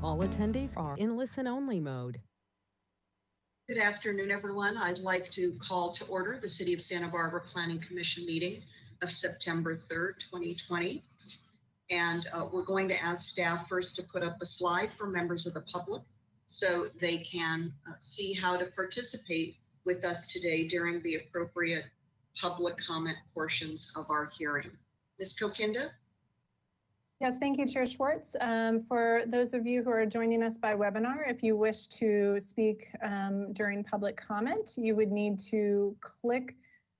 All attendees are in listen-only mode. Good afternoon, everyone. I'd like to call to order the City of Santa Barbara Planning Commission meeting of September 3rd, 2020. And we're going to ask staff first to put up a slide for members of the public so they can see how to participate with us today during the appropriate public comment portions of our hearing. Ms. Kokinda? Yes, thank you, Chair Schwartz. For those of you who are joining us by webinar, if you wish to speak during public comment, you would need to click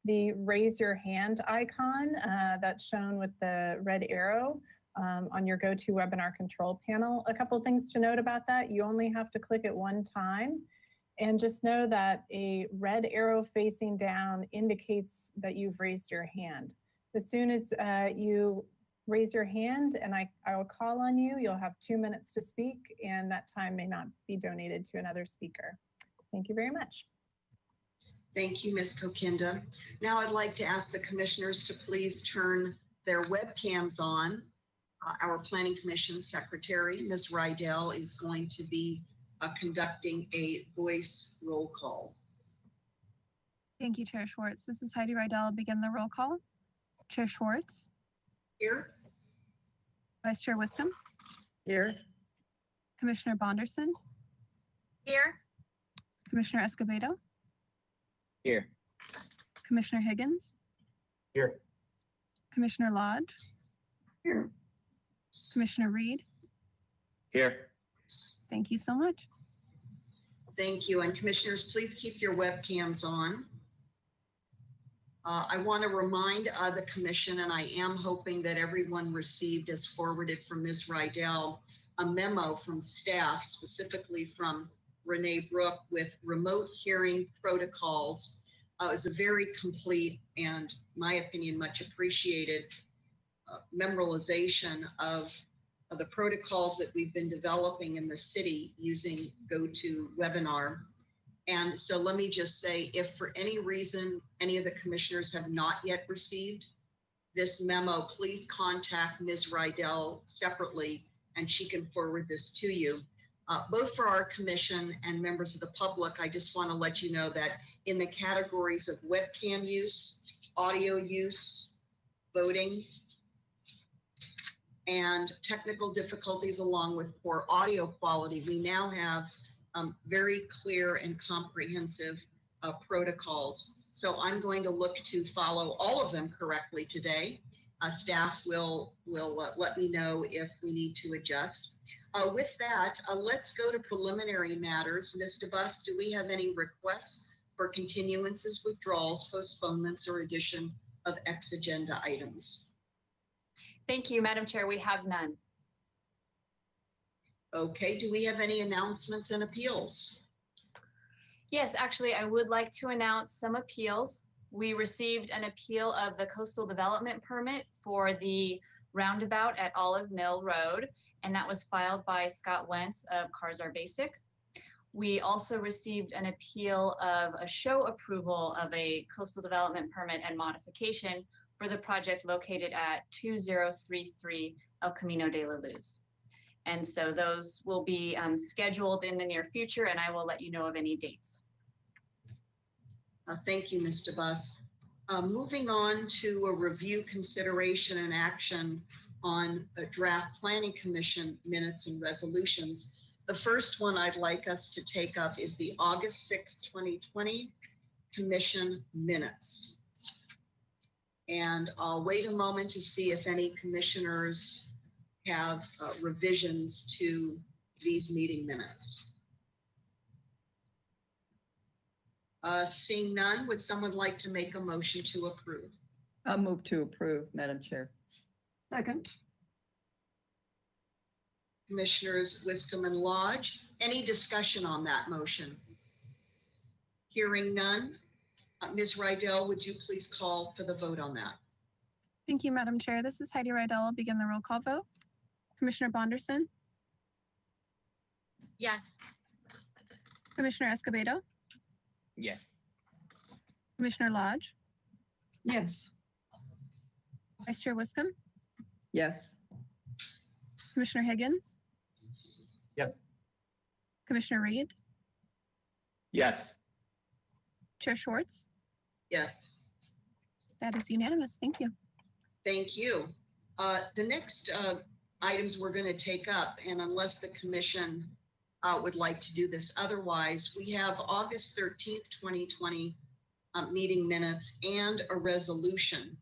the raise your hand icon that's shown with the red arrow on your GoToWebinar control panel. A couple things to note about that: you only have to click it one time, and just know that a red arrow facing down indicates that you've raised your hand. As soon as you raise your hand and I will call on you, you'll have 2 minutes to speak, and that time may not be donated to another speaker. Thank you very much. Thank you, Ms. Kokinda. Now I'd like to ask the commissioners to please turn their webcams on. Our Planning Commission Secretary, Ms. Rydell, is going to be conducting a voice roll call. Thank you, Chair Schwartz. This is Heidi Rydell. Begin the roll call. Chair Schwartz. Here. Vice Chair Wiscombe. Here. Commissioner Bonderson. Here. Commissioner Escobedo. Here. Commissioner Higgins. Here. Commissioner Lodge. Here. Commissioner Reed. Here. Thank you so much. Thank you. And commissioners, please keep your webcams on. I want to remind the commission, and I am hoping that everyone received, as forwarded from Ms. Rydell, a memo from staff, specifically from Renee Brook, with remote hearing protocols. It was a very complete and, my opinion, much appreciated memorialization of the protocols that we've been developing in the city using GoToWebinar. And so let me just say, if for any reason any of the commissioners have not yet received this memo, please contact Ms. Rydell separately and she can forward this to you. Both for our commission and members of the public, I just want to let you know that in the categories of webcam use, audio use, voting, and technical difficulties along with poor audio quality, we now have very clear and comprehensive protocols. So I'm going to look to follow all of them correctly today. Staff will let me know if we need to adjust. With that, let's go to preliminary matters. Ms. DeBus, do we have any requests for continuances, withdrawals, postponements, or addition of ex-agenda items? Thank you, Madam Chair. We have none. Okay, do we have any announcements and appeals? Yes, actually, I would like to announce some appeals. We received an appeal of the coastal development permit for the roundabout at Olive Mill Road, and that was filed by Scott Wentz of Cars Are Basic. We also received an appeal of a show approval of a coastal development permit and modification for the project located at 2033 El Camino de la Luz. And so those will be scheduled in the near future, and I will let you know of any dates. Thank you, Ms. DeBus. Moving on to a review, consideration, and action on draft Planning Commission minutes and resolutions. The first one I'd like us to take up is the August 6th, 2020 Commission minutes. And I'll wait a moment to see if any commissioners have revisions to these meeting minutes. Seeing none, would someone like to make a motion to approve? I'll move to approve, Madam Chair. Second. Commissioners Wiscombe and Lodge, any discussion on that motion? Hearing none, Ms. Rydell, would you please call for the vote on that? Thank you, Madam Chair. This is Heidi Rydell. I'll begin the roll call vote. Commissioner Bonderson. Yes. Commissioner Escobedo. Yes. Commissioner Lodge. Yes. Vice Chair Wiscombe. Yes. Commissioner Higgins. Yes. Commissioner Reed, Yes. Chair Schwartz. Yes. That is unanimous. Thank you. Thank you. The next items we're going to take up, and unless the commission would like to do this otherwise, we have August 13th, 2020 meeting minutes and a resolution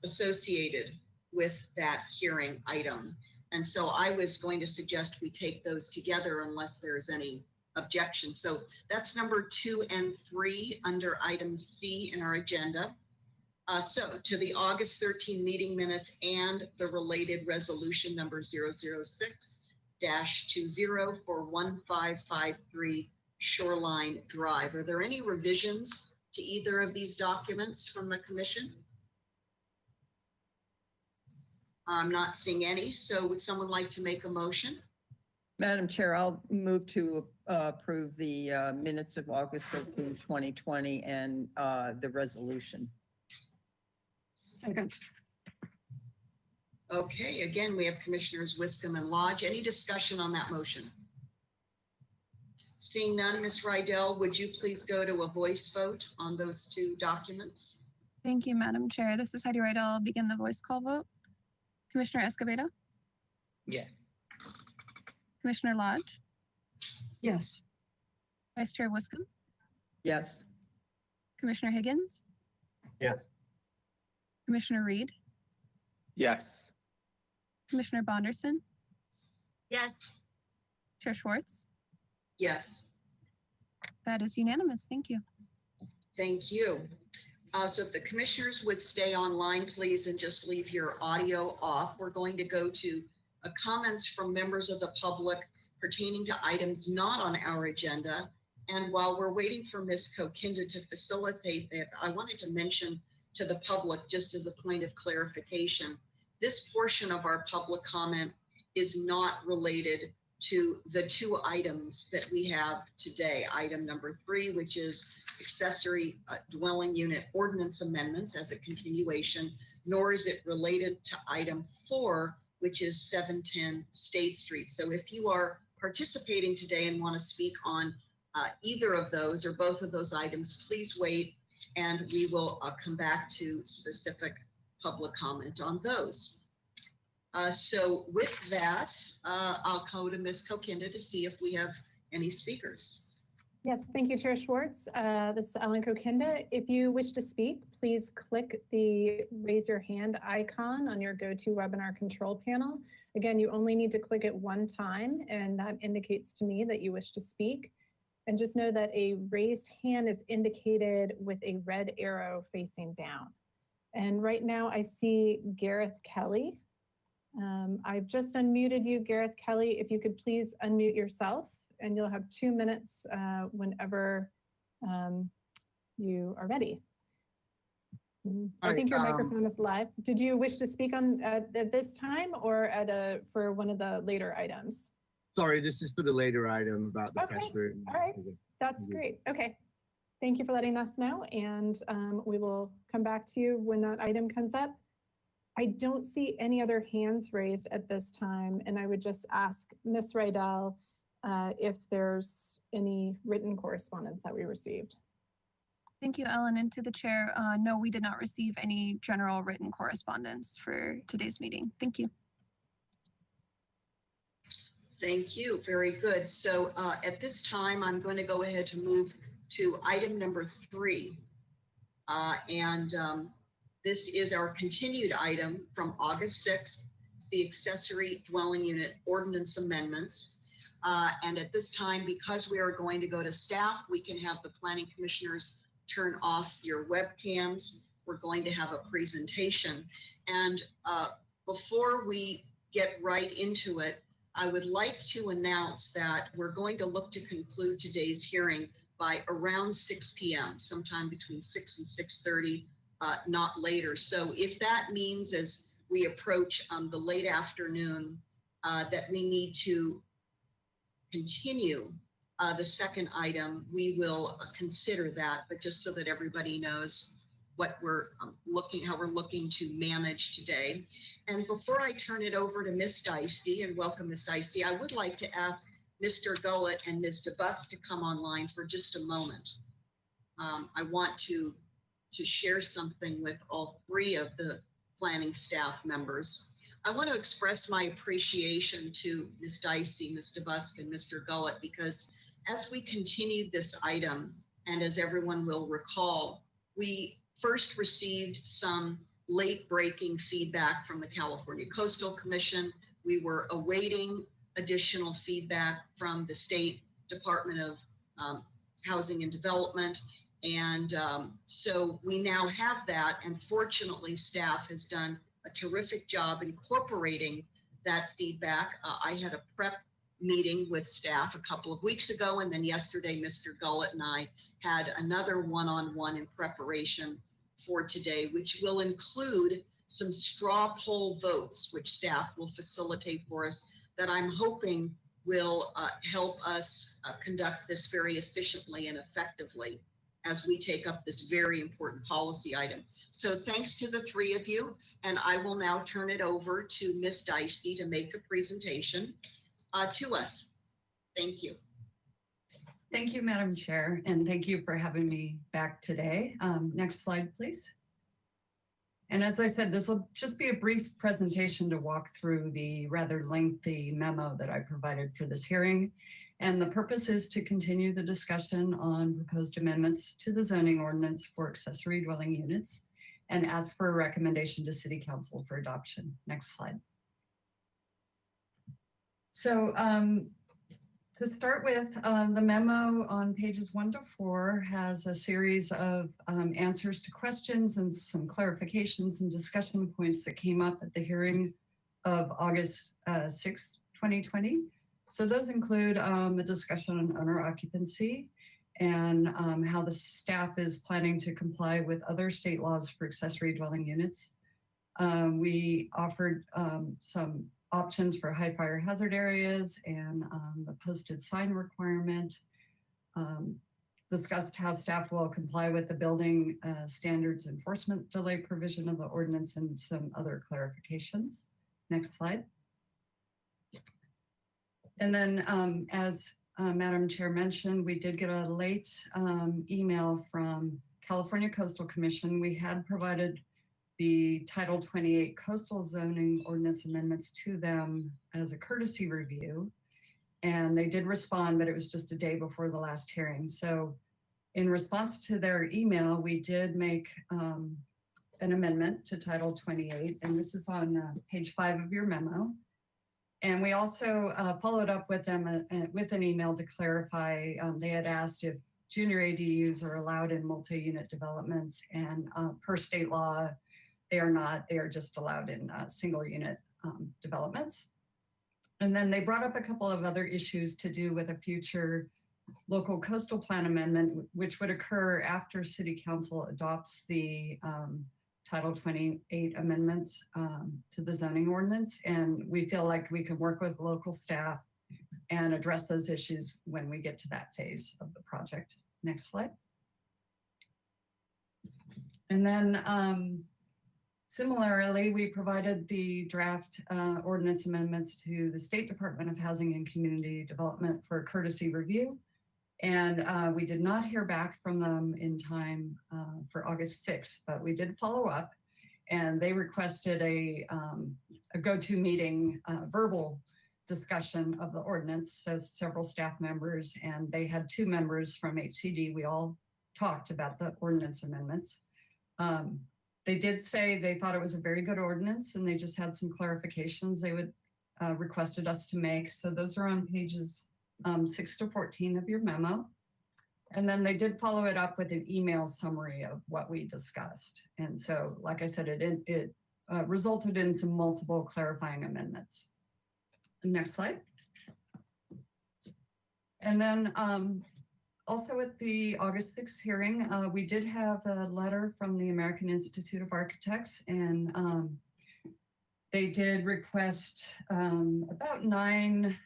associated with that hearing item. And so I was going to suggest we take those together unless there's any objection. So that's number 2 and 3 under item C in our agenda. So to the August 13 meeting minutes and the related resolution number 006-20 for 1553 Shoreline Drive. Are there any revisions to either of these documents from the commission? I'm not seeing any. So would someone like to make a motion? Madam Chair, I'll move to approve the minutes of August 13, 2020 and the resolution. Second. Okay, again, we have Commissioners Wiscombe and Lodge. Any discussion on that motion? Seeing none, Ms. Rydell, would you please go to a voice vote on those two documents? Thank you, Madam Chair. This is Heidi Rydell. I'll begin the voice call vote. Commissioner Escobedo, Yes. Commissioner Lodge, Yes. Vice Chair Wiscombe, Yes. Commissioner Higgins, Yes. Commissioner Reed, Yes. Commissioner Bonderson, Yes. Chair Schwartz. Yes, That is unanimous. Thank you. thank you. So if the commissioners would stay online, please, and just leave your audio off. We're going to go to comments from members of the public pertaining to items not on our agenda. And while we're waiting for Ms. Kokinda to facilitate that, I wanted to mention to the public, just as a point of clarification, this portion of our public comment is not related to the two items that we have today. Item number 3, which is accessory dwelling unit ordinance amendments as a continuation, nor is it related to item 4, which is 710 State Street. So if you are participating today and want to speak on either of those or both of those items, please wait and we will come back to specific public comment on those. So with that, I'll go to Ms. Kokinda to see if we have any speakers. Yes, thank you, Chair Schwartz. This is Ellen Kokinda. If you wish to speak, please click the raise your hand icon on your GoToWebinar control panel. Again, you only need to click it one time, and that indicates to me that you wish to speak. And just know that a raised hand is indicated with a red arrow facing down. And right now I see Gareth Kelly. I've just unmuted you, Gareth Kelly. If you could please unmute yourself, and you'll have 2 minutes whenever you are ready. I think your microphone is live. Did you wish to speak on at this time or for one of the later items? Sorry, this is for the later item about the Okay, press route. all right. That's great. Okay. Thank you for letting us know, and we will come back to you when that item comes up. I don't see any other hands raised at this time, and I would just ask Ms. Rydell if there's any written correspondence that we received. Thank you, Ellen, and to the chair. No, we did not receive any general written correspondence for today's meeting. Thank you. Thank you. Very good. So at this time, I'm going to go ahead to move to item number 3. This is our continued item from August 6th. It's the accessory dwelling unit ordinance amendments. And at this time, because we are going to go to staff, we can have the planning commissioners turn off your webcams. We're going to have a presentation. And before we get right into it, I would like to announce that we're going to look to conclude today's hearing by around 6 p.m., sometime between 6 and 6:30, not later. So if that means as we approach the late afternoon that we need to continue the second item, we will consider that, but just so that everybody knows what we're how we're looking to manage today. And before I turn it over to Ms. Deisty, and welcome Ms. Deisty, I would like to ask Mr. Gullett and Ms. DeBus to come online for just a moment. I want to share something with all three of the planning staff members. I want to express my appreciation to Ms. Deisty, Ms. DeBusk, and Mr. Gullett, because as we continued this item, and as everyone will recall, we first received some late-breaking feedback from the California Coastal Commission. We were awaiting additional feedback from the State Department of Housing and Development. And so we now have that, and fortunately staff has done a terrific job incorporating that feedback. I had a prep meeting with staff a couple of weeks ago, and then yesterday Mr. Gullett and I had another one-on-one in preparation for today, which will include some straw poll votes, which staff will facilitate for us, that I'm hoping will help us conduct this very efficiently and effectively as we take up this very important policy item. So thanks to the three of you, and I will now turn it over to Ms. Deisty to make a presentation to us. Thank you. Thank you, Madam Chair, and thank you for having me back today. Next slide, please. And as I said, this will just be a brief presentation to walk through the rather lengthy memo that I provided for this hearing. And the purpose is to continue the discussion on proposed amendments to the zoning ordinance for accessory dwelling units and ask for a recommendation to City Council for adoption. Next slide. So to start with, the memo on pages 1 to 4 has a series of answers to questions and some clarifications and discussion points that came up at the hearing of August 6, 2020. So those include a discussion on owner occupancy and how the staff is planning to comply with other state laws for accessory dwelling units. We offered some options for high fire hazard areas and the posted sign requirement, discussed how staff will comply with the building standards enforcement delay provision of the ordinance and some other clarifications. Next slide. And then as Madam Chair mentioned, we did get a late email from California Coastal Commission. We had provided the Title 28 coastal zoning ordinance amendments to them as a courtesy review. And they did respond, but it was just a day before the last hearing. So in response to their email, we did make an amendment to Title 28, and this is on page 5 of your memo. And we also followed up with them with an email to clarify. They had asked if junior ADUs are allowed in multi-unit developments, and per state law, they are not. They are just allowed in single unit developments. And then they brought up a couple of other issues to do with a future local coastal plan amendment, which would occur after City Council adopts the Title 28 amendments to the zoning ordinance. And we feel like we can work with local staff and address those issues when we get to that phase of the project. Next slide. And then similarly, we provided the draft ordinance amendments to the State Department of Housing and Community Development for courtesy review. And we did not hear back from them in time for August 6th, but we did follow up, and they requested a go-to meeting verbal discussion of the ordinance. So several staff members, and they had 2 members from HCD. We all talked about the ordinance amendments. They did say they thought it was a very good ordinance, and they just had some clarifications they would requested us to make. So those are on pages 6 to 14 of your memo. And then they did follow it up with an email summary of what we discussed. And so, like I said, it resulted in some multiple clarifying amendments. Next slide. And then also at the August 6th hearing, we did have a letter from the American Institute of Architects, and they did request about 9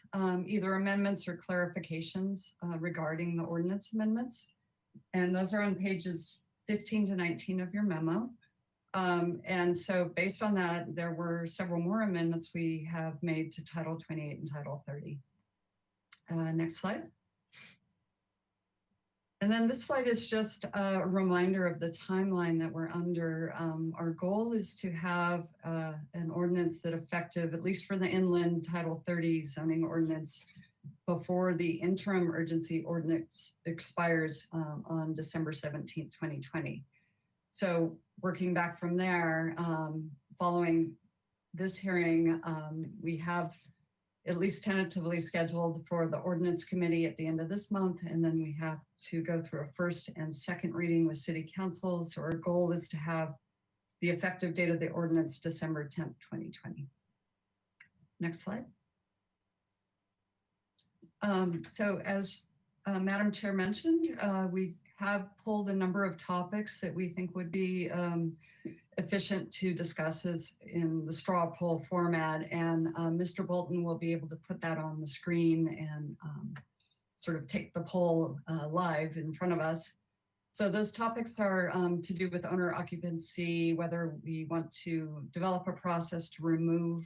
either amendments or clarifications regarding the ordinance amendments. And those are on pages 15 to 19 of your memo. And so based on that, there were several more amendments we have made to Title 28 and Title 30. Next slide. And then this slide is just a reminder of the timeline that we're under. Our goal is to have an ordinance that effective, at least for the inland Title 30 zoning ordinance, before the interim urgency ordinance expires on December 17th, 2020. So working back from there, following this hearing, we have at least tentatively scheduled for the ordinance committee at the end of this month. And then we have to go through a first and second reading with city council. So our goal is to have the effective date of the ordinance December 10th, 2020. Next slide. So as Madam Chair mentioned, we have pulled a number of topics that we think would be efficient to discuss as in the straw poll format. And Mr. Bolton will be able to put that on the screen and sort of take the poll live in front of us. So those topics are to do with owner occupancy, whether we want to develop a process to remove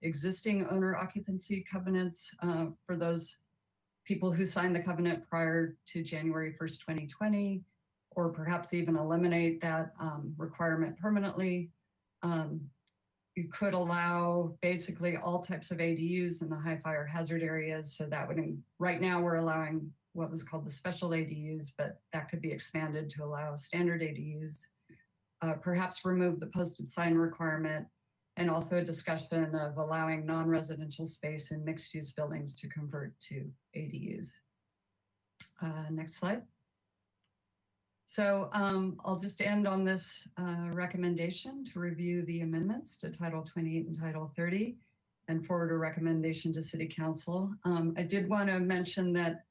existing owner occupancy covenants for those people who signed the covenant prior to January 1st, 2020, or perhaps even eliminate that requirement permanently. You could allow basically all types of ADUs in the high fire hazard areas. So that would, right now we're allowing what was called the special ADUs, but that could be expanded to allow standard ADUs. Perhaps remove the posted sign requirement, and also a discussion of allowing non-residential space in mixed-use buildings to convert to ADUs. Next slide. So I'll just end on this recommendation to review the amendments to Title 28 and Title 30 and forward a recommendation to City Council. I did want to mention that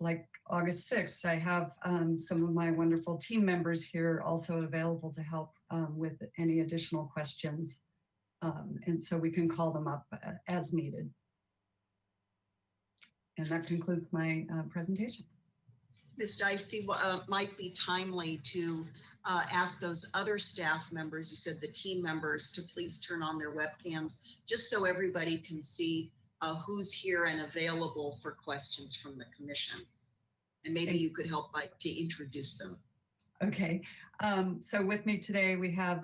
like August 6th, I have some of my wonderful team members here also available to help with any additional questions. And so we can call them up as needed. And that concludes my presentation. Ms. Dicey, might be timely to ask those other staff members, you said the team members, to please turn on their webcams, just so everybody can see who's here and available for questions from the commission. And maybe you could help to introduce them. Okay, so with me today, we have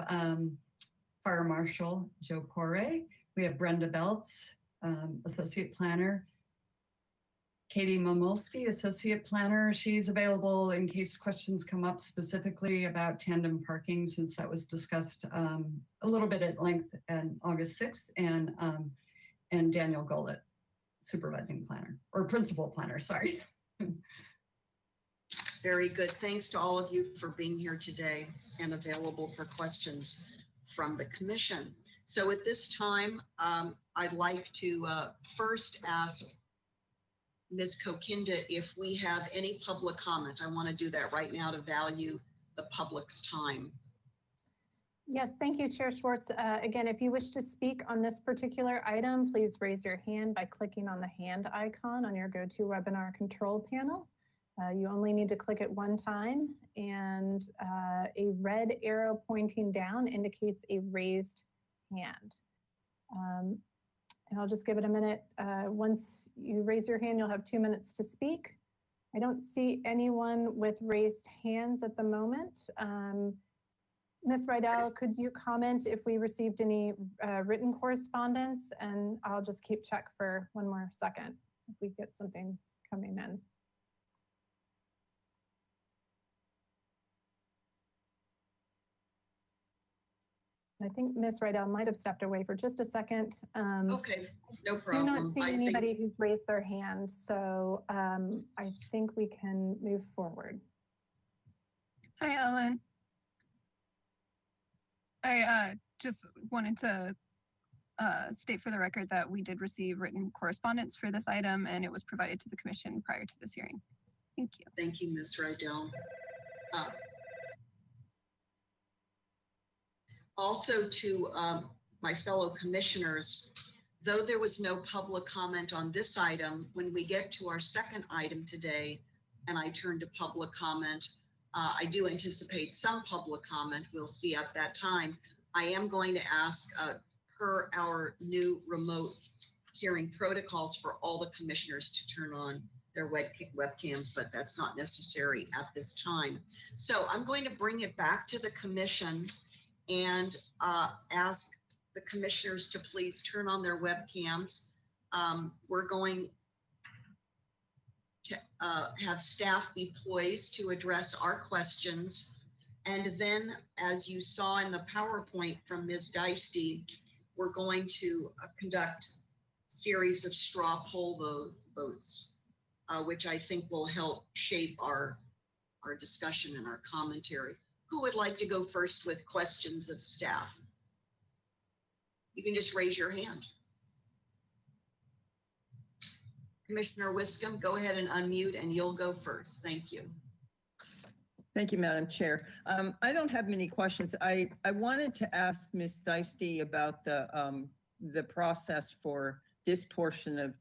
Fire Marshal Joe Porre. We have Brenda Beltz, Associate Planner. Katie Momolsky, Associate Planner. She's available in case questions come up specifically about tandem parking, since that was discussed a little bit at length on August 6th, and Daniel Gollett, Supervising Planner, or Principal Planner, sorry. Very good. Thanks to all of you for being here today and available for questions from the commission. So at this time, I'd like to first ask Ms. Kokinda if we have any public comment. I want to do that right now to value the public's time. Yes, thank you, Chair Schwartz. Again, if you wish to speak on this particular item, please raise your hand by clicking on the hand icon on your GoToWebinar control panel. You only need to click it one time, and a red arrow pointing down indicates a raised hand. And I'll just give it a minute. Once you raise your hand, you'll have 2 minutes to speak. I don't see anyone with raised hands at the moment. Ms. Rydell, could you comment if we received any written correspondence? And I'll just keep check for one more second if we get something coming in. I think Ms. Rydell might have stepped away for just a second. Okay, no Do problem. not see anybody who's raised their hand, so I think we can move forward. Hi, Ellen. I just wanted to state for the record that we did receive written correspondence for this item, and it was provided to the commission prior to this hearing. Thank you. Thank you, Ms. Rydell. Also to my fellow commissioners, though there was no public comment on this item, when we get to our second item today and I turn to public comment, I do anticipate some public comment. We'll see at that time. I am going to ask, per our new remote hearing protocols, for all the commissioners to turn on their webcams, but that's not necessary at this time. So I'm going to bring it back to the commission and ask the commissioners to please turn on their webcams. We're going to have staff be poised to address our questions. And then, as you saw in the PowerPoint from Ms. Deisty, we're going to conduct series of straw poll votes, which I think will help shape our discussion and our commentary. Who would like to go first with questions of staff? You can just raise your hand. Commissioner Wiscombe, go ahead and unmute and you'll go first. Thank you. Thank you, Madam Chair. I don't have many questions. I wanted to ask Ms. Deisty about the process for this portion of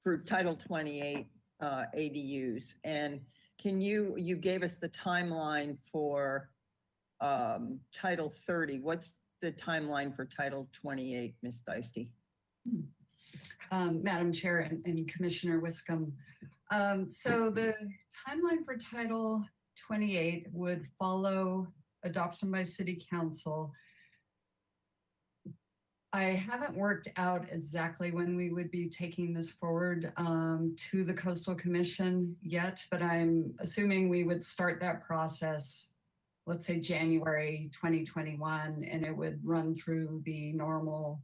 for Title 28 ADUs. And you gave us the timeline for Title 30. What's the timeline for Title 28, Ms. Deisty? Madam Chair and Commissioner Wiscombe. So the timeline for Title 28 would follow adoption by City Council. I haven't worked out exactly when we would be taking this forward to the Coastal Commission yet, but I'm assuming we would start that process, let's say January 2021, and it would run through the normal.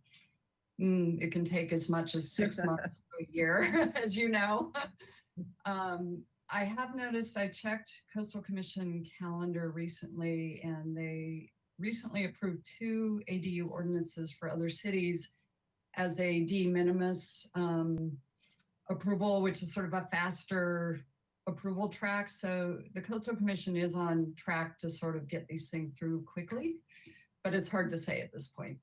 It can take as much as 6 months to a year, as you know. I have noticed, I checked Coastal Commission calendar recently, and they recently approved 2 ADU ordinances for other cities as a de minimis approval, which is sort of a faster approval track. So the Coastal Commission is on track to sort of get these things through quickly, but it's hard to say at this point.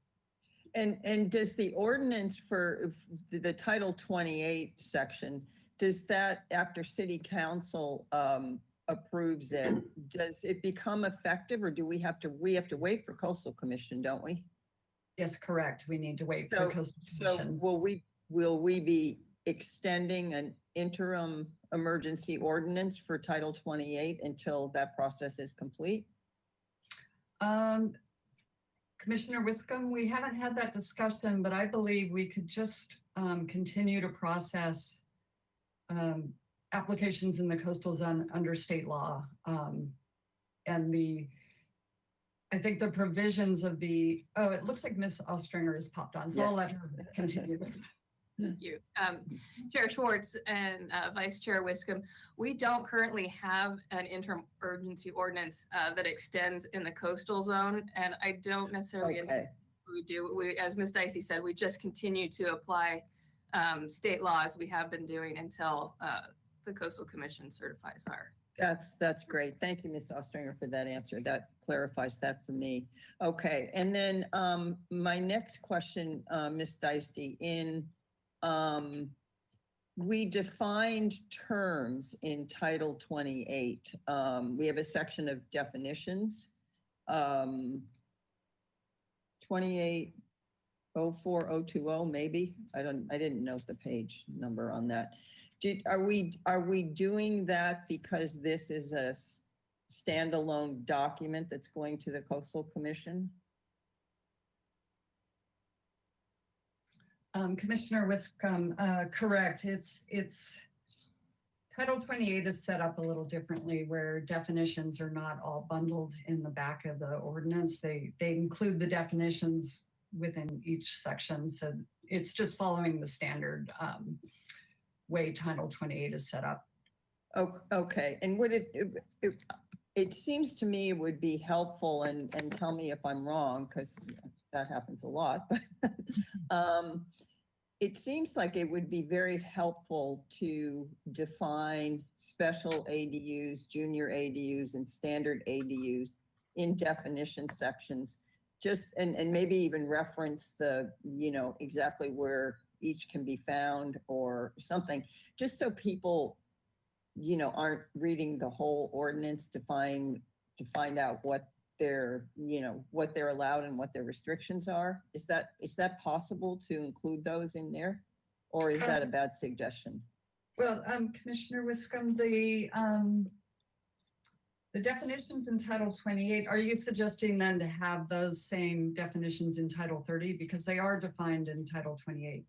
And does the ordinance for the Title 28 section, does that, after City Council approves it, does it become effective, or do we have to wait for Coastal Commission, don't we? Yes, correct. We need to wait for Coastal Commission. So will we be extending an interim emergency ordinance for Title 28 until that process is complete? Commissioner Wiscombe, we haven't had that discussion, but I believe we could just continue to process applications in the coastal zone under state law. And I think the provisions of it looks like Ms. Ostringer has popped on, so I'll let her continue this. Thank you. Chair Schwartz and Vice Chair Wiscombe, we don't currently have an interim urgency ordinance that extends in the coastal zone, and I don't necessarily intend we do. As Ms. Deisty said, we just continue to apply state law as we have been doing until the Coastal Commission certifies our. That's great. Thank you, Ms. Ostringer, for that answer. That clarifies that for me. Okay, and then my next question, Ms. Deisty, we defined terms in Title 28. We have a section of definitions. 2804020, maybe. I didn't note the page number on that. Are we doing that because this is a standalone document that's going to the Coastal Commission? Commissioner Wiscombe, correct. It's Title 28 is set up a little differently, where definitions are not all bundled in the back of the ordinance. They include the definitions within each section. So it's just following the standard way Title 28 is set up. Okay, and would it seems to me it would be helpful, and tell me if I'm wrong, because that happens a lot, but it seems like it would be very helpful to define special ADUs, junior ADUs, and standard ADUs in definition sections, and maybe even reference exactly where each can be found or something, just so people aren't reading the whole ordinance to find out what what they're allowed and what their restrictions are. Is that possible to include those in there? Or is that a bad suggestion? Well, Commissioner Wiscombe, the definitions in Title 28, are you suggesting then to have those same definitions in Title 30? Because they are defined in Title 28.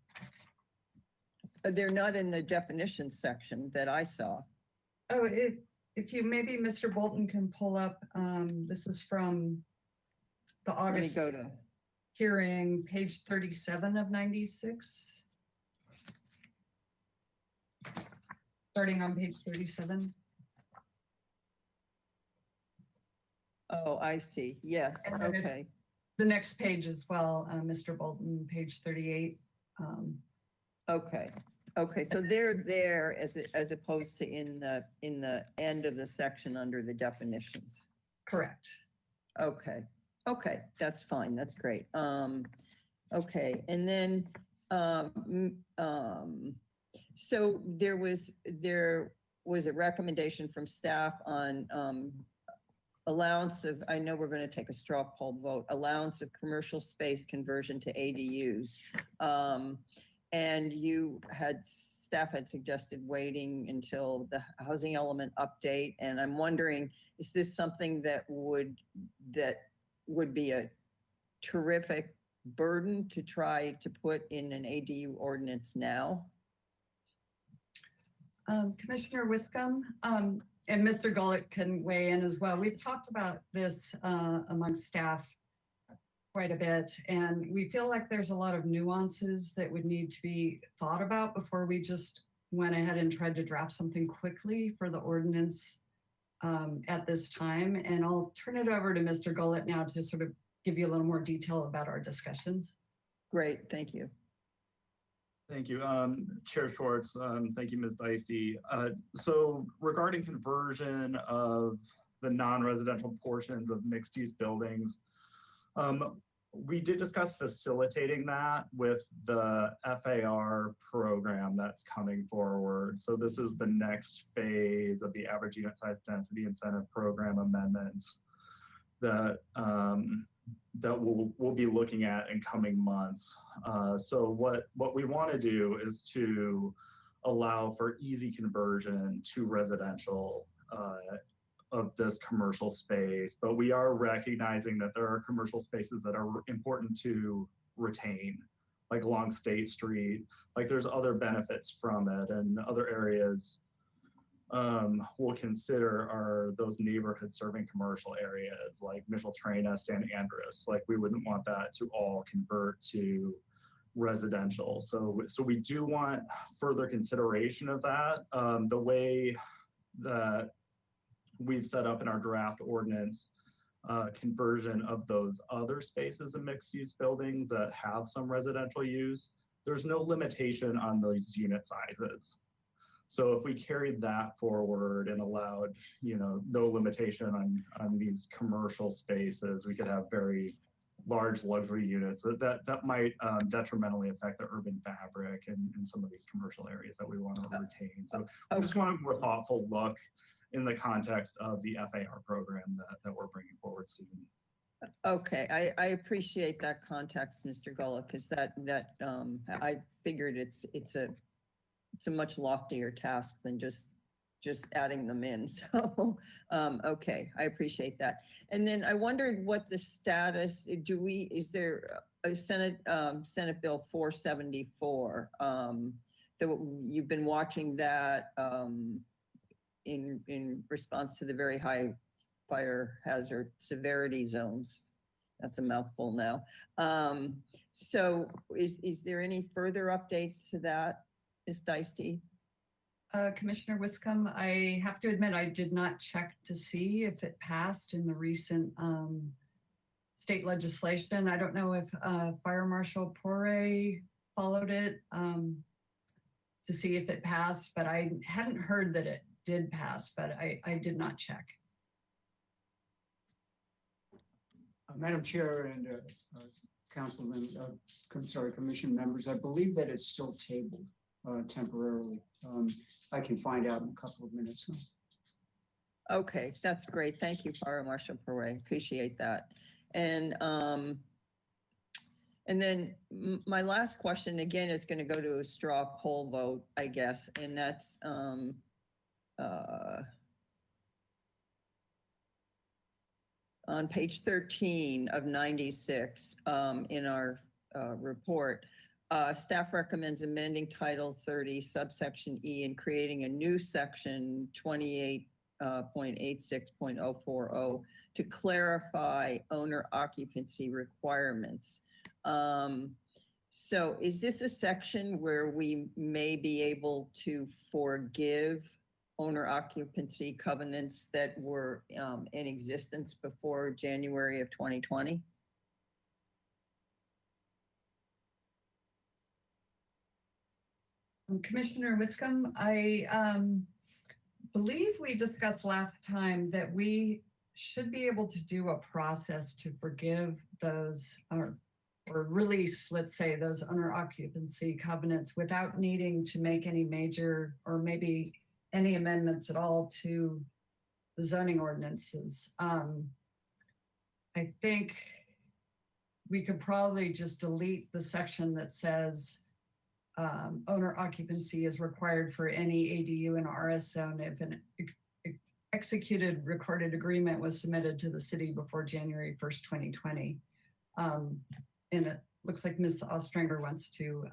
They're not in the definitions section that I saw. Oh, if you, maybe Mr. Bolton can pull up, this is from the Let me August go to, hearing, page 37 of 96. Starting on page 37. oh, I see. Yes, And then okay. The next page as well, Mr. Bolton, page 38. Okay, okay, so they're there as opposed to in the end of the section under the definitions. Correct. Okay, okay, that's fine, that's great. Okay, and then, so there was a recommendation from staff on, allowance of, I know we're gonna take a straw poll vote, allowance of commercial space conversion to ADUs. And staff had suggested waiting until the housing element update. And I'm wondering, is this something that would be a terrific burden to try to put in an ADU ordinance now? Commissioner Wiscombe, and Mr. Gullett can weigh in as well. We've talked about this amongst staff quite a bit, and we feel like there's a lot of nuances that would need to be thought about before we just went ahead and tried to draft something quickly for the ordinance at this time. And I'll turn it over to Mr. Gullett now to sort of give you a little more detail about our discussions. Great, thank you. Thank you, Chair Schwartz. Thank you, Ms. Dicey. So regarding conversion of the non-residential portions of mixed-use buildings, we did discuss facilitating that with the FAR program that's coming forward. So this is the next phase of the average unit size density incentive program amendments that that we'll be looking at in coming months. So what we want to do is to allow for easy conversion to residential of this commercial space, but we are recognizing that there are commercial spaces that are important to retain, like along State Street. Like there's other benefits from it, and other areas we'll consider are those neighborhood serving commercial areas like Micheltrena, San Andreas. Like we wouldn't want that to all convert to residential. So we do want further consideration of that. The way that we've set up in our draft ordinance conversion of those other spaces in mixed use buildings that have some residential use, there's no limitation on those unit sizes. So if we carried that forward and allowed, no limitation on these commercial spaces, we could have very large luxury units that might detrimentally affect the urban fabric in some of these commercial areas that we want to retain. So we just want a more thoughtful look in the context of the FAR program that we're bringing forward soon. Okay, I appreciate that context, Mr. Gullett, because that I figured it's a much loftier task than just adding them in. So, okay, I appreciate that. And then I wondered what the status, is there a Senate Bill 474? You've been watching that in response to the very high fire hazard severity zones. That's a mouthful now. So is there any further updates to that, Ms. Dicey? Commissioner Wiscombe, I have to admit, I did not check to see if it passed in the recent state legislation. I don't know if Fire Marshal Poirier followed it to see if it passed, but I hadn't heard that it did pass, but I did not check. Madam Chair and Councilman, commission members, I believe that it's still tabled temporarily. I can find out in a couple of minutes. Okay, that's great. Thank you, Fire Marshal Perret. Appreciate that. And then my last question again is going to go to a straw poll vote, I guess, and that's on page 13 of 96 in our report. Staff recommends amending Title 30, subsection E, and creating a new section 28.86.040 to clarify owner occupancy requirements. So is this a section where we may be able to forgive owner occupancy covenants that were in existence before January of 2020? Commissioner Wiscombe, I believe we discussed last time that we should be able to do a process to forgive those or release, let's say, those owner occupancy covenants without needing to make any major or maybe any amendments at all to the zoning ordinances. I think we could probably just delete the section that says owner occupancy is required for any ADU in RS zone if an executed recorded agreement was submitted to the city before January 1st, 2020. And it looks like Ms. Ostrander wants to.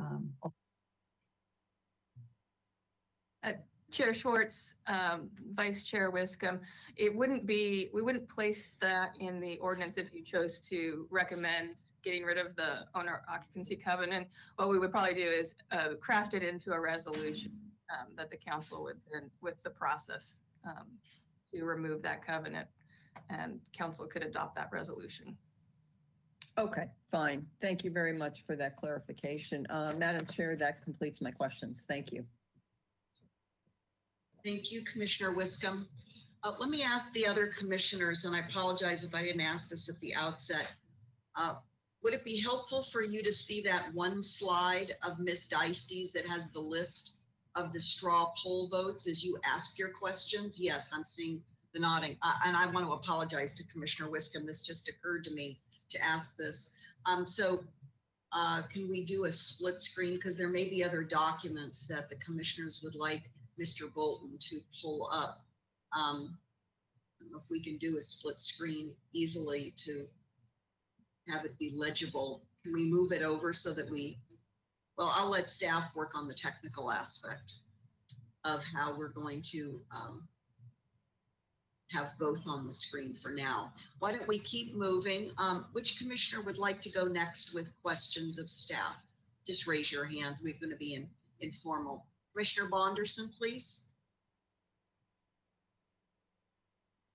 Chair Schwartz, Vice Chair Wiscombe, we wouldn't place that in the ordinance if you chose to recommend getting rid of the owner occupancy covenant. What we would probably do is craft it into a resolution that the council would then, with the process to remove that covenant, and council could adopt that resolution. Okay, fine. Thank you very much for that clarification. Madam Chair, that completes my questions. Thank you. Thank you, Commissioner Wiscombe. Let me ask the other commissioners, and I apologize if I didn't ask this at the outset. Would it be helpful for you to see that one slide of Ms. Deiste's that has the list of the straw poll votes as you ask your questions? Yes, I'm seeing the nodding. And I want to apologize to Commissioner Wiscombe. This just occurred to me to ask this. Can we do a split screen? Because there may be other documents that the commissioners would like Mr. Bolton to pull up. I don't know if we can do a split screen easily to have it be legible. Can we move it over so that well, I'll let staff work on the technical aspect of how we're going to have both on the screen for now. Why don't we keep moving? Which commissioner would like to go next with questions of staff? Just raise your hand. We're going to be informal. Commissioner Bonderson, please.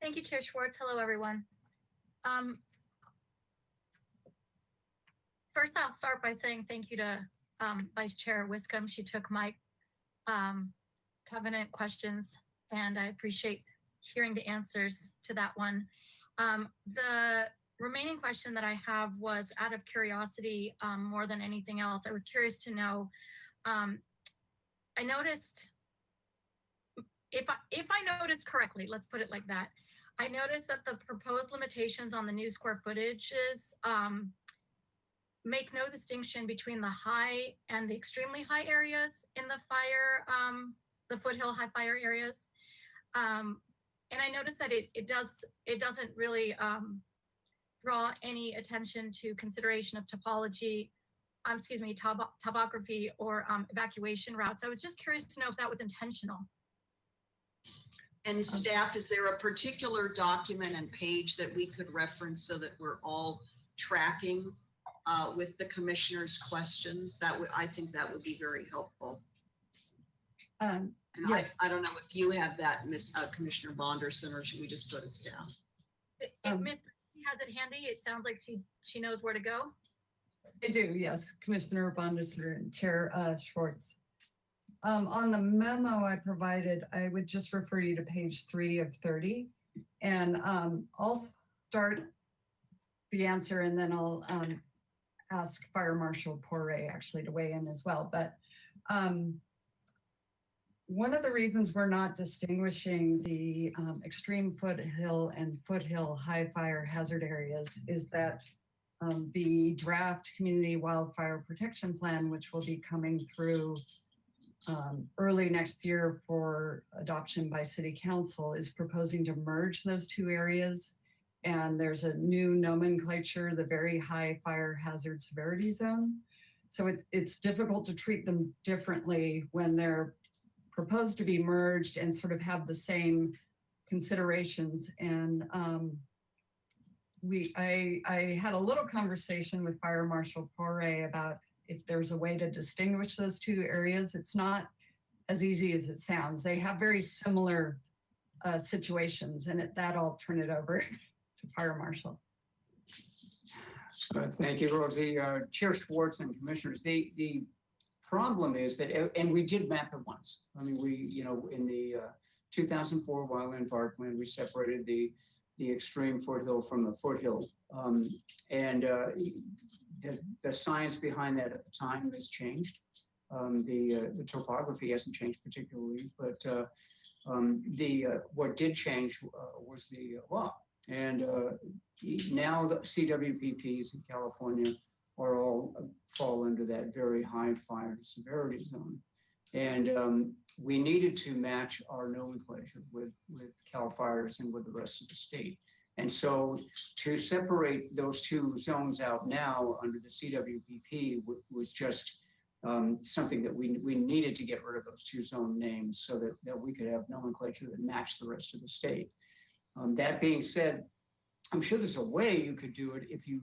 Thank you, Chair Schwartz. Hello, everyone. First, I'll start by saying thank you to Vice Chair Wiscombe. She took my covenant questions, and I appreciate hearing the answers to that one. The remaining question that I have was out of curiosity more than anything else. I was curious to know, I noticed, if I noticed correctly, let's put it like that, I noticed that the proposed limitations on the new square footages make no distinction between the high and the extremely high areas in the fire, the foothill high fire areas. And I noticed that it doesn't really draw any attention to consideration of topology, topography or evacuation routes. I was just curious to know if that was intentional. And staff, is there a particular document and page that we could reference so that we're all tracking with the commissioner's questions? I think that would be very helpful. Yes. I don't know if you have that, Commissioner Bonderson, or should we just go to staff? If Ms. has it handy, it sounds like she knows where to go. I do, yes, Commissioner Bonderson and Chair Schwartz. On the memo I provided, I would just refer you to page 3 of 30, and I'll start the answer, and then I'll ask Fire Marshal Porre actually to weigh in as well. But one of the reasons we're not distinguishing the extreme foothill and foothill high fire hazard areas is that the draft community wildfire protection plan, which will be coming through early next year for adoption by city council, is proposing to merge those two areas. And there's a new nomenclature, the very high fire hazard severity zone. So it's difficult to treat them differently when they're proposed to be merged and sort of have the same considerations. And I had a little conversation with Fire Marshal Poirier about if there's a way to distinguish those two areas. It's not as easy as it sounds. They have very similar situations, and at that I'll turn it over to Fire Marshal. Thank you, Rosie. Chair Schwartz and commissioners, the problem is that, and we did map it once. I mean, in the 2004 Wildland Fire Plan, we separated the extreme foothill from the foothill. The science behind that at the time has changed. The topography hasn't changed particularly, but what did change was the law. And now the CWPPs in California are all fall under that very high fire severity zone. And we needed to match our nomenclature with CAL FIRES and with the rest of the state. And so to separate those two zones out now under the CWPP was just something that we needed to get rid of those two zone names so that we could have nomenclature that matched the rest of the state. That being said, I'm sure there's a way you could do it if you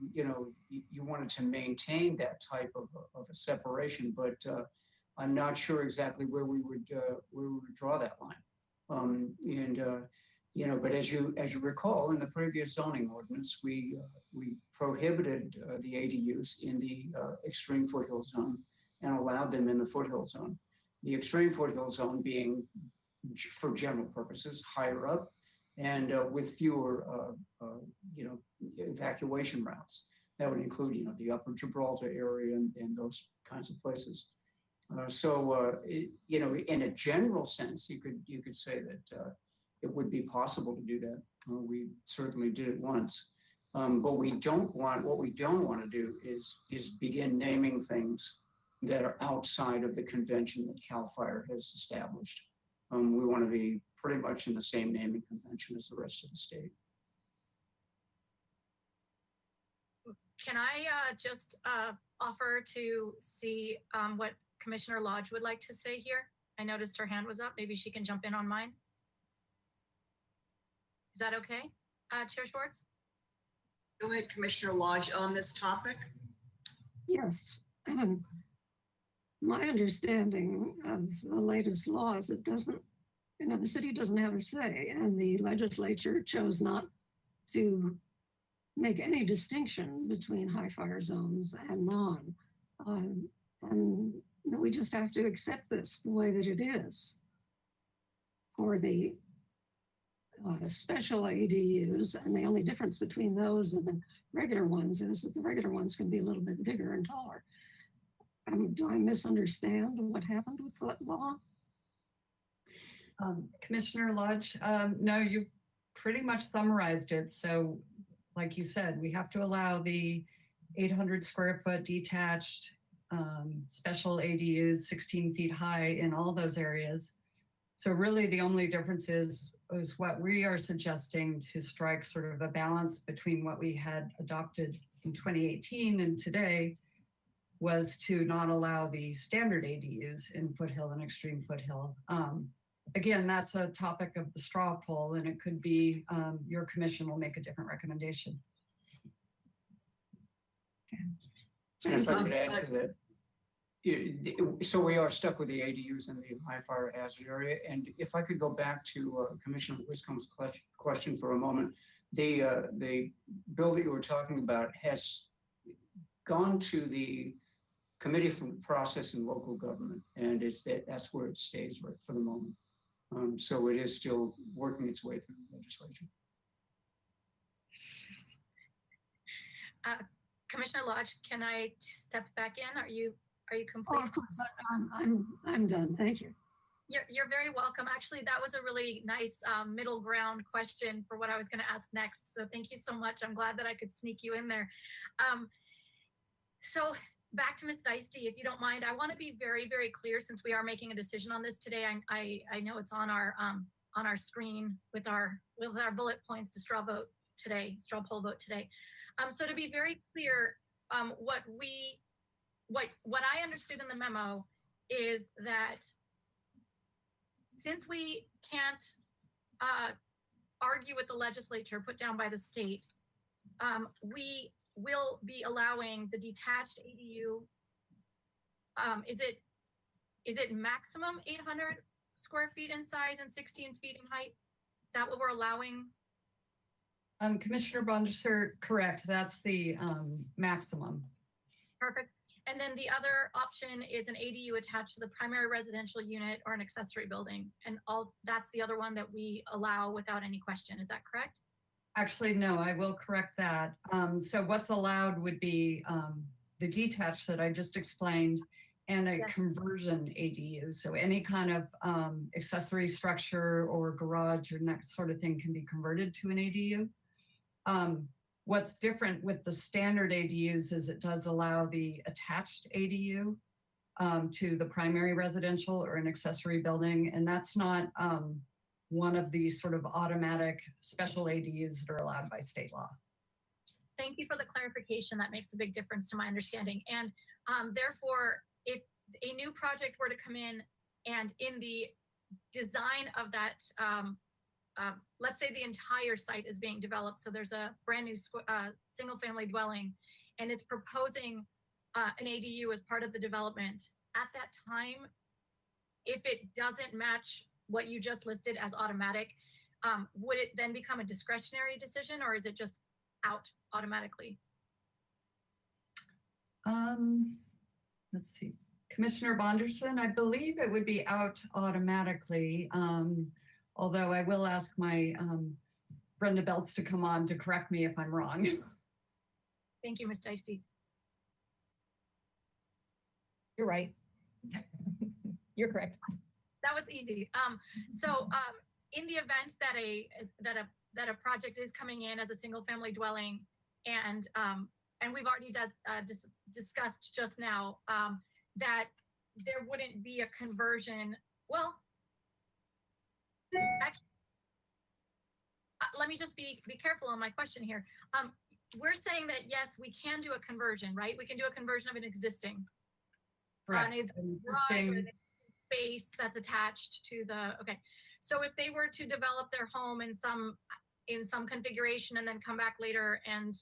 wanted to maintain that type of a separation, but I'm not sure exactly where we would draw that line. But as you recall, in the previous zoning ordinance, we prohibited the ADUs in the extreme foothill zone and allowed them in the foothill zone. The extreme foothill zone being, for general purposes, higher up and with fewer, evacuation routes. That would include, the Upper Gibraltar area and those kinds of places. In a general sense, you could say that it would be possible to do that. We certainly did it once. But what we don't want to do is begin naming things that are outside of the convention that CAL FIRE has established. We want to be pretty much in the same naming convention as the rest of the state. Can I just offer to see what Commissioner Lodge would like to say here? I noticed her hand was up. Maybe she can jump in on mine. Is that okay, Chair Schwartz? Go ahead, Commissioner Lodge, on this topic. Yes. My understanding of the latest law is it doesn't, the city doesn't have a say, and the legislature chose not to make any distinction between high fire zones and non. And we just have to accept this the way that it is. For the special ADUs, and the only difference between those and the regular ones is that the regular ones can be a little bit bigger and taller. Do I misunderstand what happened with that law? Commissioner Lodge, no, you pretty much summarized it. So like you said, we have to allow the 800 square foot detached special ADUs 16 feet high in all those areas. So really the only difference is what we are suggesting to strike sort of a balance between what we had adopted in 2018 and today was to not allow the standard ADUs in foothill and extreme foothill. Again, that's a topic of the straw poll, and it could be your commission will make a different recommendation. And if I could add to that, so we are stuck with the ADUs in the high fire hazard area. And if I could go back to Commissioner Wiscombe's question for a moment, the bill that you were talking about has gone to the committee for process in local government, and that's where it stays right for the moment. So it is still working its way through the legislature. Commissioner Lodge, can I step back in? Are you complete? Oh, of course, I'm done. Thank you. You're very welcome. Actually, that was a really nice middle ground question for what I was going to ask next. So thank you so much. I'm glad that I could sneak you in there. So back to Ms. Deisty, if you don't mind, I want to be very, very clear since we are making a decision on this today. I know it's on our screen with our bullet points to straw poll vote today. So to be very clear, what I understood in the memo is that since we can't argue with the legislature put down by the state, we will be allowing the detached ADU. Is it maximum 800 square feet in size and 16 feet in height? Is that what we're allowing? Commissioner Bondicer, correct. That's the maximum. Perfect. And then the other option is an ADU attached to the primary residential unit or an accessory building. And that's the other one that we allow without any question. Is that correct? Actually, no, I will correct that. So what's allowed would be the detached that I just explained and a conversion ADU. So any kind of accessory structure or garage or next sort of thing can be converted to an ADU. What's different with the standard ADUs is it does allow the attached ADU to the primary residential or an accessory building. And that's not one of the sort of automatic special ADUs that are allowed by state law. Thank you for the clarification. That makes a big difference to my understanding. And therefore, if a new project were to come in and in the design of that, let's say the entire site is being developed. So there's a brand new single family dwelling and it's proposing an ADU as part of the development. At that time, if it doesn't match what you just listed as automatic, would it then become a discretionary decision or is it just out automatically? Let's see. Commissioner Bonderson, I believe it would be out automatically. Although I will ask my Brenda Belts to come on to correct me if I'm wrong. Thank you, Ms. Deisty. You're right. You're correct. That was easy. In the event that a project is coming in as a single family dwelling, and we've already discussed just now that there wouldn't be a conversion. Well, actually, let me just be careful on my question here. We're saying that yes, we can do a conversion, right? We can do a conversion of an existing. Correct. Space that's attached to the, okay. So if they were to develop their home in some configuration and then come back later and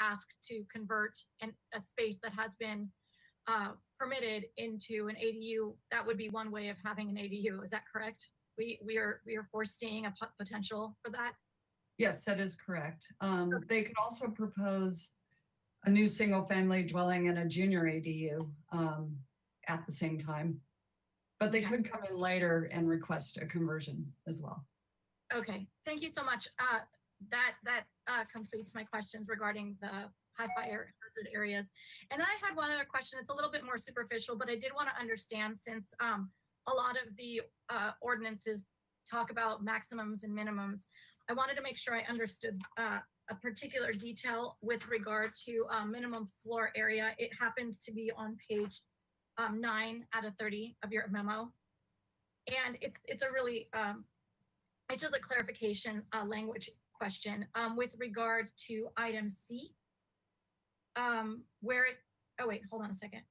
ask to convert a space that has been permitted into an ADU, that would be one way of having an ADU. Is that correct? We are foreseeing a potential for that? Yes, that is correct. They could also propose a new single family dwelling and a junior ADU at the same time. But they could come in later and request a conversion as well. Okay, thank you so much. That completes my questions regarding the high fire hazard areas. And I had one other question. It's a little bit more superficial, but I did want to understand since a lot of the ordinances talk about maximums and minimums. I wanted to make sure I understood a particular detail with regard to minimum floor area. It happens to be on page 9 out of 30 of your memo. And it's a really, it's just a clarification language question with regard to item C, where it, oh wait, hold on a second.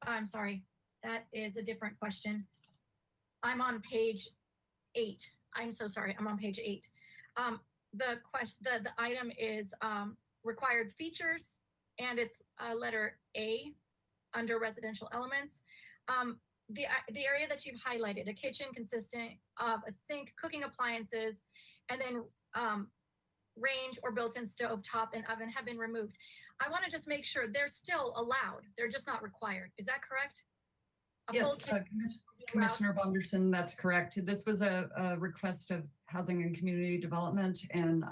I'm sorry, that is a different question. I'm on page 8. I'm so sorry, I'm on page 8. The item is required features, and it's letter A under residential elements. The area that you've highlighted, a kitchen consistent of a sink, cooking appliances, and then range or built-in stove top and oven have been removed. I want to just make sure they're still allowed. They're just not required. Is that correct? Yes, Commissioner Bonderson, that's correct. This was a request of Housing and Community Development, and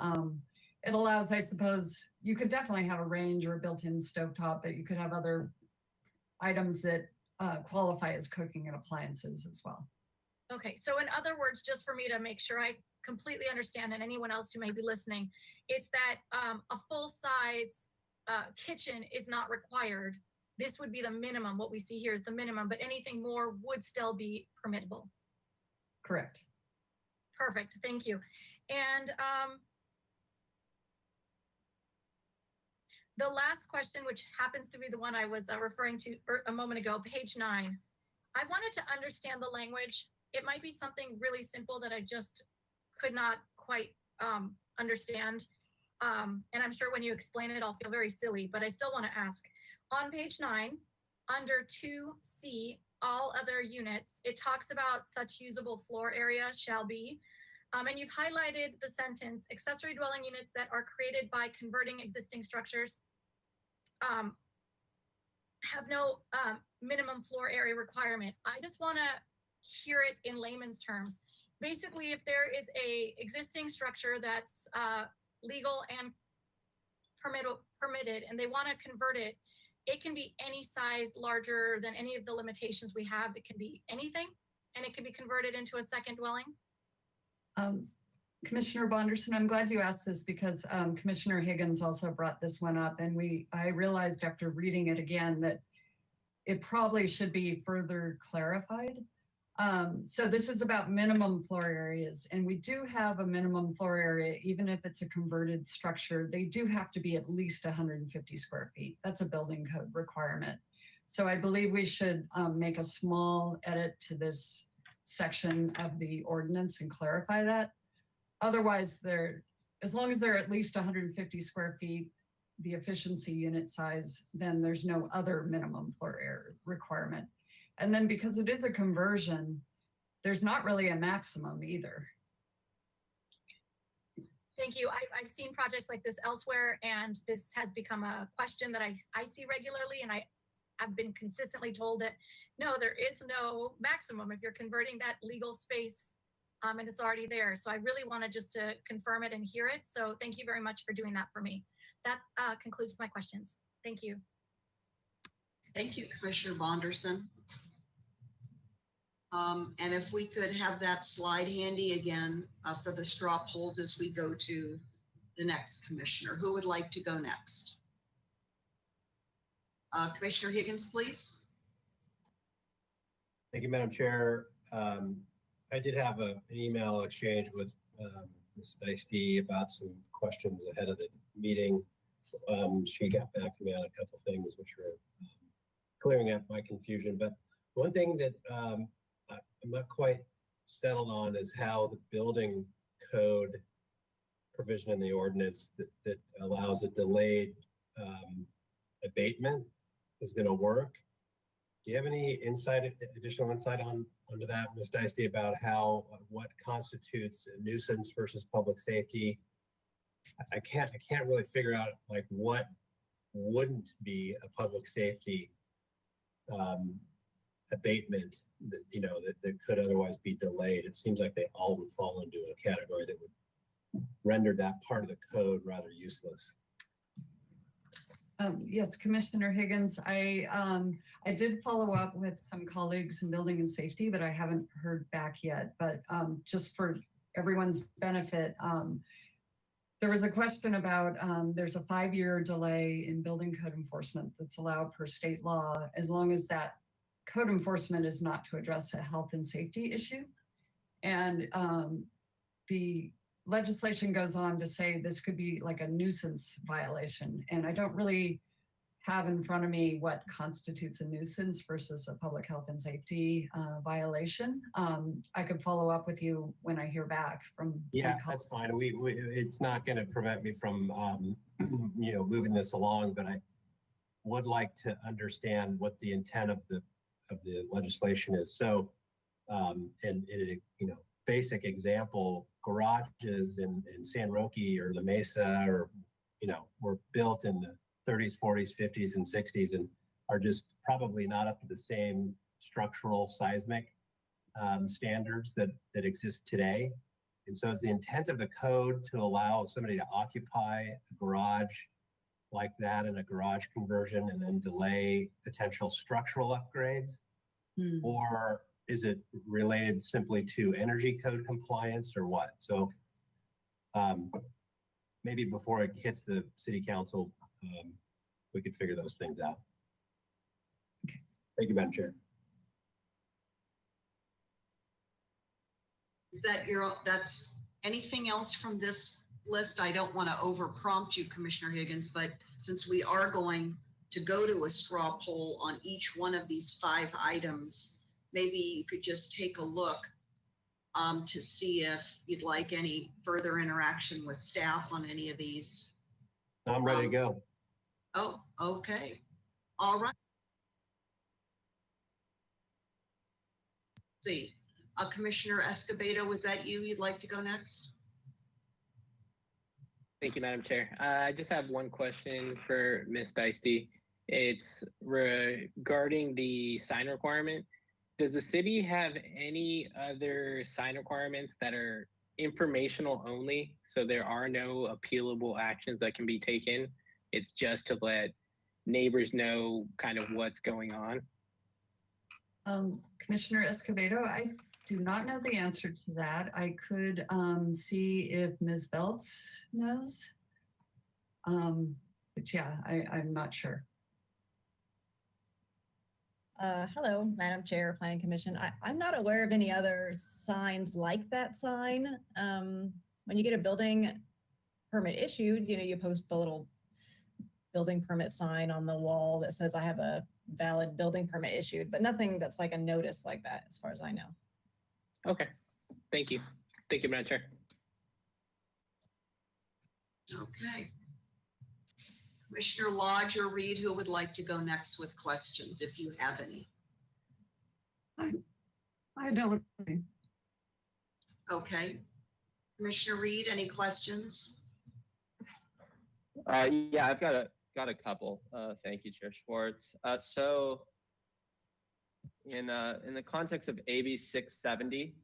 it allows, I suppose, you could definitely have a range or a built-in stovetop, but you could have other items that qualify as cooking and appliances as well. Okay, so in other words, just for me to make sure I completely understand, and anyone else who may be listening, it's that a full-size kitchen is not required. This would be the minimum. What we see here is the minimum, but anything more would still be permittable. Correct. Perfect, thank you. And the last question, which happens to be the one I was referring to a moment ago, page 9. I wanted to understand the language. It might be something really simple that I just could not quite understand. And I'm sure when you explain it, I'll feel very silly, but I still want to ask. On page 9, under 2C, all other units, it talks about such usable floor area shall be. And you've highlighted the sentence, accessory dwelling units that are created by converting existing structures have no minimum floor area requirement. I just want to hear it in layman's terms. Basically, if there is a existing structure that's legal and permitted, and they want to convert it, it can be any size larger than any of the limitations we have. It can be anything, and it can be converted into a second dwelling. Commissioner Bonderson, I'm glad you asked this because Commissioner Higgins also brought this one up, and I realized after reading it again that it probably should be further clarified. So this is about minimum floor areas, and we do have a minimum floor area, even if it's a converted structure. They do have to be at least 150 square feet. That's a building code requirement. So I believe we should make a small edit to this section of the ordinance and clarify that. Otherwise, as long as they're at least 150 square feet, the efficiency unit size, then there's no other minimum floor area requirement. And then because it is a conversion, there's not really a maximum either. Thank you. I've seen projects like this elsewhere, and this has become a question that I see regularly, and I've been consistently told that no, there is no maximum if you're converting that legal space and it's already there. So I really wanted just to confirm it and hear it. So thank you very much for doing that for me. That concludes my questions. Thank you. Thank you, Commissioner Bonderson. And if we could have that slide handy again for the straw polls as we go to the next commissioner. Who would like to go next? Commissioner Higgins, please. Thank you, Madam Chair. I did have an email exchange with Ms. Dicey about some questions ahead of the meeting. She got back to me on a couple things which were clearing up my confusion. But one thing that I'm not quite settled on is how the building code provision in the ordinance that allows a delayed abatement is going to work. Do you have any additional insight onto that, Ms. Dicey, about how what constitutes a nuisance versus public safety? I can't really figure out like what wouldn't be a public safety abatement that could otherwise be delayed. It seems like they all would fall into a category that would render that part of the code rather useless. Yes, Commissioner Higgins, I did follow up with some colleagues in building and safety, but I haven't heard back yet. But just for everyone's benefit, there was a question about there's a 5-year delay in building code enforcement that's allowed per state law, as long as that code enforcement is not to address a health and safety issue. And the legislation goes on to say this could be like a nuisance violation. And I don't really have in front of me what constitutes a nuisance versus a public health and safety violation. I could follow up with you when I hear back from. Yeah, that's fine. It's not going to prevent me from, moving this along, but I would like to understand what the intent of the legislation is. So, basic example, garages in San Roque or La Mesa were built in the 30s, 40s, 50s, and 60s and are just probably not up to the same structural seismic standards that exist today. And so it's the intent of the code to allow somebody to occupy a garage like that in a garage conversion and then delay potential structural upgrades? Or is it related simply to energy code compliance or what? So maybe before it hits the city council, we could figure those things out. Okay. Thank you, Madam Chair. Is that that's anything else from this list? I don't want to over prompt you, Commissioner Higgins, but since we are going to go to a straw poll on each one of these 5 items, maybe you could just take a look to see if you'd like any further interaction with staff on any of these. I'm ready to go. Oh, okay. All right. Let's see, Commissioner Escobedo, was that you? You'd like to go next? Thank you, Madam Chair. I just have one question for Ms. Deisty. It's regarding the sign requirement. Does the city have any other sign requirements that are informational only, so there are no appealable actions that can be taken? It's just to let neighbors know kind of what's going on. Commissioner Escobedo, I do not know the answer to that. I could see if Ms. Beltz knows. But yeah, I'm not sure. Hello, Madam Chair, Planning Commission. I'm not aware of any other signs like that sign. When you get a building permit issued, you post the little building permit sign on the wall that says I have a valid building permit issued, but nothing that's like a notice like that, as far as I know. Okay, thank you. Thank you, Madam Chair. Okay. Commissioner Lodge or Reed, who would like to go next with questions, if you have any? I don't. Okay. Commissioner Reed, any questions? Yeah, I've got a couple. Thank you, Chair Schwartz. So in the context of AB 670,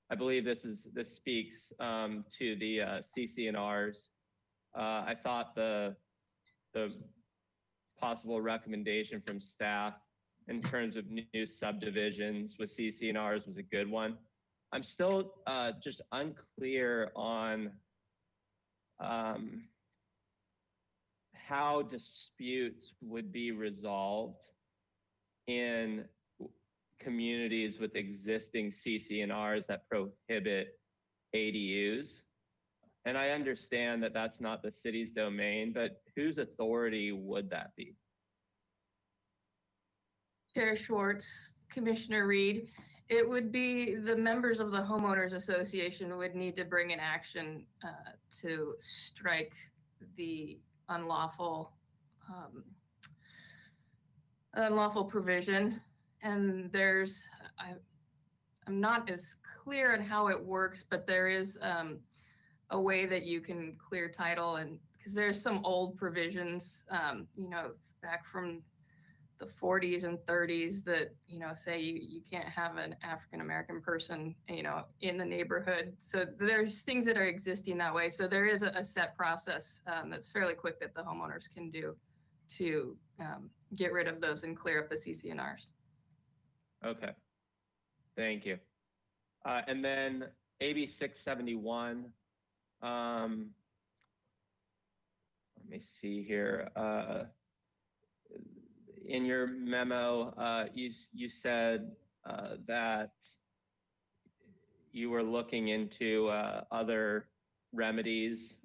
I believe this speaks to the CC&Rs. I thought the possible recommendation from staff in terms of new subdivisions with CC&Rs was a good one. I'm still just unclear on how disputes would be resolved in communities with existing CC&Rs that prohibit ADUs. And I understand that that's not the city's domain, but whose authority would that be? Chair Schwartz, Commissioner Reed, it would be the members of the homeowners association would need to bring an action to strike the unlawful provision. And I'm not as clear on how it works, but there is a way that you can clear title, and because there's some old provisions, back from the 40s and 30s that, say you can't have an African-American person, in the neighborhood. So there's things that are existing that way. So there is a set process that's fairly quick that the homeowners can do to get rid of those and clear up the CC&Rs. Okay, thank you. And then AB 671, let me see here. In your memo, you said that you were looking into other remedies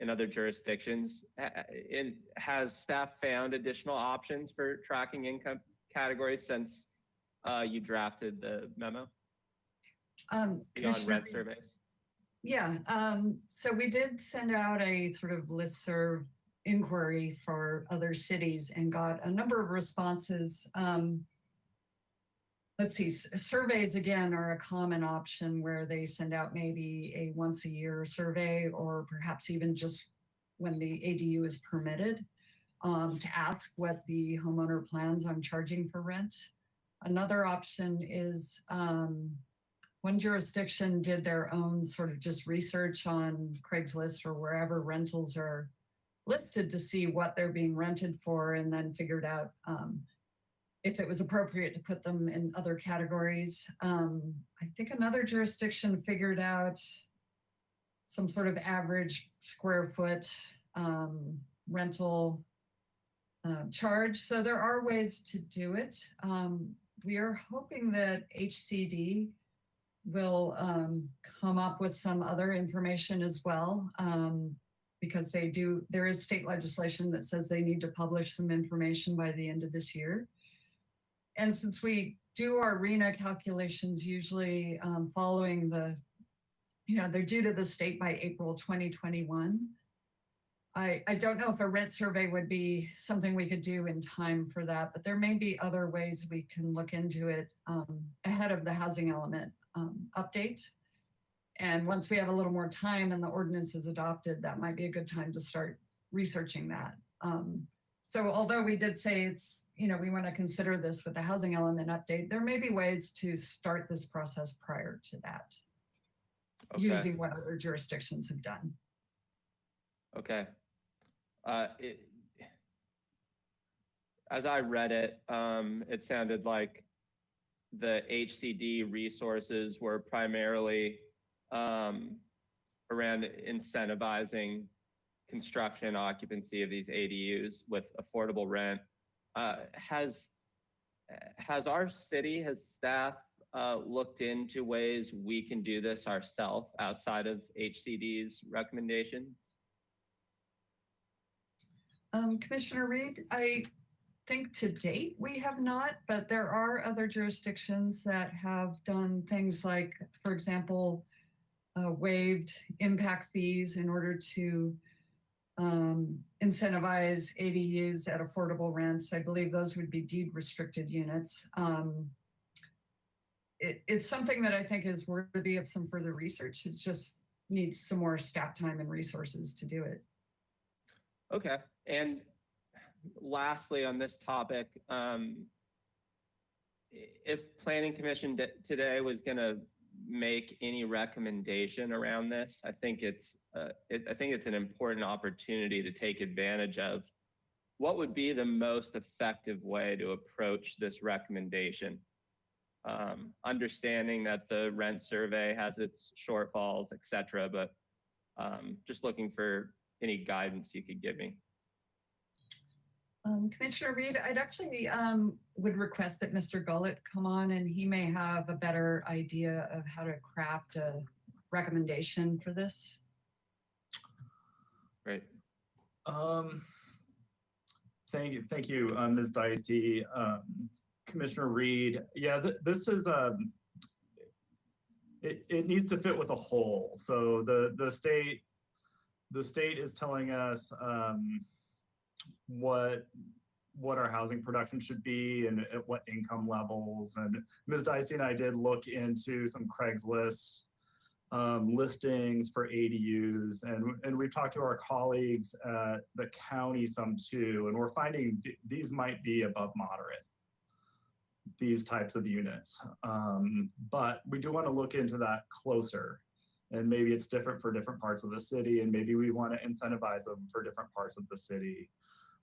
in other jurisdictions. And has staff found additional options for tracking income categories since you drafted the memo? Beyond rent surveys? Yeah, so we did send out a sort of listserv inquiry for other cities and got a number of responses. Let's see, surveys again are a common option where they send out maybe a once a year survey, or perhaps even just when the ADU is permitted, to ask what the homeowner plans on charging for rent. Another option is one jurisdiction did their own sort of just research on Craigslist or wherever rentals are listed to see what they're being rented for, and then figured out if it was appropriate to put them in other categories. I think another jurisdiction figured out some sort of average square foot rental charge. So there are ways to do it. We are hoping that HCD will come up with some other information as well, because there is state legislation that says they need to publish some information by the end of this year. And since we do our RENA calculations usually following they're due to the state by April 2021. I don't know if a rent survey would be something we could do in time for that, but there may be other ways we can look into it ahead of the housing element update. And once we have a little more time and the ordinance is adopted, that might be a good time to start researching that. So although we did say we want to consider this with the housing element update, there may be ways to start this process prior to that, using what other jurisdictions have done. Okay. As I read it, it sounded like the HCD resources were primarily around incentivizing construction occupancy of these ADUs with affordable rent. Has our city, has staff looked into ways we can do this ourselves outside of HCD's recommendations? Commissioner Reed, I think to date we have not, but there are other jurisdictions that have done things like, for example, waived impact fees in order to incentivize ADUs at affordable rents. I believe those would be deed restricted units. It's something that I think is worthy of some further research. It just needs some more staff time and resources to do it. Okay. And lastly, on this topic, if Planning Commission today was going to make any recommendation around this, I think it's an important opportunity to take advantage of. What would be the most effective way to approach this recommendation? Understanding that the rent survey has its shortfalls, et cetera, but just looking for any guidance you could give me. Commissioner Reed, I'd actually would request that Mr. Gullett come on, and he may have a better idea of how to craft a recommendation for this. Great. Thank you, Ms. Dicey. Commissioner Reed, yeah, this is it needs to fit with a whole. So the state is telling us what our housing production should be and at what income levels. And Ms. Dicey and I did look into some Craigslist listings for ADUs, and we've talked to our colleagues at the county some too, and we're finding these might be above moderate, these types of units. But we do want to look into that closer, and maybe it's different for different parts of the city, and maybe we want to incentivize them for different parts of the city.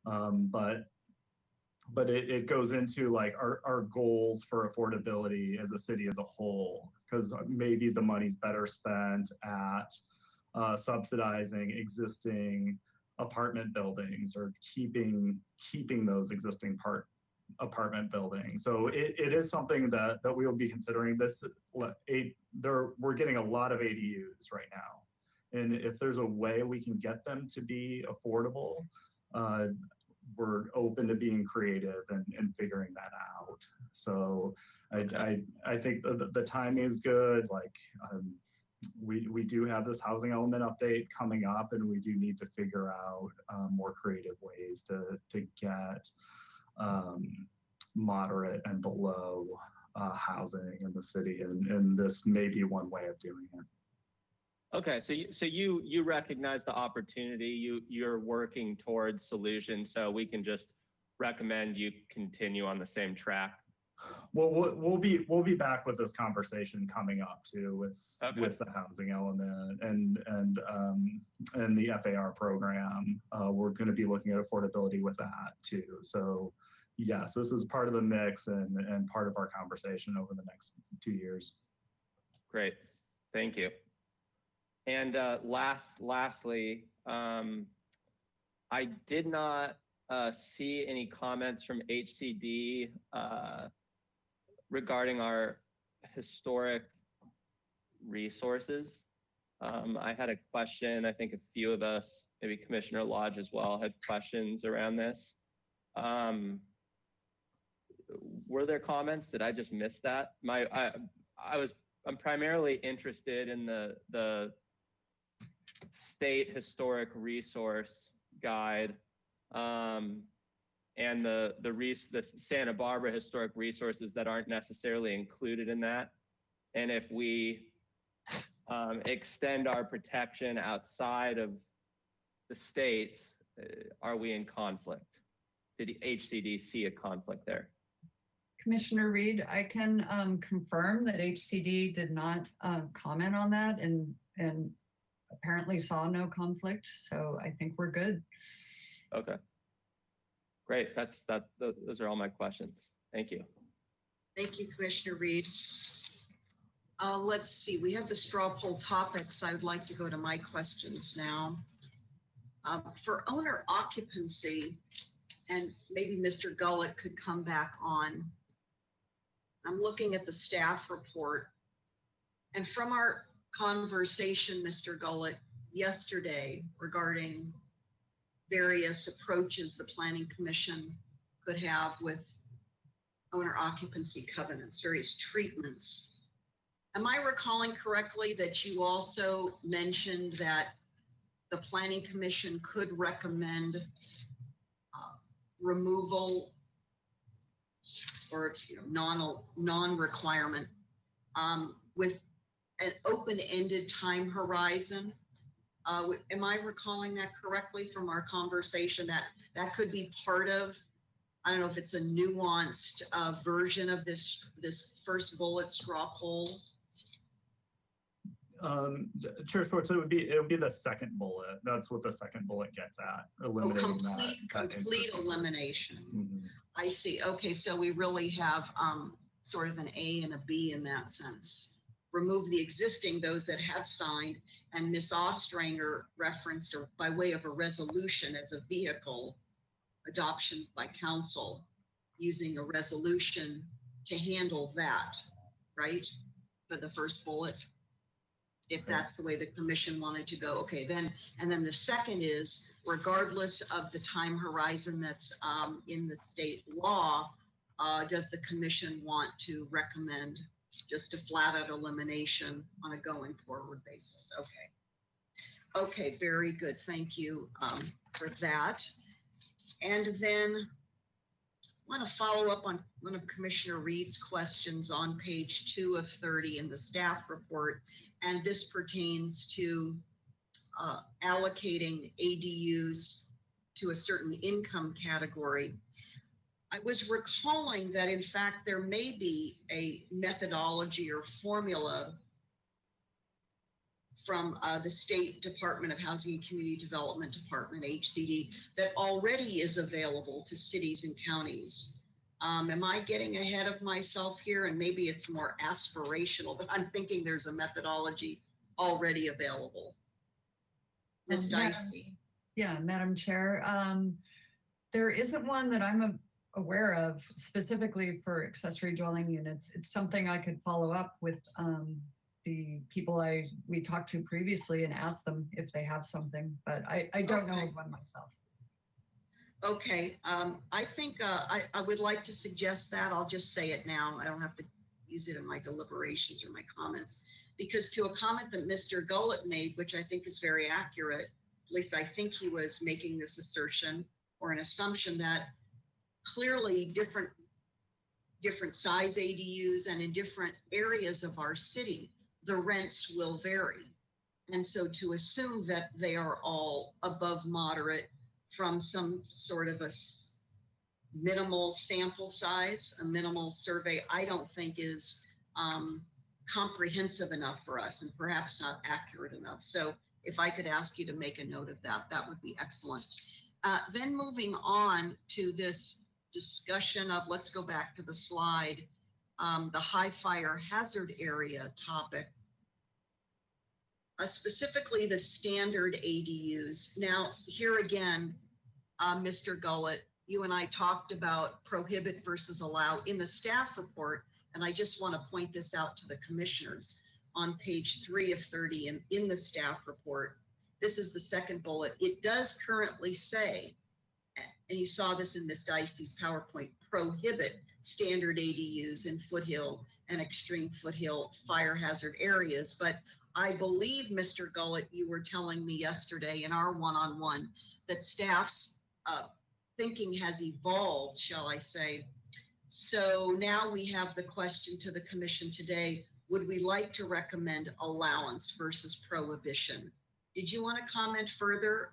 But it goes into like our goals for affordability as a city as a whole, because maybe the money's better spent at subsidizing existing apartment buildings or keeping those existing apartment buildings. So it is something that we will be considering. We're getting a lot of ADUs right now, and if there's a way we can get them to be affordable, we're open to being creative and figuring that out. So I think the timing is good. Like we do have this housing element update coming up, and we do need to figure out more creative ways to get moderate and below housing in the city, and this may be one way of doing it. Okay, so you recognize the opportunity, you're working towards solutions, so we can just recommend you continue on the same track. Well, we'll be back with this conversation coming up too with the housing element and the FAR program. We're going to be looking at affordability with that too. So yes, this is part of the mix and part of our conversation over the next 2 years. Great, thank you. And lastly, I did not see any comments from HCD regarding our historic resources. I had a question. I think a few of us, maybe Commissioner Lodge as well, had questions around this. Were there comments? Did I just miss that? I'm primarily interested in the state historic resource guide and the Santa Barbara historic resources that aren't necessarily included in that. And if we extend our protection outside of the states, are we in conflict? Did the HCD see a conflict there? Commissioner Reed, I can confirm that HCD did not comment on that and apparently saw no conflict. So I think we're good. Okay. Great. Those are all my questions. Thank you. Thank you, Commissioner Reed. Let's see, we have the straw poll topics. I would like to go to my questions now. For owner occupancy, and maybe Mr. Gullett could come back on. I'm looking at the staff report, and from our conversation, Mr. Gullett, yesterday regarding various approaches the Planning Commission could have with owner occupancy covenants, various treatments. Am I recalling correctly that you also mentioned that the Planning Commission could recommend removal or non-requirement with an open-ended time horizon? Am I recalling that correctly from our conversation, that could be part of, I don't know if it's a nuanced version of this first bullet straw poll? Chair Schwartz, it would be the second bullet. That's what the second bullet gets at, eliminating complete elimination. Mm-hmm. I see. Okay, so we really have sort of an A and a B in that sense. Remove the existing, those that have signed, and Ms. Ostranger referenced or by way of a resolution as a vehicle, adoption by council, using a resolution to handle that, right? For the first bullet, if that's the way the commission wanted to go. Okay, then the second is, regardless of the time horizon that's in the state law, does the commission want to recommend just a flat out elimination on a going forward basis? Okay. Okay, very good. Thank you for that. And then I want to follow up on one of Commissioner Reed's questions on page 2 of 30 in the staff report. And this pertains to allocating ADUs to a certain income category. I was recalling that, in fact, there may be a methodology or formula from the State Department of Housing and Community Development Department, HCD, that already is available to cities and counties. Am I getting ahead of myself here? And maybe it's more aspirational, but I'm thinking there's a methodology already available. Ms. Dicey. Yeah, Madam Chair. There isn't one that I'm aware of specifically for accessory dwelling units. It's something I could follow up with the people we talked to previously and ask them if they have something, but I don't know of one myself. Okay, I think I would like to suggest that. I'll just say it now. I don't have to use it in my deliberations or my comments, because to a comment that Mr. Gullett made, which I think is very accurate, at least I think he was making this assertion or an assumption that clearly different size ADUs and in different areas of our city, the rents will vary. And so to assume that they are all above moderate from some sort of a minimal sample size, a minimal survey, I don't think is comprehensive enough for us and perhaps not accurate enough. So if I could ask you to make a note of that, that would be excellent. Then moving on to this discussion of, let's go back to the slide, the high fire hazard area topic. Specifically the standard ADUs. Now, here again, Mr. Gullett, you and I talked about prohibit versus allow in the staff report, and I just want to point this out to the commissioners on page 3 of 30 in the staff report. This is the second bullet. It does currently say, and you saw this in Ms. Dicey's PowerPoint, prohibit standard ADUs in foothill and extreme foothill fire hazard areas. But I believe, Mr. Gullett, you were telling me yesterday in our one-on-one that staff's thinking has evolved, shall I say. So now we have the question to the commission today, would we like to recommend allowance versus prohibition? Did you want to comment further,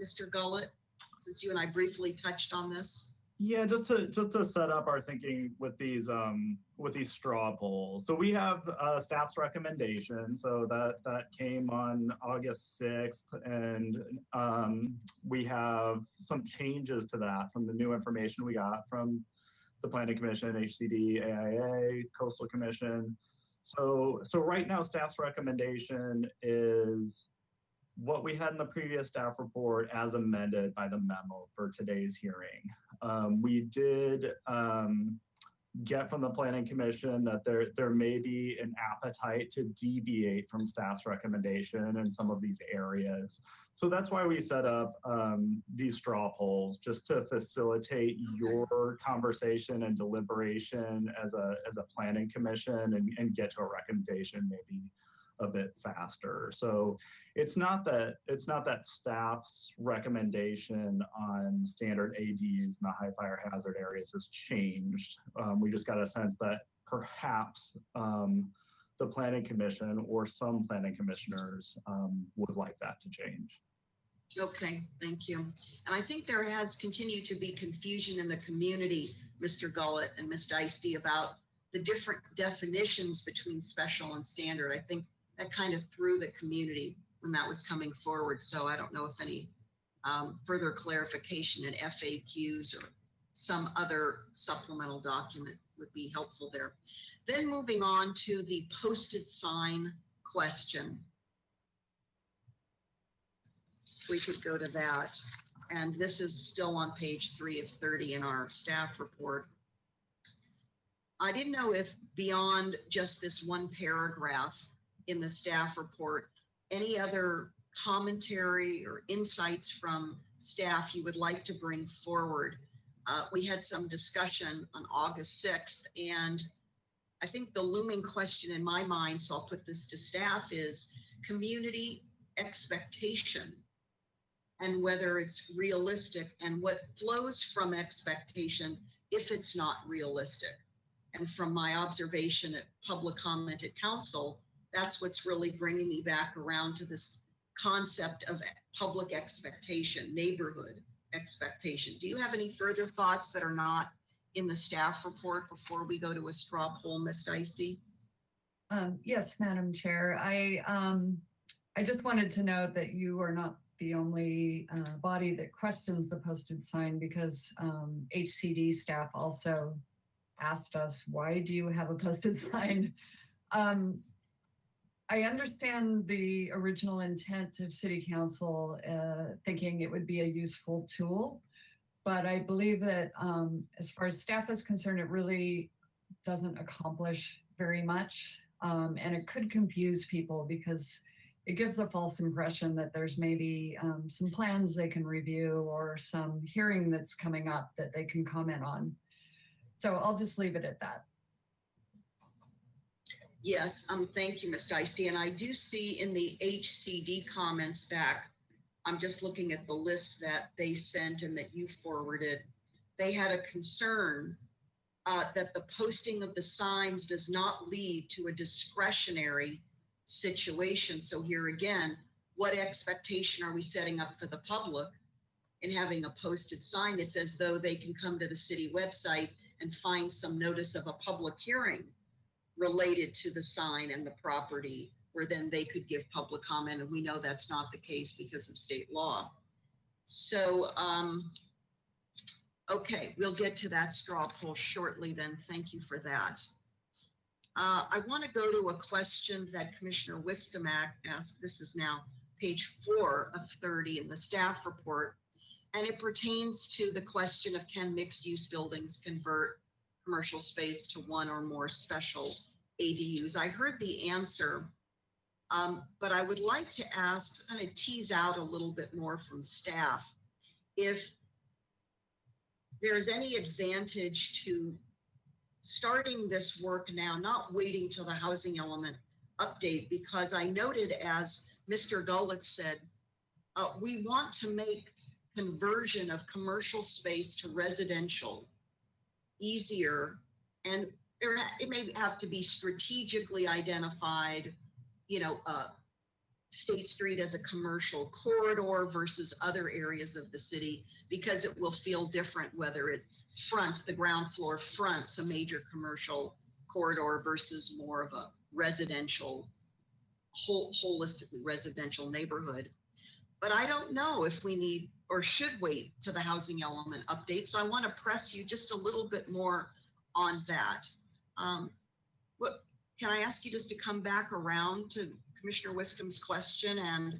Mr. Gullett, since you and I briefly touched on this? Yeah, just to set up our thinking with these straw polls. So we have staff's recommendation. So that came on August 6th, and we have some changes to that from the new information we got from the Planning Commission, HCD, AIA, Coastal Commission. So right now, staff's recommendation is what we had in the previous staff report as amended by the memo for today's hearing. We did get from the Planning Commission that there may be an appetite to deviate from staff's recommendation in some of these areas. So that's why we set up these straw polls, just to facilitate your conversation and deliberation as a Planning Commission and get to a recommendation maybe a bit faster. So it's not that staff's recommendation on standard ADUs in the high fire hazard areas has changed. We just got a sense that perhaps the Planning Commission or some planning commissioners would like that to change. Okay, thank you. And I think there has continued to be confusion in the community, Mr. Gullett and Ms. Dicey, about the different definitions between special and standard. I think that kind of threw the community when that was coming forward. So I don't know if any further clarification in FAQs or some other supplemental document would be helpful there. Then moving on to the posted sign question. We could go to that. And this is still on page 3 of 30 in our staff report. I didn't know if beyond just this one paragraph in the staff report, any other commentary or insights from staff you would like to bring forward. We had some discussion on August 6th, and I think the looming question in my mind, so I'll put this to staff, is community expectation and whether it's realistic and what flows from expectation if it's not realistic. And from my observation at public comment at council, that's what's really bringing me back around to this concept of public expectation, neighborhood expectation. Do you have any further thoughts that are not in the staff report before we go to a straw poll, Ms. Dicey? Yes, Madam Chair. I just wanted to note that you are not the only body that questions the posted sign, because HCD staff also asked us, why do you have a posted sign? I understand the original intent of City Council thinking it would be a useful tool, but I believe that as far as staff is concerned, it really doesn't accomplish very much. And it could confuse people because it gives a false impression that there's maybe some plans they can review or some hearing that's coming up that they can comment on. So I'll just leave it at that. Yes, thank you, Ms. Dicey. And I do see in the HCD comments back, I'm just looking at the list that they sent and that you forwarded. They had a concern that the posting of the signs does not lead to a discretionary situation. So here again, what expectation are we setting up for the public in having a posted sign. It's as though they can come to the city website and find some notice of a public hearing related to the sign and the property, where then they could give public comment. And we know that's not the case because of state law. So, okay, we'll get to that straw poll shortly then. Thank you for that. I want to go to a question that Commissioner Wiscombe asked. This is now page 4 of 30 in the staff report. And it pertains to the question of, can mixed-use buildings convert commercial space to one or more special ADUs? I heard the answer, but I would like to ask, kind of tease out a little bit more from staff, if there's any advantage to starting this work now, not waiting till the housing element update, because I noted, as Mr. Gullett said, we want to make conversion of commercial space to residential easier, and it may have to be strategically identified, you know, State Street as a commercial corridor versus other areas of the city, because it will feel different whether it fronts, the ground floor fronts a major commercial corridor versus more of a residential, holistically residential neighborhood. But I don't know if we need or should wait to the housing element update. So I want to press you just a little bit more on that. What can I ask you just to come back around to Commissioner Wiscombe's question, and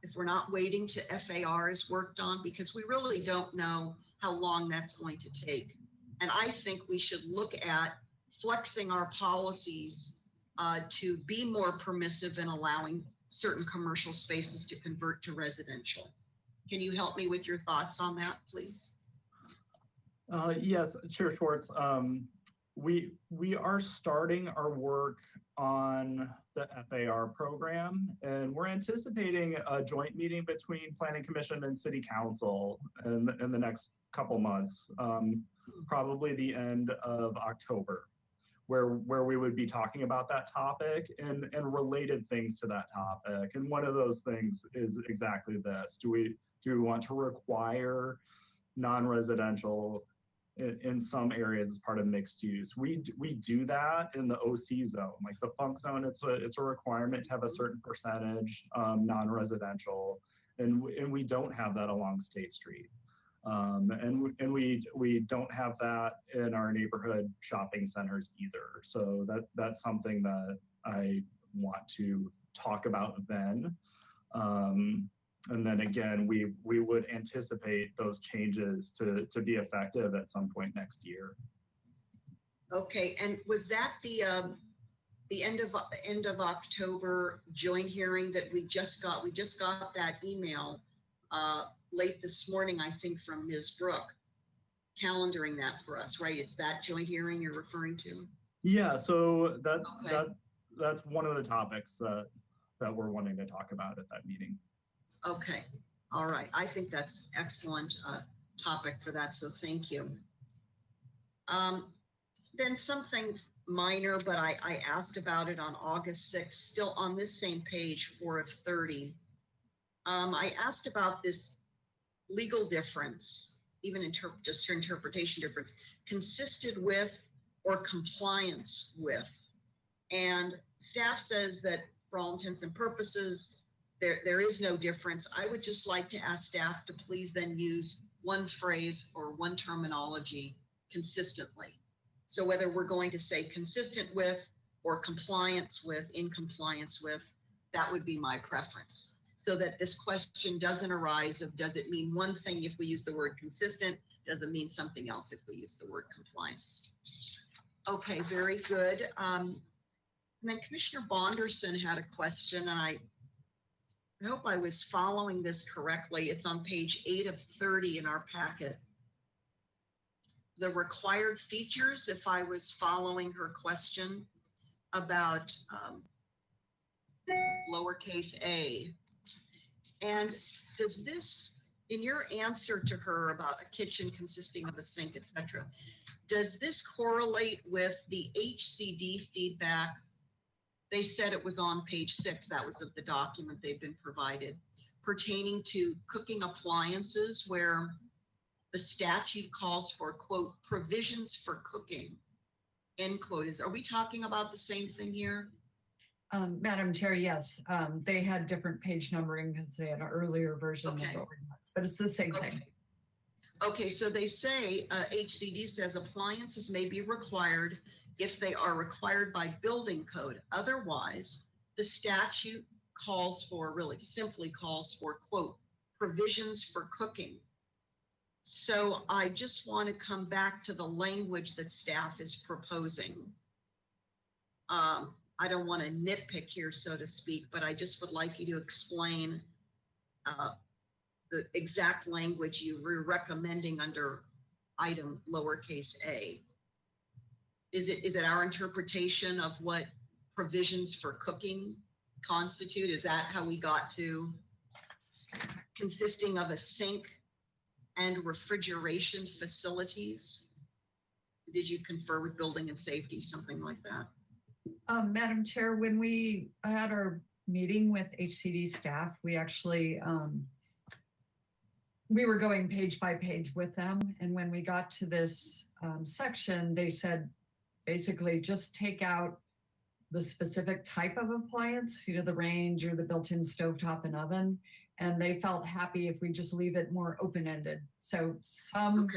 if we're not waiting to FAR is worked on, because we really don't know how long that's going to take. And I think we should look at flexing our policies to be more permissive in allowing certain commercial spaces to convert to residential. Can you help me with your thoughts on that, please? Yes, Chair Schwartz. We are starting our work on the FAR program, and we're anticipating a joint meeting between Planning Commission and City Council in the next couple months, probably the end of October, where we would be talking about that topic and related things to that topic. And one of those things is exactly this: do we want to require non-residential in some areas as part of mixed use? We do that in the OC zone, like the Funk zone. It's a requirement to have a certain percentage non-residential, and we don't have that along State Street, and we don't have that in our neighborhood shopping centers either. So that's something that I want to talk about then. And then again, we would anticipate those changes to be effective at some point next year. Okay, and was that the end of October joint hearing that we just got? We just got that email late this morning, I think, from Ms. Brooke, calendaring that for us, right? It's that joint hearing you're referring to? Yeah, so that's one of the topics that we're wanting to talk about at that meeting. Okay, all right. I think that's excellent topic for that, so thank you. Then something minor, but I asked about it on August 6th, still on this same page, 4 of 30. I asked about this legal difference, even just interpretation difference, consisted with or compliance with. And staff says that for all intents and purposes, there is no difference. I would just like to ask staff to please then use one phrase or one terminology consistently. So whether we're going to say consistent with or compliance with, in compliance with, that would be my preference. So that this question doesn't arise of, does it mean one thing if we use the word consistent? Does it mean something else if we use the word compliance? Okay, very good. And then Commissioner Bonderson had a question, and I hope I was following this correctly. It's on page 8 of 30 in our packet. The required features, if I was following her question about lowercase a. And does this, in your answer to her about a kitchen consisting of a sink, etc., does this correlate with the HCD feedback? They said it was on page 6, that was of the document they've been provided, pertaining to cooking appliances where the statute calls for, quote, provisions for cooking, end quote. Are we talking about the same thing here? Madam Chair, yes, they had different page numbering because they had an earlier version of the ordinance, but it's the same thing. Okay, so they say, HCD says appliances may be required if they are required by building code. Otherwise, the statute calls for, really simply calls for, quote, provisions for cooking. So I just want to come back to the language that staff is proposing. I don't want to nitpick here, so to speak, but I just would like you to explain the exact language you were recommending under item lowercase a. Is it our interpretation of what provisions for cooking constitute? Is that how we got to consisting of a sink and refrigeration facilities? Did you confer with building and safety, something like that? Madam Chair, when we had our meeting with HCD staff, we actually, we were going page by page with them. And when we got to this section, they said, basically just take out the specific type of appliance, you know, the range or the built-in stovetop and oven. And they felt happy if we just leave it more open-ended. So some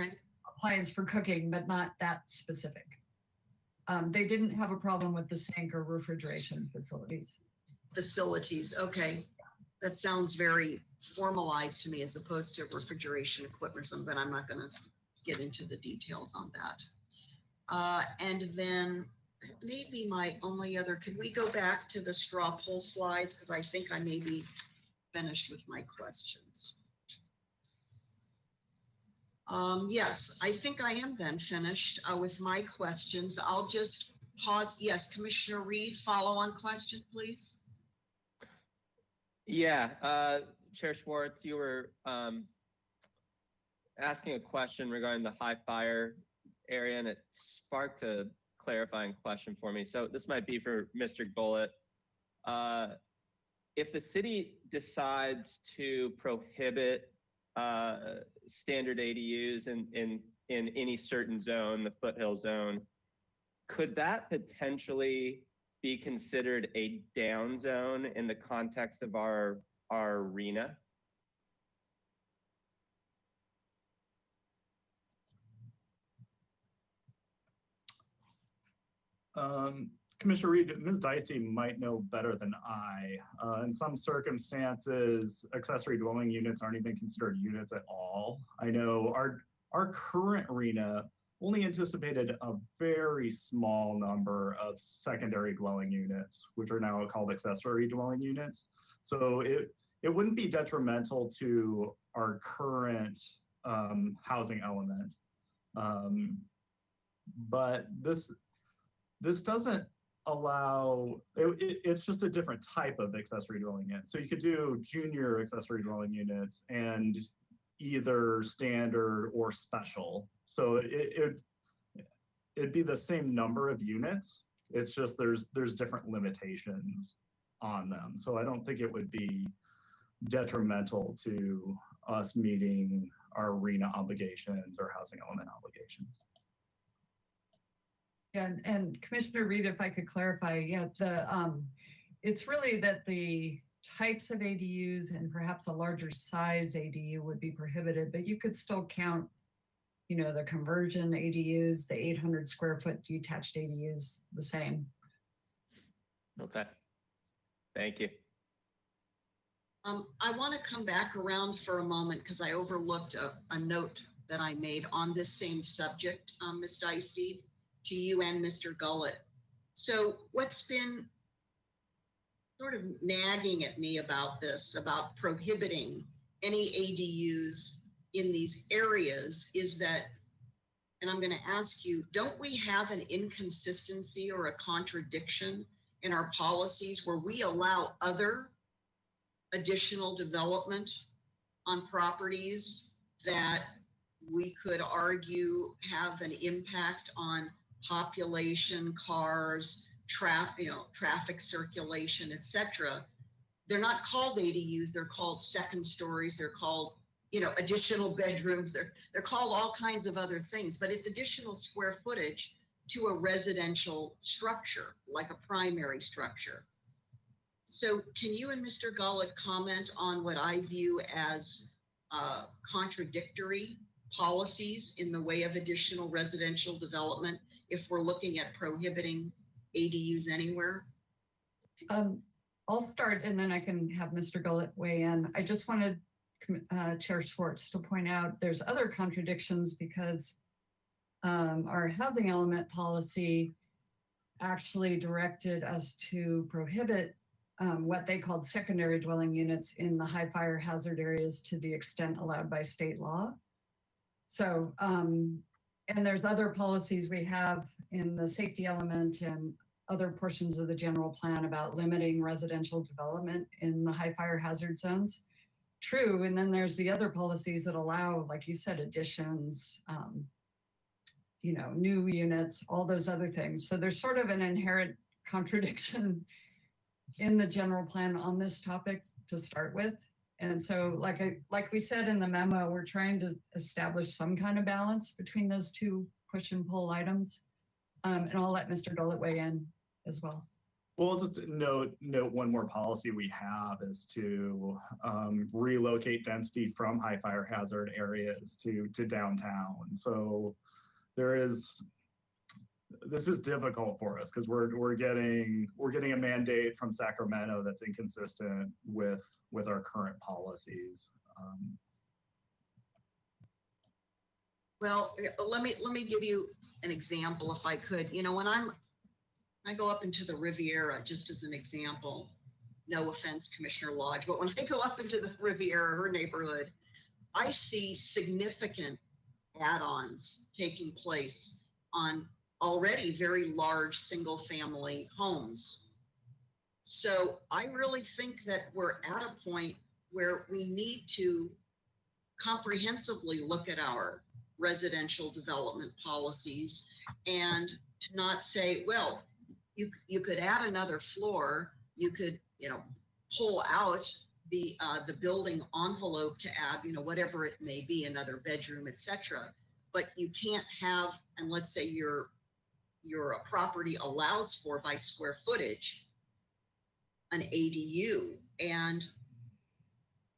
appliance for cooking, but not that specific. They didn't have a problem with the sink or refrigeration facilities. Facilities, okay. That sounds very formalized to me as opposed to refrigeration equipment or something, but I'm not gonna get into the details on that. And then maybe my only other, could we go back to the straw poll slides? Because I think I may be finished with my questions. Yes, I think I am then finished with my questions. I'll just pause. Yes, Commissioner Reed, follow on question, please. Yeah, Chair Schwartz, you were asking a question regarding the high fire area, and it sparked a clarifying question for me. So this might be for Mr. Gullett. If the city decides to prohibit standard ADUs in any certain zone, the foothill zone, could that potentially be considered a down zone in the context of our arena? Commissioner Reed, Ms. Dicey might know better than I. In some circumstances, accessory dwelling units aren't even considered units at all. I know our current arena only anticipated a very small number of secondary dwelling units, which are now called accessory dwelling units. So it wouldn't be detrimental to our current housing element. But this doesn't allow, it's just a different type of accessory dwelling unit. So you could do junior accessory dwelling units and either standard or special. So it'd be the same number of units. It's just there's different limitations on them. So I don't think it would be detrimental to us meeting our arena obligations or housing element obligations. And Commissioner Reed, if I could clarify, yeah, it's really that the types of ADUs and perhaps a larger size ADU would be prohibited, but you could still count, you know, the conversion ADUs, the 800 square foot detached ADUs, the same. Okay, thank you. I want to come back around for a moment because I overlooked a note that I made on this same subject, Ms. Dicey, to you and Mr. Gullett. So what's been sort of nagging at me about this, about prohibiting any ADUs in these areas is that, and I'm going to ask you, don't we have an inconsistency or a contradiction in our policies where we allow other additional development on properties that we could argue have an impact on population, cars, traffic circulation, etc. they're not called ADUs, they're called second stories, they're called, additional bedrooms, they're called all kinds of other things, but it's additional square footage to a residential structure, like a primary structure. So can you and Mr. Gullett comment on what I view as contradictory policies in the way of additional residential development if we're looking at prohibiting ADUs anywhere? I'll start and then I can have Mr. Gullett weigh in. I just wanted Chair Schwartz to point out there's other contradictions because our housing element policy actually directed us to prohibit what they called secondary dwelling units in the high fire hazard areas to the extent allowed by state law. So, and there's other policies we have in the safety element and other portions of the general plan about limiting residential development in the high fire hazard zones. True, and then there's the other policies that allow, like you said, additions, new units, all those other things. So there's sort of an inherent contradiction in the general plan on this topic to start with. And so like we said in the memo, we're trying to establish some kind of balance between those two push and pull items. And I'll let Mr. Gullett weigh in as well. Well, just note one more policy we have is to relocate density from high fire hazard areas to downtown. So this is difficult for us because we're getting a mandate from Sacramento that's inconsistent with our current policies. Well, let me give you an example if I could. When I go up into the Riviera, just as an example, no offense, Commissioner Lodge, but when I go up into the Riviera, her neighborhood, I see significant add-ons taking place on already very large single family homes. So I really think that we're at a point where we need to comprehensively look at our residential development policies and to not say, well, you could add another floor, you could, pull out the building envelope to add, whatever it may be, another bedroom, etc. But you can't have, and let's say your property allows for by square footage an ADU, and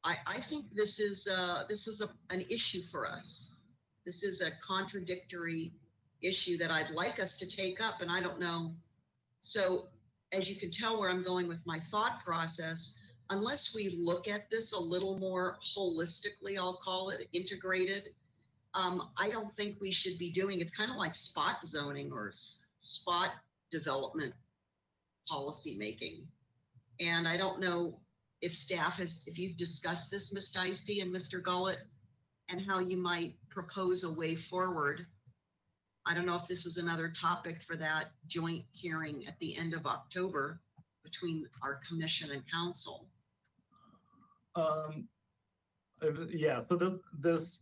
I think this is an issue for us. This is a contradictory issue that I'd like us to take up, and I don't know. So as you can tell where I'm going with my thought process, unless we look at this a little more holistically, I'll call it integrated, I don't think we should be doing, it's kind of like spot zoning or spot development policy making. And I don't know if if you've discussed this, Ms. Dicey and Mr. Gullett, and how you might propose a way forward. I don't know if this is another topic for that joint hearing at the end of October between our commission and council. Yeah, so this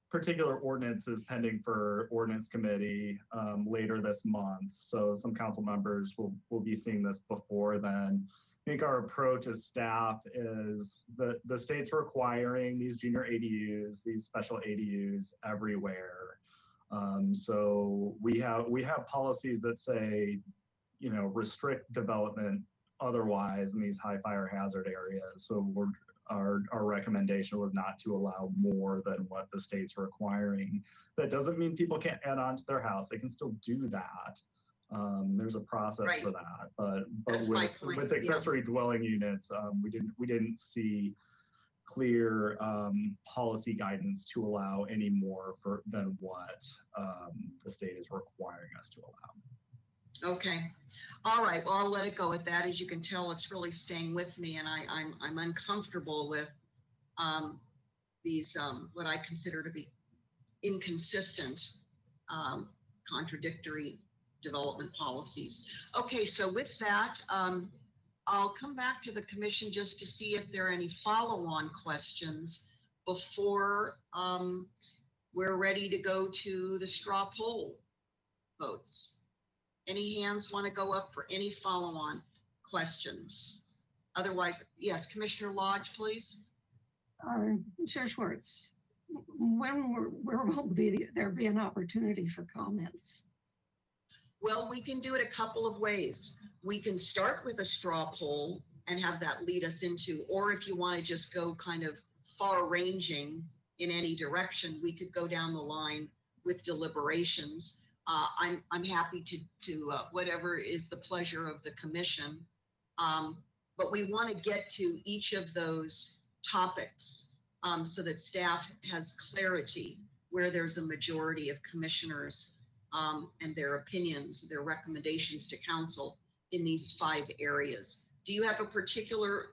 particular ordinance is pending for ordinance committee later this month. So some council members will be seeing this before then. I think our approach as staff is the state's requiring these junior ADUs, these special ADUs everywhere. So we have policies that say, restrict development otherwise in these high fire hazard areas. So our recommendation was not to allow more than what the state's requiring. That doesn't mean people can't add on to their house. They can still do that. There's a process for that, but with accessory dwelling units, we didn't see clear policy guidance to allow any more than what the state is requiring us to allow. Okay. All right. Well, I'll let it go at that. As you can tell, it's really staying with me, and I'm uncomfortable with these what I consider to be inconsistent, contradictory development policies. Okay. So with that, I'll come back to the commission just to see if there are any follow-on questions before we're ready to go to the straw poll votes. Any hands want to go up for any follow-on questions? Otherwise, yes, Commissioner Lodge, please. Chair Schwartz, where will there be an opportunity for comments? Well, we can do it a couple of ways. We can start with a straw poll and have that lead us into, or if you want to just go kind of far ranging in any direction, we could go down the line with deliberations. I'm happy to whatever is the pleasure of the commission. But we want to get to each of those topics so that staff has clarity where there's a majority of commissioners and their opinions, their recommendations to council in these 5 areas. Do you have a particular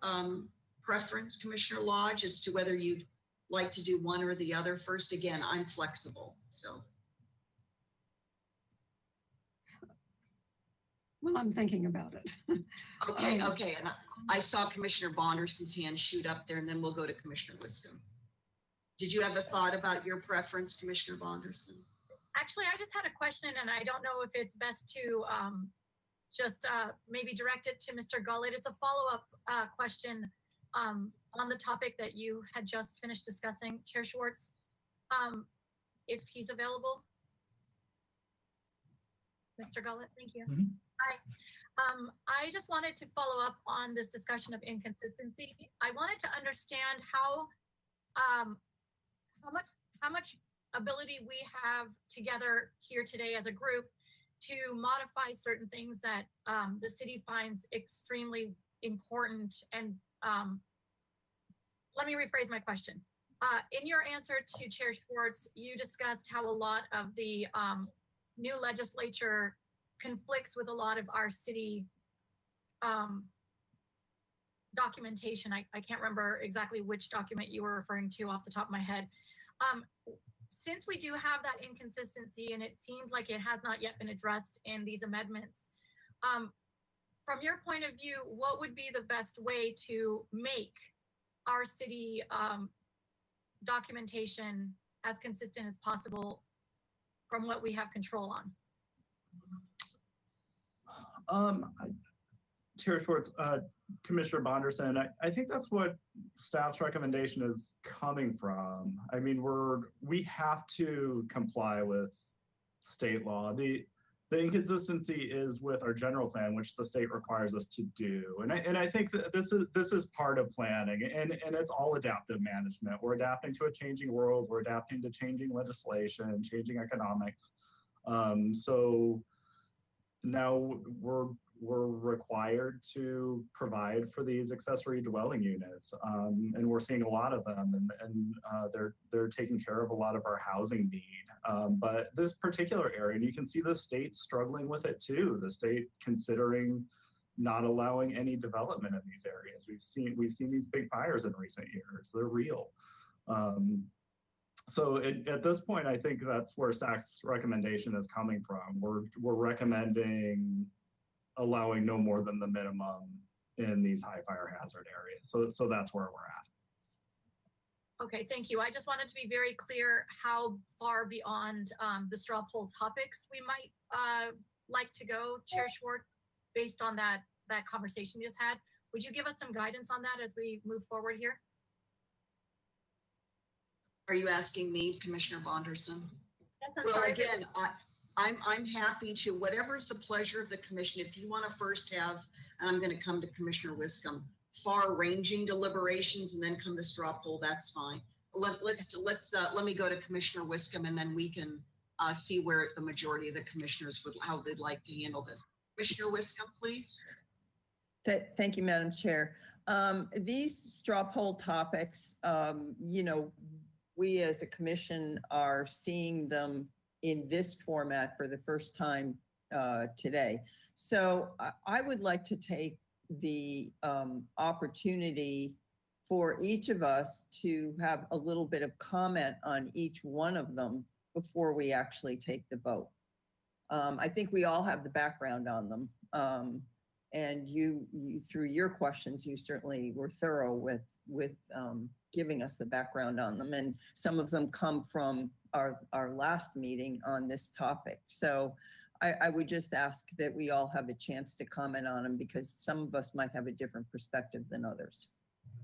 preference, Commissioner Lodge, as to whether you'd like to do one or the other first? Again, I'm flexible, so. Well, I'm thinking about it. Okay, okay. And I saw Commissioner Bonderson's hand shoot up there, and then we'll go to Commissioner Wiscombe. Did you have a thought about your preference, Commissioner Bonderson? Actually, I just had a question, and I don't know if it's best to just maybe direct it to Mr. Gullett. It's a follow-up question on the topic that you had just finished discussing, Chair Schwartz, if he's available. Mr. Gullett, thank you. Hi. I just wanted to follow up on this discussion of inconsistency. I wanted to understand how much ability we have together here today as a group to modify certain things that the city finds extremely important. And let me rephrase my question. In your answer to Chair Schwartz, you discussed how a lot of the new legislature conflicts with a lot of our city documentation. I can't remember exactly which document you were referring to off the top of my head. Since we do have that inconsistency and it seems like it has not yet been addressed in these amendments, from your point of view, what would be the best way to make our city documentation as consistent as possible from what we have control on? Chair Schwartz, Commissioner Bonderson, I think that's what staff's recommendation is coming from. I mean, we have to comply with state law. The inconsistency is with our general plan, which the state requires us to do. And I think that this is part of planning, and it's all adaptive management. We're adapting to a changing world. We're adapting to changing legislation, changing economics. So now we're required to provide for these accessory dwelling units, and we're seeing a lot of them, and they're taking care of a lot of our housing need. But this particular area, and you can see the state struggling with it too. The state considering not allowing any development in these areas. We've seen these big fires in recent years. They're real. So at this point, I think that's where SAC's recommendation is coming from. We're recommending allowing no more than the minimum in these high fire hazard areas. So that's where we're at. Okay, thank you. I just wanted to be very clear how far beyond the straw poll topics we might like to go, Chair Schwartz, based on that conversation you just had. Would you give us some guidance on that as we move forward here? Are you asking me, Commissioner Bonderson? Yes, I'm well, sorry. Again, I'm happy to, whatever is the pleasure of the commission. If you want to first have, and I'm going to come to Commissioner Wiscombe, far-ranging deliberations and then come to straw poll, that's fine. Let me go to Commissioner Wiscombe, and then we can see where the majority of the commissioners how they'd like to handle this. Commissioner Wiscombe, please. Thank you, Madam Chair. These straw poll topics, we as a commission are seeing them in this format for the first time today. So I would like to take the opportunity for each of us to have a little bit of comment on each one of them before we actually take the vote. I think we all have the background on them. And you through your questions, you certainly were thorough with giving us the background on them. And some of them come from our last meeting on this topic. So I would just ask that we all have a chance to comment on them because some of us might have a different perspective than others.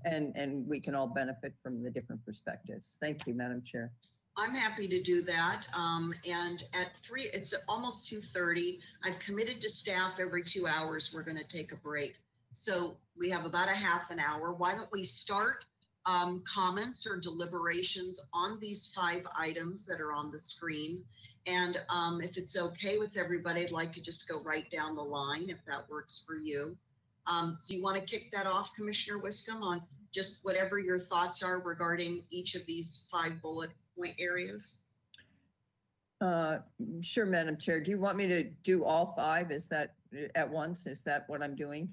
And we can all benefit from the different perspectives. Thank you, Madam Chair. I'm happy to do that. And at 3, it's almost 2:30. I've committed to staff every 2 hours. We're going to take a break. So we have about a half an hour. Why don't we start comments or deliberations on these 5 items that are on the screen? And if it's okay with everybody, I'd like to just go right down the line if that works for you. Do you want to kick that off, Commissioner Wiscombe, on just whatever your thoughts are regarding each of these 5 bullet point areas? Sure, Madam Chair. Do you want me to do all 5? Is that at once? Is that what I'm doing?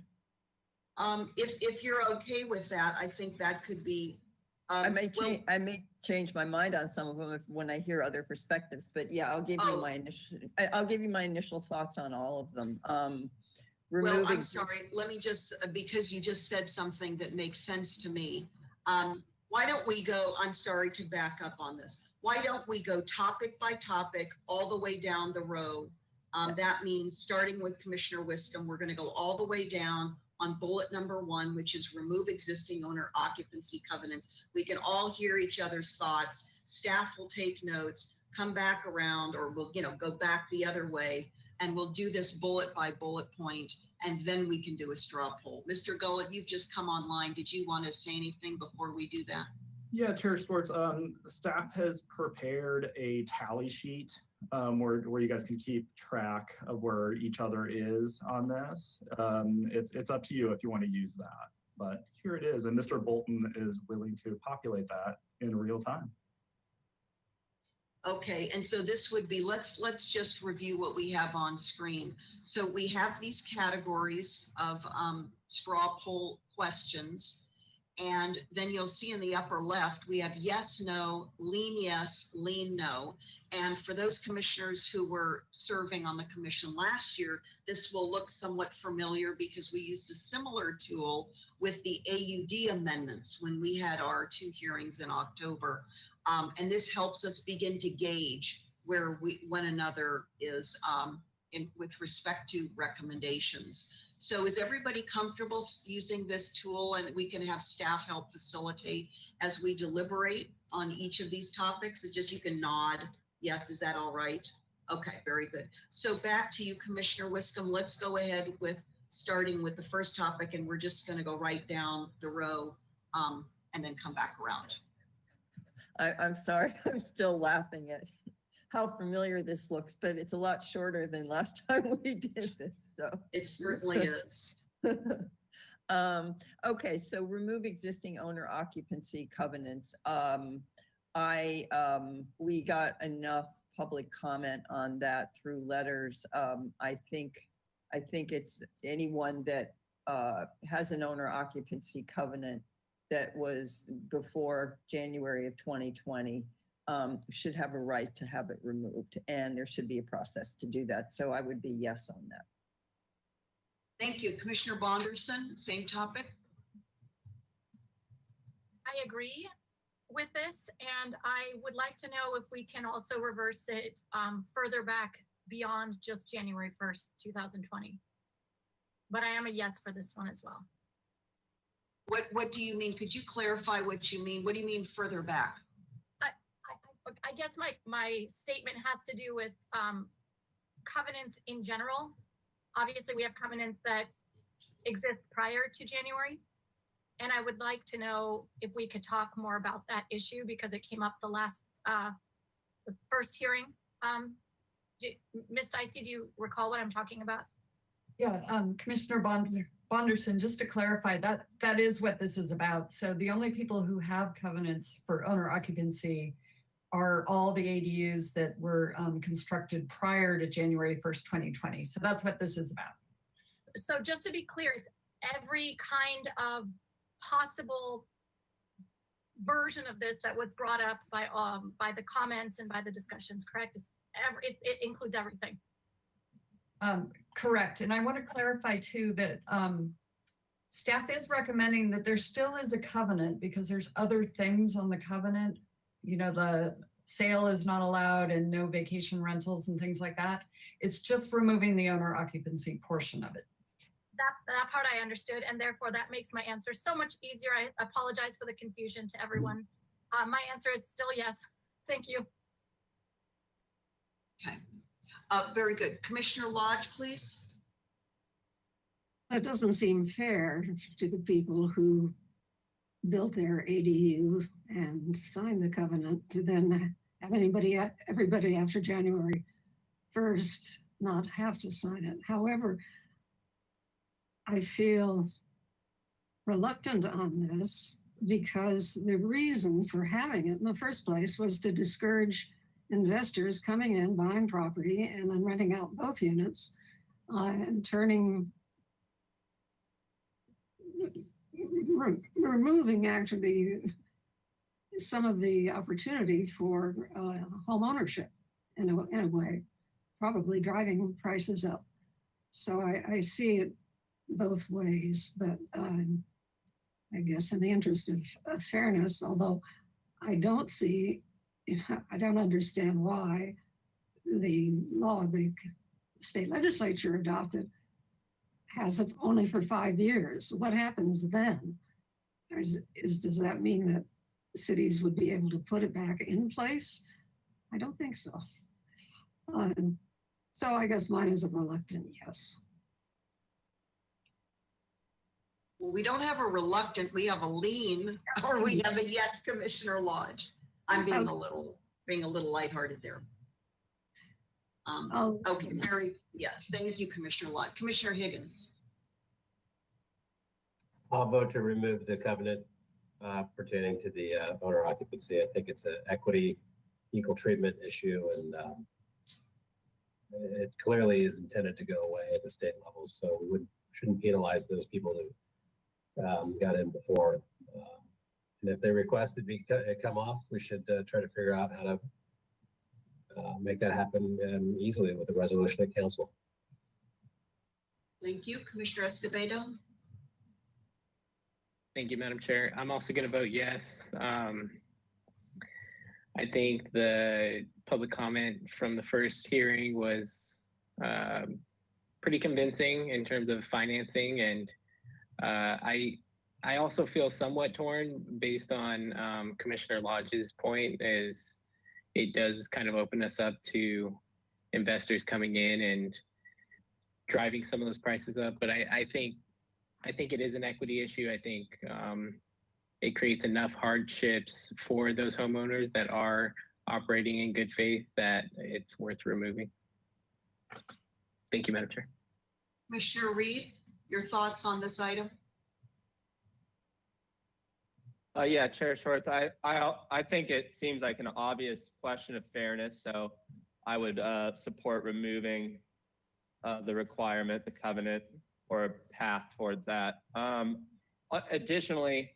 If you're okay with that, I think that could be. I may change my mind on some of them when I hear other perspectives, but yeah, I'll give you my initial thoughts on all of them. Well, I'm sorry. Let me just, because you just said something that makes sense to me. Why don't we go, I'm sorry to back up on this. Why don't we go topic by topic all the way down the row? That means starting with Commissioner Wiscombe, we're going to go all the way down on bullet number 1, which is remove existing owner occupancy covenants. We can all hear each other's thoughts. Staff will take notes, come back around, or we'll, go back the other way, and we'll do this bullet by bullet point, and then we can do a straw poll. Mr. Gullett, you've just come online. Did you want to say anything before we do that? Yeah, Chair Schwartz, staff has prepared a tally sheet where you guys can keep track of where each other is on this. It's up to you if you want to use that, but here it is. And Mr. Bolton is willing to populate that in real time. Okay, and so this would be, let's just review what we have on screen. So we have these categories of straw poll questions. And then you'll see in the upper left, we have yes, no, lean yes, lean no. And for those commissioners who were serving on the commission last year, this will look somewhat familiar because we used a similar tool with the AUD amendments when we had our 2 hearings in October. And this helps us begin to gauge where one another is with respect to recommendations. So is everybody comfortable using this tool, and we can have staff help facilitate as we deliberate on each of these topics? It's just you can nod. Yes, is that all right? Okay, very good. So back to you, Commissioner Wiscombe. Let's go ahead with starting with the first topic, and we're just going to go right down the row and then come back around. I'm sorry, I'm still laughing at how familiar this looks, but it's a lot shorter than last time we did this, so. It certainly is. Okay, so remove existing owner occupancy covenants. We got enough public comment on that through letters. I think it's anyone that has an owner occupancy covenant that was before January of 2020 should have a right to have it removed, and there should be a process to do that. So I would be yes on that. Thank you. Commissioner Bonderson, same topic. I agree with this, and I would like to know if we can also reverse it further back beyond just January 1st, 2020. But I am a yes for this one as well. What do you mean? Could you clarify what you mean? What do you mean further back? I guess my statement has to do with covenants in general. Obviously, we have covenants that exist prior to January. And I would like to know if we could talk more about that issue because it came up the first hearing. Ms. Dicey, do you recall what I'm talking about? Yeah, Commissioner Bonderson, just to clarify, that is what this is about. So the only people who have covenants for owner occupancy are all the ADUs that were constructed prior to January 1st, 2020. So that's what this is about. So just to be clear, it's every kind of possible version of this that was brought up by the comments and by the discussions, correct? It includes everything. Correct. And I want to clarify too that staff is recommending that there still is a covenant because there's other things on the covenant. You know, sale is not allowed and no vacation rentals and things like that. It's just removing the owner occupancy portion of it. That part I understood, and therefore that makes my answer so much easier. I apologize for the confusion to everyone. My answer is still yes. Thank you. Okay. Very good. Commissioner Lodge, please. That doesn't seem fair to the people who built their ADU and signed the covenant to then have everybody after January 1st not have to sign it. However, I feel reluctant on this because the reason for having it in the first place was to discourage investors coming in, buying property, and then renting out both units and removing actually some of the opportunity for home ownership in a way, probably driving prices up. So I see it both ways, but I guess in the interest of fairness, although I don't understand why the law the state legislature adopted has it only for 5 years. What happens then? Does that mean that cities would be able to put it back in place? I don't think so. So I guess mine is a reluctant yes. Well, we don't have a reluctant, we have a lean, or we have a yes, Commissioner Lodge. I'm being a little lighthearted there. Okay, yes, thank you, Commissioner Lodge. Commissioner Higgins. I'll vote to remove the covenant pertaining to the owner occupancy. I think it's an equity, equal treatment issue, and it clearly is intended to go away at the state level. So we shouldn't penalize those people who got in before. And if they request it come off, we should try to figure out how to make that happen easily with a resolution at council. Thank you, Commissioner Escobedo. Thank you, Madam Chair. I'm also going to vote yes. I think the public comment from the first hearing was pretty convincing in terms of financing, and I also feel somewhat torn based on Commissioner Lodge's point, is it does kind of open us up to investors coming in and driving some of those prices up. But I think it is an equity issue. I think it creates enough hardships for those homeowners that are operating in good faith that it's worth removing. Thank you, Madam Chair. Commissioner Reed, your thoughts on this item? Yeah, Chair Schwartz, I think it seems like an obvious question of fairness, so I would support removing the requirement, the covenant, or a path towards that. Additionally,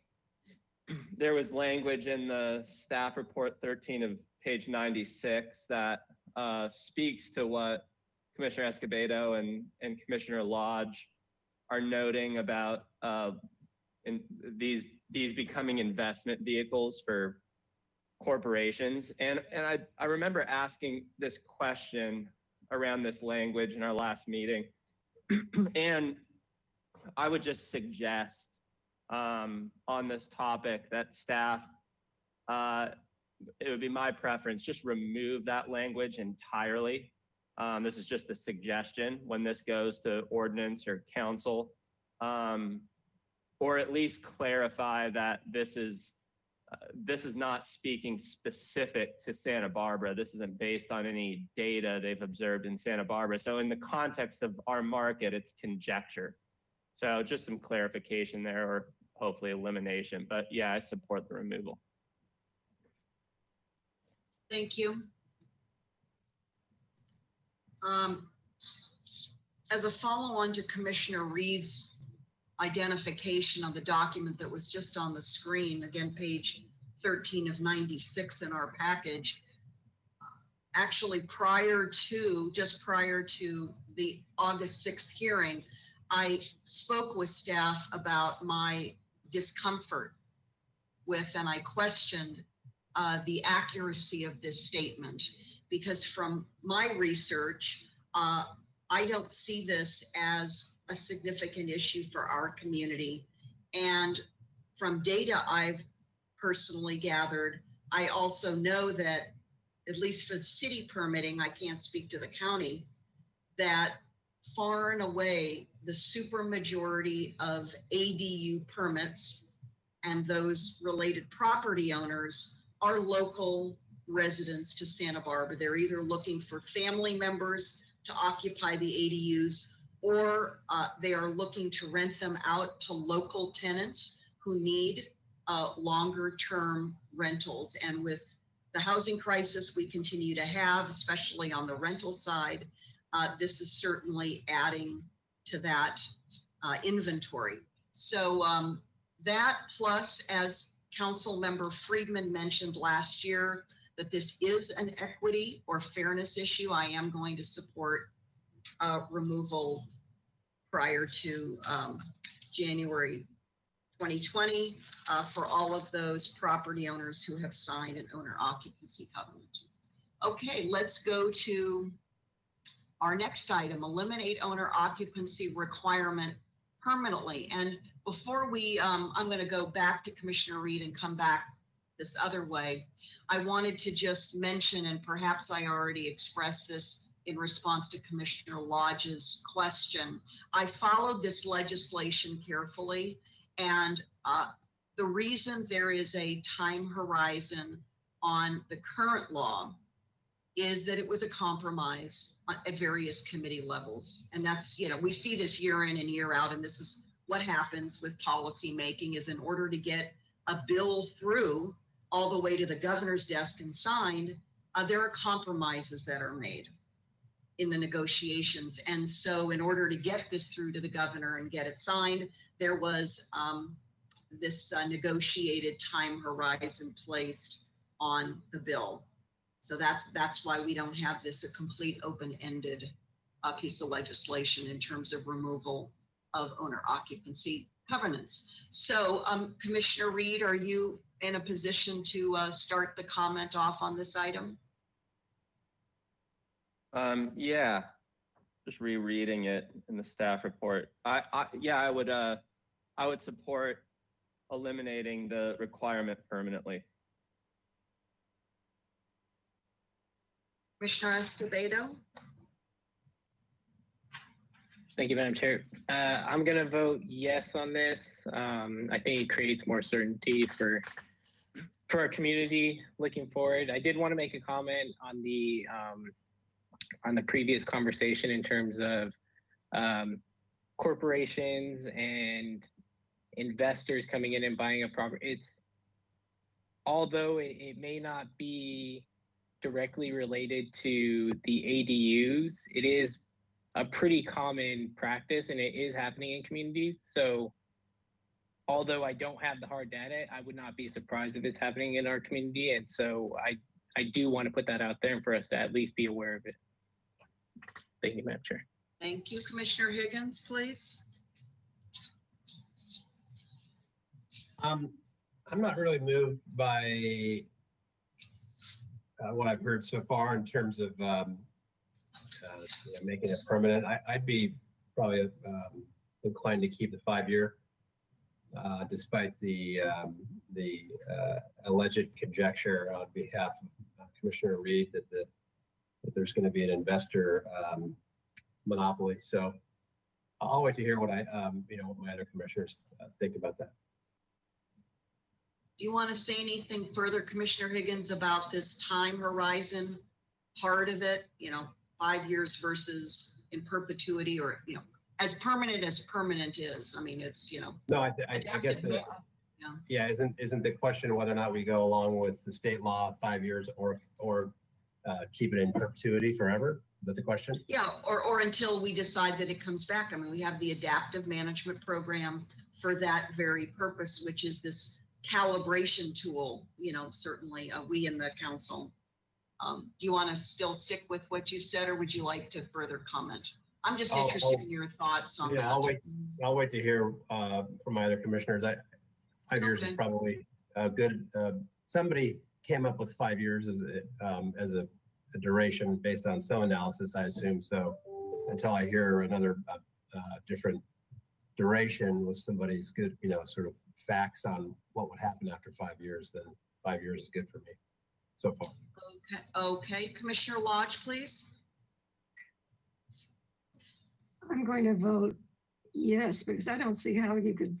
there was language in the staff report 13 of page 96 that speaks to what Commissioner Escobedo and Commissioner Lodge are noting about in these becoming investment vehicles for corporations. And I remember asking this question around this language in our last meeting. And I would just suggest on this topic that staff, it would be my preference, just remove that language entirely. This is just a suggestion when this goes to ordinance or council, or at least clarify that this is not speaking specific to Santa Barbara. This isn't based on any data they've observed in Santa Barbara. So in the context of our market, it's conjecture. So just some clarification there, or hopefully elimination. But yeah, I support the removal. Thank you. As a follow-on to Commissioner Reed's identification of the document that was just on the screen, again, page 13 of 96 in our package, actually just prior to the August 6th hearing, I spoke with staff about my discomfort with, and I questioned the accuracy of this statement, because from my research, I don't see this as a significant issue for our community. And from data I've personally gathered, I also know that, at least for city permitting, I can't speak to the county, that far and away, the supermajority of ADU permits and those related property owners are local residents to Santa Barbara. They're either looking for family members to occupy the ADUs, or they are looking to rent them out to local tenants who need longer term rentals. And with the housing crisis we continue to have, especially on the rental side, this is certainly adding to that inventory. So that plus, as Council Member Friedman mentioned last year, that this is an equity or fairness issue, I am going to support removal prior to January 2020 for all of those property owners who have signed an owner occupancy covenant. Okay, let's go to our next item, eliminate owner occupancy requirement permanently. And before we, I'm going to go back to Commissioner Reed and come back this other way. I wanted to just mention, and perhaps I already expressed this in response to Commissioner Lodge's question, I followed this legislation carefully, and the reason there is a time horizon on the current law is that it was a compromise at various committee levels. And that's, you know, we see this year in and year out, and this is what happens with policy making, is in order to get a bill through all the way to the governor's desk and signed, there are compromises that are made in the negotiations. And so in order to get this through to the governor and get it signed, there was this negotiated time horizon placed on the bill. So that's why we don't have this a complete open-ended piece of legislation in terms of removal of owner occupancy covenants. So Commissioner Reed, are you in a position to start the comment off on this item? Yeah, just rereading it in the staff report. I would support eliminating the requirement permanently. Commissioner Escobedo? Thank you, Madam Chair. I'm going to vote yes on this. I think it creates more certainty for our community looking forward. I did want to make a comment on the previous conversation in terms of corporations and investors coming in and buying a property. Although it may not be directly related to the ADUs, it is a pretty common practice and it is happening in communities. So although I don't have the hard data, I would not be surprised if it's happening in our community. And so I do want to put that out there and for us to at least be aware of it. Thank you, Madam Chair. Thank you. Commissioner Higgins, please. I'm not really moved by what I've heard so far in terms of making it permanent. I'd be probably inclined to keep the 5-year, despite the alleged conjecture on behalf of Commissioner Reed that there's going to be an investor monopoly. So I'll wait to hear what what my other commissioners think about that. Do you want to say anything further, Commissioner Higgins, about this time horizon part of it? 5 years versus in perpetuity, or as permanent is. I mean, it's No, I guess isn't the question whether or not we go along with the state law 5 years or keep it in perpetuity forever? Is that the question? Yeah, or until we decide that it comes back. I mean, we have the adaptive management program for that very purpose, which is this calibration tool. Certainly we in the council. Do you want to still stick with what you said, or would you like to further comment? I'm just interested in your thoughts on that. I'll wait to hear from my other commissioners. 5 years is probably good. Somebody came up with 5 years as a duration based on some analysis, I assume. So until I hear another different duration with somebody's good, sort of facts on what would happen after 5 years, then 5 years is good for me so far. Okay, Commissioner Lodge, please. I'm going to vote yes, because I don't see how you could,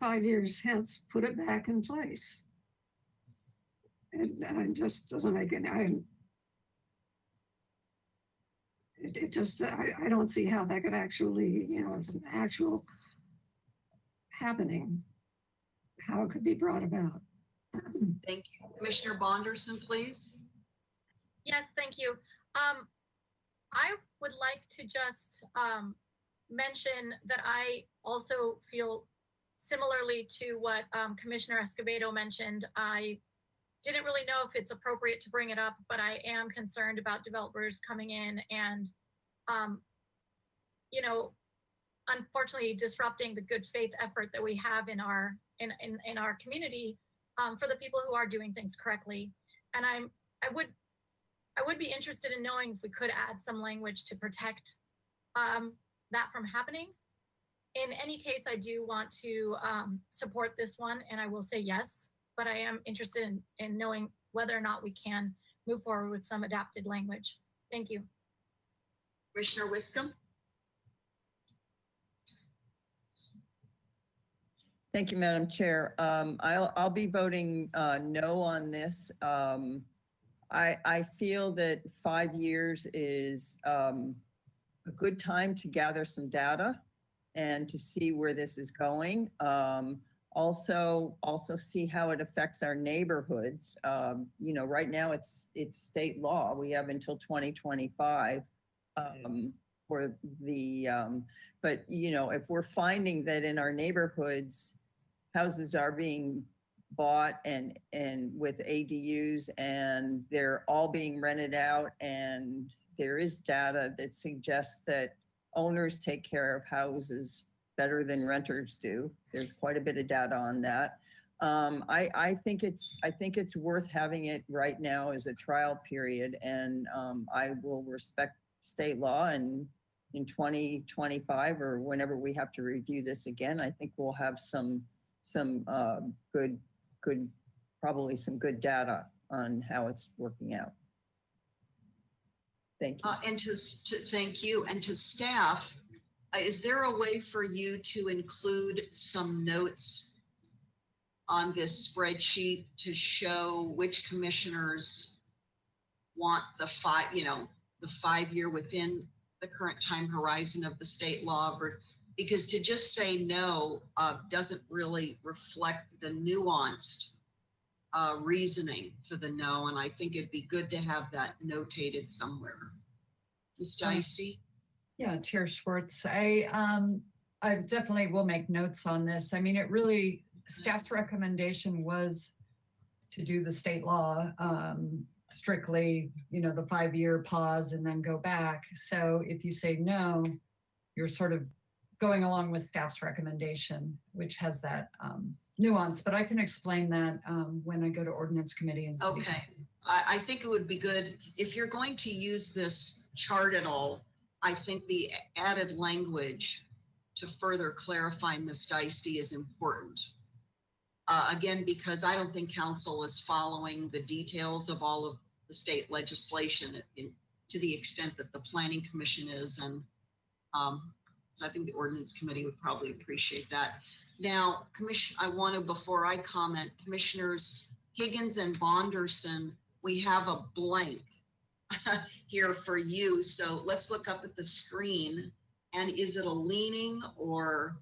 5 years hence, put it back in place. It just doesn't make any, I don't see how that could actually, it's an actual happening, how it could be brought about. Thank you. Commissioner Bonderson, please. Yes, thank you. I would like to just mention that I also feel similarly to what Commissioner Escobedo mentioned. I didn't really know if it's appropriate to bring it up, but I am concerned about developers coming in and, unfortunately disrupting the good faith effort that we have in our community for the people who are doing things correctly. And I would be interested in knowing if we could add some language to protect that from happening. In any case, I do want to support this one, and I will say yes, but I am interested in knowing whether or not we can move forward with some adapted language. Thank you. Commissioner Wiscombe? Thank you, Madam Chair. I'll be voting no on this. I feel that 5 years is a good time to gather some data and to see where this is going. Also see how it affects our neighborhoods. Right now it's state law. We have until 2025 for the, but if we're finding that in our neighborhoods, houses are being bought and with ADUs and they're all being rented out, and there is data that suggests that owners take care of houses better than renters do. There's quite a bit of data on that. I think it's worth having it right now as a trial period, and I will respect state law, and in 2025 or whenever we have to review this again, I think we'll have some good, probably some good data on how it's working out. Thank you. And thank you. And to staff, is there a way for you to include some notes on this spreadsheet to show which commissioners want the 5 year within the current time horizon of the state law? Because to just say no doesn't really reflect the nuanced reasoning for the no, and I think it'd be good to have that notated somewhere. Ms. Deisty? Yeah, Chair Schwartz, I definitely will make notes on this. I mean, staff's recommendation was to do the state law strictly, the 5 year pause and then go back. So if you say no, you're sort of going along with staff's recommendation, which has that nuance, but I can explain that when I go to ordinance committee and city. Okay, I think it would be good if you're going to use this chart at all. I think the added language to further clarify Ms. Deisty is important. Again, because I don't think council is following the details of all of the state legislation to the extent that the planning commission is, and so I think the ordinance committee would probably appreciate that. Now, I want to, before I comment, Commissioners Higgins and Bonderson, we have a blank here for you. So let's look up at the screen. And is it a leaning or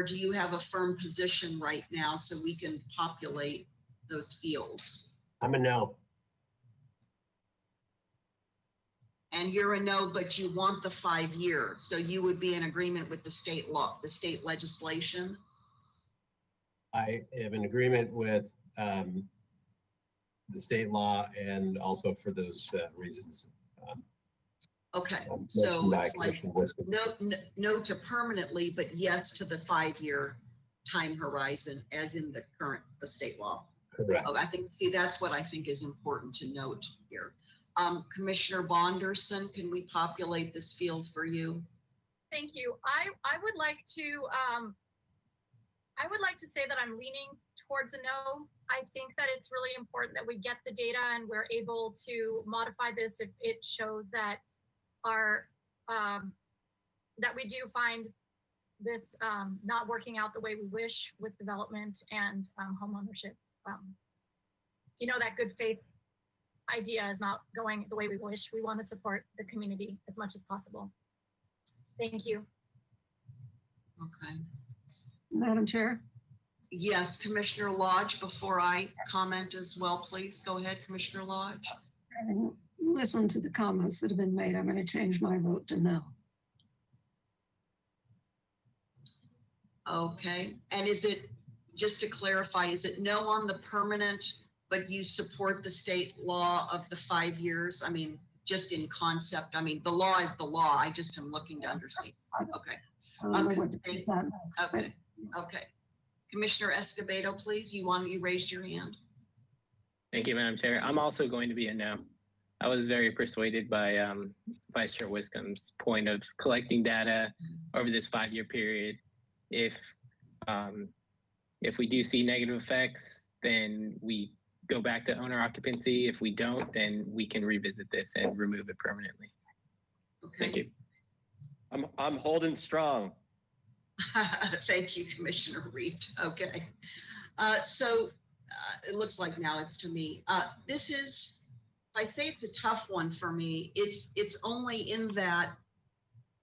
do you have a firm position right now so we can populate those fields? I'm a no. And you're a no, but you want the 5 year. So you would be in agreement with the state law, the state legislation? I am in agreement with the state law, and also for those reasons. Okay, so it's like no to permanently, but yes to the 5 year time horizon as in the state law. Correct. Oh, I think, see, that's what I think is important to note here. Commissioner Bonderson, can we populate this field for you? Thank you. I would like to say that I'm leaning towards a no. I think that it's really important that we get the data and we're able to modify this if it shows that that we do find this not working out the way we wish with development and homeownership. That good faith idea is not going the way we wish. We want to support the community as much as possible. Thank you. Okay. Madam Chair? Yes, Commissioner Lodge, before I comment as well, please go ahead, Commissioner Lodge. Having listened to the comments that have been made, I'm going to change my vote to no. Okay, and is it, just to clarify, is it no on the permanent, but you support the state law of the 5 years? I mean, just in concept, I mean, the law is the law. I just am looking to understand. Okay. I don't know what that makes, but Okay. Okay. Commissioner Escobedo, please. You raised your hand. Thank you, Madam Chair. I'm also going to be a no. I was very persuaded by Vice Chair Wiscombe's point of collecting data over this 5-year period. If we do see negative effects, then we go back to owner occupancy. If we don't, then we can revisit this and remove it permanently. Okay. Thank you. I'm holding strong. Thank you, Commissioner Reed. Okay. It looks like now it's to me. This is, I say it's a tough one for me. It's only in that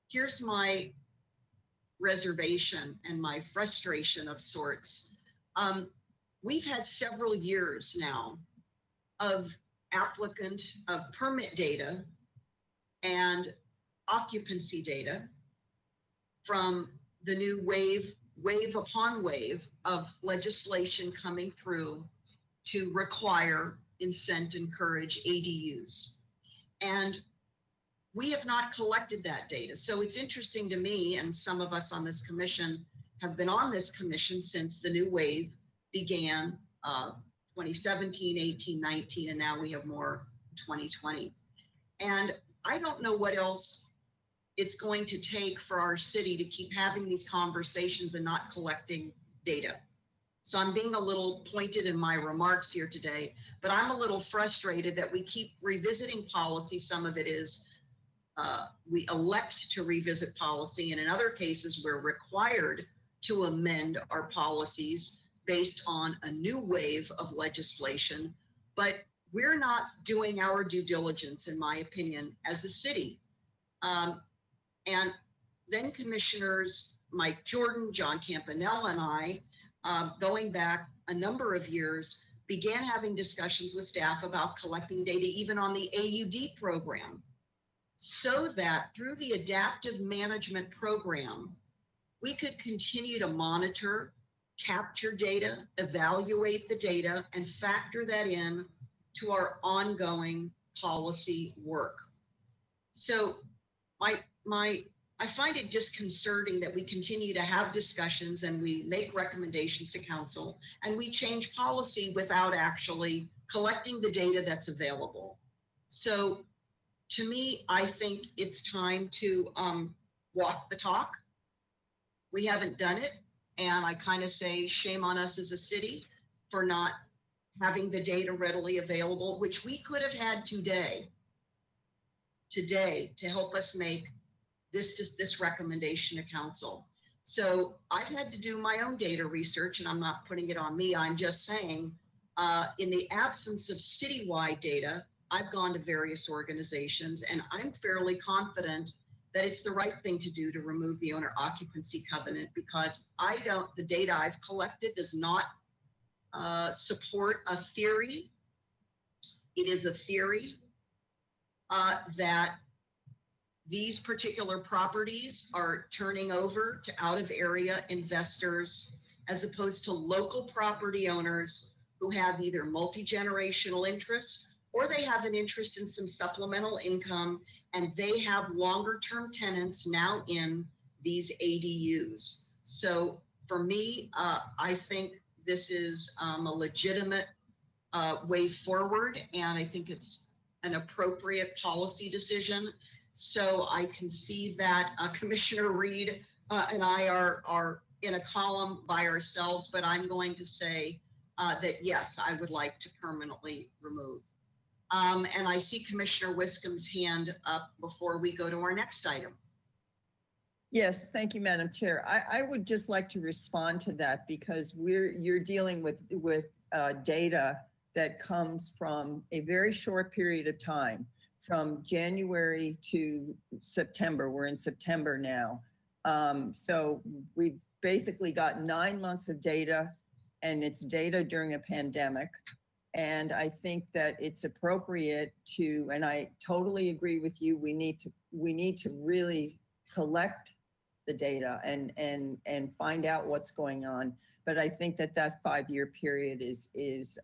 here's my reservation and my frustration of sorts. We've had several years now of permit data and occupancy data from the new wave upon wave of legislation coming through to require, incent, encourage ADUs. And we have not collected that data. So it's interesting to me, and some of us on this commission have been on this commission since the new wave began 2017, 18, 19, and now we have more 2020. And I don't know what else it's going to take for our city to keep having these conversations and not collecting data. So I'm being a little pointed in my remarks here today, but I'm a little frustrated that we keep revisiting policy. Some of it is we elect to revisit policy, and in other cases, we're required to amend our policies based on a new wave of legislation, but we're not doing our due diligence, in my opinion, as a city. And then Commissioners Mike Jordan, John Campanella, and I, going back a number of years, began having discussions with staff about collecting data even on the AUD program, so that through the adaptive management program, we could continue to monitor, capture data, evaluate the data, and factor that in to our ongoing policy work. So I find it disconcerting that we continue to have discussions and we make recommendations to council and we change policy without actually collecting the data that's available. So to me, I think it's time to walk the talk. We haven't done it. And I kind of say shame on us as a city for not having the data readily available, which we could have had today to help us make this recommendation to council. So I've had to do my own data research, and I'm not putting it on me. I'm just saying, in the absence of citywide data, I've gone to various organizations, and I'm fairly confident that it's the right thing to do to remove the owner occupancy covenant, because the data I've collected does not support a theory. It is a theory that these particular properties are turning over to out of area investors as opposed to local property owners who have either multi-generational interests or they have an interest in some supplemental income and they have longer term tenants now in these ADUs. So for me, I think this is a legitimate way forward, and I think it's an appropriate policy decision. So I can see that Commissioner Reed and I are in a column by ourselves, but I'm going to say that yes, I would like to permanently remove. And I see Commissioner Wiscombe's hand up before we go to our next item. Yes, thank you, Madam Chair. I would just like to respond to that because you're dealing with data that comes from a very short period of time, from January to September. We're in September now. So we basically got 9 months of data, and it's data during a pandemic. And I think that it's appropriate to, and I totally agree with you, we need to really collect the data and find out what's going on. But I think that 5-year period is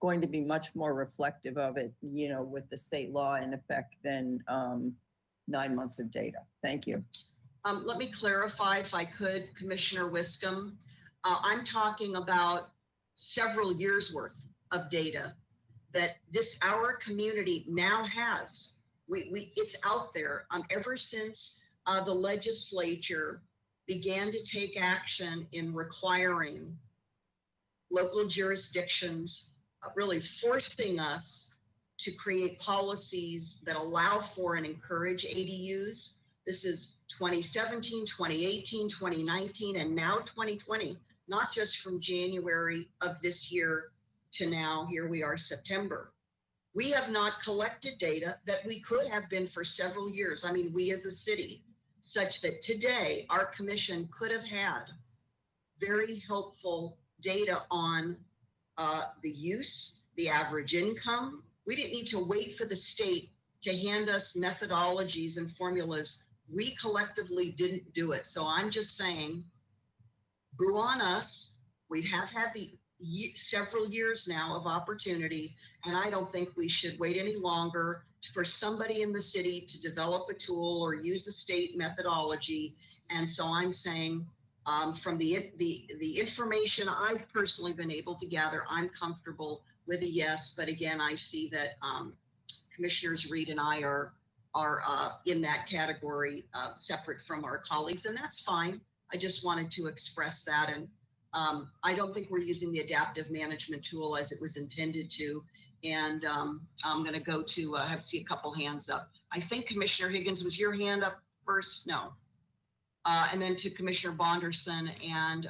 going to be much more reflective of it, you know, with the state law in effect than 9 months of data. Thank you. Let me clarify if I could, Commissioner Wiscombe. I'm talking about several years worth of data that our community now has. It's out there ever since the legislature began to take action in requiring local jurisdictions, really forcing us to create policies that allow for and encourage ADUs. This is 2017, 2018, 2019, and now 2020, not just from January of this year to now, here we are, September. We have not collected data that we could have been for several years. I mean, we as a city, such that today our commission could have had very helpful data on the use, the average income. We didn't need to wait for the state to hand us methodologies and formulas. We collectively didn't do it. So I'm just saying, boo on us. We have had several years now of opportunity, and I don't think we should wait any longer for somebody in the city to develop a tool or use a state methodology. And so I'm saying, from the information I've personally been able to gather, I'm comfortable with a yes. But again, I see that Commissioners Reed and I are in that category, separate from our colleagues, and that's fine. I just wanted to express that. And I don't think we're using the adaptive management tool as it was intended to. And I'm going to go to see a couple hands up. I think Commissioner Higgins, was your hand up first? No. And then to Commissioner Bonderson, and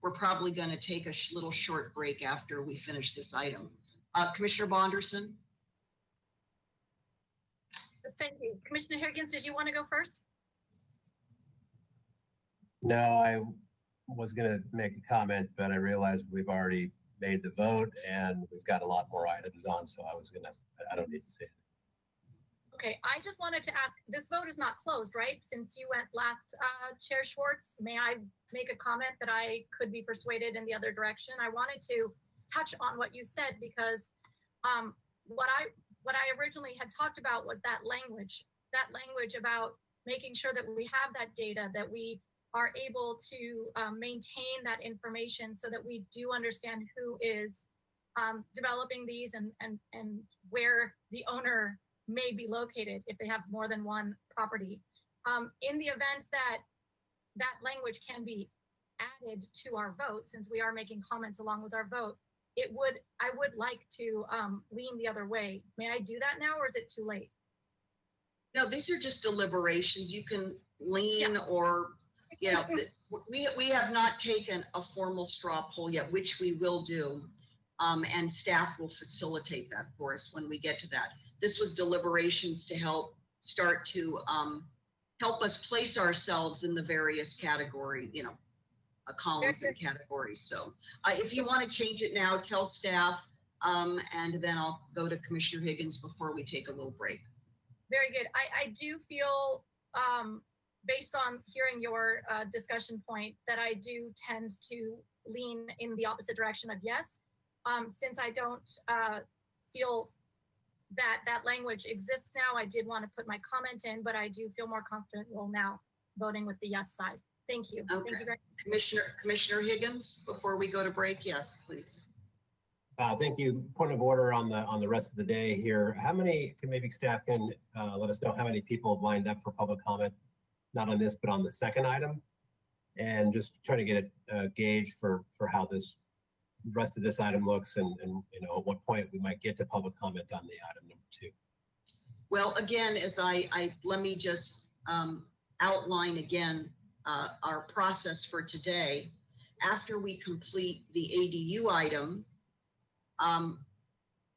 we're probably going to take a little short break after we finish this item. Commissioner Bonderson? Thank you. Commissioner Higgins, did you want to go first? No, I was going to make a comment, but I realized we've already made the vote and we've got a lot more items on, so I don't need to say it. Okay, I just wanted to ask, this vote is not closed, right? Since you went last, Chair Schwartz, may I make a comment that I could be persuaded in the other direction? I wanted to touch on what you said because what I originally had talked about was that language about making sure that we have that data, that we are able to maintain that information so that we do understand who is developing these and where the owner may be located if they have more than one property. In the event that that language can be added to our vote, since we are making comments along with our vote, I would like to lean the other way. May I do that now, or is it too late? No, these are just deliberations. You can lean or, you know, we have not taken a formal straw poll yet, which we will do. And staff will facilitate that for us when we get to that. This was deliberations to help start to help us place ourselves in the various category, you know, columns and categories. So if you want to change it now, tell staff, and then I'll go to Commissioner Higgins before we take a little break. Very good. I do feel, based on hearing your discussion point, that I do tend to lean in the opposite direction of yes. Since I don't feel that language exists now, I did want to put my comment in, but I do feel more comfortable now voting with the yes side. Thank you. Okay. Thank you very much. Commissioner Higgins, before we go to break, yes, please. Thank you. Point of order on the rest of the day here. How many, maybe staff can let us know how many people have lined up for public comment, not on this, but on the second item? And just trying to get a gauge for how this rest of this item looks and you know, at what point we might get to public comment on the item number 2. Well, again, as let me just outline again our process for today. After we complete the ADU item,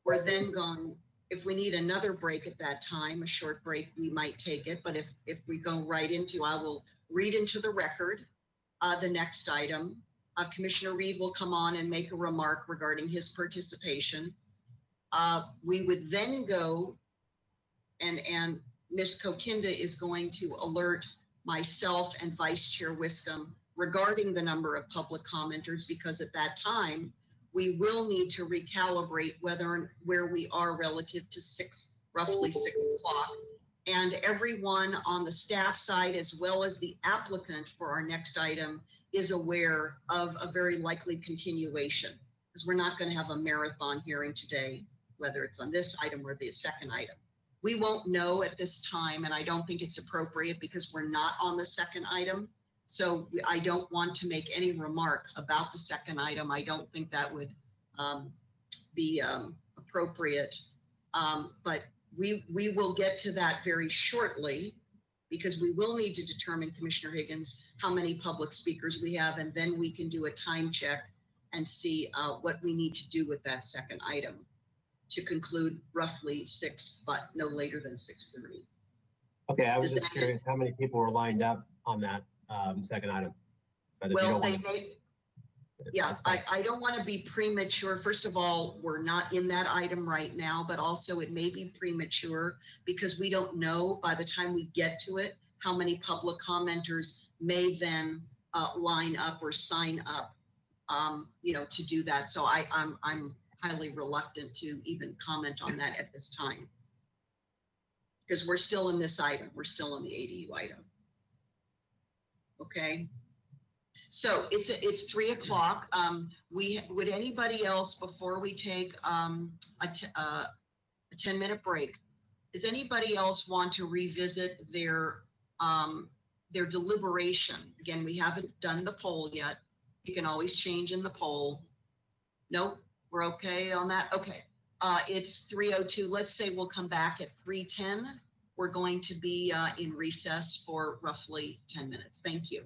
we're then going, if we need another break at that time, a short break, we might take it. But if we go right into, I will read into the record the next item. Commissioner Reed will come on and make a remark regarding his participation. We would then go and Ms. Kokinda is going to alert myself and Vice Chair Wiscombe regarding the number of public commenters, because at that time, we will need to recalibrate where we are relative to roughly 6 o'clock. And everyone on the staff side, as well as the applicant for our next item, is aware of a very likely continuation, because we're not going to have a marathon hearing today, whether it's on this item or the second item. We won't know at this time, and I don't think it's appropriate because we're not on the second item. So I don't want to make any remark about the second item. I don't think that would be appropriate. But we will get to that very shortly, because we will need to determine, Commissioner Higgins, how many public speakers we have, and then we can do a time check and see what we need to do with that second item to conclude roughly 6, but no later than 6:30. Okay, I was just curious how many people were lined up on that second item. But Well, I don't want to be premature. First of all, we're not in that item right now, but also it may be premature because we don't know by the time we get to it how many public commenters may then line up or sign up, to do that. So I'm highly reluctant to even comment on that at this time, because we're still in this item. We're still in the ADU item. Okay. So it's 3 o'clock. Would anybody else, before we take a 10-minute break, does anybody else want to revisit their deliberation? Again, we haven't done the poll yet. You can always change in the poll. Nope, we're okay on that. Okay, it's 3:02. Let's say we'll come back at 3:10. We're going to be in recess for roughly 10 minutes. Thank you.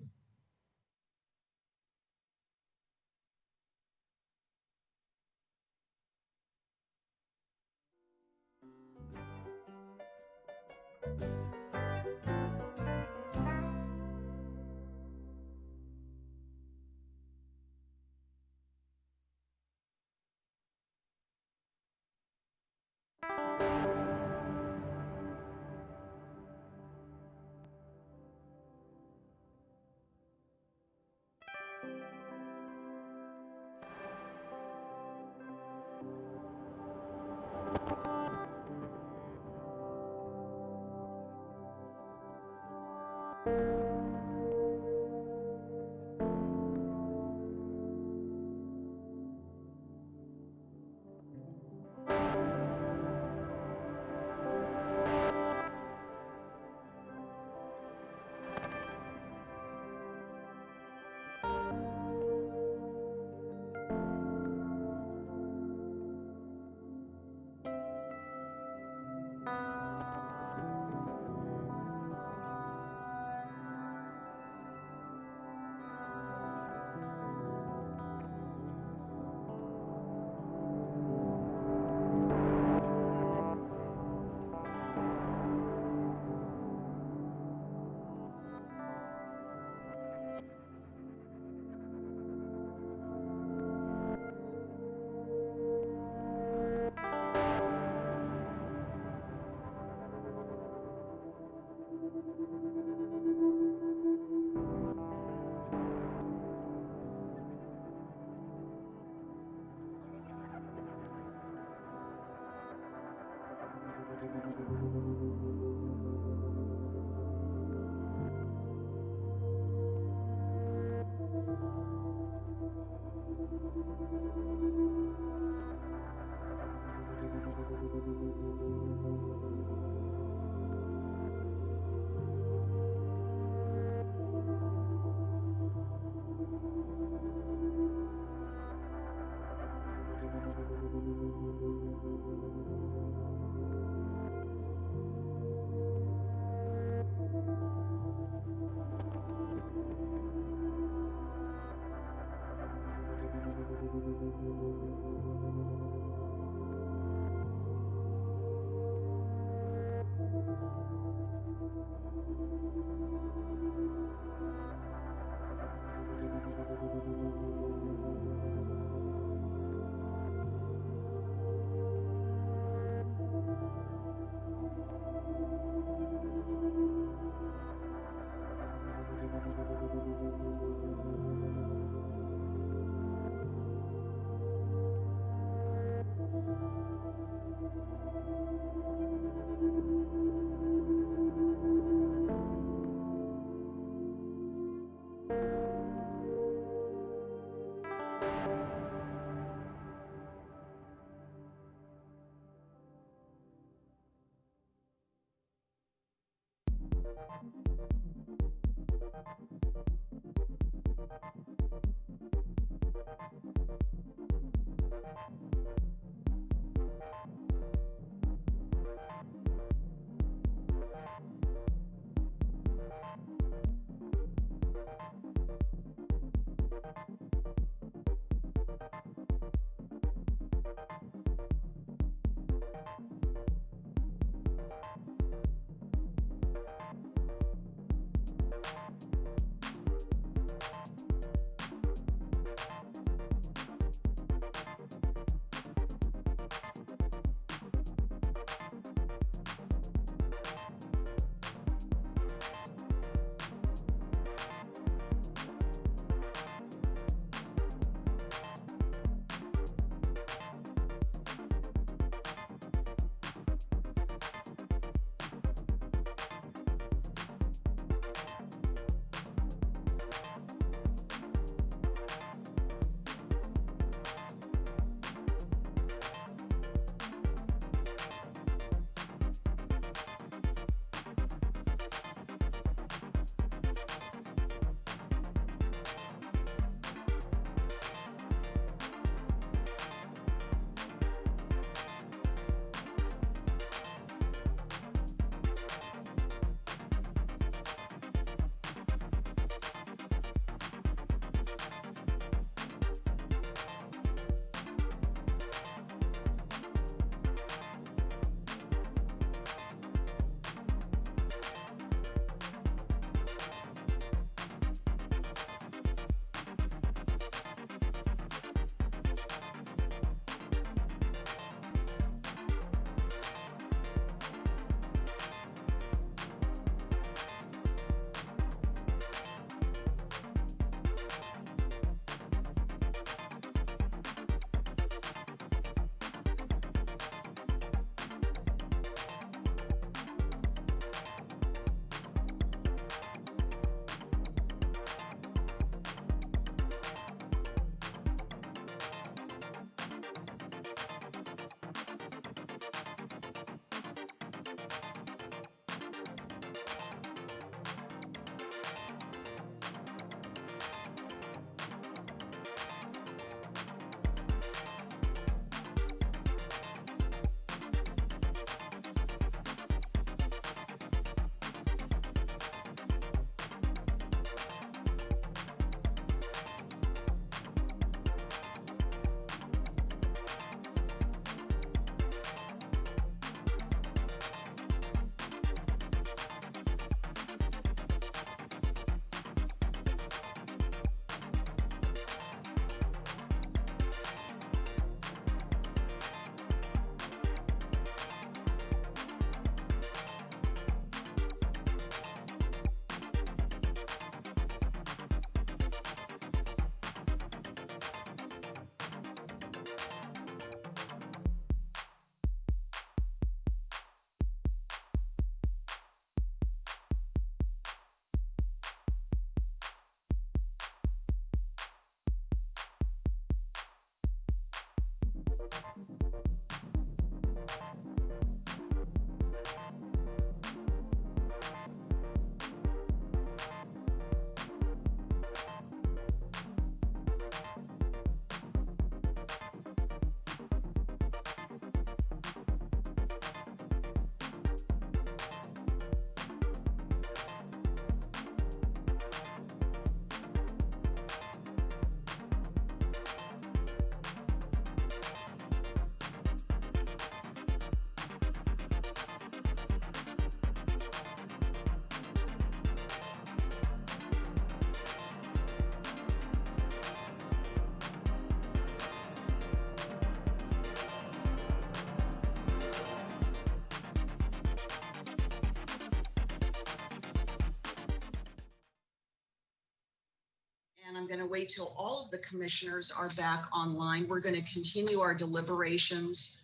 And I'm going to wait till all of the commissioners are back online. We're going to continue our deliberations,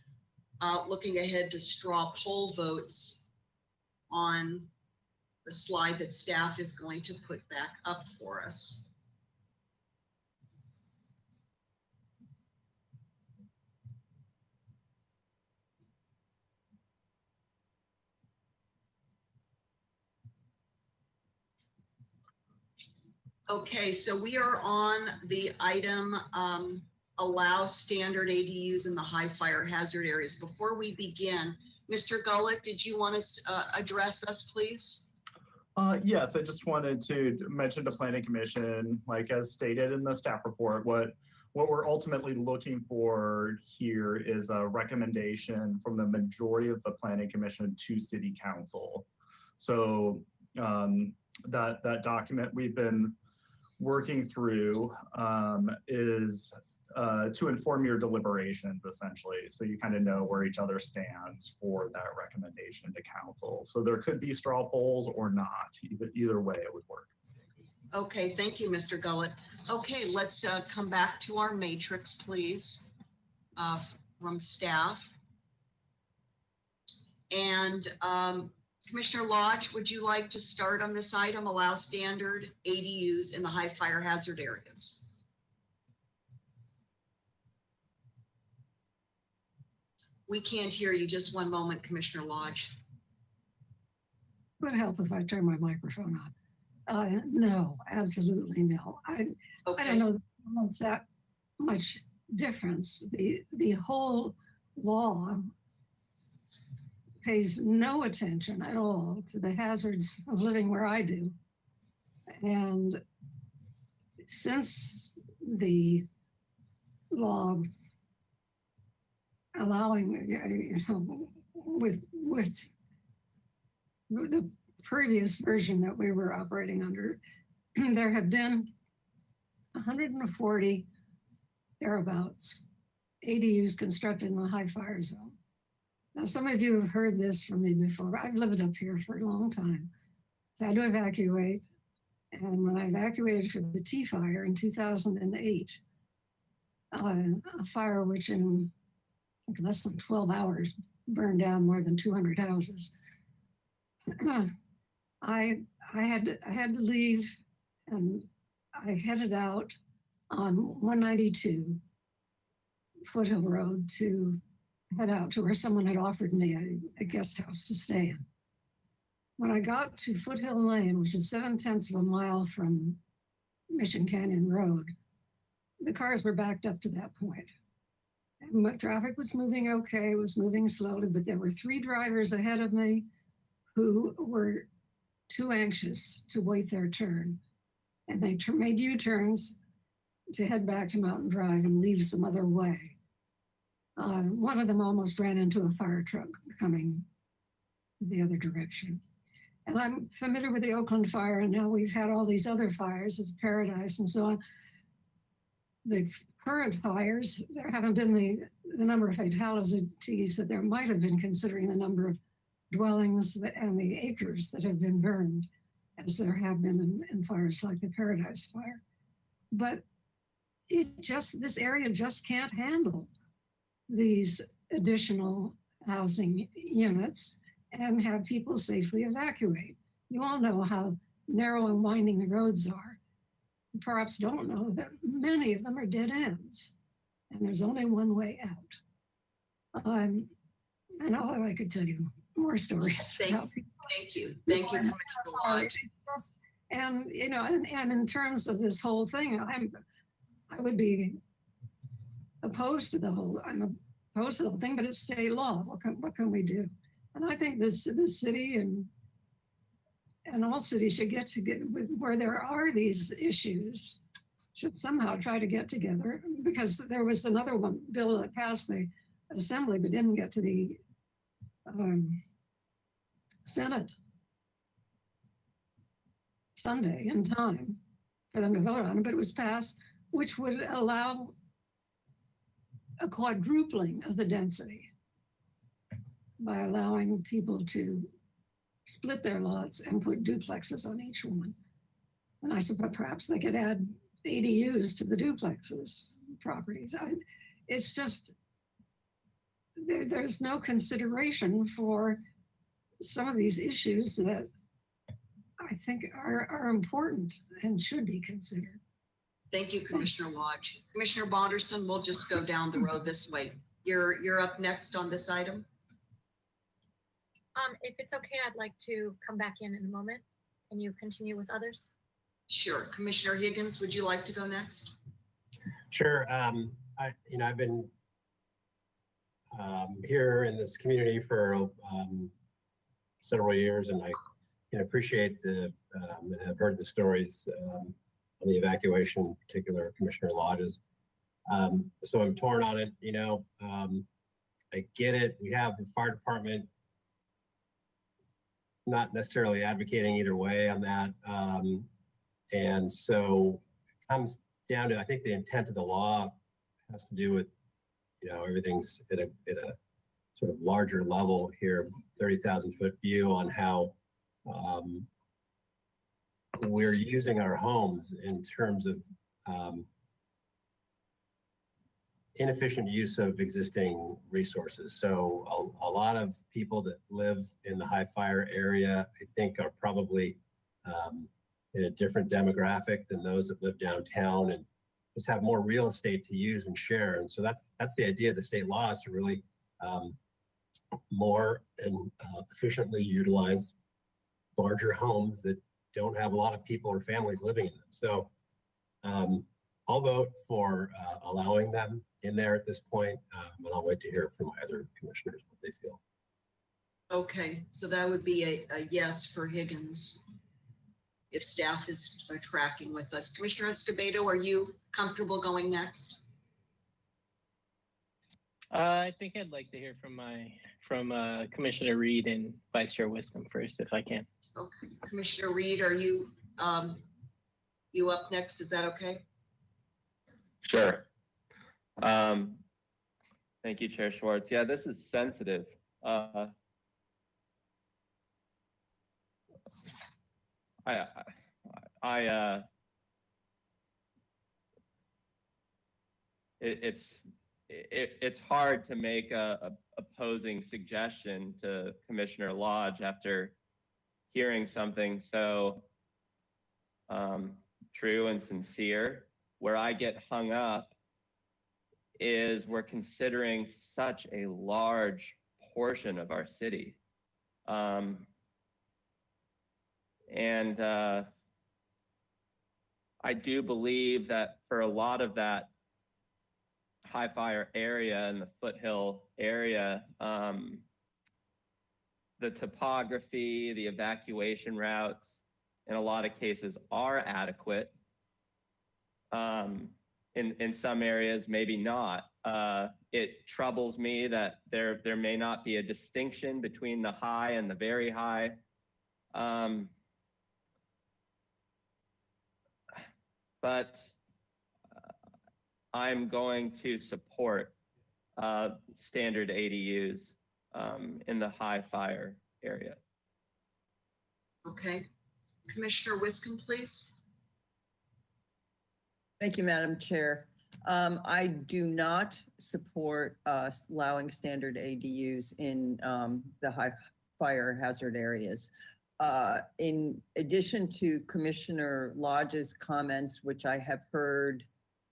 looking ahead to straw poll votes on the slide that staff is going to put back up for us. Okay, so we are on the item, allow standard ADUs in the high fire hazard areas. Before we begin, Mr. Gullett, did you want to address us, please? Yes, I just wanted to mention to Planning Commission, like as stated in the staff report, what we're ultimately looking for here is a recommendation from the majority of the Planning Commission to City Council. So that document we've been working through is to inform your deliberations, essentially. So you kind of know where each other stands for that recommendation to council. So there could be straw polls or not. Either way it would work. Okay, thank you, Mr. Gullett. Okay, let's come back to our matrix, please, from staff. And Commissioner Lodge, would you like to start on this item, allow standard ADUs in the high fire hazard areas? We can't hear you. Just one moment, Commissioner Lodge. Would help if I turn my microphone on. No, absolutely no. I don't know that makes that much difference. The whole law pays no attention at all to the hazards of living where I do. And since the law allowing, with the previous version that we were operating under, there have been 140 thereabouts ADUs constructed in the high fire zone. Now, some of you have heard this from me before. I've lived up here for a long time. I had to evacuate. And when I evacuated for the T fire in 2008, a fire which in less than 12 hours burned down more than 200 houses. I had to leave, and I headed out on 192 Foothill Road to head out to where someone had offered me a guest house to stay in. When I got to Foothill Lane, which is 7/10 of a mile from Mission Canyon Road, the cars were backed up to that point. And traffic was moving okay, it was moving slowly, but there were 3 drivers ahead of me who were too anxious to wait their turn. And they made U-turns to head back to Mountain Drive and leave some other way. One of them almost ran into a fire truck coming the other direction. And I'm familiar with the Oakland fire, and now we've had all these other fires as Paradise and so on. The current fires, there haven't been the number of fatalities that there might have been, considering the number of dwellings and the acres that have been burned, as there have been in fires like the Paradise fire. But this area just can't handle these additional housing units and have people safely evacuate. You all know how narrow and winding the roads are. You perhaps don't know that many of them are dead ends, and there's only one way out. And all I could tell you more stories. Thank you, Commissioner Lodge. And and in terms of this whole thing, I would be opposed to the whole. I'm opposed to the whole thing, but it's state law. What can we do? And I think this city and all cities should get where there are these issues, should somehow try to get together, because there was another bill that passed the Assembly but didn't get to the Senate Sunday in time for them to vote on it, but it was passed, which would allow a quadrupling of the density by allowing people to split their lots and put duplexes on each one. And I suppose perhaps they could add ADUs to the duplexes properties. It's just, there's no consideration for some of these issues that I think are important and should be considered. Thank you, Commissioner Lodge. Commissioner Bonderson, we'll just go down the road this way. You're up next on this item. If it's okay, I'd like to come back in a moment. Can you continue with others? Sure. Commissioner Higgins, would you like to go next? Sure. I've been here in this community for several years, and I can appreciate and have heard the stories on the evacuation, in particular Commissioner Lodge's. So I'm torn on it. I get it. We have the fire department not necessarily advocating either way on that. And so it comes down to, I think the intent of the law has to do with, everything's at a sort of larger level here, 30,000 foot view on how we're using our homes in terms of inefficient use of existing resources. So a lot of people that live in the high fire area, I think, are probably in a different demographic than those that live downtown and just have more real estate to use and share. And so that's the idea of the state law, is to really more and efficiently utilize larger homes that don't have a lot of people or families living in them. So I'll vote for allowing them in there at this point, and I'll wait to hear from my other commissioners what they feel. Okay, so that would be a yes for Higgins, if staff is tracking with us. Commissioner Escobedo, are you comfortable going next? I think I'd like to hear from Commissioner Reed and Vice Chair Wiscombe first, if I can. Okay, Commissioner Reed, are you up next? Is that okay? Sure. Thank you, Chair Schwartz. Yeah, this is sensitive. It's hard to make a opposing suggestion to Commissioner Lodge after hearing something so true and sincere. Where I get hung up is we're considering such a large portion of our city. And I do believe that for a lot of that high fire area and the foothill area, the topography, the evacuation routes, in a lot of cases are adequate. In some areas, maybe not. It troubles me that there may not be a distinction between the high and the very high. But I'm going to support standard ADUs in the high fire area. Okay. Commissioner Wiscombe, please. Thank you, Madam Chair. I do not support allowing standard ADUs in the high fire hazard areas. In addition to Commissioner Lodge's comments, which I have heard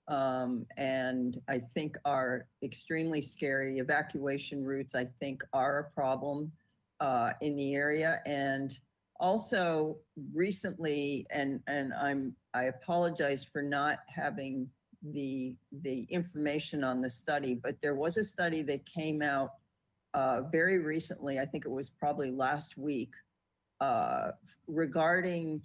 and I think are extremely scary, evacuation routes, I think, are a problem in the area. And also recently, and I apologize for not having the information on the study, but there was a study that came out very recently, I think it was probably last week, regarding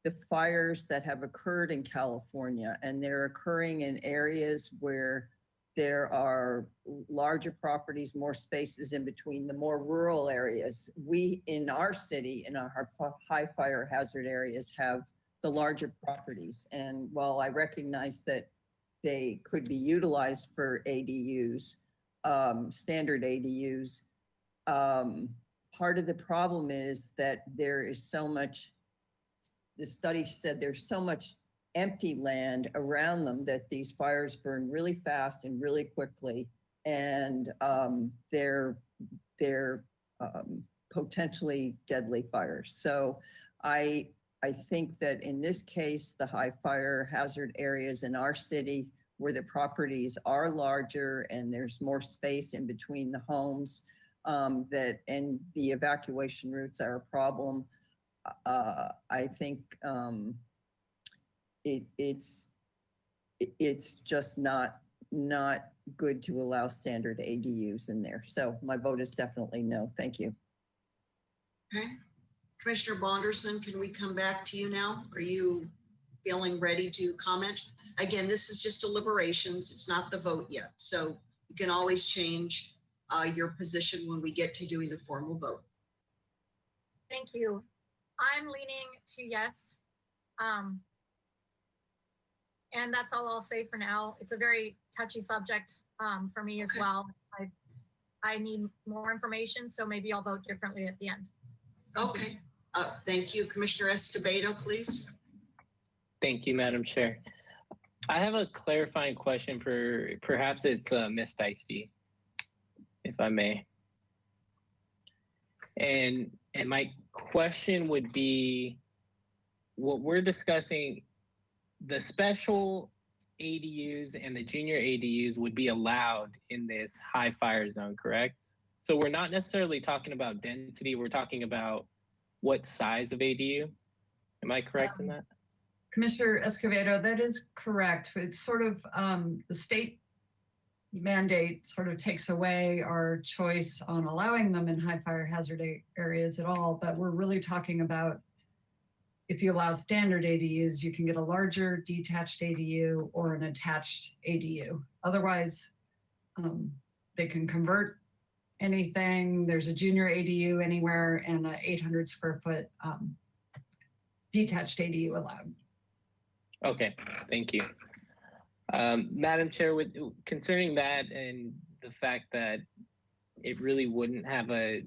the fires that have occurred in California, and they're occurring in areas where there are larger properties, more spaces in between, the more rural areas. We, in our city, in our high fire hazard areas, have the larger properties. And while I recognize that they could be utilized for ADUs, standard ADUs, part of the problem is that there is so much, the study said there's so much empty land around them that these fires burn really fast and really quickly, and they're potentially deadly fires. So I think that in this case, the high fire hazard areas in our city where the properties are larger and there's more space in between the homes, and the evacuation routes are a problem. I think it's just not good to allow standard ADUs in there. So my vote is definitely no. Thank you. Okay. Commissioner Bonderson, can we come back to you now? Are you feeling ready to comment? Again, this is just deliberations. It's not the vote yet. So you can always change your position when we get to doing the formal vote. Thank you. I'm leaning to yes. And that's all I'll say for now. It's a very touchy subject for me as well. I need more information, so maybe I'll vote differently at the end. Okay. Thank you. Commissioner Escobedo, please. Thank you, Madam Chair. I have a clarifying question for perhaps it's Ms. Dicey, if I may. And my question would be, what we're discussing, the special ADUs and the junior ADUs would be allowed in this high fire zone, correct? So we're not necessarily talking about density, we're talking about what size of ADU. Am I correct in that? Commissioner Escobedo, that is correct. It's sort of the state mandate sort of takes away our choice on allowing them in high fire hazard areas at all, but we're really talking about if you allow standard ADUs, you can get a larger detached ADU or an attached ADU. Otherwise, they can convert anything. There's a junior ADU anywhere and a 800 square foot detached ADU allowed. Okay, thank you. Madam Chair, concerning that and the fact that it really wouldn't have a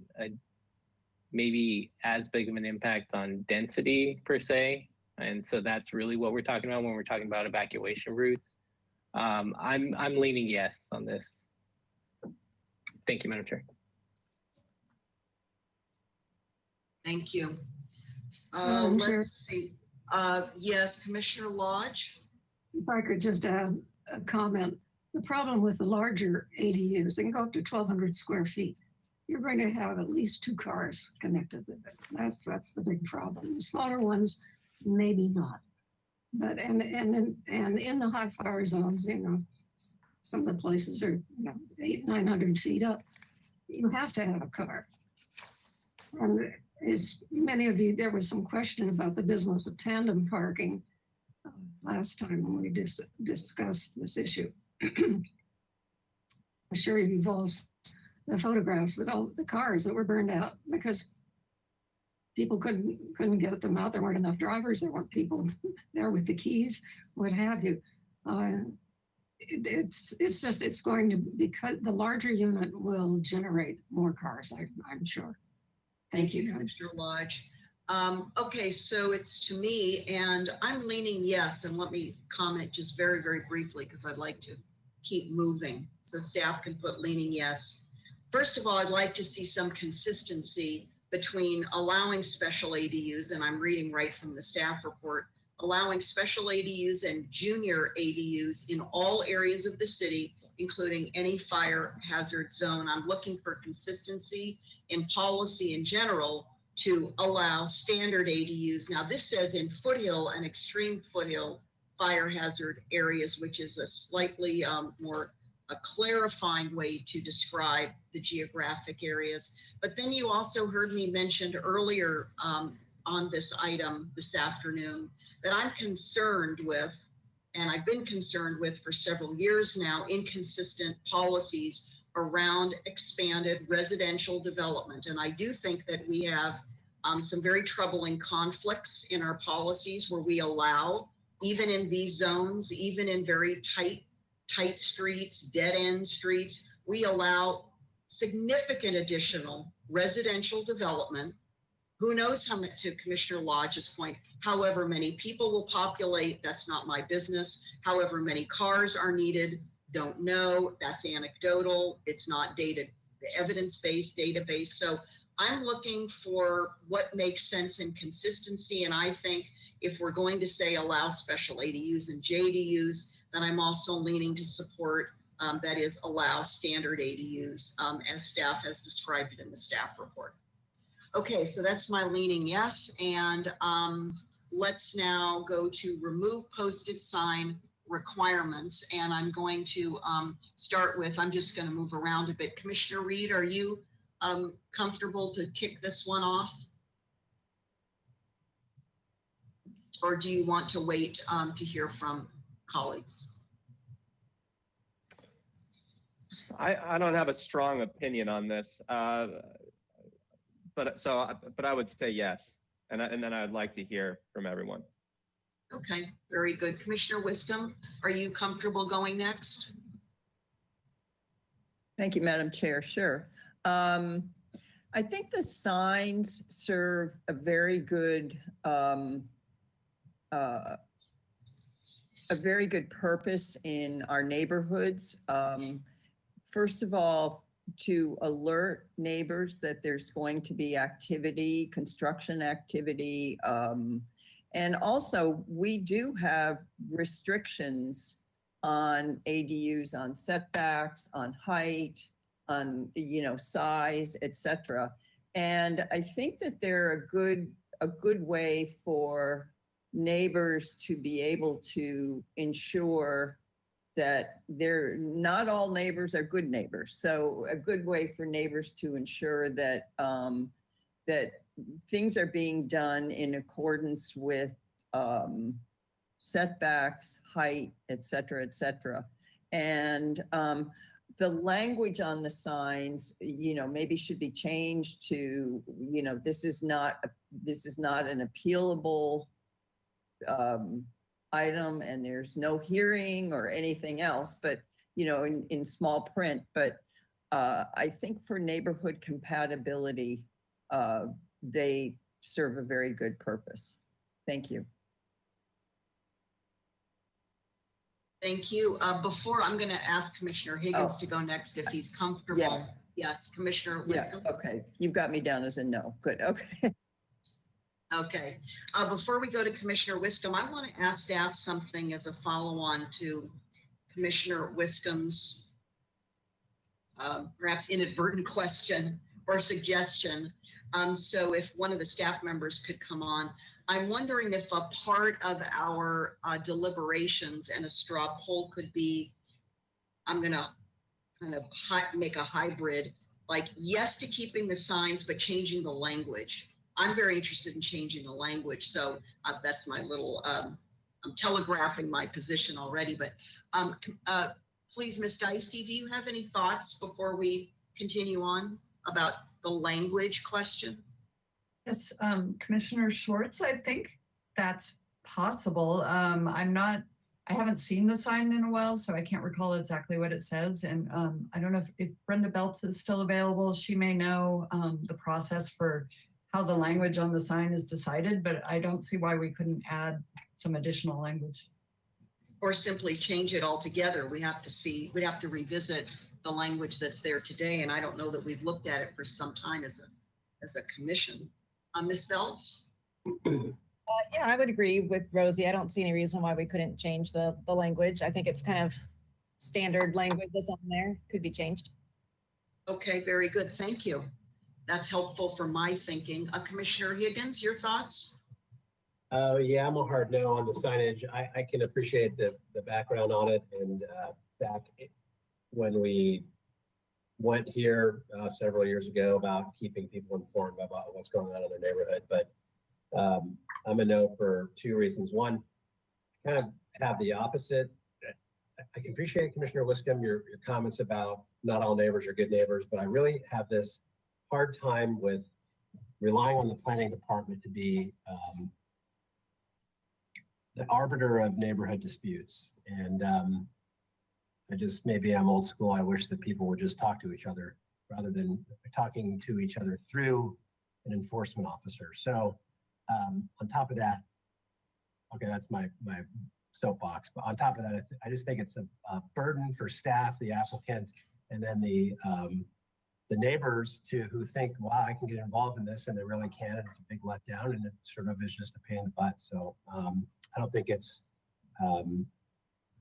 maybe as big of an impact on density per se, and so that's really what we're talking about when we're talking about evacuation routes. I'm leaning yes on this. Thank you, Madam Chair. Thank you. Madam Chair. Let's see. Yes, Commissioner Lodge. If I could just add a comment. The problem with the larger ADUs, they can go up to 1,200 square feet. You're going to have at least 2 cars connected with it. That's the big problem. The smaller ones, maybe not. But and in the high fire zones, you know, some of the places are 800-900 feet up. You have to have a car. And as many of you, there was some question about the business of tandem parking last time when we discussed this issue. I'm sure you've all seen the photographs of all the cars that were burned out because people couldn't get them out. There weren't enough drivers. There weren't people there with the keys, what have you. It's going to, because the larger unit will generate more cars, I'm sure. Thank you, Commissioner Lodge. Okay, so it's to me, and I'm leaning yes, and let me comment just very, very briefly because I'd like to keep moving so staff can put leaning yes. First of all, I'd like to see some consistency between allowing special ADUs, and I'm reading right from the staff report, allowing special ADUs and junior ADUs in all areas of the city, including any fire hazard zone. I'm looking for consistency in policy in general to allow standard ADUs. Now this says in foothill and extreme foothill fire hazard areas, which is a slightly more clarifying way to describe the geographic areas. But then you also heard me mentioned earlier on this item this afternoon that I'm concerned with, and I've been concerned with for several years now, inconsistent policies around expanded residential development. And I do think that we have some very troubling conflicts in our policies where we allow, even in these zones, even in very tight streets, dead-end streets, we allow significant additional residential development. Who knows how much, to Commissioner Lodge's point, however many people will populate, that's not my business. However many cars are needed, don't know, that's anecdotal. It's not evidence-based database. So I'm looking for what makes sense and consistency. And I think if we're going to say allow special ADUs and JDUs, then I'm also leaning to support, that is allow standard ADUs as staff has described it in the staff report. Okay, so that's my leaning yes. And let's now go to remove posted sign requirements. And I'm going to start with, I'm just going to move around a bit. Commissioner Reed, are you comfortable to kick this one off? Or do you want to wait to hear from colleagues? I don't have a strong opinion on this, but I would say yes, and then I'd like to hear from everyone. Okay, very good. Commissioner Wiscombe, are you comfortable going next? Thank you, Madam Chair. Sure. I think the signs serve a very good purpose in our neighborhoods. First of all, to alert neighbors that there's going to be activity, construction activity. And also, we do have restrictions on ADUs, on setbacks, on height, on size, etc. And I think that they're a good way for neighbors to be able to ensure that not all neighbors are good neighbors. So a good way for neighbors to ensure that that things are being done in accordance with setbacks, height, et cetera, and the language on the signs, maybe should be changed to, this is not an appealable item, and there's no hearing or anything else, but in small print. But I think for neighborhood compatibility, they serve a very good purpose. Thank you. Thank you. Before, I'm going to ask Commissioner Higgins to go next if he's comfortable. Yeah. Yes, Commissioner Wiscombe. Yeah, okay. You've got me down as a no. Good, okay. Okay. Before we go to Commissioner Wiscombe, I want to ask staff something as a follow-on to Commissioner Wiscombe's perhaps inadvertent question or suggestion. So if one of the staff members could come on, I'm wondering if a part of our deliberations and a straw poll could be, I'm going to kind of make a hybrid, like yes to keeping the signs, but changing the language. I'm very interested in changing the language. So that's my little, I'm telegraphing my position already, but please, Ms. Deisty, do you have any thoughts before we continue on about the language question? Yes, Commissioner Schwartz, I think that's possible. I haven't seen the sign in a while, so I can't recall exactly what it says. And I don't know if Brenda Belts is still available. She may know the process for how the language on the sign is decided, but I don't see why we couldn't add some additional language. Or simply change it altogether. We'd have to revisit the language that's there today. And I don't know that we've looked at it for some time as a commission. Ms. Belts? Yeah, I would agree with Rosie. I don't see any reason why we couldn't change the language. I think it's kind of standard language that's on there, could be changed. Okay, very good. Thank you. That's helpful for my thinking. Commissioner Higgins, your thoughts? Yeah, I'm a hard no on the signage. I can appreciate the background on it, and back when we went here several years ago about keeping people informed about what's going on in their neighborhood. But I'm a no for two reasons. One, kind of have the opposite. I can appreciate, Commissioner Wiscombe, your comments about not all neighbors are good neighbors, but I really have this hard time with relying on the planning department to be the arbiter of neighborhood disputes. And maybe I'm old school. I wish that people would just talk to each other rather than talking to each other through an enforcement officer. So on top of that, okay, that's my soapbox. But on top of that, I just think it's a burden for staff, the applicant, and then the neighbors who think, wow, I can get involved in this, and they really can. And it's a big letdown, and it sort of is just a pain in the butt. So I don't think it's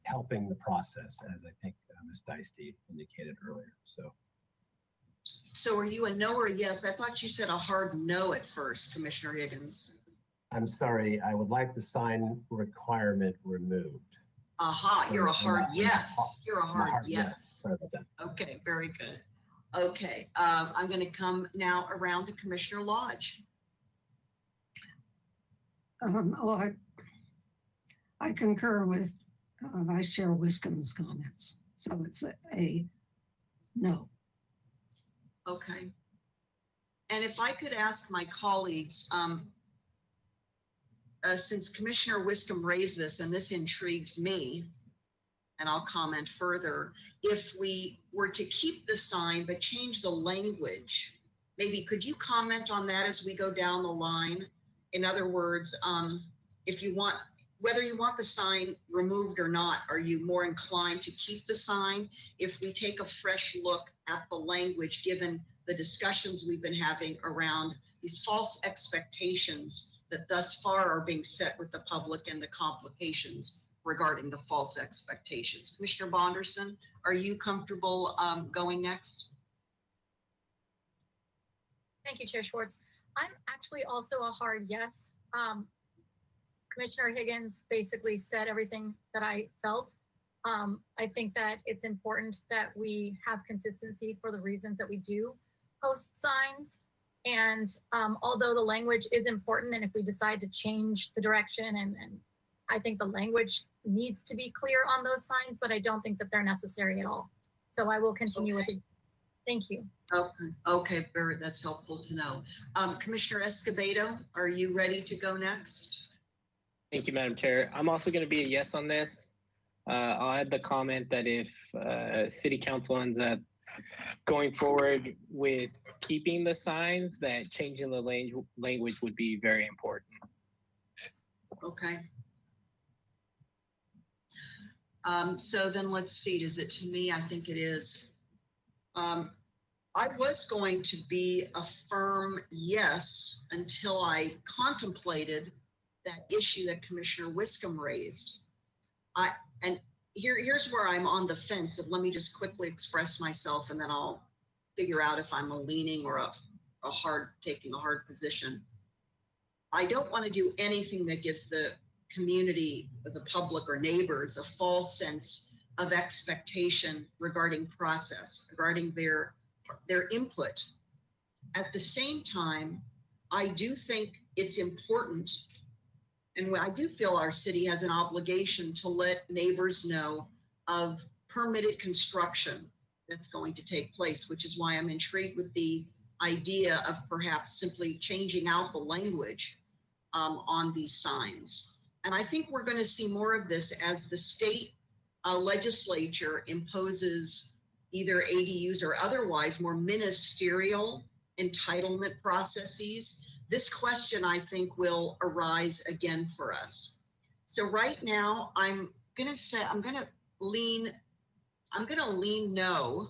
helping the process, as I think Ms. Deisty indicated earlier. So are you a no or a yes? I thought you said a hard no at first, Commissioner Higgins. I'm sorry, I would like the sign requirement removed. Aha, you're a hard I'm a- yes. You're a I'm a hard yes. Sorry about that. Okay, very good. Okay, I'm going to come now around to Commissioner Lodge. Well, I concur with Vice Chair Wiscombe's comments. So it's a no. Okay. And if I could ask my colleagues, since Commissioner Wiscombe raised this, and this intrigues me, and I'll comment further, if we were to keep the sign but change the language, maybe could you comment on that as we go down the line? In other words, if you want, whether you want the sign removed or not, are you more inclined to keep the sign? If we take a fresh look at the language, given the discussions we've been having around these false expectations that thus far are being set with the public and the complications regarding the false expectations. Commissioner Bonderson, are you comfortable going next? Thank you, Chair Schwartz. I'm actually also a hard yes. Commissioner Higgins basically said everything that I felt. I think that it's important that we have consistency for the reasons that we do post signs. And although the language is important, and if we decide to change the direction, and I think the language needs to be clear on those signs, but I don't think that they're necessary at all. So I will continue with it. Thank you. Okay, very, that's helpful to know. Commissioner Escobedo, are you ready to go next? Thank you, Madam Chair. I'm also going to be a yes on this. I'll add the comment that if City Council ends up going forward with keeping the signs, that changing the language would be very important. Okay. So then let's see, is it to me? I think it is. I was going to be a firm yes until I contemplated that issue that Commissioner Wiscombe raised. And here's where I'm on the fence, and let me just quickly express myself, and then I'll figure out if I'm a leaning or taking a hard position. I don't want to do anything that gives the community, the public or neighbors, a false sense of expectation regarding process, regarding their input. At the same time, I do think it's important, and I do feel our city has an obligation to let neighbors know of permitted construction that's going to take place, which is why I'm intrigued with the idea of perhaps simply changing out the language on these signs. And I think we're going to see more of this as the state legislature imposes either ADUs or otherwise more ministerial entitlement processes. This question, I think, will arise again for us. So right now, I'm going to lean no,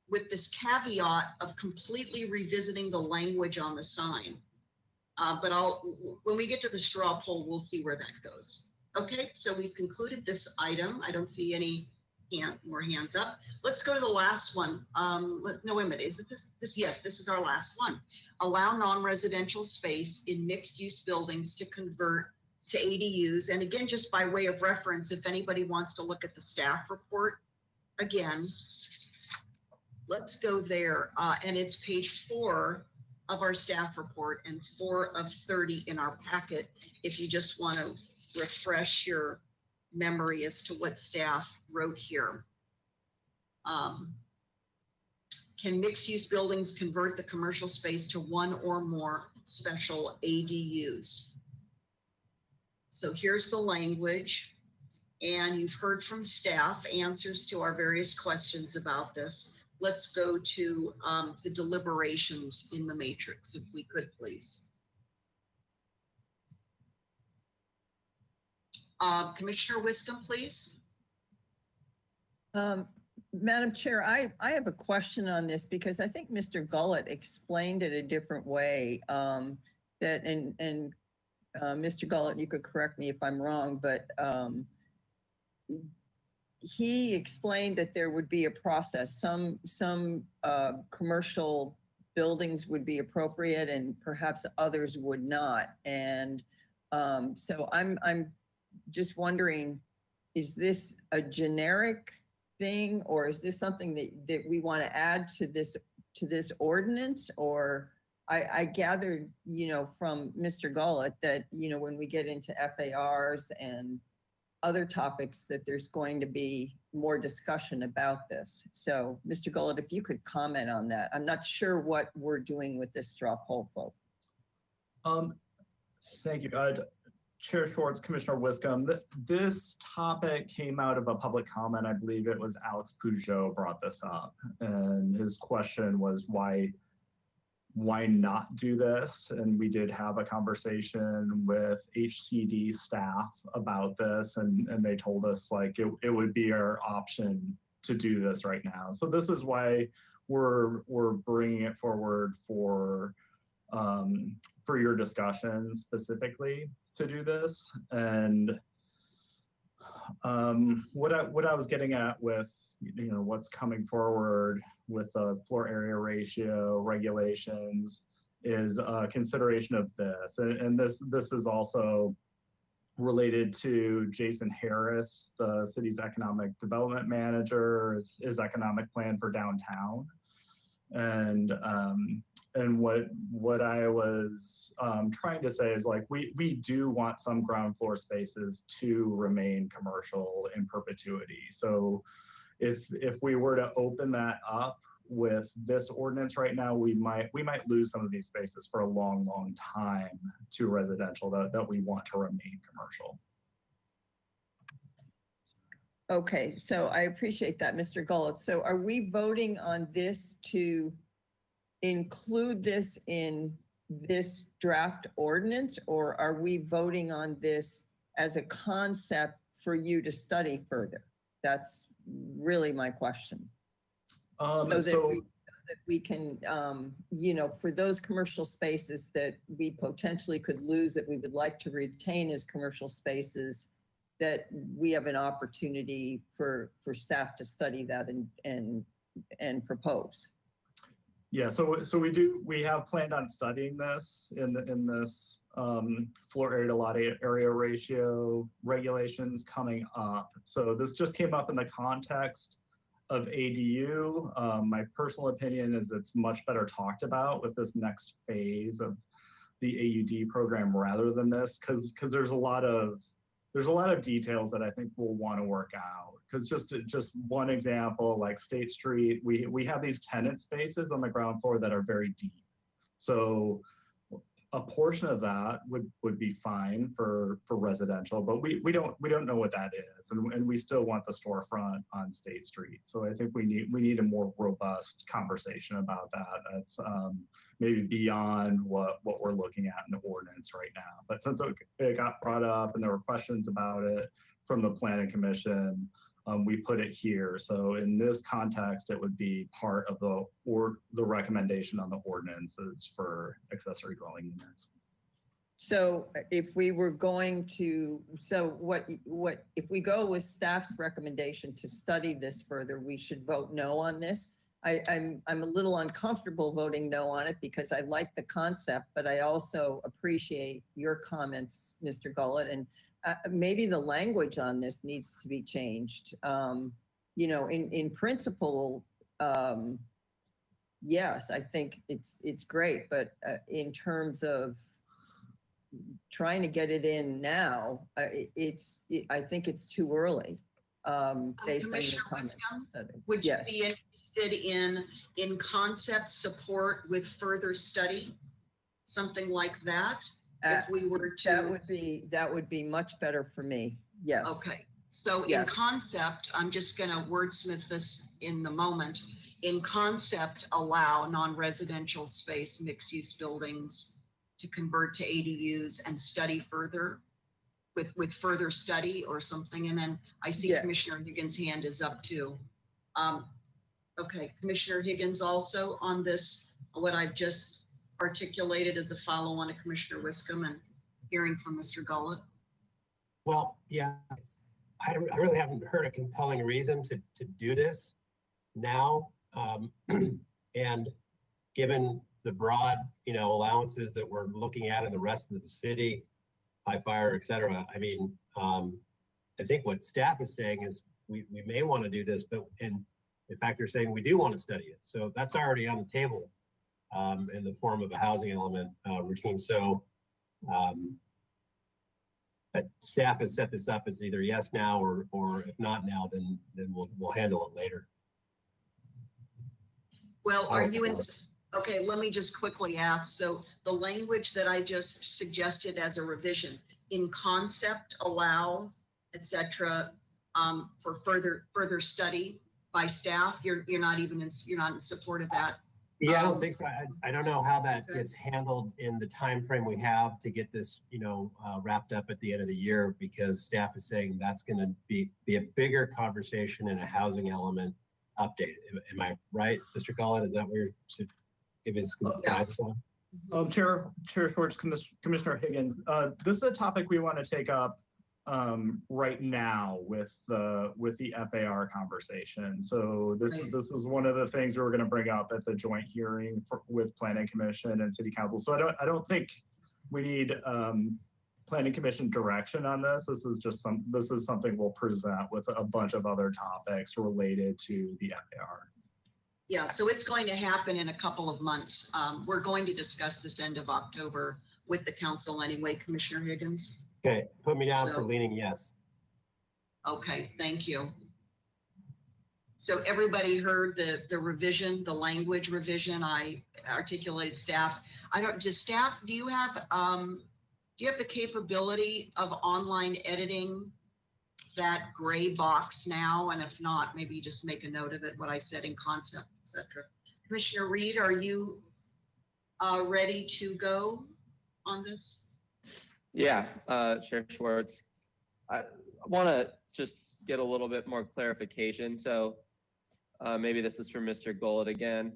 with this caveat of completely revisiting the language on the sign. But when we get to the straw poll, we'll see where that goes. Okay, so we've concluded this item. I don't see any more hands up. Let's go to the last one. No, wait a minute. Is it this? Yes, this is our last one. Allow non-residential space in mixed-use buildings to convert to ADUs. And again, just by way of reference, if anybody wants to look at the staff report, again, let's go there. And it's page 4 of our staff report and 4 of 30 in our packet. If you just want to refresh your memory as to what staff wrote here. Can mixed-use buildings convert the commercial space to one or more special ADUs? So here's the language, and you've heard from staff answers to our various questions about this. Let's go to the deliberations in the matrix, if we could, please. Commissioner Wiscombe, please. Madam Chair, I have a question on this because I think Mr. Gullett explained it a different way. Mr. Gullett, you could correct me if I'm wrong, but he explained that there would be a process. Some commercial buildings would be appropriate and perhaps others would not. And so I'm just wondering, is this a generic thing, or is this something that we want to add to this ordinance? Or I gathered, from Mr. Gullett that, when we get into FARs and other topics, that there's going to be more discussion about this. So, Mr. Gullett, if you could comment on that. I'm not sure what we're doing with this straw poll vote. Thank you. Chair Schwartz, Commissioner Wiscombe, this topic came out of a public comment. I believe it was Alex Peugeot brought this up, and his question was why not do this? And we did have a conversation with HCD staff about this, and they told us like it would be our option to do this right now. So this is why we're bringing it forward for your discussion specifically to do this. And what I was getting at with what's coming forward with the floor area ratio regulations is a consideration of this, and this is also related to Jason Harris, the city's economic development manager, his economic plan for downtown. And what I was trying to say is like we do want some ground floor spaces to remain commercial in perpetuity. So if we were to open that up with this ordinance right now, we might lose some of these spaces for a long time to residential that we want to remain commercial. Okay, so I appreciate that, Mr. Gullett. So are we voting on this to include this in this draft ordinance, or are we voting on this as a concept for you to study further? That's really my question. So that we can, for those commercial spaces that we potentially could lose, that we would like to retain as commercial spaces, that we have an opportunity for staff to study that and propose. Yeah, so we have planned on studying this in this floor area to lot area ratio regulations coming up. So this just came up in the context of ADU. My personal opinion is it's much better talked about with this next phase of the AUD program rather than this, because there's a lot of details that I think we'll want to work out. Because just one example, like State Street, we have these tenant spaces on the ground floor that are very deep. So a portion of that would be fine for residential, but we don't know what that is, and we still want the storefront on State Street. So I think we need a more robust conversation about that. That's maybe beyond what we're looking at in the ordinance right now. But since it got brought up and there were questions about it from the Planning Commission, we put it here. So in this context, it would be part of the recommendation on the ordinances for accessory dwelling units. So if we were going to, if we go with staff's recommendation to study this further, we should vote no on this. I'm a little uncomfortable voting no on it because I like the concept, but I also appreciate your comments, Mr. Gullett, and maybe the language on this needs to be changed. In principle, yes, I think it's great, but in terms of trying to get it in now, I think it's too early. Based on your comments. Would you be interested in concept support with further study, something like that? If we were to, that would be much better for me. Yes. Okay. So in concept, I'm just going to wordsmith this in the moment. In concept, allow non-residential space, mixed-use buildings to convert to ADUs and study further with further study or something. And then I see Commissioner Higgins' hand is up too. Okay, Commissioner Higgins also on this, what I've just articulated as a follow-on to Commissioner Wiscombe and hearing from Mr. Gullett. Well, yes, I really haven't heard a compelling reason to do this now. And given the broad, allowances that we're looking at in the rest of the city, high fire, et cetera, I mean, I think what staff is saying is we may want to do this, but in fact, they're saying we do want to study it. So that's already on the table in the form of a housing element routine. So but staff has set this up as either yes now or if not now, then we'll handle it later. Well, are you in? Okay, let me just quickly ask. So the language that I just suggested as a revision, in concept, allow, etc., for further study by staff. You're not in support of that. Yeah, I don't think so. I don't know how that gets handled in the time frame we have to get this, wrapped up at the end of the year, because staff is saying that's going to be a bigger conversation and a housing element update. Am I right, Mr. Cullen? Is that where you're giving some guidance on? Chair Schwartz, Commissioner Higgins, this is a topic we want to take up right now with the FAR conversation. So this is one of the things we were going to bring up at the joint hearing with Planning Commission and City Council. So I don't think we need Planning Commission direction on this. This is something we'll present with a bunch of other topics related to the FAR. Yeah, so it's going to happen in a couple of months. We're going to discuss this end of October with the council anyway, Commissioner Higgins. Okay, put me down for leaning yes. Okay, thank you. So everybody heard the revision, the language revision I articulated. Staff, do you have the capability of online editing that gray box now? And if not, maybe just make a note of it, what I said in concept, etc. Commissioner Reed, are you ready to go on this? Yeah, Chair Schwartz, I want to just get a little bit more clarification. So maybe this is for Mr. Gullett again.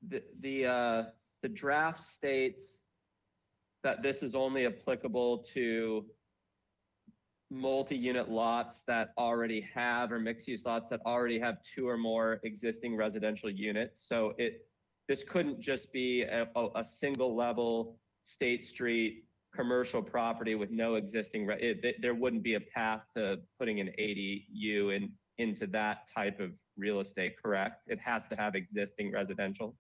The draft states that this is only applicable to multi-unit lots that already have, or mixed-use lots that already have 2 or more existing residential units. So this couldn't just be a single level State Street commercial property with no existing, there wouldn't be a path to putting an ADU into that type of real estate, correct? It has to have existing residential.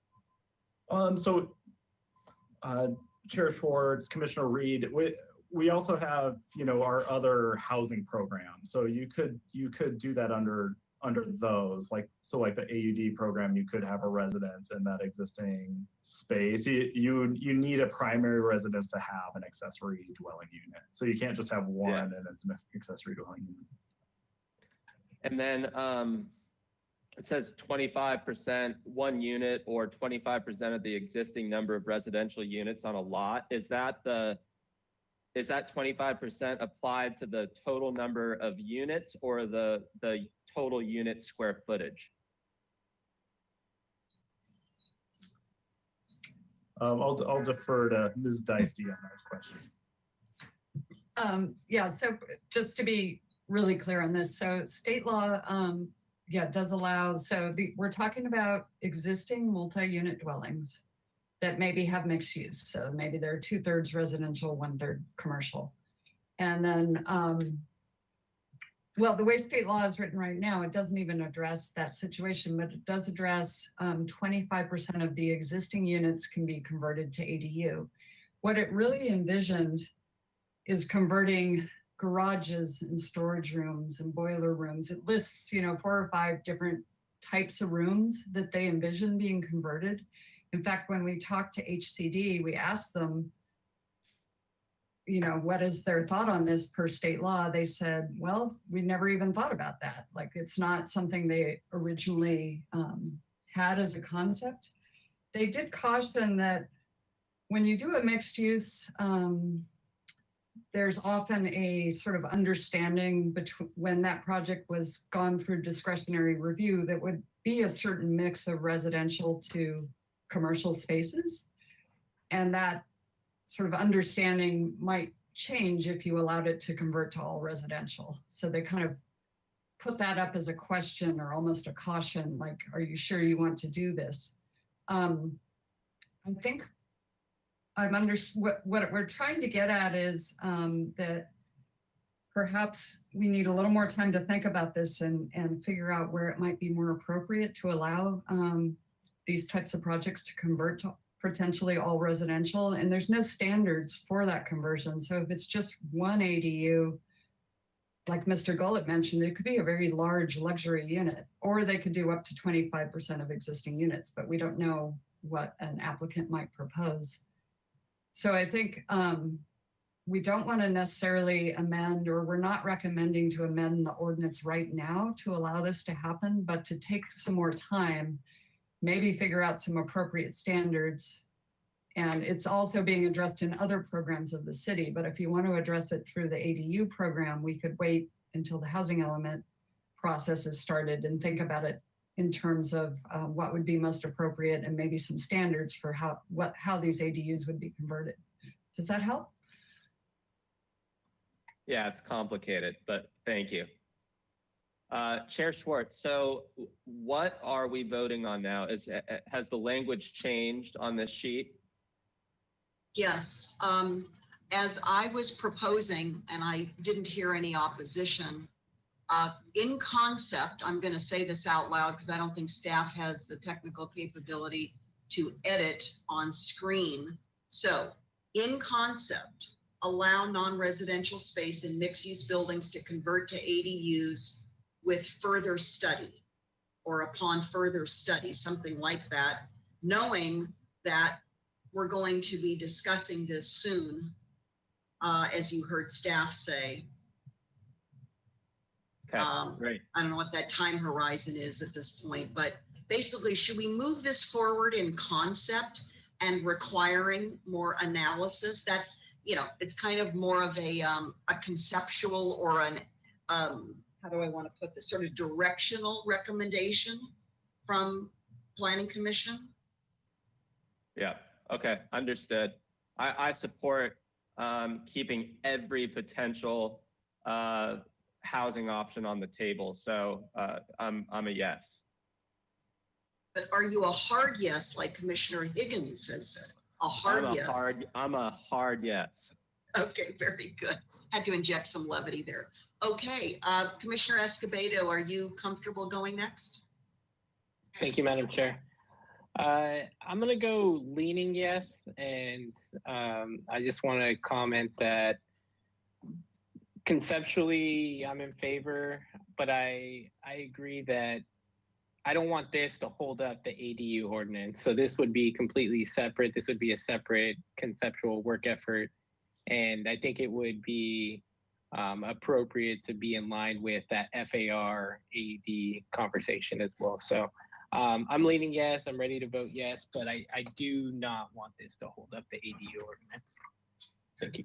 Chair Schwartz, Commissioner Reed, we also have, our other housing programs. So you could do that under those, like the AUD program, you could have a residence in that existing space. You need a primary residence to have an accessory dwelling unit. So you can't just have one and it's an accessory dwelling unit. And then it says 25%, 1 unit, or 25% of the existing number of residential units on a lot. Is that 25% applied to the total number of units or the total unit square footage? I'll defer to Ms. Deisty on that question. Yeah, so just to be really clear on this, so state law, does allow, we're talking about existing multi-unit dwellings that maybe have mixed use. So maybe they're 2/3 residential, 1/3 commercial. And then, the way state law is written right now, it doesn't even address that situation, but it does address 25% of the existing units can be converted to ADU. What it really envisioned is converting garages and storage rooms and boiler rooms. It lists, 4 or 5 different types of rooms that they envision being converted. In fact, when we talked to HCD, we asked them, what is their thought on this per state law? They said, well, we never even thought about that. Like, it's not something they originally had as a concept. They did caution that when you do a mixed use, there's often a sort of understanding between when that project was gone through discretionary review that would be a certain mix of residential to commercial spaces. And that sort of understanding might change if you allowed it to convert to all residential. So they kind of put that up as a question or almost a caution, like, are you sure you want to do this? I think what we're trying to get at is that perhaps we need a little more time to think about this and figure out where it might be more appropriate to allow these types of projects to convert to potentially all residential. And there's no standards for that conversion. So if it's just one ADU, like Mr. Gullett mentioned, it could be a very large luxury unit, or they could do up to 25% of existing units, but we don't know what an applicant might propose. So I think we don't want to necessarily amend, or we're not recommending to amend the ordinance right now to allow this to happen, but to take some more time, maybe figure out some appropriate standards. And it's also being addressed in other programs of the city. But if you want to address it through the ADU program, we could wait until the housing element process is started and think about it in terms of what would be most appropriate and maybe some standards for how these ADUs would be converted. Does that help? Yeah, it's complicated, but thank you. Chair Schwartz, so what are we voting on now? Has the language changed on this sheet? Yes. As I was proposing, and I didn't hear any opposition, in concept, I'm going to say this out loud because I don't think staff has the technical capability to edit on screen. So in concept, allow non-residential space in mixed-use buildings to convert to ADUs with further study, or upon further study, something like that, knowing that we're going to be discussing this soon, as you heard staff say. Okay, great. I don't know what that time horizon is at this point, but basically, should we move this forward in concept and requiring more analysis? That's, it's kind of more of a conceptual or an, how do I want to put this, sort of directional recommendation from Planning Commission? Yeah, okay, understood. I support keeping every potential housing option on the table. So I'm a yes. But are you a hard yes, like Commissioner Higgins has said? A hard yes. I'm a hard yes. Okay, very good. Had to inject some levity there. Okay, Commissioner Escobedo, are you comfortable going next? Thank you, Madam Chair. I'm going to go leaning yes, and I just want to comment that conceptually I'm in favor, but I agree that I don't want this to hold up the ADU ordinance. So this would be completely separate. This would be a separate conceptual work effort. And I think it would be appropriate to be in line with that FAR AD conversation as well. So I'm leaning yes, I'm ready to vote yes, but I do not want this to hold up the ADU ordinance. Thank you.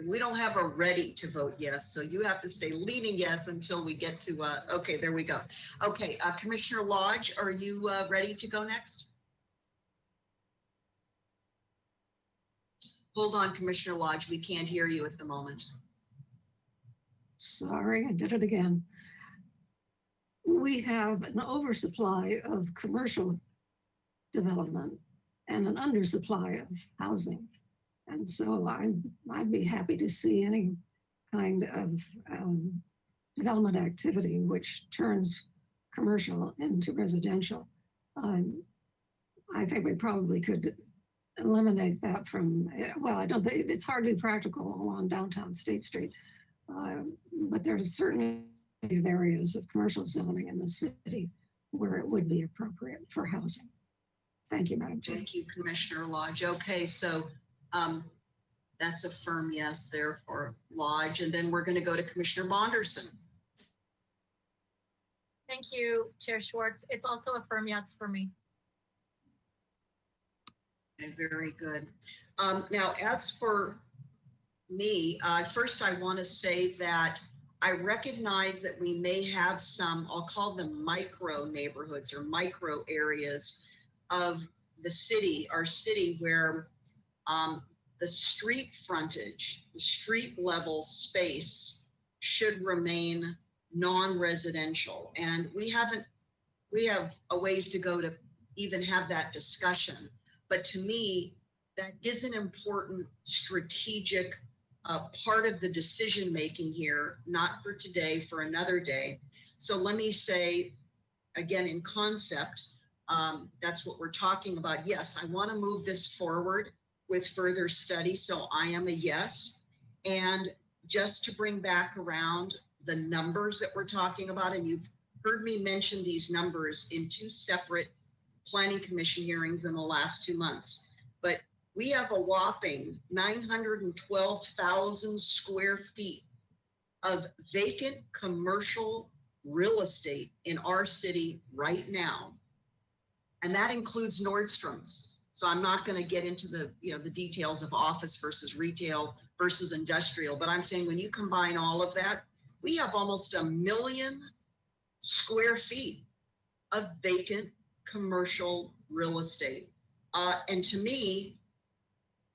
We don't have a ready to vote yes, so you have to stay leaning yes until we get to, okay, there we go. Okay, Commissioner Lodge, are you ready to go next? Hold on, Commissioner Lodge, we can't hear you at the moment. Sorry, I did it again. We have an oversupply of commercial development and an undersupply of housing. And so I'd be happy to see any kind of development activity which turns commercial into residential. I think we probably could eliminate that from, well, I don't think it's hardly practical along downtown State Street, but there are certainly areas of commercial zoning in the city where it would be appropriate for housing. Thank you, Madam Chair. Thank you, Commissioner Lodge. Okay, so that's a firm yes there for Lodge. And then we're going to go to Commissioner Bonderson. Thank you, Chair Schwartz. It's also a firm yes for me. Okay, very good. Now, as for me, first I want to say that I recognize that we may have some, I'll call them micro neighborhoods or micro areas of the city, our city, where the street frontage, the street level space should remain non-residential. And we have a ways to go to even have that discussion. But to me, that is an important strategic part of the decision-making here, not for today, for another day. So let me say, again, in concept, that's what we're talking about. Yes, I want to move this forward with further study. So I am a yes. And just to bring back around the numbers that we're talking about, and you've heard me mention these numbers in 2 separate Planning Commission hearings in the last 2 months, but we have a whopping 912,000 square feet of vacant commercial real estate in our city right now. And that includes Nordstrom's. So I'm not going to get into the details of office versus retail versus industrial, but I'm saying when you combine all of that, we have almost 1 million square feet of vacant commercial real estate. And to me,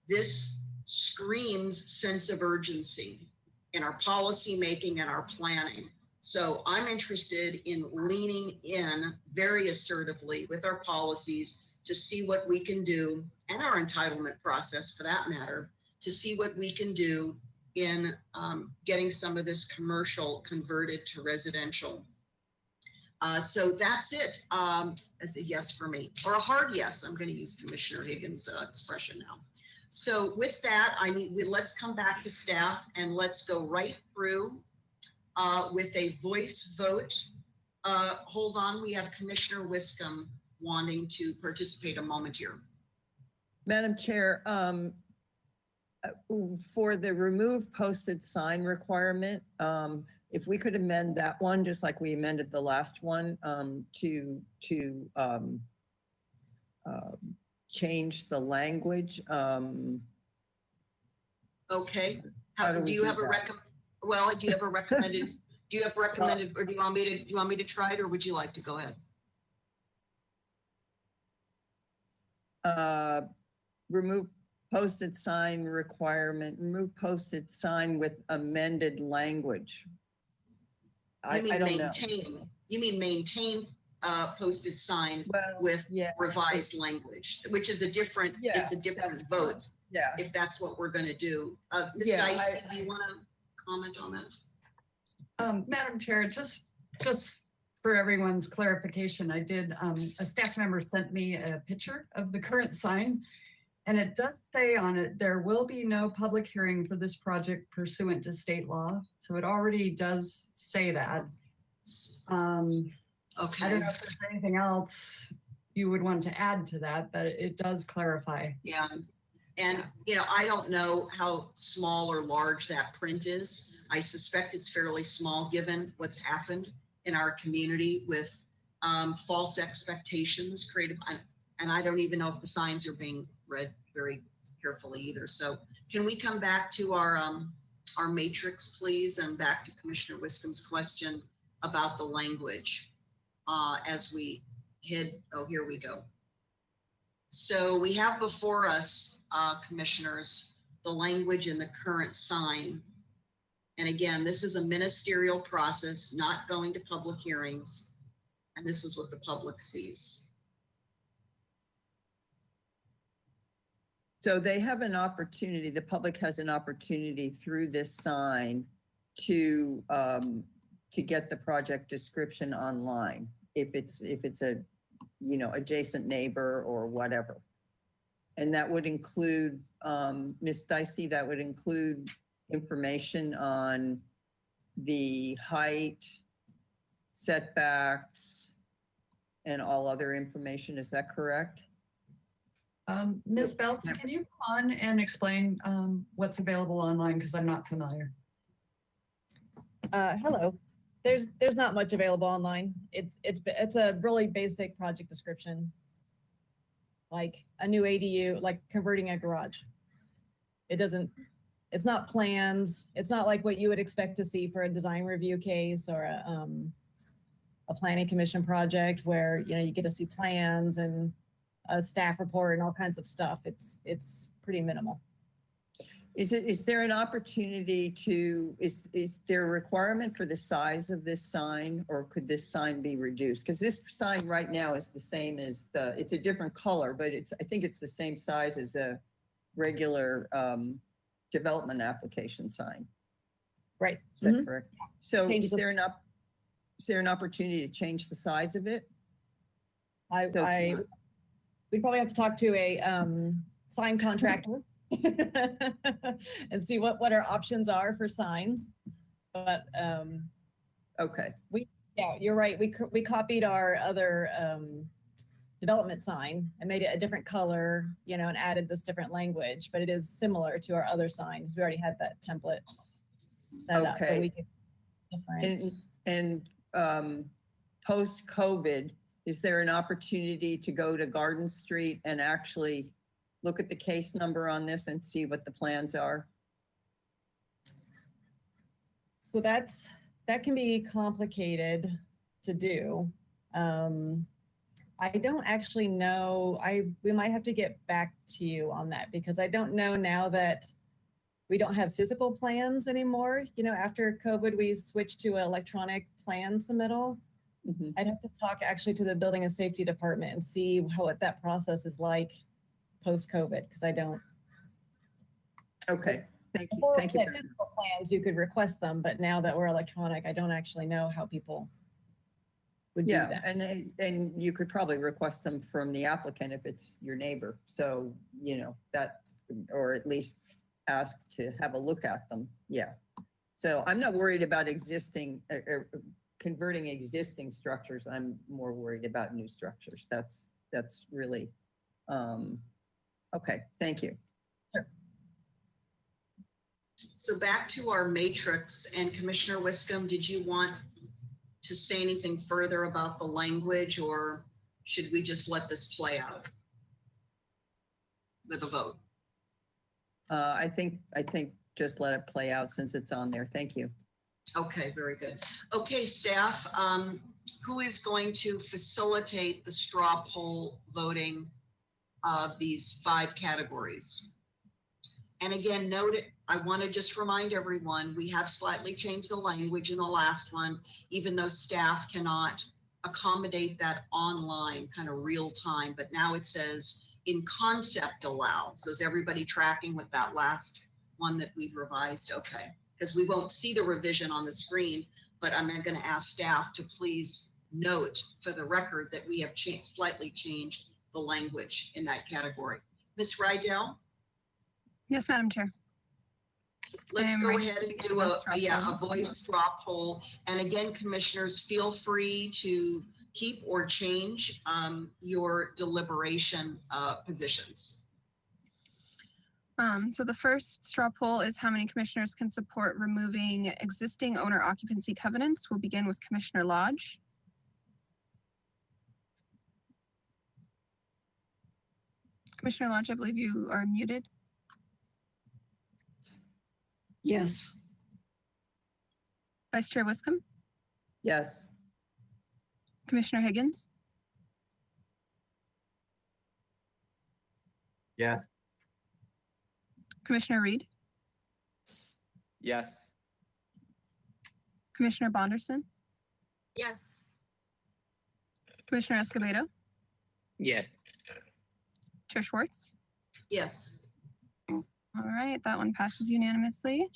this screams sense of urgency in our policy making and our planning. So I'm interested in leaning in very assertively with our policies to see what we can do, and our entitlement process for that matter, to see what we can do in getting some of this commercial converted to residential. So that's it, as a yes for me, or a hard yes. I'm going to use Commissioner Higgins' expression now. So with that, let's come back to staff and let's go right through with a voice vote. Hold on, we have Commissioner Wiscombe wanting to participate a moment here. Madam Chair, for the remove posted sign requirement, if we could amend that one, just like we amended the last one, to change the language. Okay. Do you have a recommended? Do you have recommended, or do you want me to try it, or would you like to go ahead? Remove posted sign requirement. Remove posted sign with amended language. I don't know. You mean maintain posted sign with revised language, which is a different. It's a different vote. Yeah. If that's what we're going to do. Ms. Dicey, do you want to comment on that? Madam Chair, just for everyone's clarification, I did, a staff member sent me a picture of the current sign, and it does say on it, there will be no public hearing for this project pursuant to state law. So it already does say that. Okay. I don't know if there's anything else you would want to add to that, but it does clarify. Yeah. And, I don't know how small or large that print is. I suspect it's fairly small given what's happened in our community with false expectations created. And I don't even know if the signs are being read very carefully either. So can we come back to our matrix, please, and back to Commissioner Wiscombe's question about the language as we head. Oh, here we go. So we have before us, commissioners, the language in the current sign. And again, this is a ministerial process, not going to public hearings. And this is what the public sees. So they have an opportunity, the public has an opportunity through this sign to get the project description online, if it's a, adjacent neighbor or whatever. And that would include, Ms. Dicey, that would include information on the height, setbacks, and all other information. Is that correct? Ms. Belts, can you come on and explain what's available online? Because I'm not familiar. Hello. There's not much available online. It's a really basic project description, like a new ADU, like converting a garage. It's not plans. It's not like what you would expect to see for a design review case or a planning commission project where you get to see plans and a staff report and all kinds of stuff. It's pretty minimal. Is there an opportunity to, is there a requirement for the size of this sign, or could this sign be reduced? Because this sign right now is the same as it's a different color, but I think it's the same size as a regular development application sign. Right. Is that correct? So Change is the- there an opportunity to change the size of it? I, So it's I, not- we'd probably have to talk to a sign contractor and see what our options are for signs. But okay, yeah, you're right. We copied our other development sign and made it a different color, you know, and added this different language. But it is similar to our other signs. We already had that template set up, but Okay. we could different. And post-COVID, is there an opportunity to go to Garden Street and actually look at the case number on this and see what the plans are? So that can be complicated to do. I don't actually know. We might have to get back to you on that because I don't know now that we don't have physical plans anymore. You know, after COVID, we switched to electronic plan submittal. I'd have to talk actually to the Building and Safety Department and see what that process is like post-COVID, because I don't. Okay, thank you. Before Thank we you. had physical plans, you could request them, but now that we're electronic, I don't actually know how people would do Yeah, that. and you could probably request them from the applicant if it's your neighbor. So, you know, that, or at least ask to have a look at them. Yeah. So I'm not worried about converting existing structures. I'm more worried about new structures. That's really, okay, thank you. So back to our matrix, and Commissioner Wiscombe, did you want to say anything further about the language, or should we just let this play out with a vote? I think just let it play out since it's on there. Thank you. Okay, very good. Okay, staff, who is going to facilitate the straw poll voting of these 5 categories? And again, note it, I want to just remind everyone, we have slightly changed the language in the last one, even though staff cannot accommodate that online kind of real time, but now it says in concept allow. So is everybody tracking with that last one that we've revised? Okay, because we won't see the revision on the screen, but I'm going to ask staff to please note for the record that we have slightly changed the language in that category. Ms. Rydell? Yes, Madam Chair. Let's I'm go ready ahead to and begin do the straw a poll. voice straw poll. And again, commissioners, feel free to keep or change your deliberation positions. So the first straw poll is how many commissioners can support removing existing owner occupancy covenants. We'll begin with Commissioner Lodge. Commissioner Lodge, I believe you are muted. Yes. Vice Chair Wiscombe, Yes. Commissioner Higgins, Yes. Commissioner Reed, Yes. Commissioner Bonderson, Yes. Commissioner Escobedo, Yes. Chair Schwartz. Yes. All right, that one passes unanimously.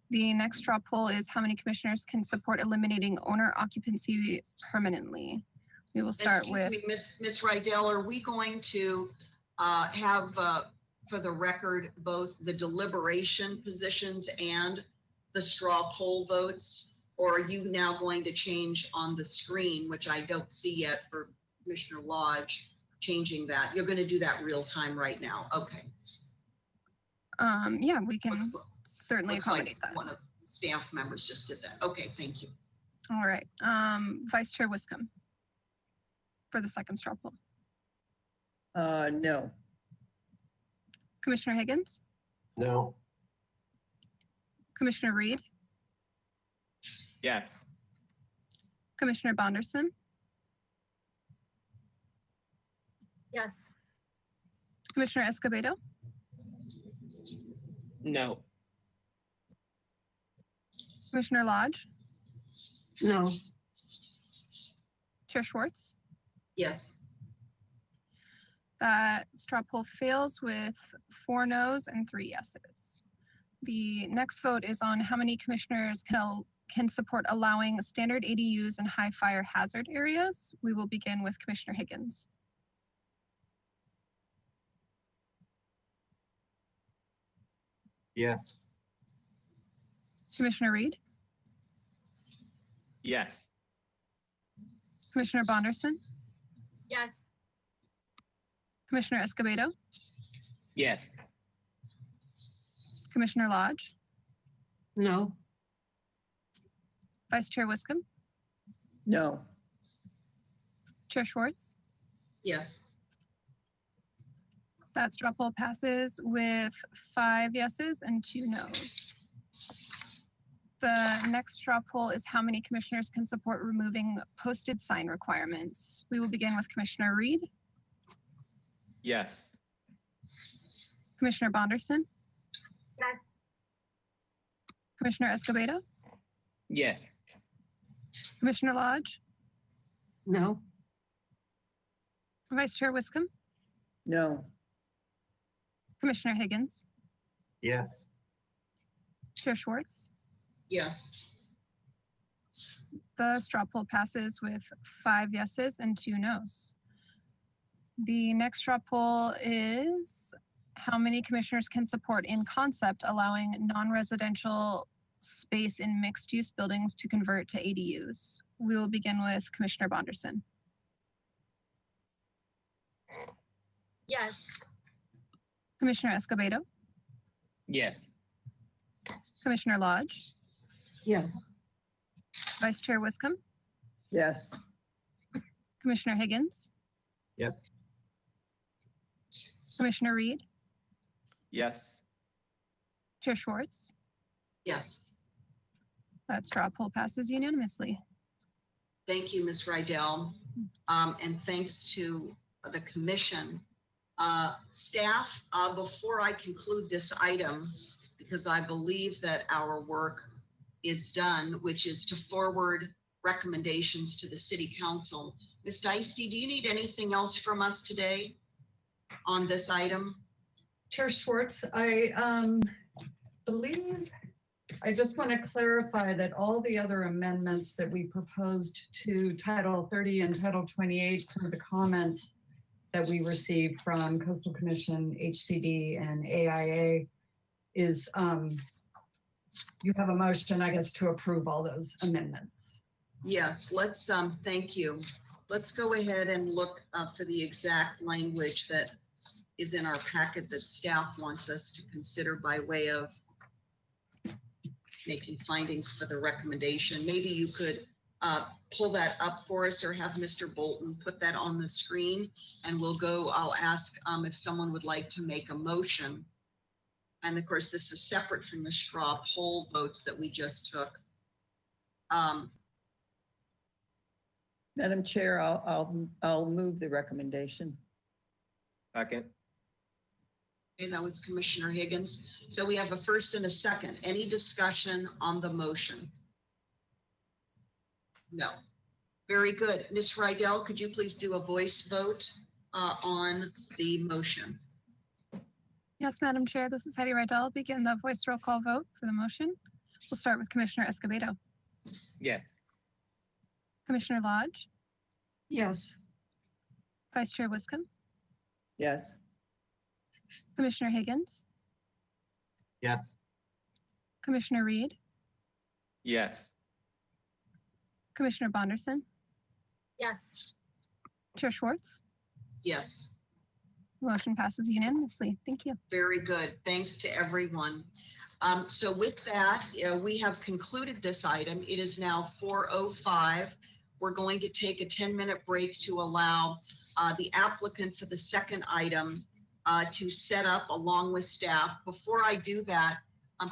The next straw poll is how many commissioners can support eliminating owner occupancy permanently. We will start Excuse with, me, Ms. Rydell, are we going to have, for the record, both the deliberation positions and the straw poll votes? Or are you now going to change on the screen, which I don't see yet for Commissioner Lodge, changing that? You're going to do that real time right now. Okay. yeah, we can certainly Looks like accommodate that. one of the staff members just did that. Okay, thank you. All right, Vice Chair Wiscombe for the second straw poll. No. Commissioner Higgins, No. Commissioner Reed, Yes. Commissioner Bonderson, Yes. Commissioner Escobedo, No. Commissioner Lodge, No. Chair Schwartz. Yes. That straw poll fails with 4 noes and 3 yeses. The next vote is on how many commissioners can support allowing standard ADUs in high fire hazard areas. We will begin with Commissioner Higgins. Yes. Commissioner Reed, Yes. Commissioner Bonderson, Yes. Commissioner Escobedo, Yes. Commissioner Lodge, No. Vice Chair Wiscombe, No. Chair Schwartz. Yes. That straw poll passes with 5 yeses and 2 noes. The next straw poll is how many commissioners can support removing posted sign requirements. We will begin with Commissioner Reed, Yes. Commissioner Bonderson, Yes. Commissioner Escobedo, Yes. Commissioner Lodge, No. Vice Chair Wiscombe, No. Commissioner Higgins, Yes. Chair Schwartz. Yes. The straw poll passes with 5 yeses and 2 noes. The next straw poll is how many commissioners can support in concept allowing non-residential space in mixed-use buildings to convert to ADUs. We will begin with Commissioner Bonderson, Yes. Commissioner Escobedo, Yes. Commissioner Lodge, Yes. Vice Chair Wiscombe, Yes. Commissioner Higgins, Yes. Commissioner Reed, Yes. Chair Schwartz. Yes. That straw poll passes unanimously. Thank you, Ms. Rydell. And thanks to the commission. Staff, before I conclude this item, because I believe that our work is done, which is to forward recommendations to the city council. Ms. Deisty, do you need anything else from us today on this item? Chair Schwartz, I believe, I just want to clarify that all the other amendments that we proposed to Title 30 and Title 28, some of the comments that we received from Coastal Commission, HCD, and AIA is, you have a motion, I guess, to approve all those amendments. Yes, let's, thank you. Let's go ahead and look for the exact language that is in our packet that staff wants us to consider by way of making findings for the recommendation. Maybe you could pull that up for us or have Mr. Bolton put that on the screen, and we'll go, I'll ask if someone would like to make a motion. And of course, this is separate from the straw poll votes that we just took. Madam Chair, I'll move the recommendation. Second. Okay, that was Commissioner Higgins. So we have a first and a second. Any discussion on the motion? No. Very good. Ms. Rydell, could you please do a voice vote on the motion? Yes, Madam Chair, this is Heidi Rydell. Begin the voice roll call vote for the motion. We'll start with Commissioner Escobedo, Yes. Commissioner Lodge, Yes. Vice Chair Wiscombe, Yes. Commissioner Higgins, Yes. Commissioner Reed, Yes. Commissioner Bonderson, Yes. Chair Schwartz. Yes. Motion passes unanimously. Thank you. Very good. Thanks to everyone. So with that, we have concluded this item. It is now 4:05. We're going to take a 10-minute break to allow the applicant for the second item to set up along with staff. Before I do that,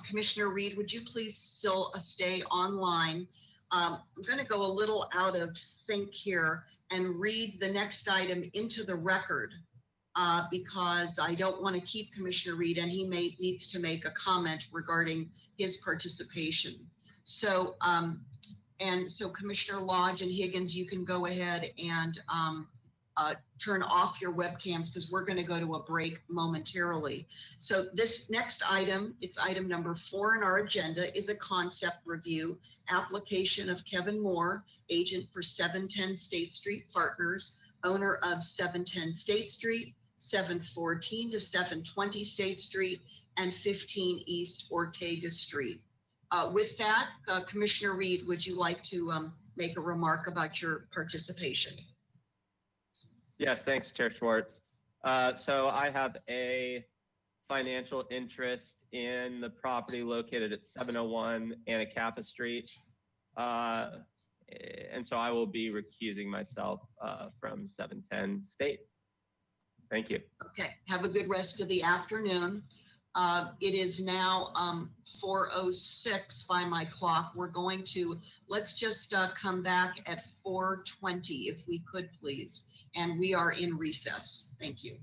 Commissioner Reed, would you please still stay online? I'm going to go a little out of sync here and read the next item into the record because I don't want to keep Commissioner Reed, and he needs to make a comment regarding his participation. So, so Commissioner Lodge and Higgins, you can go ahead and turn off your webcams because we're going to go to a break momentarily. So this next item, it's item number 4 in our agenda, is a concept review application of Kevin Moore, agent for 710 State Street Partners, owner of 710 State Street, 714 to 720 State Street, and 15 East Ortega Street. With that, Commissioner Reed, would you like to make a remark about your participation? Yes, thanks, Chair Schwartz. So I have a financial interest in the property located at 701 Anacapa Street. And so I will be recusing myself from 710 State. Thank you. Okay, have a good rest of the afternoon. It is now 4:06 by my clock. We're going to, let's just come back at 4:20 if we could, please. And we are in recess. Thank you.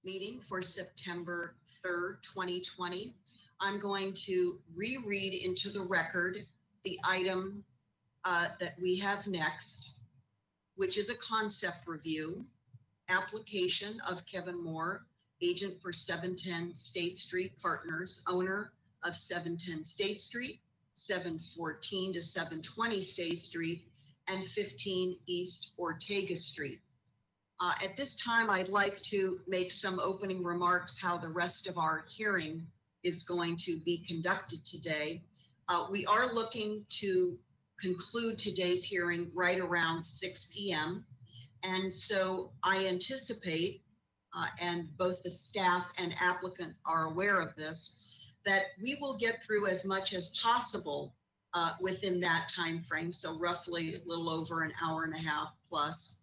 meeting for September 3rd, 2020. I'm going to reread into the record the item that we have next, which is a concept review, application of Kevin Moore, agent for 710 State Street Partners, owner of 710 State Street, 714 to 720 State Street, and 15 East Ortega Street. At this time, I'd like to make some opening remarks how the rest of our hearing is going to be conducted today. We are looking to conclude today's hearing right around 6 p.m. And so I anticipate, and both the staff and applicant are aware of this, that we will get through as much as possible within that time frame, so roughly a little over an hour and a half plus,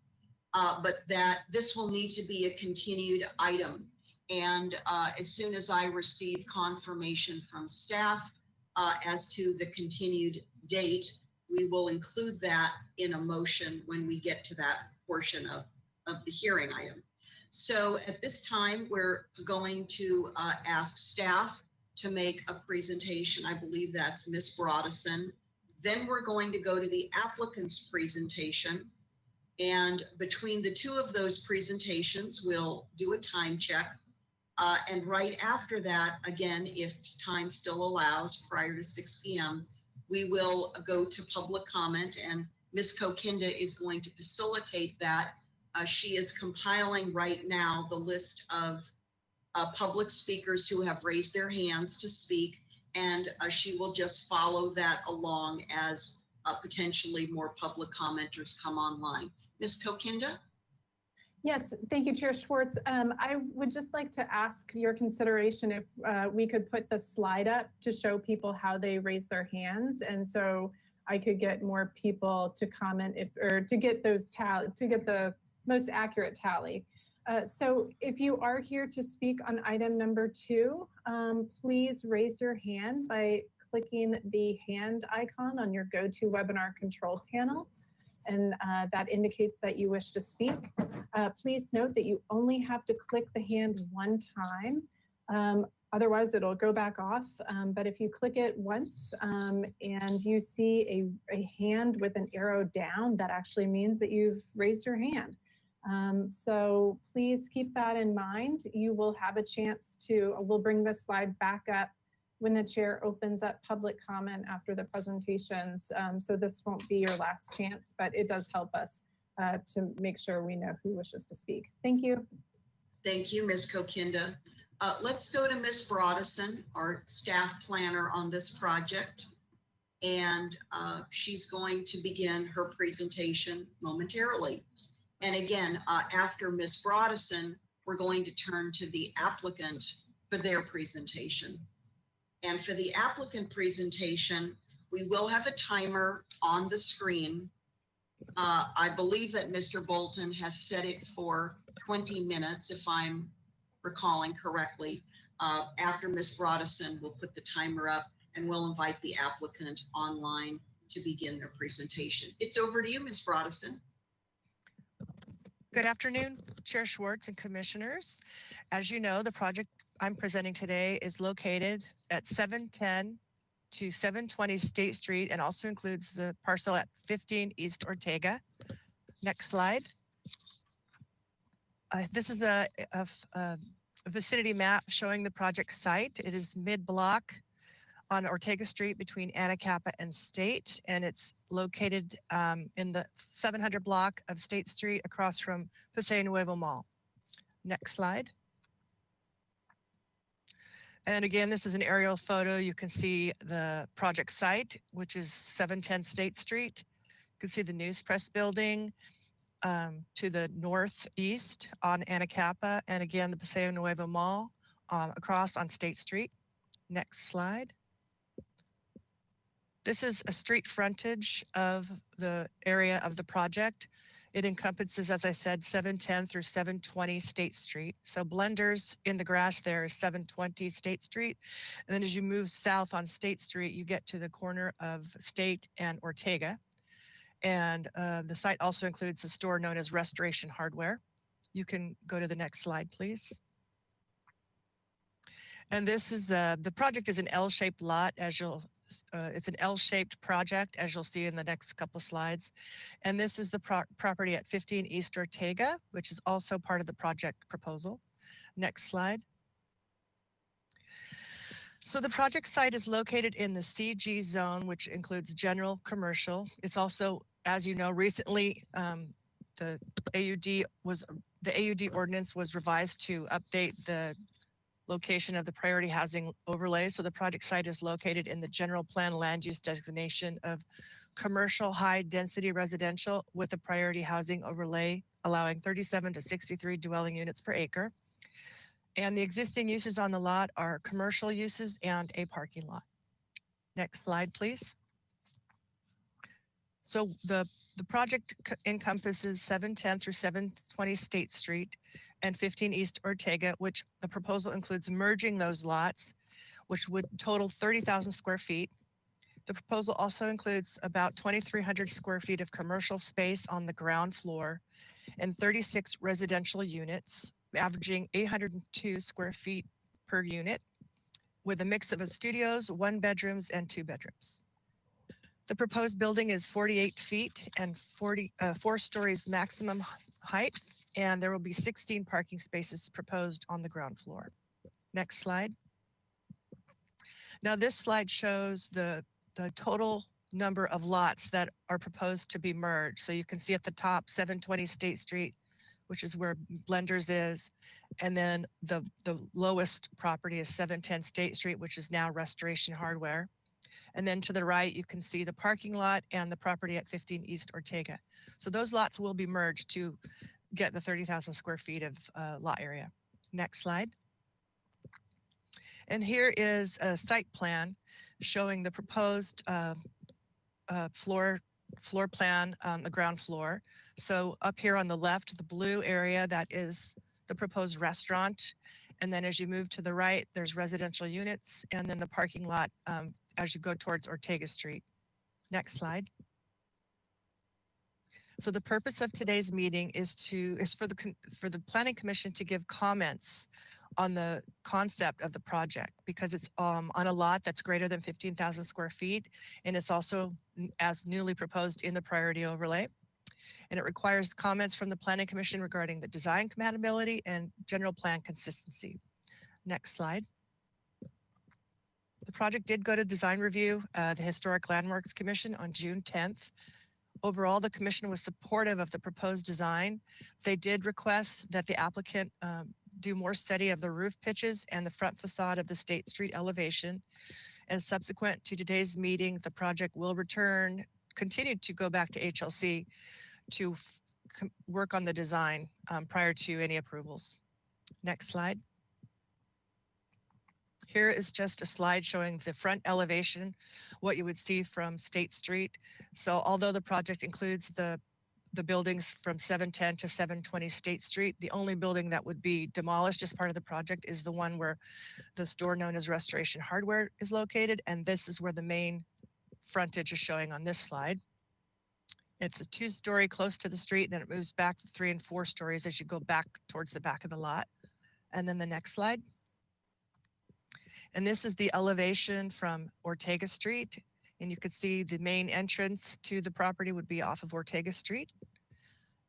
but that this will need to be a continued item. And as soon as I receive confirmation from staff as to the continued date, we will include that in a motion when we get to that portion of the hearing item. So at this time, we're going to ask staff to make a presentation. I believe that's Ms. Broadison. Then we're going to go to the applicant's presentation. And between the two of those presentations, we'll do a time check. And right after that, again, if time still allows, prior to 6 p.m., we will go to public comment, and Ms. Kokinda is going to facilitate that. She is compiling right now the list of public speakers who have raised their hands to speak, and she will just follow that along as potentially more public commenters come online. Ms. Kokinda? Yes, thank you, Chair Schwartz. I would just like to ask your consideration if we could put the slide up to show people how they raise their hands, and so I could get more people to comment or to get those to get the most accurate tally. So if you are here to speak on item number 2, please raise your hand by clicking the hand icon on your GoToWebinar control panel. And that indicates that you wish to speak. Please note that you only have to click the hand one time. Otherwise, it'll go back off. But if you click it once and you see a hand with an arrow down, that actually means that you've raised your hand. So please keep that in mind. You will have a chance we'll bring this slide back up when the chair opens up public comment after the presentations. So this won't be your last chance, but it does help us to make sure we know who wishes to speak. Thank you. Thank you, Ms. Kokinda. Let's go to Ms. Broadison, our staff planner on this project. And she's going to begin her presentation momentarily. And again, after Ms. Broadison, we're going to turn to the applicant for their presentation. And for the applicant presentation, we will have a timer on the screen. I believe that Mr. Bolton has set it for 20 minutes, if I'm recalling correctly. After Ms. Broadison, we'll put the timer up and we'll invite the applicant online to begin their presentation. It's over to you, Ms. Broadison. Good afternoon, Chair Schwartz and commissioners. As you know, the project I'm presenting today is located at 710 to 720 State Street and also includes the parcel at 15 East Ortega. Next slide. This is a vicinity map showing the project site. It is mid-block on Ortega Street between Anacapa and State, and it's located in the 700 block of State Street across from Paseo Nuevo Mall. Next slide. And again, this is an aerial photo. You can see the project site, which is 710 State Street. You can see the News Press building to the northeast on Anacapa, and again, the Paseo Nuevo Mall across on State Street. Next slide. This is a street frontage of the area of the project. It encompasses, as I said, 710 through 720 State Street. So Blenders in the grass there is 720 State Street. And then as you move south on State Street, you get to the corner of State and Ortega. And the site also includes a store known as Restoration Hardware. You can go to the next slide, please. And this is the project is an L-shaped lot, as you'll it's an L-shaped project, as you'll see in the next couple slides. And this is the property at 15 East Ortega, which is also part of the project proposal. Next slide. So the project site is located in the CG zone, which includes general commercial. It's also, as you know, recently the AUD ordinance was revised to update the location of the priority housing overlay. So the project site is located in the general plan land use designation of commercial high density residential with a priority housing overlay, allowing 37 to 63 dwelling units per acre. And the existing uses on the lot are commercial uses and a parking lot. Next slide, please. So the project encompasses 710 through 720 State Street and 15 East Ortega, which the proposal includes merging those lots, which would total 30,000 square feet. The proposal also includes about 2,300 square feet of commercial space on the ground floor and 36 residential units, averaging 802 square feet per unit, with a mix of studios, 1 bedrooms, and 2 bedrooms. The proposed building is 48 feet and 4 stories maximum height, and there will be 16 parking spaces proposed on the ground floor. Next slide. Now this slide shows the total number of lots that are proposed to be merged. So you can see at the top 720 State Street, which is where Blenders is, and then the lowest property is 710 State Street, which is now Restoration Hardware. And then to the right, you can see the parking lot and the property at 15 East Ortega. So those lots will be merged to get the 30,000 square feet of lot area. Next slide. And here is a site plan showing the proposed floor plan on the ground floor. So up here on the left, the blue area, that is the proposed restaurant. And then as you move to the right, there's residential units and then the parking lot as you go towards Ortega Street. Next slide. So the purpose of today's meeting is for the Planning Commission to give comments on the concept of the project, because it's on a lot that's greater than 15,000 square feet, and it's also as newly proposed in the priority overlay. And it requires comments from the Planning Commission regarding the design compatibility and general plan consistency. Next slide. The project did go to design review, the Historic Landmarks Commission on June 10th. Overall, the commission was supportive of the proposed design. They did request that the applicant do more study of the roof pitches and the front facade of the State Street elevation. And subsequent to today's meeting, the project will continue to go back to HLC to work on the design prior to any approvals. Next slide. Here is just a slide showing the front elevation, what you would see from State Street. So although the project includes the buildings from 710 to 720 State Street, the only building that would be demolished as part of the project is the one where the store known as Restoration Hardware is located. And this is where the main frontage is showing on this slide. It's a 2-story close to the street, and then it moves back to 3 and 4 stories as you go back towards the back of the lot. And then the next slide. And this is the elevation from Ortega Street. And you can see the main entrance to the property would be off of Ortega Street.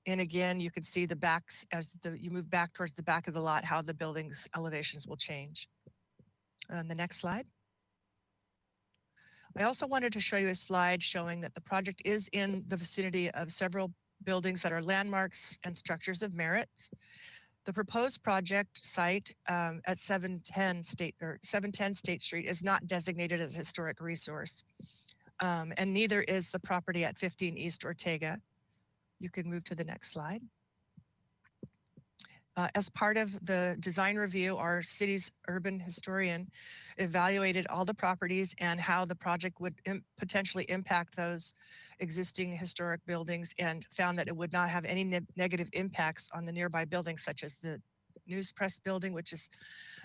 And again, you can see the backs as you move back towards the back of the lot, how the building's elevations will change. On the next slide. I also wanted to show you a slide showing that the project is in the vicinity of several buildings that are landmarks and structures of merit. The proposed project site at 710 State Street is not designated as a historic resource, and neither is the property at 15 East Ortega. You can move to the next slide. As part of the design review, our city's urban historian evaluated all the properties and how the project would potentially impact those existing historic buildings, and found that it would not have any negative impacts on the nearby buildings, such as the News Press building, which is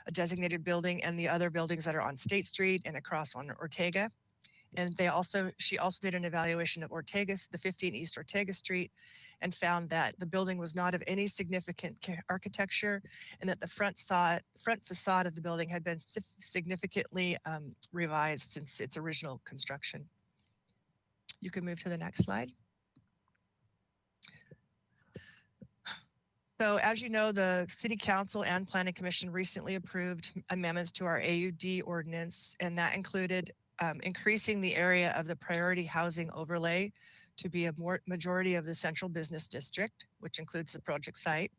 a designated building, and the other buildings that are on State Street and across on Ortega. And she also did an evaluation of Ortegas, the 15 East Ortega Street, and found that the building was not of any significant architecture, and that the front facade of the building had been significantly revised since its original construction. You can move to the next slide. So as you know, the City Council and Planning Commission recently approved amendments to our AUD ordinance, and that included increasing the area of the priority housing overlay to be a majority of the central business district, which includes the project site.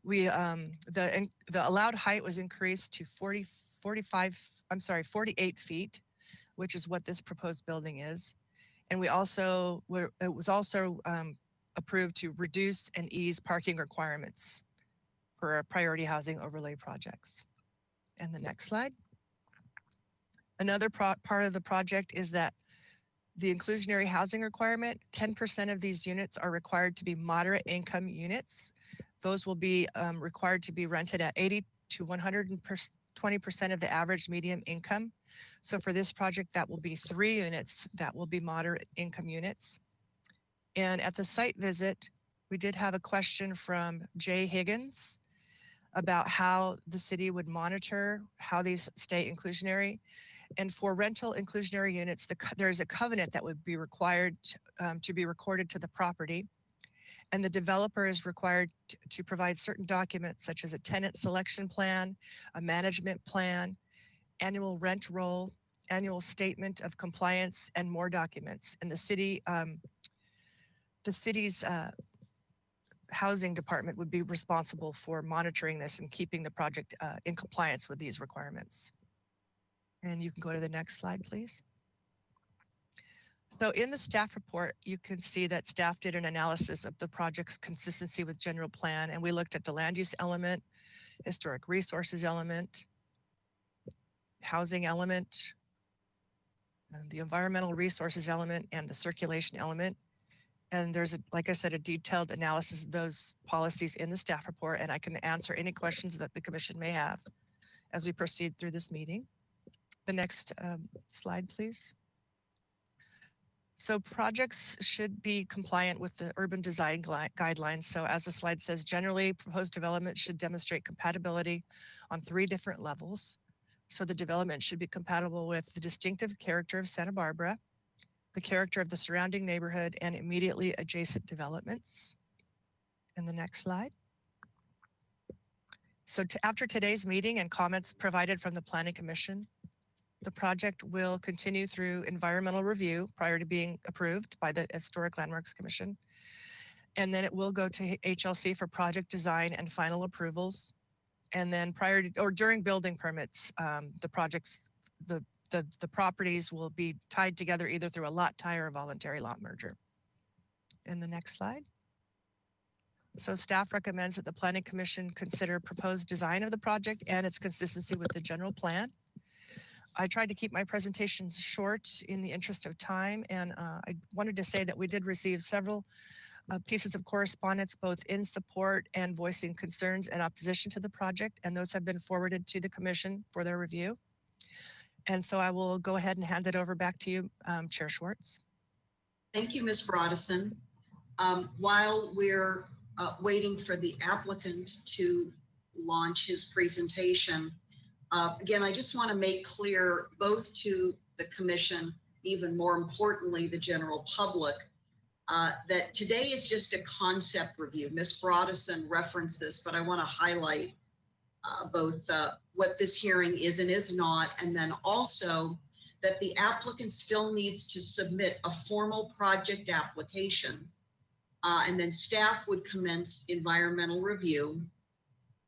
The allowed height was increased to 48 feet, which is what this proposed building is. And it was also approved to reduce and ease parking requirements for our priority housing overlay projects. And the next slide. Another part of the project is that the inclusionary housing requirement, 10% of these units are required to be moderate income units. Those will be required to be rented at 80 to 120% of the average median income. So for this project, that will be 3 units that will be moderate income units. And at the site visit, we did have a question from Jay Higgins about how the city would monitor how these stay inclusionary. And for rental inclusionary units, there's a covenant that would be required to be recorded to the property. And the developer is required to provide certain documents such as a tenant selection plan, a management plan, annual rent roll, annual statement of compliance, and more documents. And the city's housing department would be responsible for monitoring this and keeping the project in compliance with these requirements. And you can go to the next slide, please. So in the staff report, you can see that staff did an analysis of the project's consistency with general plan, and we looked at the land use element, historic resources element, housing element, and the environmental resources element, and the circulation element. And there's, like I said, a detailed analysis of those policies in the staff report, and I can answer any questions that the commission may have as we proceed through this meeting. The next slide, please. So projects should be compliant with the urban design guidelines. So as the slide says, generally proposed development should demonstrate compatibility on 3 different levels. So the development should be compatible with the distinctive character of Santa Barbara, the character of the surrounding neighborhood, and immediately adjacent developments. And the next slide. So after today's meeting and comments provided from the Planning Commission, the project will continue through environmental review prior to being approved by the Historic Landmarks Commission. And then it will go to HLC for project design and final approvals. And then prior to, or during building permits, the properties will be tied together either through a lot tie or a voluntary lot merger. And the next slide. So staff recommends that the Planning Commission consider proposed design of the project and its consistency with the general plan. I tried to keep my presentations short in the interest of time, and I wanted to say that we did receive several pieces of correspondence, both in support and voicing concerns and opposition to the project, and those have been forwarded to the Commission for their review. And so I will go ahead and hand it over back to you, Chair Schwartz. Thank you, Ms. Broadison. While we're waiting for the applicant to launch his presentation, again, I just want to make clear both to the commission, even more importantly, the general public, that today is just a concept review. Ms. Broadison referenced this, but I want to highlight both what this hearing is and is not, and then also that the applicant still needs to submit a formal project application, and then staff would commence environmental review,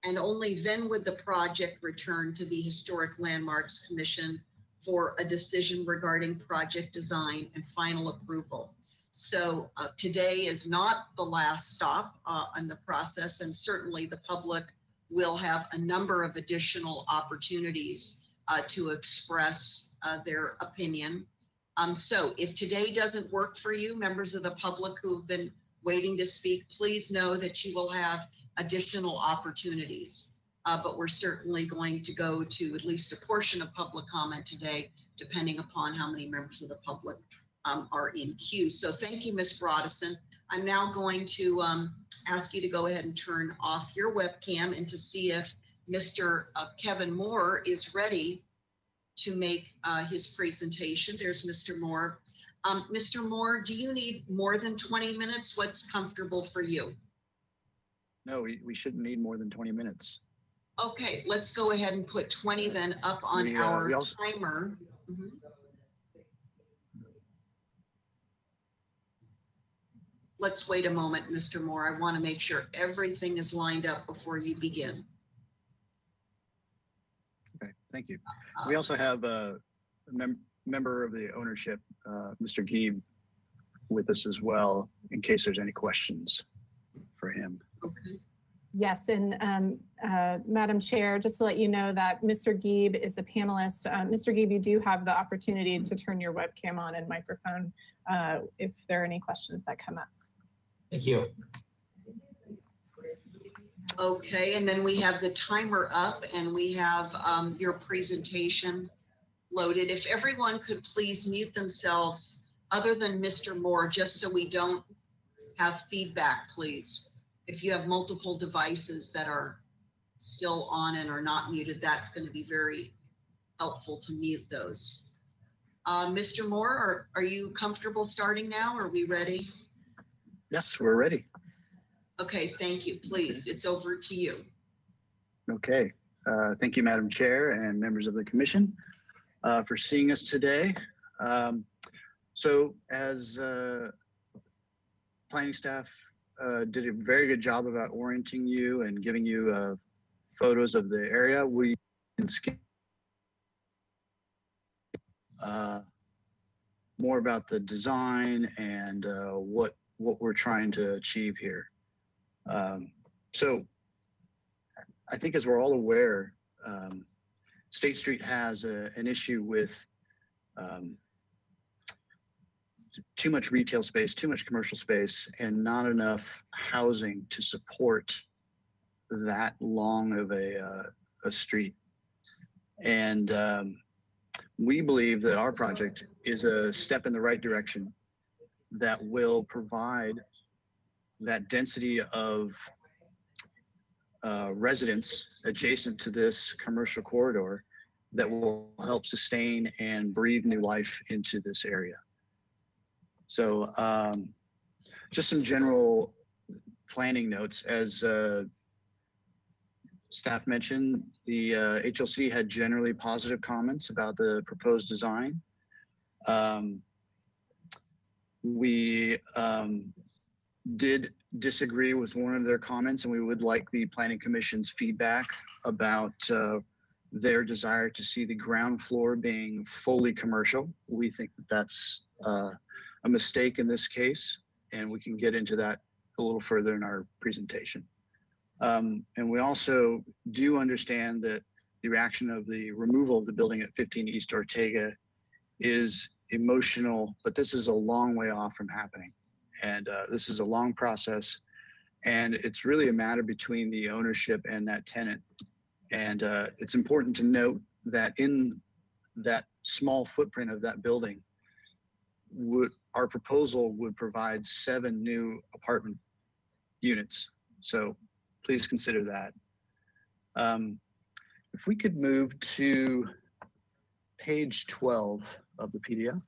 and only then would the project return to the Historic Landmarks Commission for a decision regarding project design and final approval. So today is not the last stop in the process, and certainly the public will have a number of additional opportunities to express their opinion. So if today doesn't work for you, members of the public who have been waiting to speak, please know that you will have additional opportunities. But we're certainly going to go to at least a portion of public comment today depending upon how many members of the public are in queue. So thank you, Ms. Broadison. I'm now going to ask you to go ahead and turn off your webcam and to see if Mr. Kevin Moore is ready to make his presentation. There's Mr. Moore. Mr. Moore, do you need more than 20 minutes? What's comfortable for you? No, we shouldn't need more than 20 minutes. Okay, let's go ahead and put 20 then up on our timer. Mhm. Let's wait a moment, Mr. Moore. I want to make sure everything is lined up before you begin. Okay, thank you. We also have a member of the ownership, Mr. Geeb, with us as well, in case there's any questions for him. Okay. Yes, and Madam Chair, just to let you know that Mr. Geeb is a panelist. Mr. Geeb, you do have the opportunity to turn your webcam on and microphone if there are any questions that come up. Thank you. Okay, and then we have the timer up and we have your presentation loaded. If everyone could please mute themselves other than Mr. Moore, just so we don't have feedback, please. If you have multiple devices that are still on and are not muted, that's going to be very helpful to mute those. Mr. Moore, are you comfortable starting now? Are we ready? Yes, we're ready. Okay, thank you. Please, it's over to you. Okay, thank you, Madam Chair and members of the commission for seeing us today. So as planning staff did a very good job about orienting you and giving you photos of the area, we can skip more about the design and what we're trying to achieve here. So I think as we're all aware, State Street has an issue with too much retail space, too much commercial space, and not enough housing to support that long of a street. And we believe that our project is a step in the right direction that will provide that density of residents adjacent to this commercial corridor that will help sustain and breathe new life into this area. So just some general planning notes. As staff mentioned, the HLC had generally positive comments about the proposed design. We did disagree with one of their comments, and we would like the Planning Commission's feedback about their desire to see the ground floor being fully commercial. We think that that's a mistake in this case, and we can get into that a little further in our presentation. And we also do understand that the reaction of the removal of the building at 15 East Ortega is emotional, but this is a long way off from happening. And this is a long process, and it's really a matter between the ownership and that tenant. And it's important to note that in that small footprint of that building, our proposal would provide 7 new apartment units. So please consider that. If we could move to page 12 of the PDF.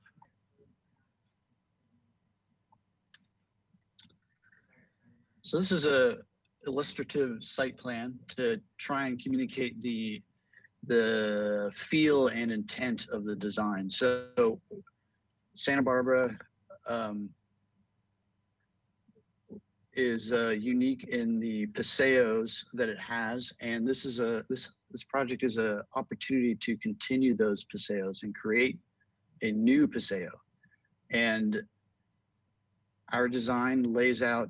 So this is a illustrative site plan to try and communicate the feel and intent of the design. So Santa Barbara is unique in the paseos that it has, and this is this project is an opportunity to continue those paseos and create a new paseo. And our design lays out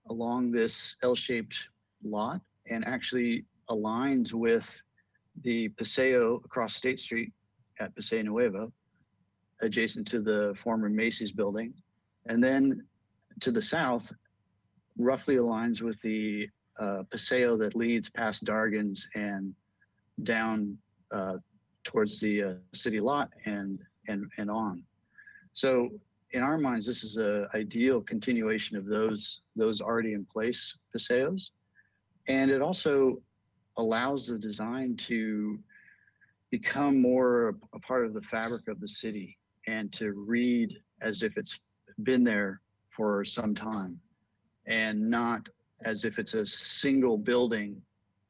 along this L-shaped lot and actually aligns with the paseo across State Street at Paseo Nuevo, adjacent to the former Macy's building. And then to the south, roughly aligns with the paseo that leads past Dargan's and down towards the city lot and on. So in our minds, this is a ideal continuation of those already in place paseos. And it also allows the design to become more a part of the fabric of the city and to read as if it's been there for some time and not as if it's a single building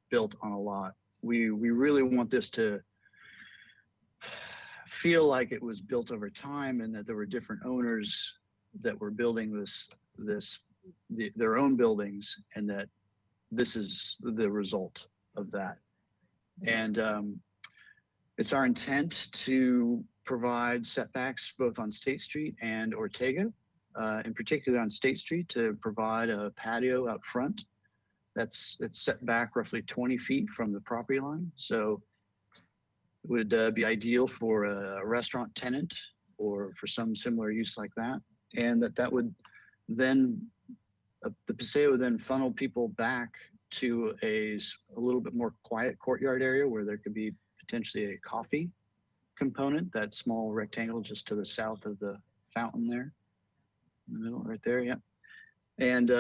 built on a lot. We really want this to feel like it was built over time and that there were different owners that were building their own buildings, and that this is the result of that. And it's our intent to provide setbacks both on State Street and Ortega, in particular on State Street, to provide a patio out front it's set back roughly 20 feet from the property line. So it would be ideal for a restaurant tenant or for some similar use like that. And that would then, the paseo would then funnel people back to a little bit more quiet courtyard area where there could be potentially a coffee component, that small rectangle just to the south of the fountain there. In the middle, right there, yeah. And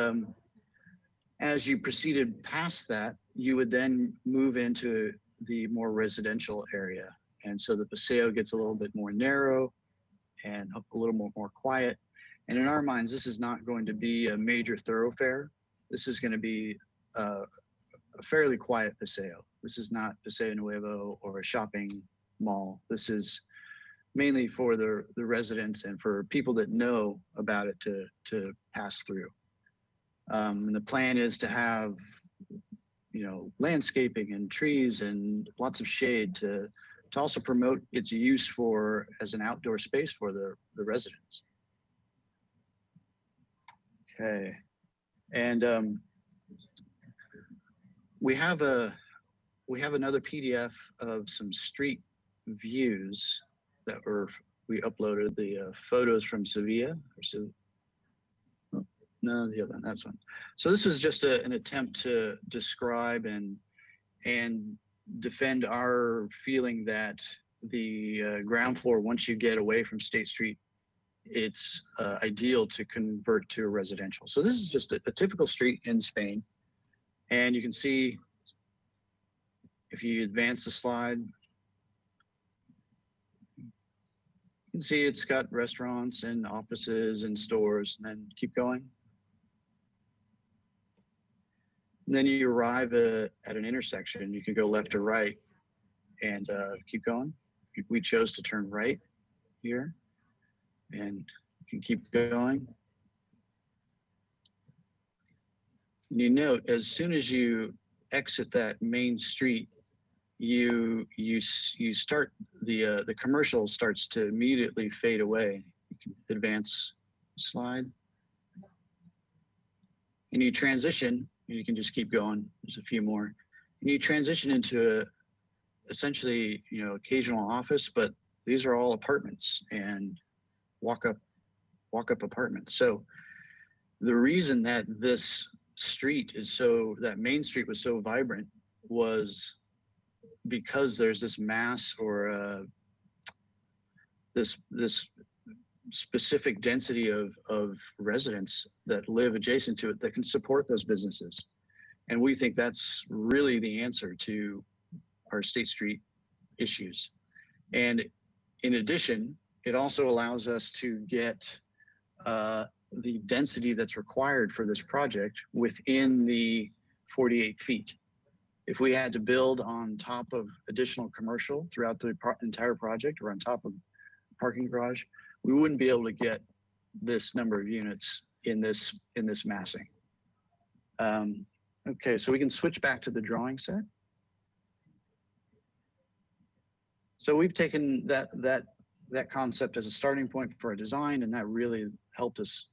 as you proceeded past that, you would then move into the more residential area. And so the paseo gets a little bit more narrow and a little more quiet. And in our minds, this is not going to be a major thoroughfare. This is going to be a fairly quiet paseo. This is not Paseo Nuevo or a shopping mall. This is mainly for the residents and for people that know about it to pass through. And the plan is to have, landscaping and trees and lots of shade to also promote its use as an outdoor space for the residents. Okay, and we have another PDF of some street views that we uploaded, the photos from Sevilla. No, the other one, that's one. So this is just an attempt to describe and defend our feeling that the ground floor, once you get away from State Street, it's ideal to convert to a residential. So this is just a typical street in Spain. And you can see, if you advance the slide, you can see it's got restaurants and offices and stores, and then keep going. And then you arrive at an intersection. You can go left or right and keep going. We chose to turn right here, and you can keep going. And you note, as soon as you exit that main street, you start, the commercial starts to immediately fade away. You can advance the slide. And you transition. You can just keep going. There's a few more. And you transition into essentially, occasional office, but these are all apartments and walk-up apartments. So the reason that this street that main street was so vibrant was because there's this mass or this specific density of residents that live adjacent to it that can support those businesses. And we think that's really the answer to our State Street issues. And in addition, it also allows us to get the density that's required for this project within the 48 feet. If we had to build on top of additional commercial throughout the entire project or on top of parking garage, we wouldn't be able to get this number of units in this massing. Okay, so we can switch back to the drawing set. So we've taken that concept as a starting point for a design, and that really helped us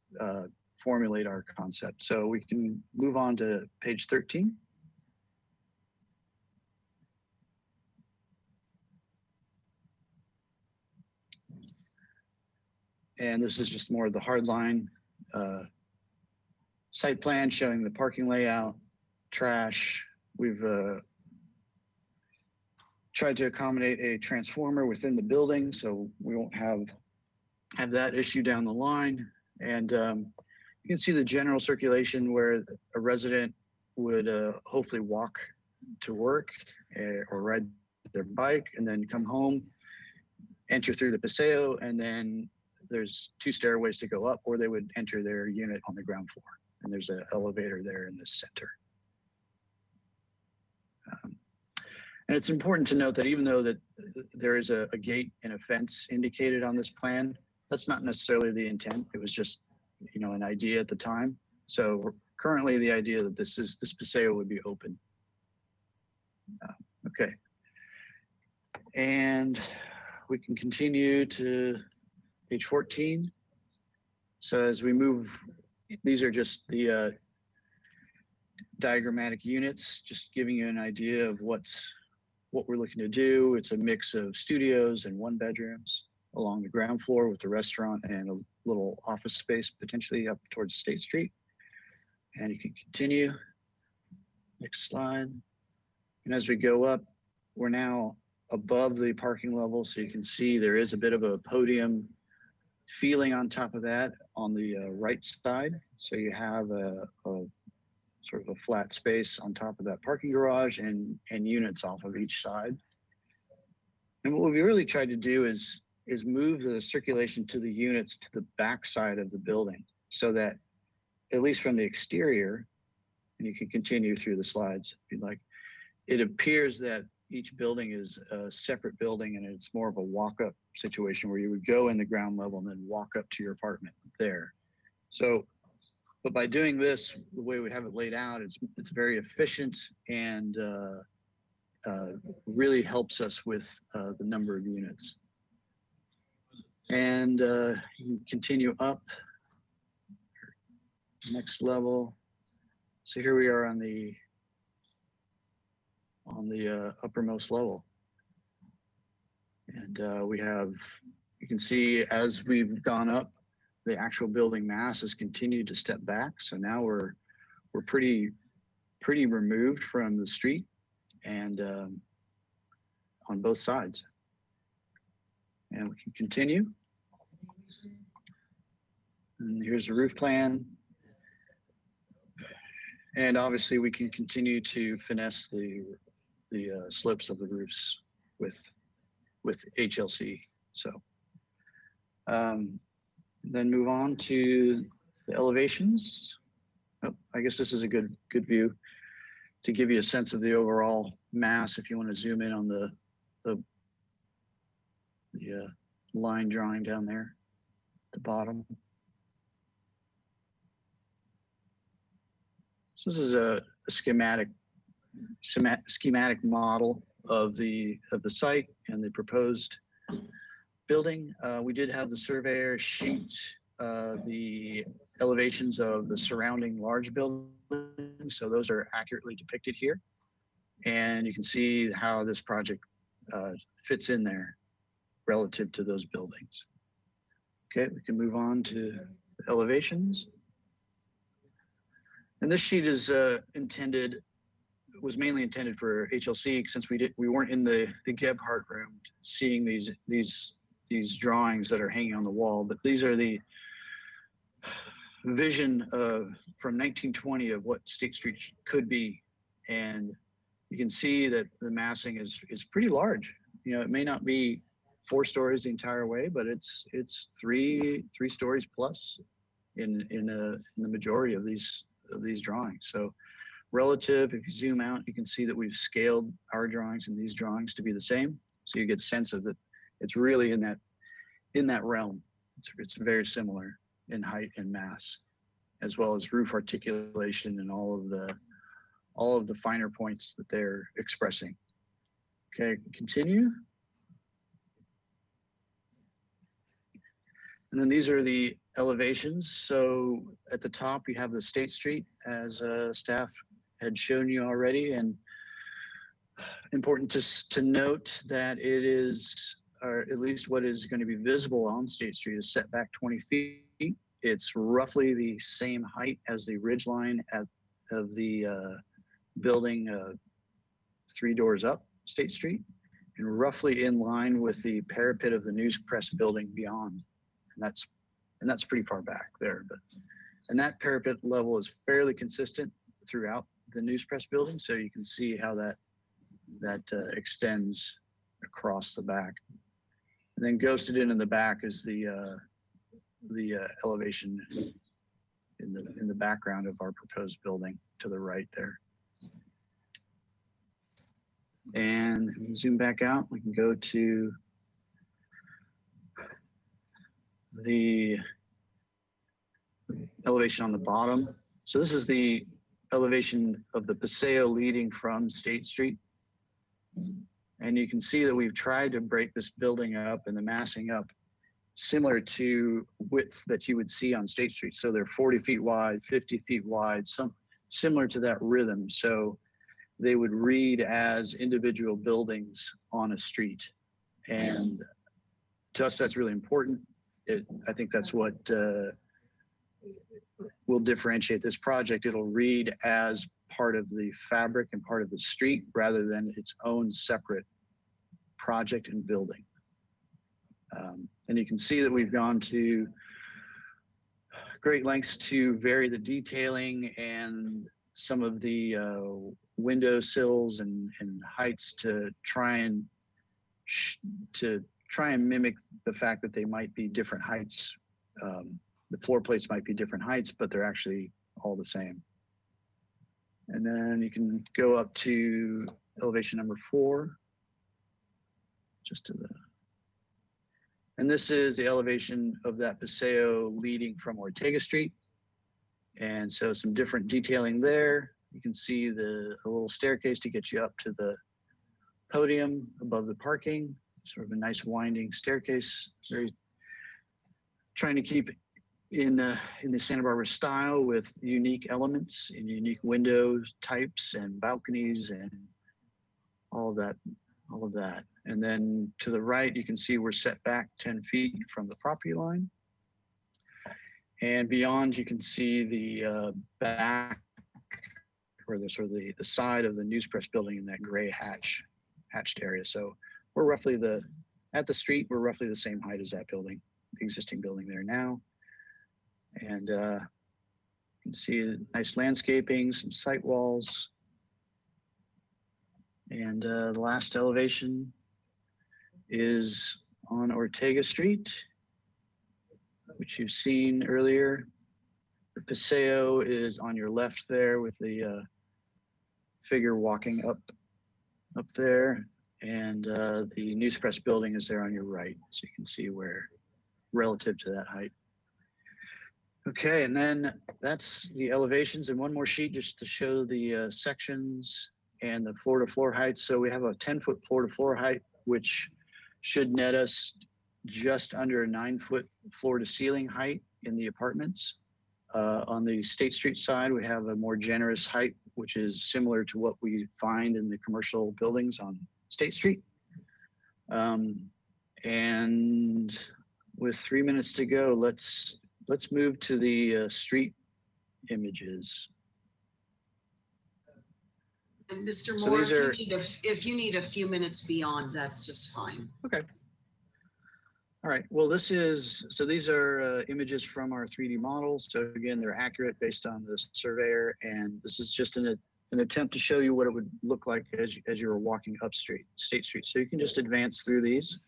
formulate our concept. So we can move on to page 13. And this is just more of the hardline site plan showing the parking layout, trash. We've tried to accommodate a transformer within the building, so we won't have that issue down the line. And you can see the general circulation where a resident would hopefully walk to work or ride their bike and then come home, enter through the Paseo, and then there's 2 stairways to go up, or they would enter their unit on the ground floor. And there's an elevator there in the center. And it's important to note that even though that there is a gate and a fence indicated on this plan, that's not necessarily the intent. It was just, you know, an idea at the time. So currently the idea that this Paseo would be open. Okay. And we can continue to page 14. So as we move, these are just the diagrammatic units, just giving you an idea of what we're looking to do. It's a mix of studios and 1-bedrooms along the ground floor with the restaurant and a little office space potentially up towards State Street. And you can continue. Next slide. And as we go up, we're now above the parking level. So you can see there is a bit of a podium feeling on top of that on the right side. So you have a sort of a flat space on top of that parking garage and units off of each side. And what we really tried to do is move the circulation to the units to the back side of the building so that, at least from the exterior, and you can continue through the slides if you'd like, it appears that each building is a separate building and it's more of a walk-up situation where you would go in the ground level and then walk up to your apartment there. So, but by doing this, the way we have it laid out, it's very efficient and really helps us with the number of units. And you can continue up, next level. So here we are on the uppermost level. And we have, you can see as we've gone up, the actual building mass has continued to step back. So now we're pretty removed from the street and on both sides. And we can continue. And here's a roof plan. And obviously we can continue to finesse the slopes of the roofs with HLC. So then move on to the elevations. Oh, I guess this is a good view to give you a sense of the overall mass. If you want to zoom in on the line drawing down there at the bottom. So this is a schematic model of the site and the proposed building. We did have the surveyor sheet the elevations of the surrounding large buildings, so those are accurately depicted here. And you can see how this project fits in there relative to those buildings. Okay, we can move on to the elevations. And this sheet is was mainly intended for HLC since we weren't in the Gebhardt room seeing these drawings that are hanging on the wall, but these are the vision from 1920 of what State Street could be. And you can see that the massing is pretty large. You know, it may not be 4 stories the entire way, but it's three stories plus in the majority of these drawings. So relative, if you zoom out, you can see that we've scaled our drawings and these drawings to be the same. So you get a sense of that it's really in that realm. It's very similar in height and mass, as well as roof articulation and all of the finer points that they're expressing. Okay, continue. And then these are the elevations. So at the top, you have the State Street, as staff had shown you already. And important to note that it is, or at least what is going to be visible on State Street, is set back 20 feet. It's roughly the same height as the ridge line of the building 3 doors up State Street. and roughly in line with the parapet of the News Press building beyond. And that's pretty far back there, and that parapet level is fairly consistent throughout the News Press building. So you can see how that extends across the back. And then ghosted in the back is the elevation in the background of our proposed building to the right there. And we zoom back out, we can go to the elevation on the bottom. So this is the elevation of the Paseo leading from State Street. And you can see that we've tried to break this building up and the massing up similar to widths that you would see on State Street. So they're 40 feet wide, 50 feet wide, some similar to that rhythm. So they would read as individual buildings on a street. And to us, that's really important. I think that's what will differentiate this project. It'll read as part of the fabric and part of the street rather than its own separate project and building. And you can see that we've gone to great lengths to vary the detailing and some of the window sills and heights to try and mimic the fact that they might be different heights. The floor plates might be different heights, but they're actually all the same. And then you can go up to elevation number 4, just to the, and this is the elevation of that Paseo leading from Ortega Street. And so some different detailing there. You can see a little staircase to get you up to the podium above the parking, sort of a nice winding staircase, very trying to keep in the Santa Barbara style with unique elements and unique windows types and balconies and all of that. And then to the right, you can see we're set back 10 feet from the property line. And beyond, you can see the back, or the sort of the side of the News Press building in that gray hatched area. So we're roughly at the street, we're roughly the same height as that building, the existing building there now. And you can see nice landscaping, some site walls. And the last elevation is on Ortega Street, which you've seen earlier. The Paseo is on your left there with the figure walking up there. And the News Press building is there on your right. So you can see where relative to that height. Okay, and then that's the elevations, and one more sheet just to show the sections and the floor to floor height. So we have a 10-foot floor to floor height, which should net us just under a 9-foot floor to ceiling height in the apartments. On the State Street side, we have a more generous height, which is similar to what we find in the commercial buildings on State Street. And with 3 minutes to go, let's move to the street images. And Mr. So Moore, these are- if you need a few minutes beyond, that's just fine. Okay. All right. Well, these are images from our 3D models. So again, they're accurate based on the surveyor, and this is just an attempt to show you what it would look like as you were walking up State Street. So you can just advance through these.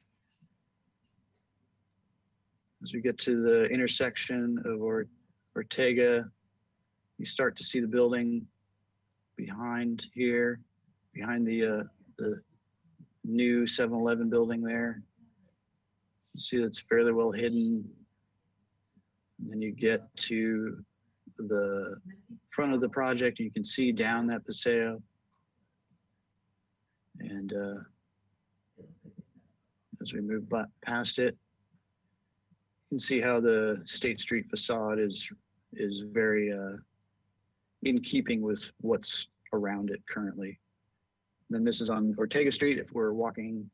As we get to the intersection of Ortega, you start to see the building behind here, behind the new 7-Eleven building there. You see it's fairly well hidden. And then you get to the front of the project, you can see down that Paseo. And as we move past it, you can see how the State Street facade is very in keeping with what's around it currently. And then this is on Ortega Street. If we're walking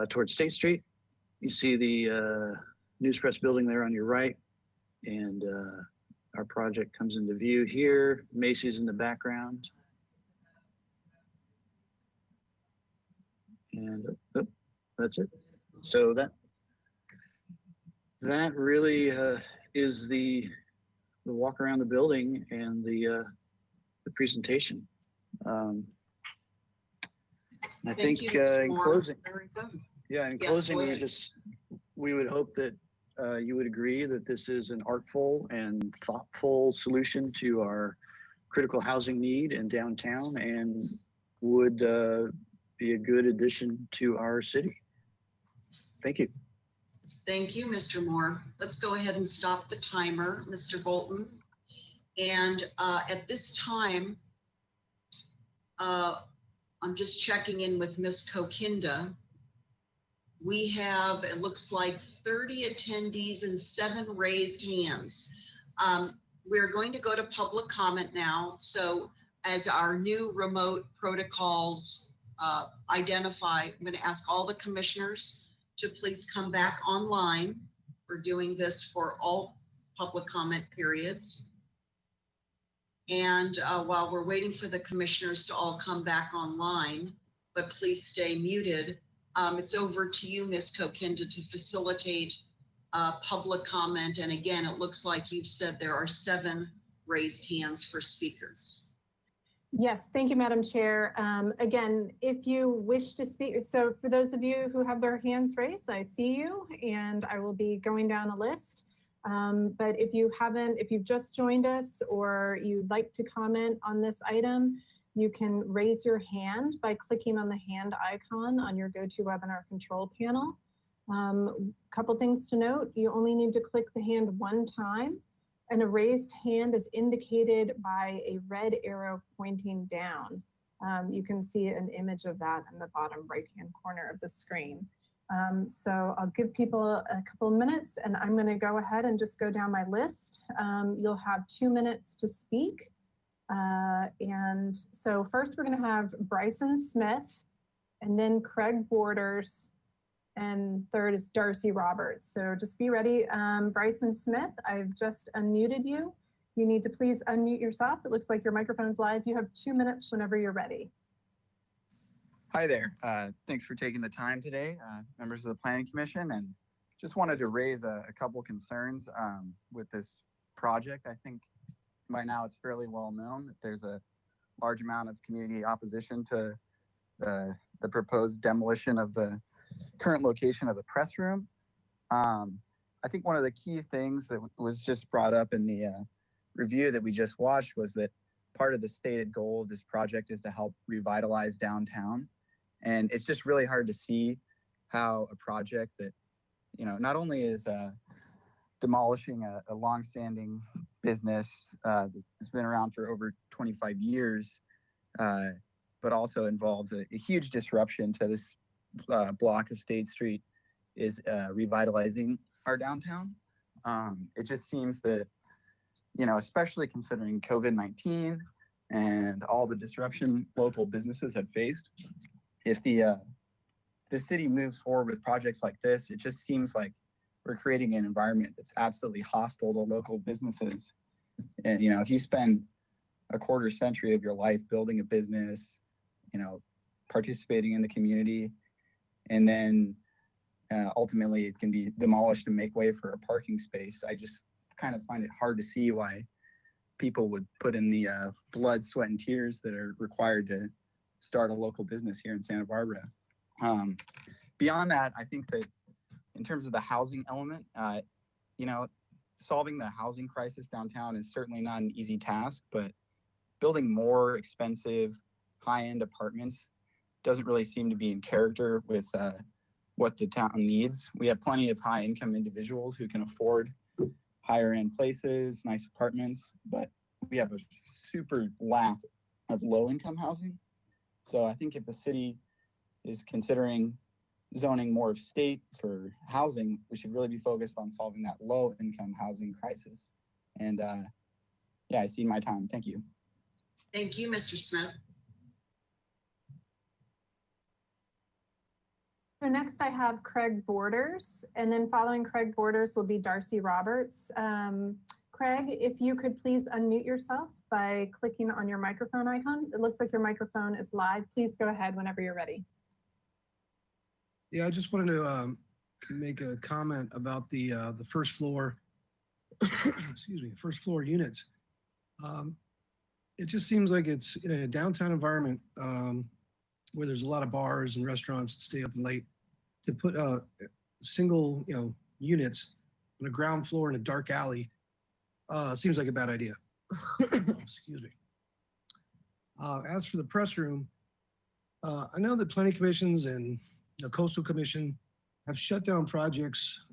towards State Street, you see the News Press building there on your right, and our project comes into view here. Macy's in the background. And that's it. So that really is the walk around the building and the presentation. I think you, Mr. in Moore. closing, Very good. yeah, in Yes, closing, go ahead. we would hope that you would agree that this is an artful and thoughtful solution to our critical housing need in downtown and would be a good addition to our city. Thank you. Thank you, Mr. Moore. Let's go ahead and stop the timer, Mr. Bolton. And at this time, I'm just checking in with Ms. Kokinda. We have, it looks like 30 attendees and 7 raised hands. We're going to go to public comment now. So as our new remote protocols identify, I'm going to ask all the commissioners to please come back online. We're doing this for all public comment periods. And while we're waiting for the commissioners to all come back online, but please stay muted, it's over to you, Ms. Kokinda, to facilitate public comment. And again, it looks like you've said there are 7 raised hands for speakers. Yes, thank you, Madam Chair. Again, if you wish to speak, so for those of you who have their hands raised, I see you, and I will be going down a list. But if you've just joined us or you'd like to comment on this item, you can raise your hand by clicking on the hand icon on your GoToWebinar control panel. Couple things to note, you only need to click the hand one time, and a raised hand is indicated by a red arrow pointing down. You can see an image of that in the bottom right-hand corner of the screen. So I'll give people a couple of minutes, and I'm going to go ahead and just go down my list. You'll have 2 minutes to speak. And so first we're going to have Bryson Smith, and then Craig Borders, and third is Darcy Roberts. So just be ready. Bryson Smith, I've just unmuted you. You need to please unmute yourself. It looks like your microphone's live. You have 2 minutes whenever you're ready. Hi there. Thanks for taking the time today, members of the Planning Commission, and just wanted to raise a couple concerns with this project. I think by now it's fairly well known that there's a large amount of community opposition to the proposed demolition of the current location of the press room. I think one of the key things that was just brought up in the review that we just watched was that part of the stated goal of this project is to help revitalize downtown. And it's just really hard to see how a project that, you know, not only is demolishing a longstanding business that's been around for over 25 years, but also involves a huge disruption to this block of State Street, is revitalizing our downtown. It just seems that, you know, especially considering COVID-19 and all the disruption local businesses have faced, if the city moves forward with projects like this, it just seems like we're creating an environment that's absolutely hostile to local businesses. And, you know, if you spend a quarter century of your life building a business, you know, participating in the community, and then ultimately it can be demolished and make way for a parking space, I just kind of find it hard to see why people would put in the blood, sweat, and tears that are required to start a local business here in Santa Barbara. Beyond that, I think that in terms of the housing element, you know, solving the housing crisis downtown is certainly not an easy task, but building more expensive, high-end apartments doesn't really seem to be in character with what the town needs. We have plenty of high-income individuals who can afford higher-end places, nice apartments, but we have a super lack of low-income housing. So I think if the city is considering zoning more of state for housing, we should really be focused on solving that low-income housing crisis. And yeah, I see my time. Thank you. Thank you, Mr. Smith. So next I have Craig Borders, and then following Craig Borders will be Darcy Roberts. Craig, if you could please unmute yourself by clicking on your microphone icon. It looks like your microphone is live. Please go ahead whenever you're ready. Yeah, I just wanted to make a comment about the first floor, excuse me, first floor units. It just seems like it's in a downtown environment where there's a lot of bars and restaurants that stay up late. To put single, units on a ground floor in a dark alley seems like a bad idea. Excuse me. As for the press room, I know that planning commissions and the coastal commission have shut down projects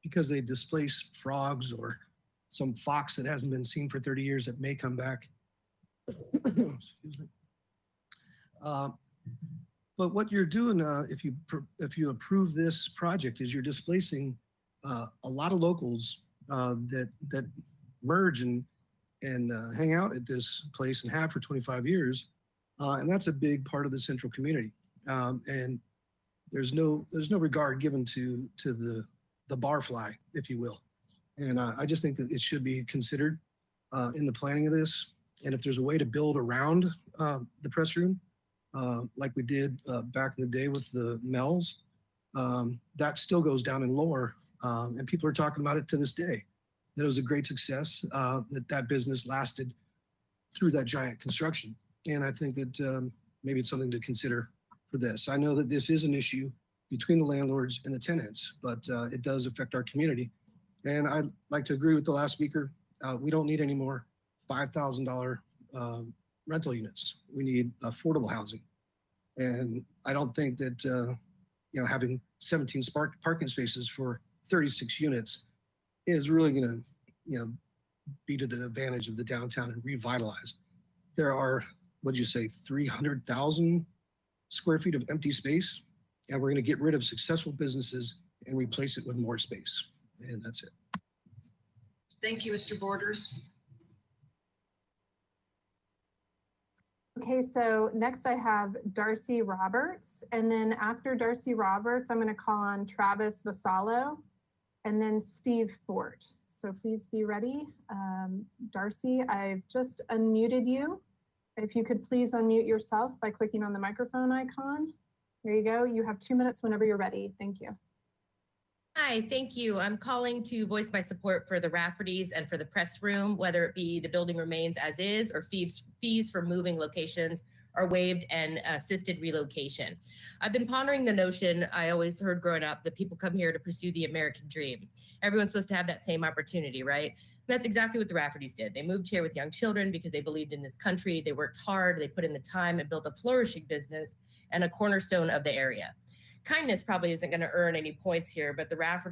because they displace frogs or some fox that hasn't been seen for 30 years that may come back. Excuse me. But what you're doing if you approve this project is you're displacing a lot of locals that merge and hang out at this place and have for 25 years. And that's a big part of the central community. And there's no regard given to the barfly, if you will. And I just think that it should be considered in the planning of this. And if there's a way to build around the press room, like we did back in the day with the Mel's, that still goes down in lore. And people are talking about it to this day. That it was a great success, that business lasted through that giant construction. And I think that maybe it's something to consider for this. I know that this is an issue between the landlords and the tenants, but it does affect our community. And I'd like to agree with the last speaker. We don't need any more $5,000 rental units. We need affordable housing. And I don't think that having 17 parking spaces for 36 units is really going to be to the advantage of the downtown and revitalize. There are, what'd you say, 300,000 square feet of empty space, and we're going to get rid of successful businesses and replace it with more space. And that's it. Thank you, Mr. Borders. Okay, so next I have Darcy Roberts, and then after Darcy Roberts, I'm going to call on Travis Vassallo, and then Steve Fort. So please be ready. Darcy, I've just unmuted you. If you could please unmute yourself by clicking on the microphone icon. There you go. You have 2 minutes whenever you're ready. Thank you. Hi, thank you. I'm calling to voice my support for the Rafferty's and for the press room, whether it be the building remains as is or fees for moving locations are waived and assisted relocation. I've been pondering the notion I always heard growing up that people come here to pursue the American dream. Everyone's supposed to have that same opportunity, right? That's exactly what the Rafferty's did. They moved here with young children because they believed in this country. They worked hard, they put in the time and built a flourishing business and a cornerstone of the area. Kindness probably isn't going to earn any points here, but the fact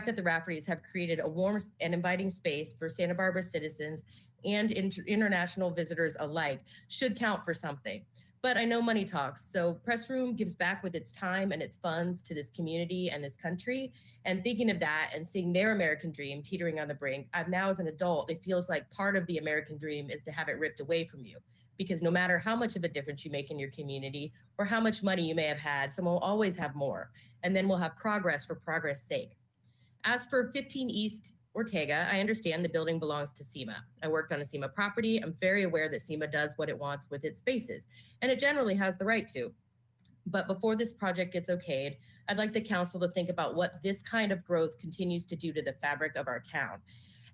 that the Rafferty's have created a warm and inviting space for Santa Barbara citizens and international visitors alike should count for something. But I know money talks, so Press Room gives back with its time and its funds to this community and this country. And thinking of that and seeing their American dream teetering on the brink, now as an adult, it feels like part of the American dream is to have it ripped away from you. Because no matter how much of a difference you make in your community or how much money you may have had, someone will always have more. And then we'll have progress for progress' sake. As for 15 East Ortega, I understand the building belongs to SEMA. I worked on a SEMA property. I'm very aware that SEMA does what it wants with its spaces, and it generally has the right to. But before this project gets okayed, I'd like the council to think about what this kind of growth continues to do to the fabric of our town.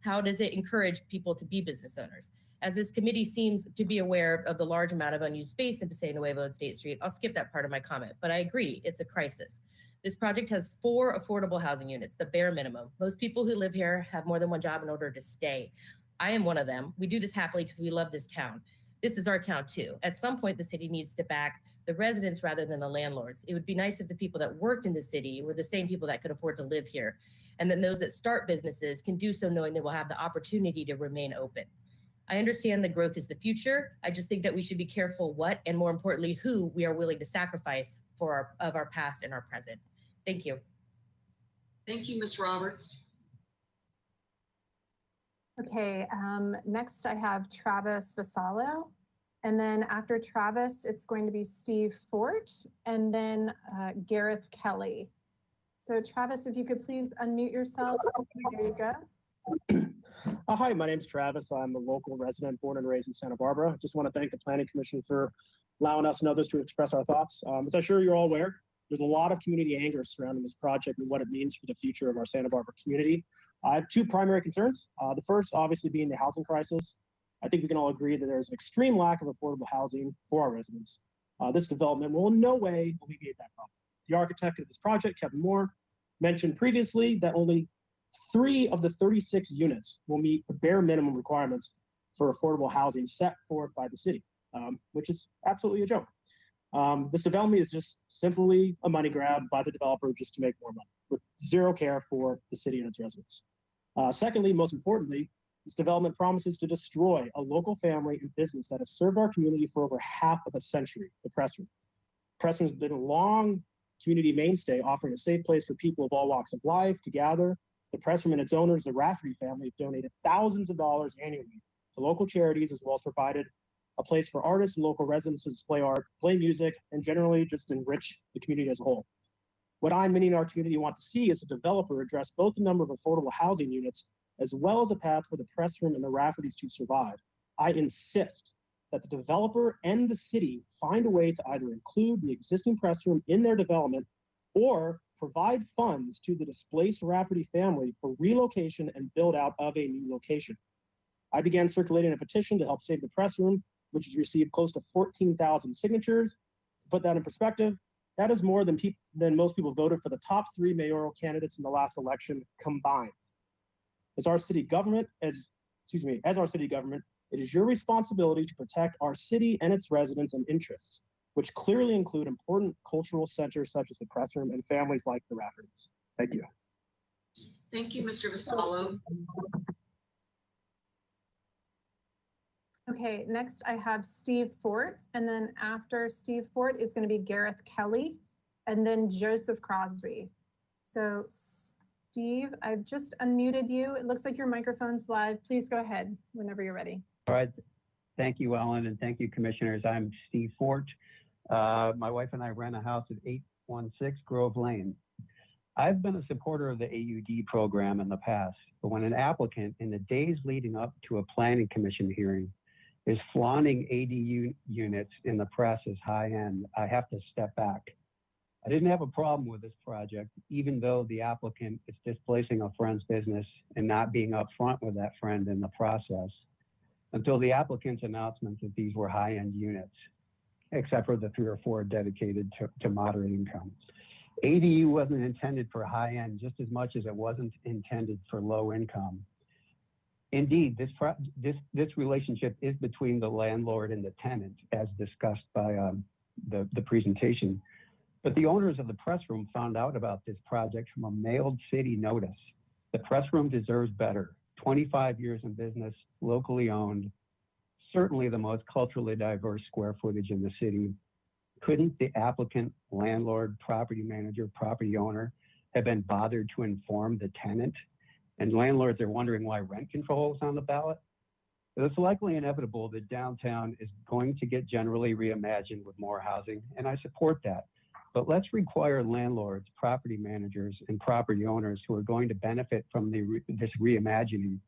How does it encourage people to be business owners? As this committee seems to be aware of the large amount of unused space in Paseo Nuevo and State Street, I'll skip that part of my comment, but I agree, it's a crisis. This project has 4 affordable housing units, the bare minimum. Most people who live here have more than one job in order to stay. I am one of them. We do this happily because we love this town. This is our town too. At some point, the city needs to back the residents rather than the landlords. It would be nice if the people that worked in the city were the same people that could afford to live here, and then those that start businesses can do so knowing they will have the opportunity to remain open. I understand the growth is the future. I just think that we should be careful what, and more importantly, who we are willing to sacrifice for our past and our present. Thank you. Thank you, Ms. Roberts. Okay, next I have Travis Vassallo. And then after Travis, it's going to be Steve Fort and then Gareth Kelly. So Travis, if you could please unmute yourself. There you go. Hi, my name's Travis. I'm a local resident born and raised in Santa Barbara. Just want to thank the Planning Commission for allowing us and others to express our thoughts. As I'm sure you're all aware, There's a lot of community anger surrounding this project and what it means for the future of our Santa Barbara community. I have two primary concerns. The first, obviously, being the housing crisis. I think we can all agree that there's an extreme lack of affordable housing for our residents. This development will in no way alleviate that problem. The architect of this project, Kevin Moore, mentioned previously that only 3 of the 36 units will meet the bare minimum requirements for affordable housing set forth by the city, which is absolutely a joke. This development is just simply a money grab by the developer just to make more money, with zero care for the city and its residents. Secondly, most importantly, this development promises to destroy a local family and business that has served our community for over half of a century, the Press Room. Press Room has been a long community mainstay, offering a safe place for people of all walks of life to gather. The Press Room and its owners, the Rafferty family, have donated thousands of dollars annually to local charities, as well as provided a place for artists and local residents to display art, play music, and generally just enrich the community as a whole. What I and many in our community want to see is a developer address both the number of affordable housing units as well as a path for the Press Room and the Raffertys to survive. I insist that the developer and the city find a way to either include the existing Press Room in their development or provide funds to the displaced Rafferty family for relocation and build out of a new location. I began circulating a petition to help save the Press Room, which has received close to 14,000 signatures. To put that in perspective, that is more than most people voted for the top 3 mayoral candidates in the last election combined. As our city government, it is your responsibility to protect our city and its residents and interests, which clearly include important cultural centers such as the Press Room and families like the Raffertys. Thank you. Thank you, Mr. Vassallo. Okay, next I have Steve Fort, and then after Steve Fort is going to be Gareth Kelly, and then Joseph Crosby. So Steve, I've just unmuted you. It looks like your microphone's live. Please go ahead whenever you're ready. All right. Thank you, Ellen, and thank you, commissioners. I'm Steve Fort. My wife and I rent a house at 816 Grove Lane. I've been a supporter of the AUD program in the past, but when an applicant in the days leading up to a planning commission hearing is flaunting ADU units in the press as high end, I have to step back. I didn't have a problem with this project, even though the applicant is displacing a friend's business and not being upfront with that friend in the process, until the applicant's announcement that these were high-end units, except for the 3 or 4 dedicated to moderate income. ADU wasn't intended for high-end just as much as it wasn't intended for low income. Indeed, this relationship is between the landlord and the tenant, as discussed by the presentation. But the owners of the Press Room found out about this project from a mailed city notice. The Press Room deserves better. 25 years in business, locally owned, certainly the most culturally diverse square footage in the city. Couldn't the applicant, landlord, property manager, property owner have been bothered to inform the tenant? And landlords are wondering why rent control is on the ballot. It's likely inevitable that downtown is going to get generally reimagined with more housing, and I support that. But let's require landlords, property managers, and property owners who are going to benefit from this reimagining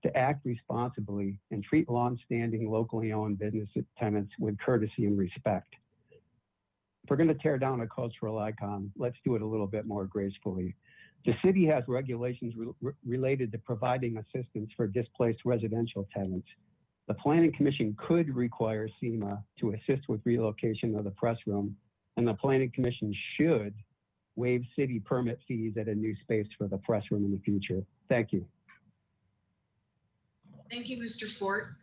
to act responsibly and treat long-standing locally owned business tenants with courtesy and respect. If we're going to tear down a cultural icon, let's do it a little bit more gracefully. The city has regulations related to providing assistance for displaced residential tenants. The Planning Commission could require SEMA to assist with relocation of the Press Room, and the Planning Commission should waive city permit fees at a new space for the Press Room in the future. Thank you. Thank you, Mr. Fort.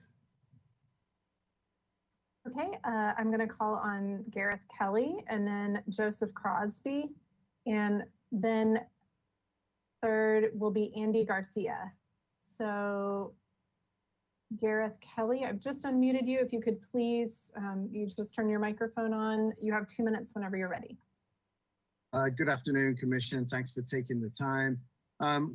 Okay, I'm going to call on Gareth Kelly and then Joseph Crosby, and then third will be Andy Garcia. So Gareth Kelly, I've just unmuted you. If you could please, you just turn your microphone on. You have 2 minutes whenever you're ready. Good afternoon, Commission. Thanks for taking the time.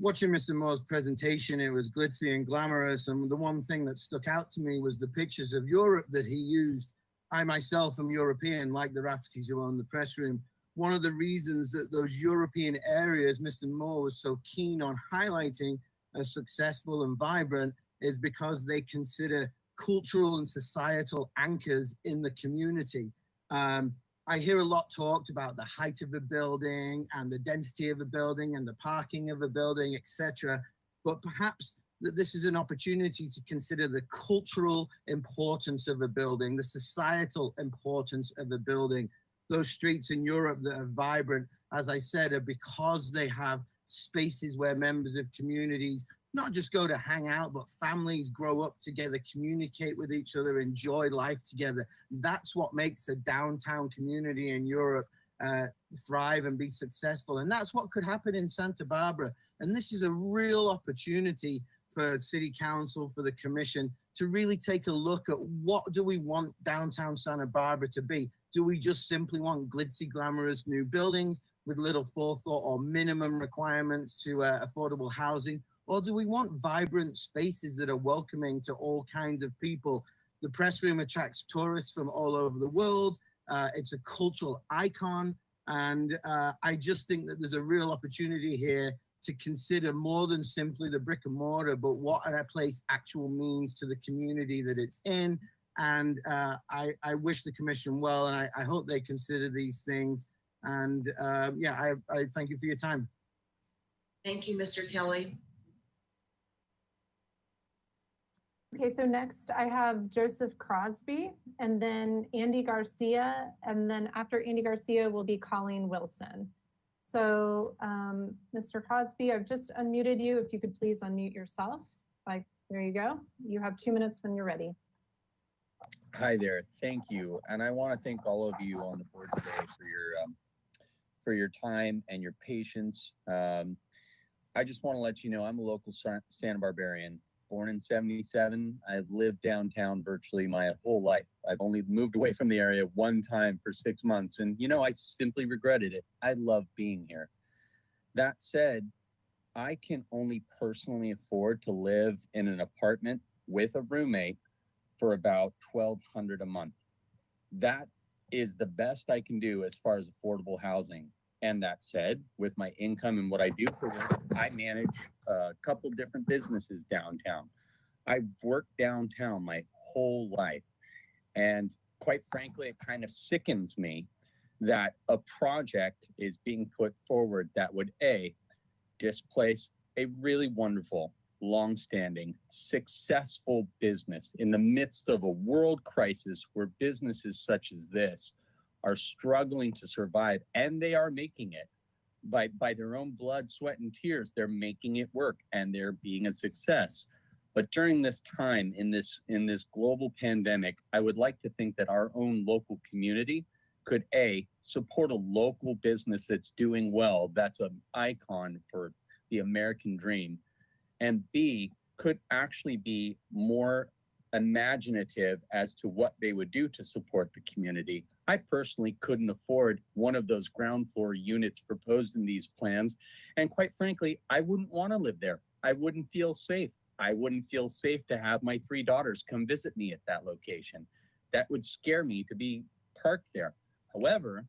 Watching Mr. Moore's presentation, it was glitzy and glamorous. And the one thing that stuck out to me was the pictures of Europe that he used. I myself am European, like the Raffertys who own the Press Room. One of the reasons that those European areas Mr. Moore was so keen on highlighting as successful and vibrant is because they consider cultural and societal anchors in the community. I hear a lot talked about the height of a building and the density of a building and the parking of a building, etc. But perhaps that this is an opportunity to consider the cultural importance of a building, the societal importance of a building. Those streets in Europe that are vibrant, as I said, are because they have spaces where members of communities not just go to hang out, but families grow up together, communicate with each other, enjoy life together. That's what makes a downtown community in Europe thrive and be successful. And that's what could happen in Santa Barbara. And this is a real opportunity for City Council, for the Commission, to really take a look at what do we want downtown Santa Barbara to be? Do we just simply want glitzy, glamorous new buildings with little forethought or minimum requirements to affordable housing? Or do we want vibrant spaces that are welcoming to all kinds of people? The press room attracts tourists from all over the world. It's a cultural icon. And I just think that there's a real opportunity here to consider more than simply the brick and mortar, but what a place actual means to the community that it's in. And I wish the Commission well, and I hope they consider these things. And yeah, I thank you for your time. Thank you, Mr. Kelly. Okay, so next I have Joseph Crosby and then Andy Garcia. And then after Andy Garcia will be Colleen Wilson. So Mr. Crosby, I've just unmuted you. If you could please unmute yourself. There you go. You have 2 minutes when you're ready. Hi there. Thank you. And I want to thank all of you on the board today for your time and your patience. I just want to let you know I'm a local Santa Barbarian. Born in '77, I've lived downtown virtually my whole life. I've only moved away from the area one time for 6 months, and I simply regretted it. I love being here. That said, I can only personally afford to live in an apartment with a roommate for about $1,200 a month. That is the best I can do as far as affordable housing. And that said, with my income and what I do for work, I manage a couple different businesses downtown. I've worked downtown my whole life. And quite frankly, it kind of sickens me that a project is being put forward that would displace a really wonderful, long-standing, successful business in the midst of a world crisis where businesses such as this are struggling to survive, and they are making it by their own blood, sweat, and tears. They're making it work, and they're being a success. But during this time, in this global pandemic, I would like to think that our own local community could support a local business that's doing well, that's an icon for the American dream, and B, could actually be more imaginative as to what they would do to support the community. I personally couldn't afford one of those ground floor units proposed in these plans. And quite frankly, I wouldn't want to live there. I wouldn't feel safe. I wouldn't feel safe to have my 3 daughters come visit me at that location. That would scare me to be parked there. However,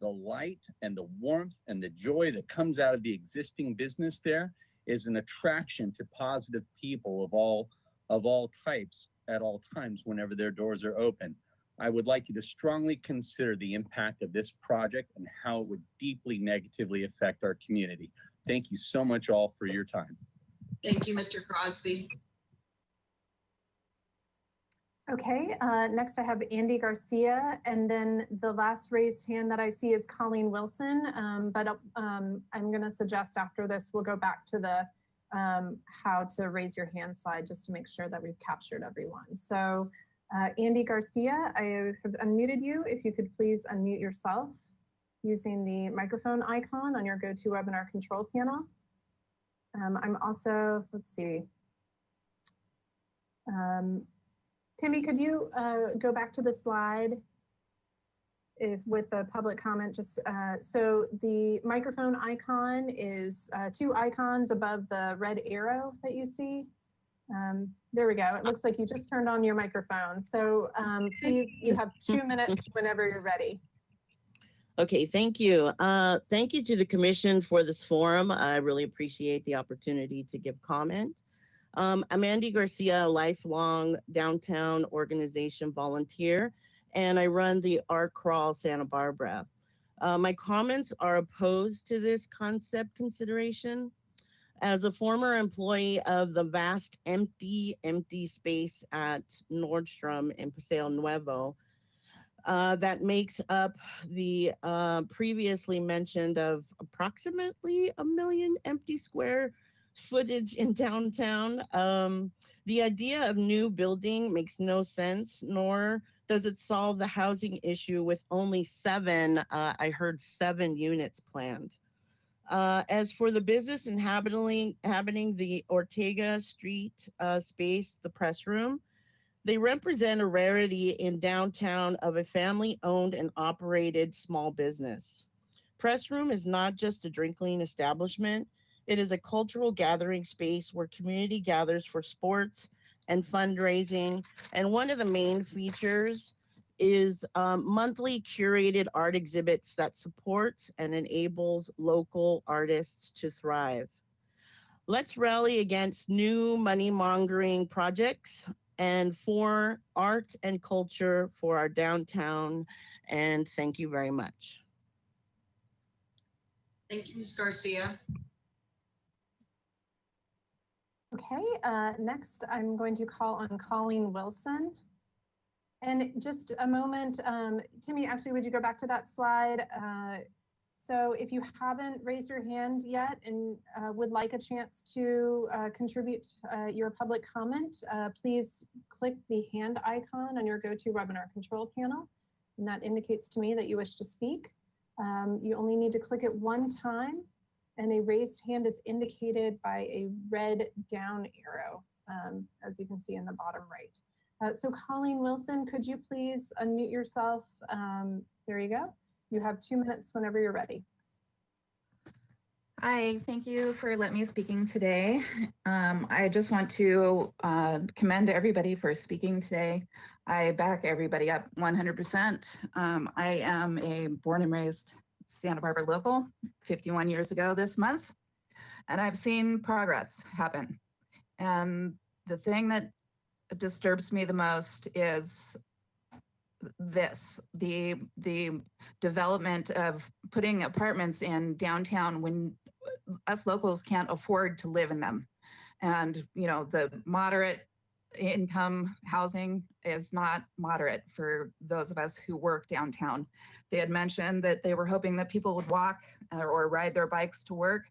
the light and the warmth and the joy that comes out of the existing business there is an attraction to positive people of all types at all times whenever their doors are open. I would like you to strongly consider the impact of this project and how it would deeply negatively affect our community. Thank you so much all for your time. Thank you, Mr. Crosby. Okay, next I have Andy Garcia, and then the last raised hand that I see is Colleen Wilson. But I'm going to suggest after this, we'll go back to the how to raise your hand slide just to make sure that we've captured everyone. So Andy Garcia, I have unmuted you. If you could please unmute yourself using the microphone icon on your GoToWebinar control panel. I'm also, let's see. Timmy, could you go back to the slide with the public comment? Just so the microphone icon is 2 icons above the red arrow that you see. There we go. It looks like you just turned on your microphone. So please, you have 2 minutes whenever you're ready. Okay, thank you. Thank you to the Commission for this forum. I really appreciate the opportunity to give comment. I'm Andy Garcia, a lifelong downtown organization volunteer, and I run the Art Crawl Santa Barbara. My comments are opposed to this concept consideration. As a former employee of the vast empty space at Nordstrom in Paseo Nuevo, that makes up the previously mentioned of approximately 1 million empty square footage in downtown. The idea of new building makes no sense, nor does it solve the housing issue with only 7, I heard 7 units planned. As for the business inhabiting the Ortega Street space, the press room, they represent a rarity in downtown of a family-owned and operated small business. Press room is not just a drinking establishment. It is a cultural gathering space where community gathers for sports and fundraising. And one of the main features is monthly curated art exhibits that supports and enables local artists to thrive. Let's rally against new money-mongering projects and for art and culture for our downtown. And thank you very much. Thank you, Ms. Garcia. Okay, next I'm going to call on Colleen Wilson. And just a moment, Timmy, actually, would you go back to that slide? So if you haven't raised your hand yet and would like a chance to contribute your public comment, please click the hand icon on your GoToWebinar control panel. And that indicates to me that you wish to speak. You only need to click it one time, and a raised hand is indicated by a red down arrow, as you can see in the bottom right. So Colleen Wilson, could you please unmute yourself? There you go. You have 2 minutes whenever you're ready. Hi, thank you for letting me speaking today. I just want to commend everybody for speaking today. I back everybody up 100%. I am a born and raised Santa Barbara local, 51 years ago this month, and I've seen progress happen. And the thing that disturbs me the most is this, the development of putting apartments in downtown when us locals can't afford to live in them. And, you know, the moderate income housing is not moderate for those of us who work downtown. They had mentioned that they were hoping that people would walk or ride their bikes to work.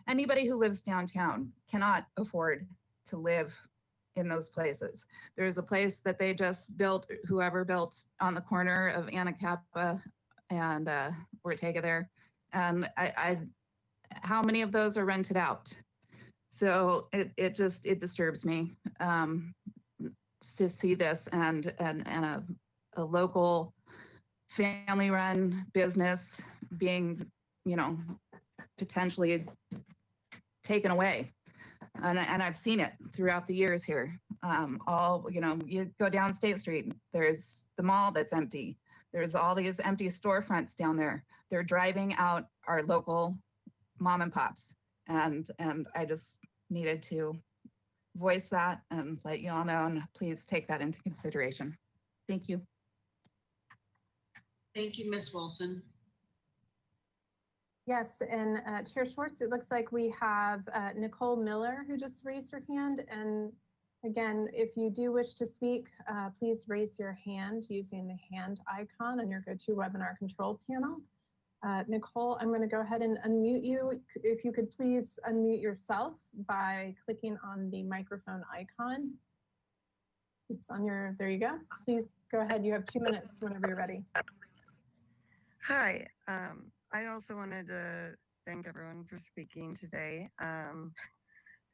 Anybody who lives downtown cannot afford to live in those places. There's a place that they just built, whoever built on the corner of Anacapa and Ortega there. And how many of those are rented out? So it disturbs me to see this and a local family run business being, you know, potentially taken away. And I've seen it throughout the years here. You know, you go down State Street, there's the mall that's empty. There's all these empty storefronts down there. They're driving out our local mom and pops. And I just needed to voice that and let you all know, and please take that into consideration. Thank you. Thank you, Ms. Wilson. Yes, and Chair Schwartz, it looks like we have Nicole Miller who just raised her hand. And again, if you do wish to speak, please raise your hand using the hand icon on your GoToWebinar control panel. Nicole, I'm going to go ahead and unmute you. If you could please unmute yourself by clicking on the microphone icon. It's on your, there you go. Please go ahead. You have 2 minutes whenever you're ready. Hi, I also wanted to thank everyone for speaking today. And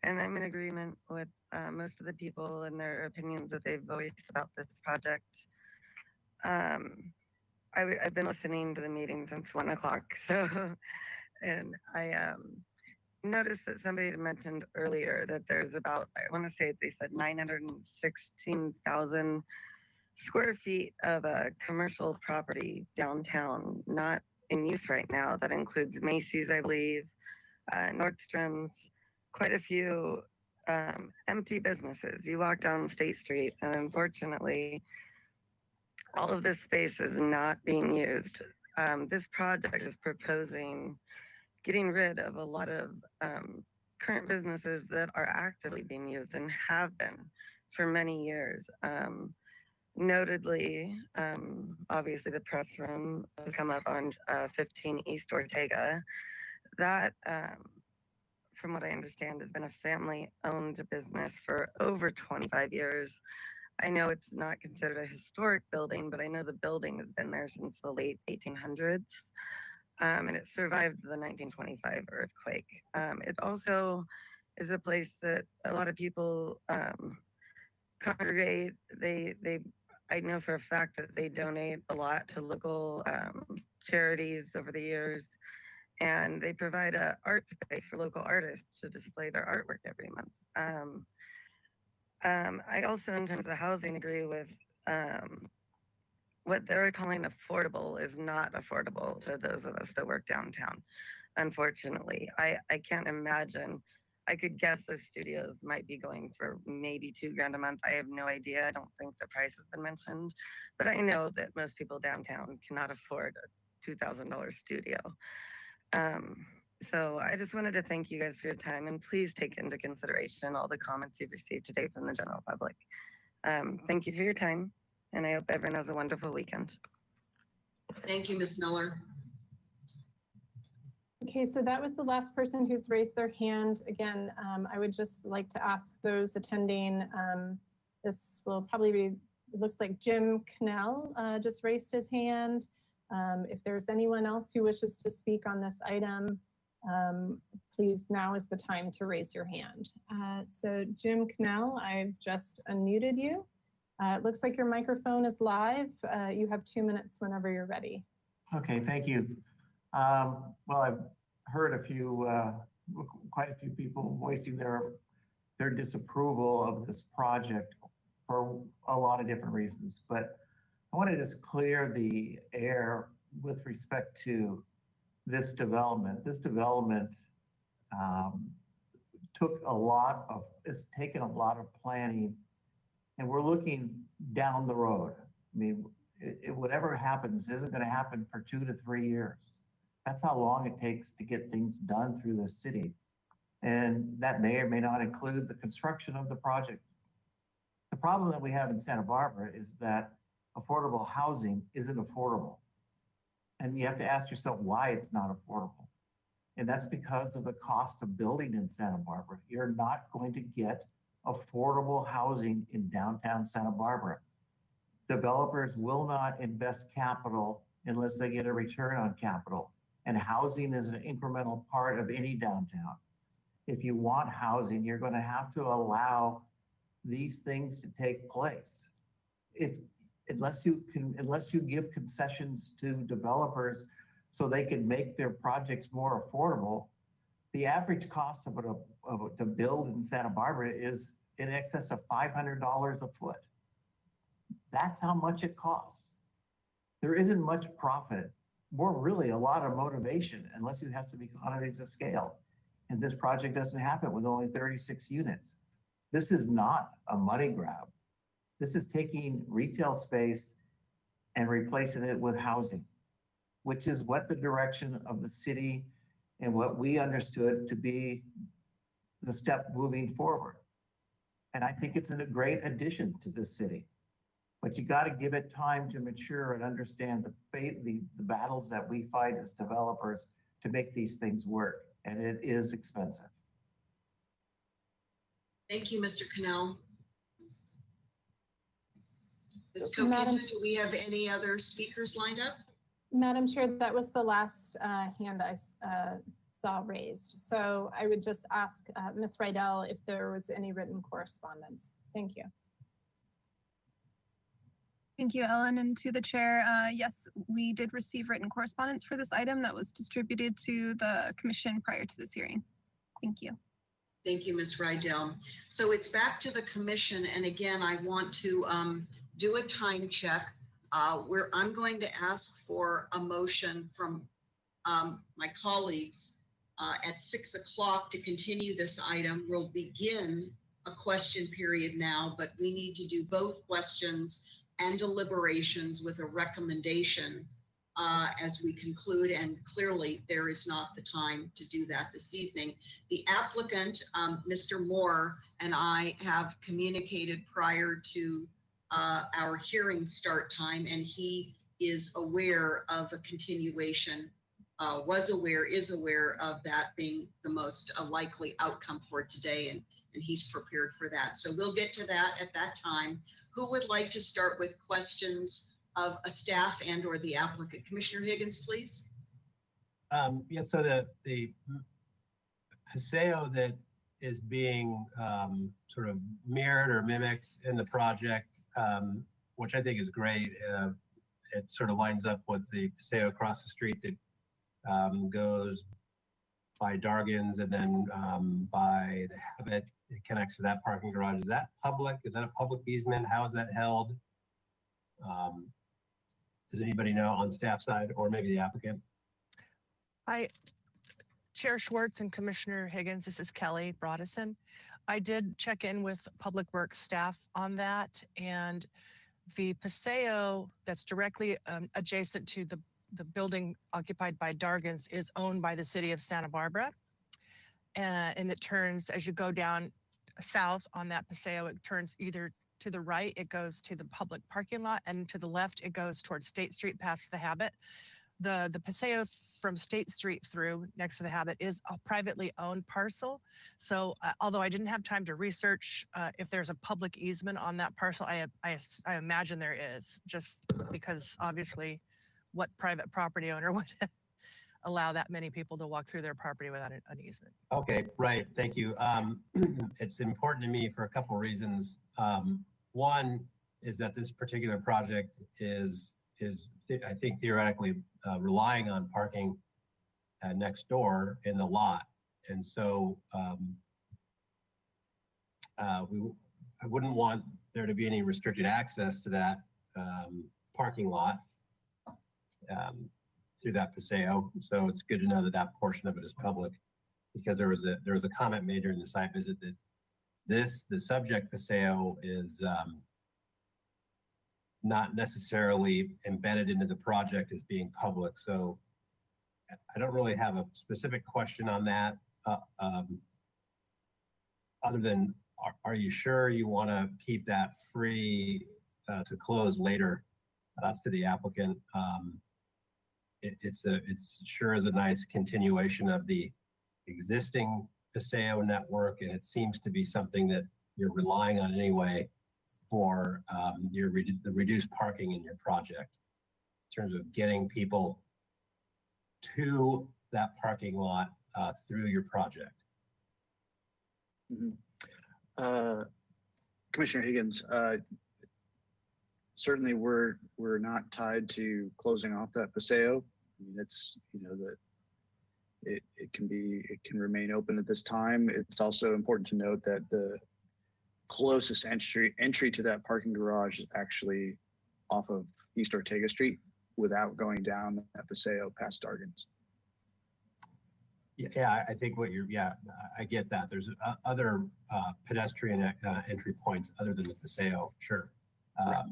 I'm in agreement with most of the people and their opinions that they've voiced about this project. I've been listening to the meeting since 1 o'clock, so, and I noticed that somebody had mentioned earlier that there's about, I want to say they said 916,000 square feet of a commercial property downtown, not in use right now. That includes Macy's, I believe, Nordstrom's, quite a few empty businesses. You walk down State Street, and unfortunately, all of this space is not being used. This project is proposing getting rid of a lot of current businesses that are actively being used and have been for many years. Notedly, obviously the press room has come up on 15 East Ortega. That, from what I understand, has been a family-owned business for over 25 years. I know it's not considered a historic building, but I know the building has been there since the late 1800s. And it survived the 1925 earthquake. It also is a place that a lot of people congregate. I know for a fact that they donate a lot to local charities over the years, and they provide an art space for local artists to display their artwork every month. I also, in terms of the housing, agree with what they're calling affordable is not affordable to those of us that work downtown. Unfortunately, I can't imagine. I could guess the studios might be going for maybe $2,000 a month. I have no idea. I don't think the price has been mentioned, but I know that most people downtown cannot afford a $2,000 studio. So I just wanted to thank you guys for your time, and please take into consideration all the comments you've received today from the general public. Thank you for your time, and I hope everyone has a wonderful weekend. Thank you, Ms. Miller. Okay, so that was the last person who's raised their hand. Again, I would just like to ask those attending, this will probably be, it looks like Jim Cannell just raised his hand. If there's anyone else who wishes to speak on this item, please, now is the time to raise your hand. So Jim Cannell, I've just unmuted you. It looks like your microphone is live. You have 2 minutes whenever you're ready. Okay, thank you. Well, I've heard quite a few people voicing their disapproval of this project for a lot of different reasons, but I want to just clear the air with respect to this development. This development it's taken a lot of planning, and we're looking down the road. I mean, whatever happens isn't going to happen for 2 to 3 years. That's how long it takes to get things done through the city. And that may or may not include the construction of the project. The problem that we have in Santa Barbara is that affordable housing isn't affordable. And you have to ask yourself why it's not affordable. And that's because of the cost of building in Santa Barbara. You're not going to get affordable housing in downtown Santa Barbara. Developers will not invest capital unless they get a return on capital. And housing is an incremental part of any downtown. If you want housing, you're going to have to allow these things to take place. Unless you give concessions to developers so they can make their projects more affordable, the average cost to build in Santa Barbara is in excess of $500 a foot. That's how much it costs. There isn't much profit, or really a lot of motivation, unless you have some economies of scale. And this project doesn't happen with only 36 units. This is not a money grab. This is taking retail space and replacing it with housing, which is what the direction of the city and what we understood to be the step moving forward. And I think it's a great addition to the city. But you got to give it time to mature and understand the battles that we fight as developers to make these things work. And it is expensive. Thank you, Mr. Cannell. Ms. Madam- Kokinda, do we have any other speakers lined up? Madam Chair, that was the last hand I saw raised. So I would just ask Ms. Rydell if there was any written correspondence. Thank you. Thank you, Ellen, and to the chair. Yes, we did receive written correspondence for this item that was distributed to the commission prior to this hearing. Thank you. Thank you, Ms. Rydell. So it's back to the commission. And again, I want to do a time check where I'm going to ask for a motion from my colleagues at 6 o'clock to continue this item. We'll begin a question period now, but we need to do both questions and deliberations with a recommendation as we conclude, and clearly there is not the time to do that this evening. The applicant, Mr. Moore, and I have communicated prior to our hearing start time, and he is aware of a continuation, is aware of that being the most likely outcome for today, and he's prepared for that. So we'll get to that at that time. Who would like to start with questions of a staff and or the applicant? Commissioner Higgins, please. Yes, so the Paseo that is being sort of mirrored or mimicked in the project, which I think is great. It sort of lines up with the Paseo across the street that goes by Dargan's and then by the Habit. It connects to that parking garage. Is that public? Is that a public easement? How is that held? Does anybody know on staff side or maybe the applicant? Chair Schwartz and Commissioner Higgins, this is Kelly Broadison. I did check in with Public Works staff on that, and the Paseo that's directly adjacent to the building occupied by Dargan's is owned by the city of Santa Barbara. And it turns, as you go down south on that Paseo, it turns either to the right, it goes to the public parking lot, and to the left, it goes towards State Street past the Habit. The Paseo from State Street through next to the Habit is a privately owned parcel. So although I didn't have time to research if there's a public easement on that parcel, I imagine there is, just because obviously what private property owner would allow that many people to walk through their property without an easement. Okay, right. Thank you. It's important to me for a couple of reasons. One is that this particular project is I think theoretically relying on parking next door in the lot, and so I wouldn't want there to be any restricted access to that parking lot through that Paseo. So it's good to know that that portion of it is public, because there was a comment made during the site visit that the subject Paseo is not necessarily embedded into the project as being public. So I don't really have a specific question on that, other than, are you sure you want to keep that free to close later? That's to the applicant. It's sure is a nice continuation of the existing Paseo network, and it seems to be something that you're relying on anyway for the reduced parking in your project, in terms of getting people to that parking lot through your project. Commissioner Higgins, certainly we're not tied to closing off that Paseo. I mean, it's, that it can remain open at this time. It's also important to note that the closest entry to that parking garage is actually off of East Ortega Street without going down that Paseo past Dargan's. Yeah, I think I get that. There's other pedestrian entry points other than the Paseo, sure.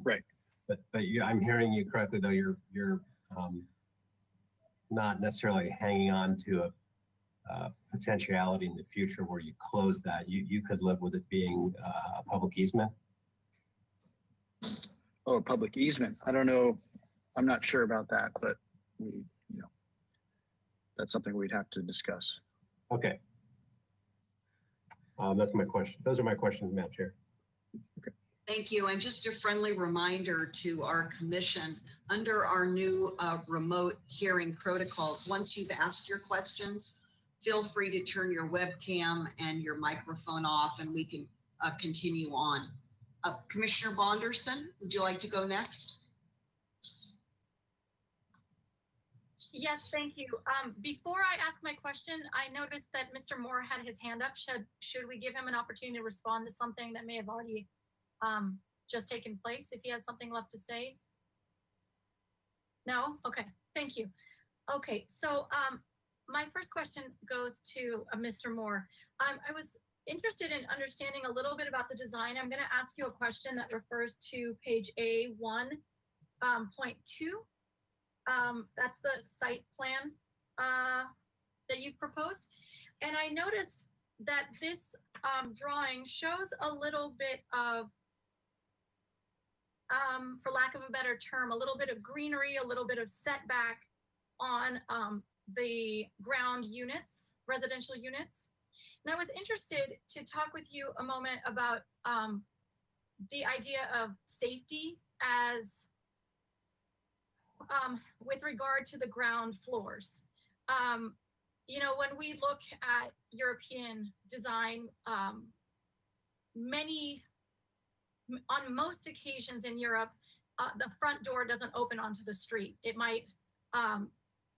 Right. But I'm hearing you correctly, though. You're not necessarily hanging on to a potentiality in the future where you close that. You could live with it being a public easement. Oh, a public easement. I don't know. I'm not sure about that, but that's something we'd have to discuss. Okay. That's my question. Those are my questions, Madam Chair. Thank you. And just a friendly reminder to our commission, under our new remote hearing protocols, once you've asked your questions, feel free to turn your webcam and your microphone off, and we can continue on. Commissioner Bonderson, would you like to go next? Yes, thank you. Before I ask my question, I noticed that Mr. Moore had his hand up. Should we give him an opportunity to respond to something that may have already just taken place, if he has something left to say? No? Okay, thank you. Okay, so my first question goes to Mr. Moore. I was interested in understanding a little bit about the design. I'm going to ask you a question that refers to page A1.2. That's the site plan that you've proposed. And I noticed that this drawing shows a little bit of, for lack of a better term, a little bit of greenery, a little bit of setback on the ground units, residential units. And I was interested to talk with you a moment about the idea of safety as with regard to the ground floors. You know, when we look at European design, on most occasions in Europe, the front door doesn't open onto the street. It might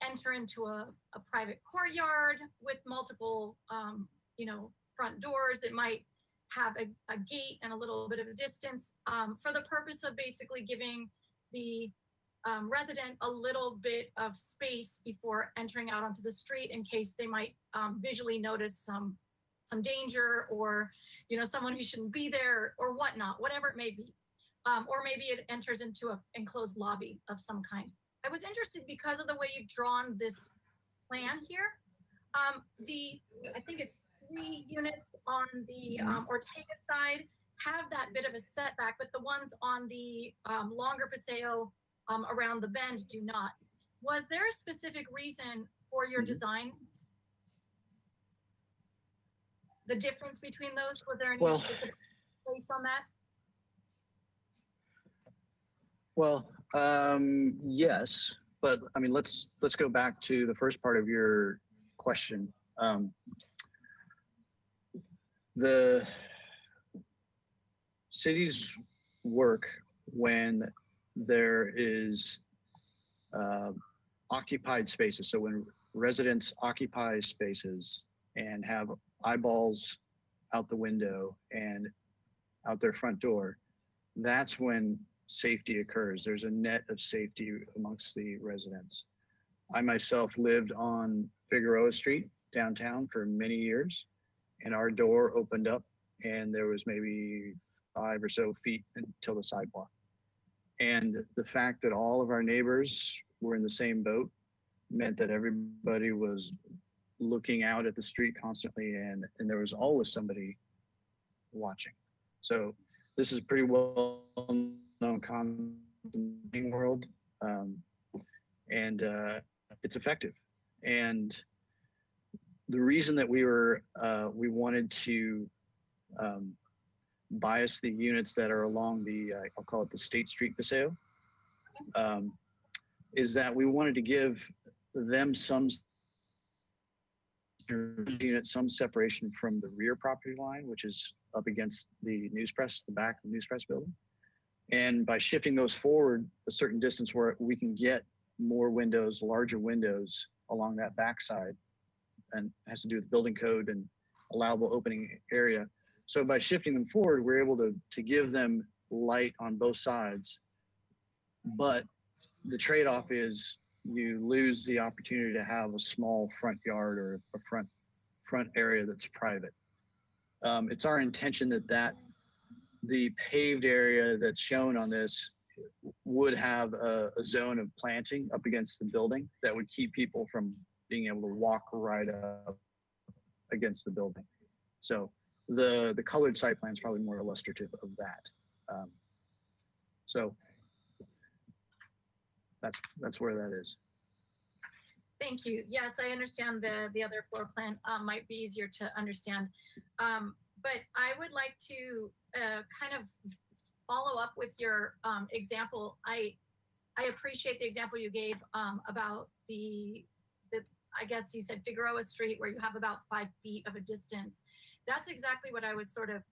enter into a private courtyard with multiple, you know, front doors. It might have a gate and a little bit of a distance for the purpose of basically giving the resident a little bit of space before entering out onto the street in case they might visually notice some danger, or, you know, someone who shouldn't be there or whatnot, whatever it may be. Or maybe it enters into an enclosed lobby of some kind. I was interested because of the way you've drawn this plan here. I think it's 3 units on the Ortega side have that bit of a setback, but the ones on the longer Paseo around the bend do not. Was there a specific reason for your design? The difference between those? Was there any specific based on that? Well, yes, but I mean, let's go back to the first part of your question. The cities work when there is occupied spaces. So when residents occupy spaces and have eyeballs out the window and out their front door, that's when safety occurs. There's a net of safety amongst the residents. I myself lived on Figueroa Street downtown for many years, and our door opened up and there was maybe 5 or so feet until the sidewalk. And the fact that all of our neighbors were in the same boat meant that everybody was looking out at the street constantly, and there was always somebody watching. So this is pretty well known concept in the world, and it's effective. And the reason that we wanted to bias the units that are along the I'll call it the State Street Paseo, is that we wanted to give them some separation from the rear property line, which is up against the news press, the back of the news press building. And by shifting those forward a certain distance where we can get more windows, larger windows along that backside, and it has to do with building code and allowable opening area. So by shifting them forward, we're able to give them light on both sides. But the trade-off is you lose the opportunity to have a small front yard or a front area that's private. It's our intention that the paved area that's shown on this would have a zone of planting up against the building that would keep people from being able to walk right up against the building. So the colored site plan is probably more illustrative of that. So that's where that is. Thank you. Yes, I understand the other floor plan might be easier to understand. But I would like to kind of follow up with your example. I appreciate the example you gave about the I guess you said Figueroa Street, where you have about 5 feet of a distance. That's exactly what I was sort of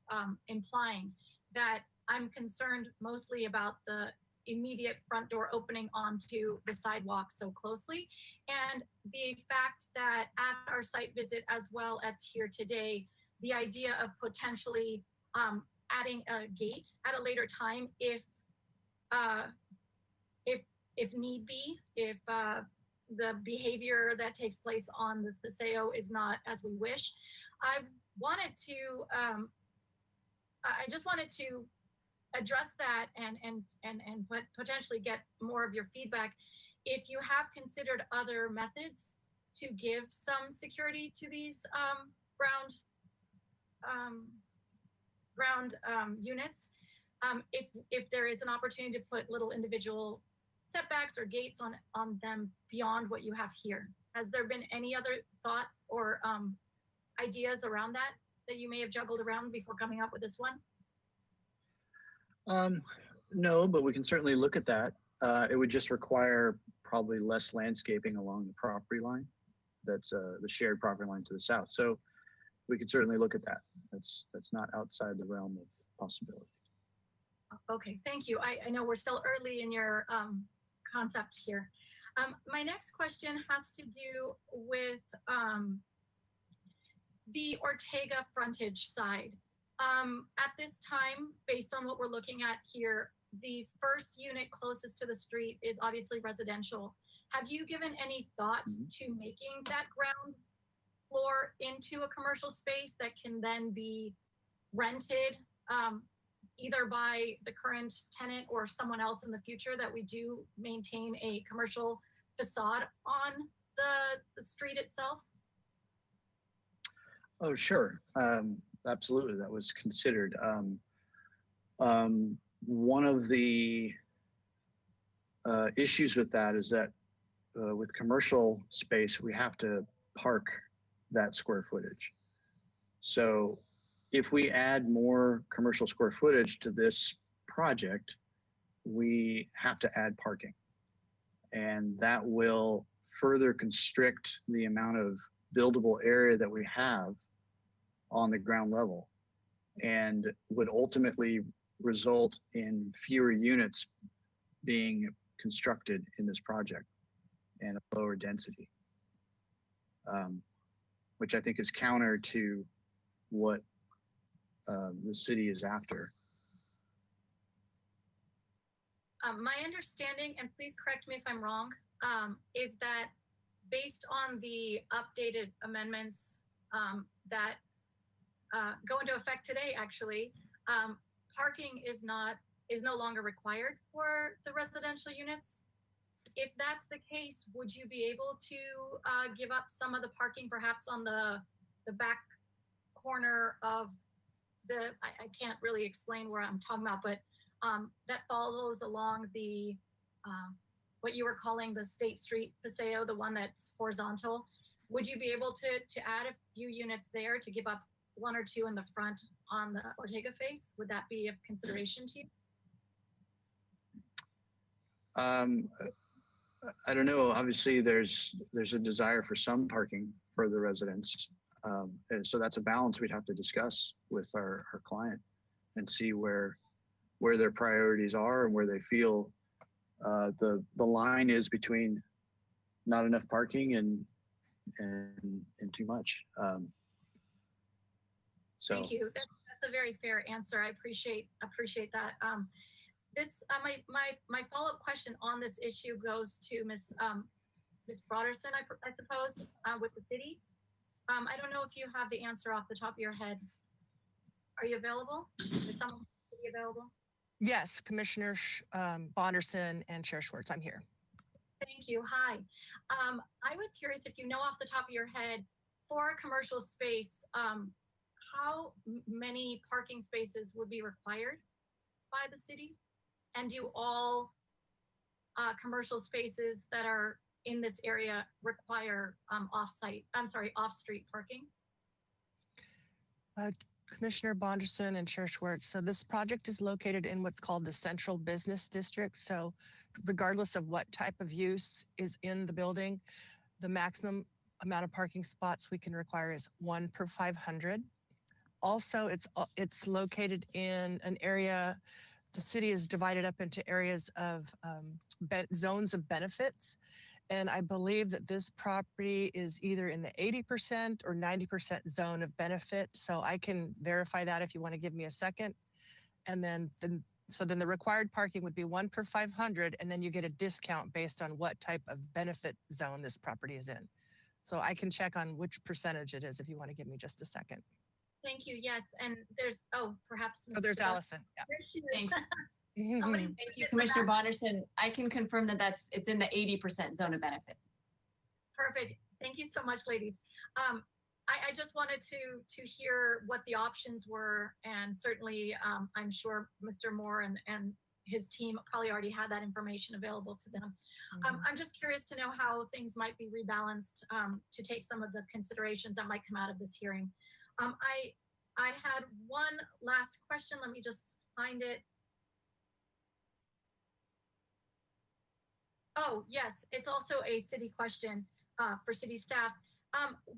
implying, that I'm concerned mostly about the immediate front door opening onto the sidewalk so closely. And the fact that at our site visit, as well as here today, the idea of potentially adding a gate at a later time if need be, if the behavior that takes place on this Paseo is not as we wish. I wanted to, I just wanted to address that and potentially get more of your feedback. If you have considered other methods to give some security to these ground units, if there is an opportunity to put little individual setbacks or gates on them beyond what you have here. Has there been any other thought or ideas around that you may have juggled around before coming up with this one? No, but we can certainly look at that. It would just require probably less landscaping along the property line. That's the shared property line to the south. So we could certainly look at that. That's not outside the realm of possibility. Okay, thank you. I know we're still early in your concept here. My next question has to do with the Ortega frontage side. At this time, based on what we're looking at here, the first unit closest to the street is obviously residential. Have you given any thought to making that ground floor into a commercial space that can then be rented either by the current tenant or someone else in the future, that we do maintain a commercial facade on the street itself? Oh, sure. Absolutely. That was considered. One of the issues with that is that with commercial space, we have to park that square footage. So if we add more commercial square footage to this project, we have to add parking. And that will further constrict the amount of buildable area that we have on the ground level, and would ultimately result in fewer units being constructed in this project and a lower density, which I think is counter to what the city is after. My understanding, and please correct me if I'm wrong, is that based on the updated amendments that go into effect today, actually, parking is no longer required for the residential units. If that's the case, would you be able to give up some of the parking, perhaps on the back corner of the, I can't really explain where I'm talking about, but that follows along the, what you were calling the State Street Paseo, the one that's horizontal? Would you be able to add a few units there to give up one or two in the front on the Ortega face? Would that be of consideration to you? I don't know. Obviously, there's a desire for some parking for the residents. And so that's a balance we'd have to discuss with our client and see where their priorities are and where they feel the line is between not enough parking and too much. So thank you. That's a very fair answer. I appreciate that. This my follow-up question on this issue goes to Ms. Broderson, I suppose, with the city. I don't know if you have the answer off the top of your head. Are you available? Is someone available? Yes, Commissioner Bonderson and Chair Schwartz, I'm here. Thank you. Hi. I was curious if you know off the top of your head, for a commercial space, how many parking spaces would be required by the city? And do all commercial spaces that are in this area require off-street parking? Commissioner Bonderson and Chair Schwartz. So this project is located in what's called the Central Business District. So regardless of what type of use is in the building, the maximum amount of parking spots we can require is 1 per 500. Also, it's located in an area, the city is divided up into areas of zones of benefits. And I believe that this property is either in the 80% or 90% zone of benefit. So I can verify that if you want to give me a second. And then the required parking would be 1 per 500, and then you get a discount based on what type of benefit zone this property is in. So I can check on which percentage it is if you want to give me just a second. Thank you. Yes, and there's, perhaps. Oh, there's Mr. Allison. Yeah. There she is. Thanks. Somebody Thank you, get Commissioner that. Bonderson. I can confirm that it's in the 80% zone of benefit. Perfect. Thank you so much, ladies. I just wanted to hear what the options were, and certainly I'm sure Mr. Moore and his team probably already had that information available to them. I'm just curious to know how things might be rebalanced to take some of the considerations that might come out of this hearing. I had one last question. Let me just find it. Oh, yes, it's also a city question for city staff.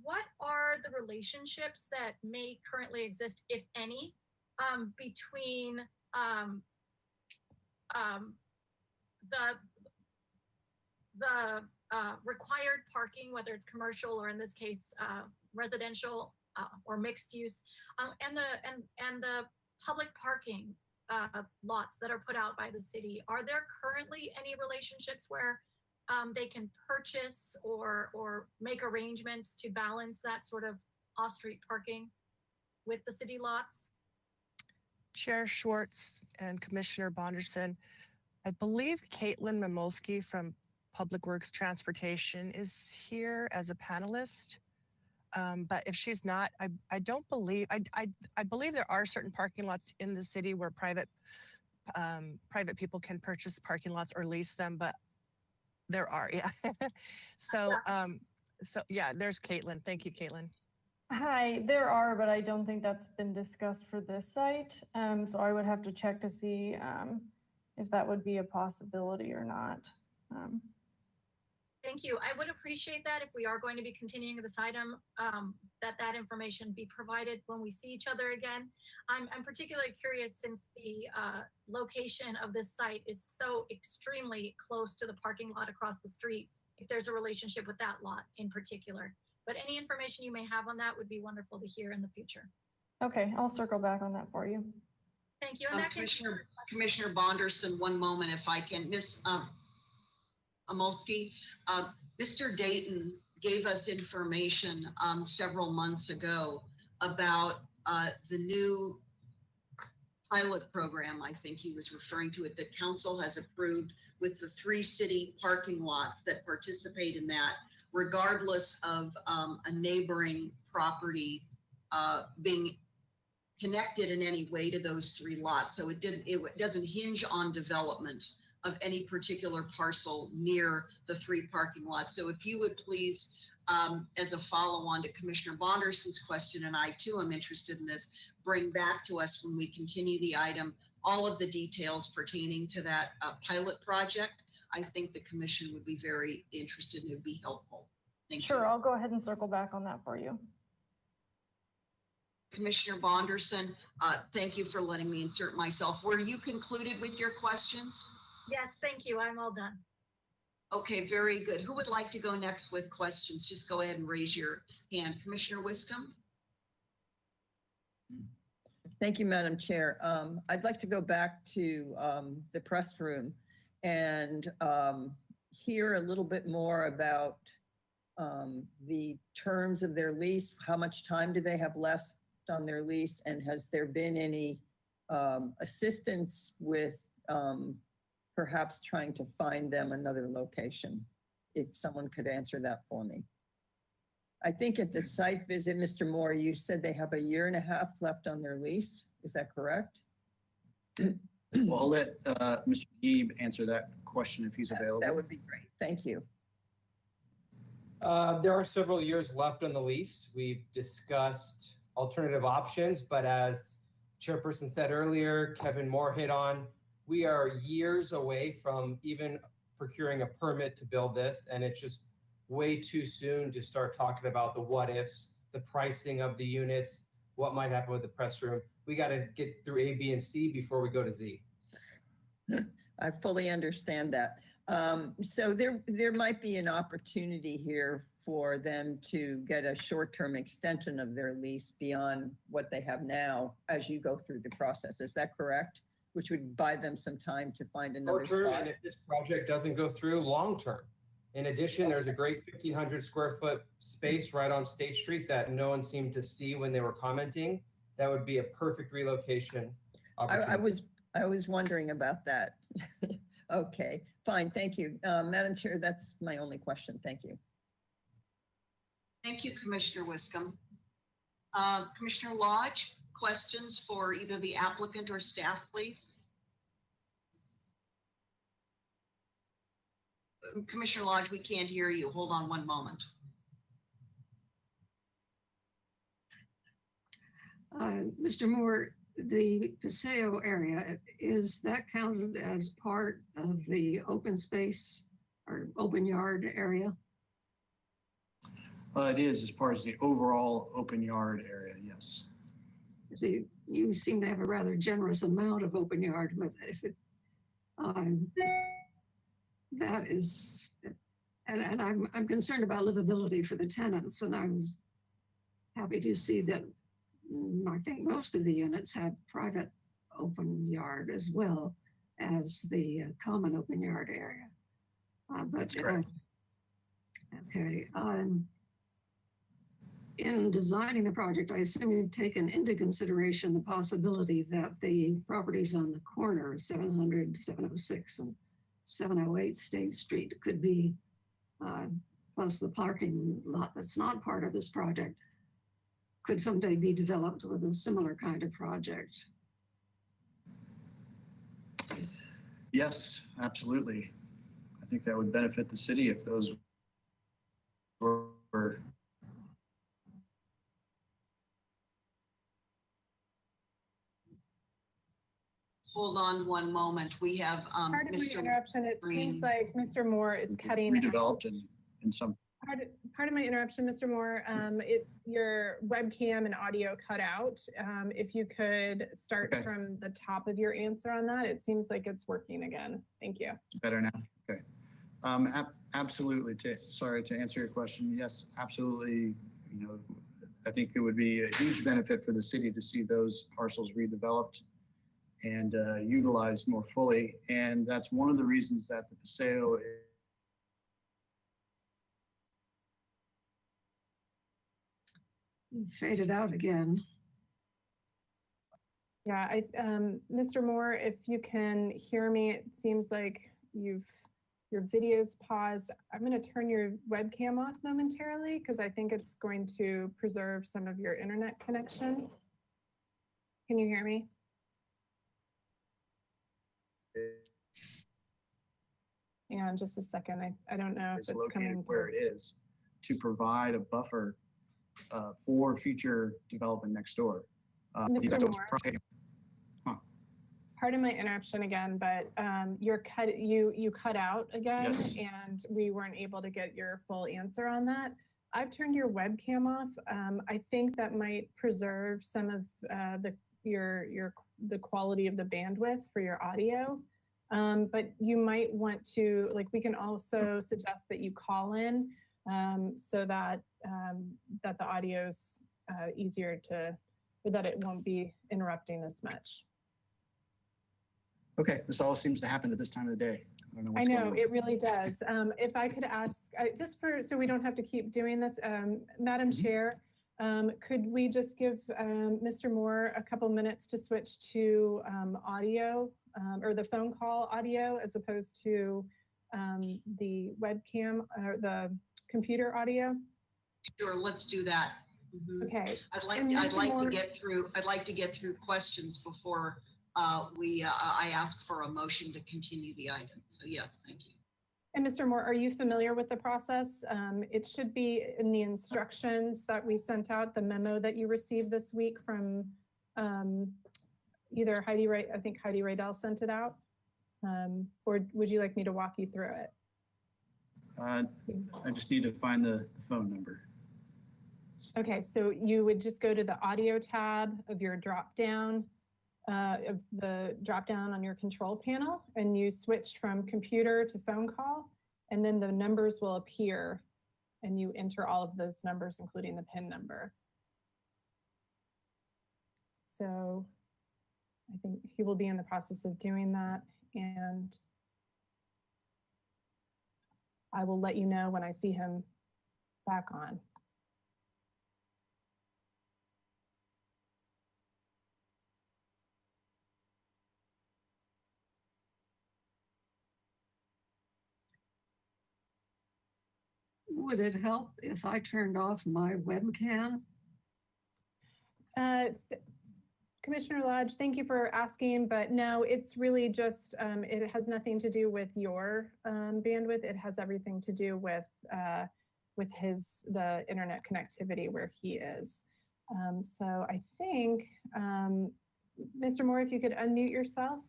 What are the relationships that may currently exist, if any, between the required parking, whether it's commercial or in this case residential or mixed use, and the public parking lots that are put out by the city? Are there currently any relationships where they can purchase or make arrangements to balance that sort of off-street parking with the city lots? Chair Schwartz and Commissioner Bonderson, I believe Caitlin Mamolsky from Public Works Transportation is here as a panelist. But if she's not, I don't believe, I believe there are certain parking lots in the city where private people can purchase parking lots or lease them, but there are, yeah. So yeah, there's Caitlin. Thank you, Caitlin. Hi, there are, but I don't think that's been discussed for this site. So I would have to check to see if that would be a possibility or not. Thank you. I would appreciate that if we are going to be continuing this item, that information be provided when we see each other again. I'm particularly curious since the location of this site is so extremely close to the parking lot across the street, if there's a relationship with that lot in particular. But any information you may have on that would be wonderful to hear in the future. Okay, I'll circle back on that for you. Thank you. And that Commissioner Bonderson, one moment if I can. Ms. Amolsky, Mr. Dayton gave us information several months ago about the new pilot program, I think he was referring to it, that council has approved with the 3 city parking lots that participate in that, regardless of a neighboring property being connected in any way to those 3 lots. So it doesn't hinge on development of any particular parcel near the 3 parking lots. So if you would please, as a follow-on to Commissioner Bonderson's question, and I too am interested in this, bring back to us when we continue the item, all of the details pertaining to that pilot project. I think the commission would be very interested and it would be helpful. Thank you. Sure, I'll go ahead and circle back on that for you. Commissioner Bonderson, thank you for letting me insert myself. Were you concluded with your questions? Yes, thank you. I'm all done. Okay, very good. Who would like to go next with questions? Just go ahead and raise your hand. Commissioner Wiscombe? Thank you, Madam Chair. I'd like to go back to the press room and hear a little bit more about the terms of their lease. How much time do they have left on their lease? And has there been any assistance with perhaps trying to find them another location? If someone could answer that for me. I think at the site visit, Mr. Moore, you said they have 1.5 years left on their lease. Is that correct? Well, I'll let Mr. Geeb answer that question if he's available. That would be great. Thank you. There are several years left on the lease. We've discussed alternative options, but as Chairperson said earlier, Kevin Moore hit on, we are years away from even procuring a permit to build this, and it's just way too soon to start talking about the what ifs, the pricing of the units, what might happen with the press room. We got to get through A, B, and C before we go to Z. I fully understand that. So there might be an opportunity here for them to get a short-term extension of their lease beyond what they have now as you go through the process. Is that correct? Which would buy them some time to find another Short-term, spot. and if this project doesn't go through, long-term. In addition, there's a great 1,500 square foot space right on State Street that no one seemed to see when they were commenting. that would be a perfect relocation I opportunity. I was wondering about that. Okay, fine, thank you. Madam Chair, that's my only question. Thank you. Thank you, Commissioner Wiscombe. Commissioner Lodge, questions for either the applicant or staff, please? Commissioner Lodge, we can't hear you. Hold on one moment. Mr. Moore, the Paseo area, is that counted as part of the open space or open yard area? It is as part of the overall open yard area, yes. See, you seem to have a rather generous amount of open yard, but if it, that is, and I'm concerned about livability for the tenants, and I was happy to see that I think most of the units have private open yard as well as the common open yard area. That's correct. Okay. In designing the project, I assume you've taken into consideration the possibility that the properties on the corner of 700, 706, and 708 State Street could be, plus the parking lot that's not part of this project, could someday be developed with a similar kind of project. Yes, absolutely. I think that would benefit the city if those were. Hold on one moment. We have Pardon my Mr. interruption. It seems Green. like Mr. Moore is cutting out. Redeveloped in some. Pardon my interruption, Mr. Moore. Your webcam and audio cut out. If you could start Okay. from the top of your answer on that, it seems like it's working again. Thank you. Better now? Okay. Absolutely. Sorry to answer your question. Yes, absolutely. You know, I think it would be a huge benefit for the city to see those parcels redeveloped and utilized more fully. And that's one of the reasons that the Paseo Faded out again. Yeah, Mr. Moore, if you can hear me, it seems like your video's paused. I'm going to turn your webcam off momentarily because I think it's going to preserve some of your internet connection. Can you hear me? Hang on just a second. I don't know if is it's located coming where through. it is to provide a buffer for future development next door. Mr. Moore, pardon my interruption again, but you cut out again, Yes. and we weren't able to get your full answer on that. I've turned your webcam off. I think that might preserve some of the quality of the bandwidth for your audio. But you might want to, we can also suggest that you call in so that that the audio's easier that it won't be interrupting as much. Okay, this all seems to happen at this time of the day. I don't know I what's know, going on. it really does. If I could ask, so we don't have to keep doing this, Madam Chair, could we just give Mr. Moore a couple minutes to switch to audio or the phone call audio as opposed to the webcam or the computer audio? Sure, let's do that. Okay. I'd like And Mr. to Moore- get through questions before I ask for a motion to continue the item. So yes, thank you. And Mr. Moore, are you familiar with the process? It should be in the instructions that we sent out, the memo that you received this week from either Heidi Ray, I think Heidi Raydell sent it out. Or would you like me to walk you through it? I just need to find the phone number. Okay, so you would just go to the audio tab of your drop-down, of the drop-down on your control panel, and you switch from computer to phone call, and then the numbers will appear, and you enter all of those numbers, including the PIN number. So I think he will be in the process of doing that, and I will let you know when I see him back on. would it help if I turned off my webcam? Commissioner Lodge, thank you for asking, but no, it's really just, it has nothing to do with your bandwidth. It has everything to do with the internet connectivity where he is. So I think, Mr. Moore, if you could unmute yourself.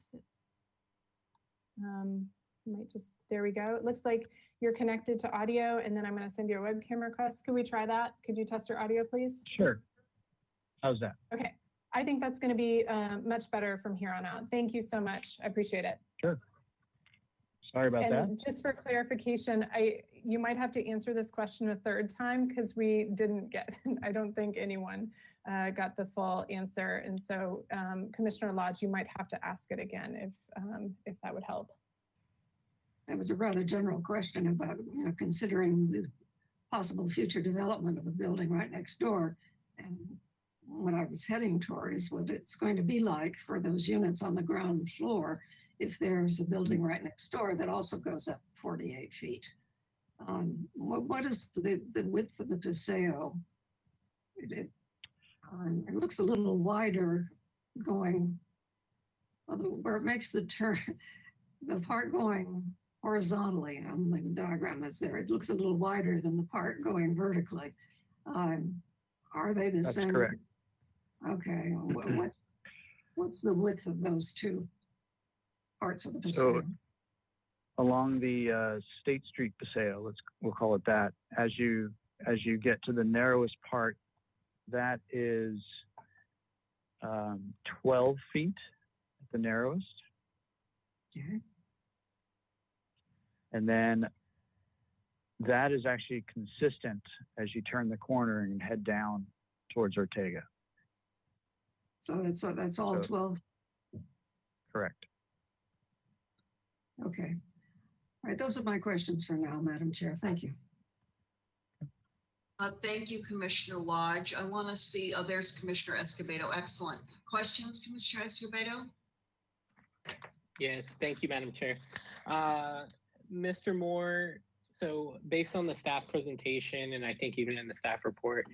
Might just, there we go. It looks like you're connected to audio, and then I'm going to send you a webcam request. Could we try that? Could you test your audio, please? Sure. How's that? Okay. I think that's going to be much better from here on out. Thank you so much. I appreciate it. Sure. Sorry about And that. just for clarification, you might have to answer this question a third time because we didn't get, I don't think anyone got the full answer. And so Commissioner Lodge, you might have to ask it again if that would help. That was a rather general question about, considering the possible future development of a building right next door. And what I was heading toward is what it's going to be like for those units on the ground floor if there's a building right next door that also goes up 48 feet. What is the width of the Paseo? It looks a little wider going, where it makes the turn, the part going horizontally on the diagram that's there. It looks a little wider than the part going vertically. Are they the same? That's correct. Okay. What's the width of those two parts of the Paseo? So along the State Street Paseo, we'll call it that. As you get to the narrowest part, that is 12 feet at the narrowest. Okay. And then that is actually consistent as you turn the corner and head down towards Ortega. So that's all 12. Correct. Okay. All right. Those are my questions for now, Madam Chair. Thank you. Thank you, Commissioner Lodge. I want to see, there's Commissioner Escobedo. Excellent. Questions, Commissioner Escobedo? Yes, thank you, Madam Chair. Mr. Moore, so based on the staff presentation, and I think even in the staff report,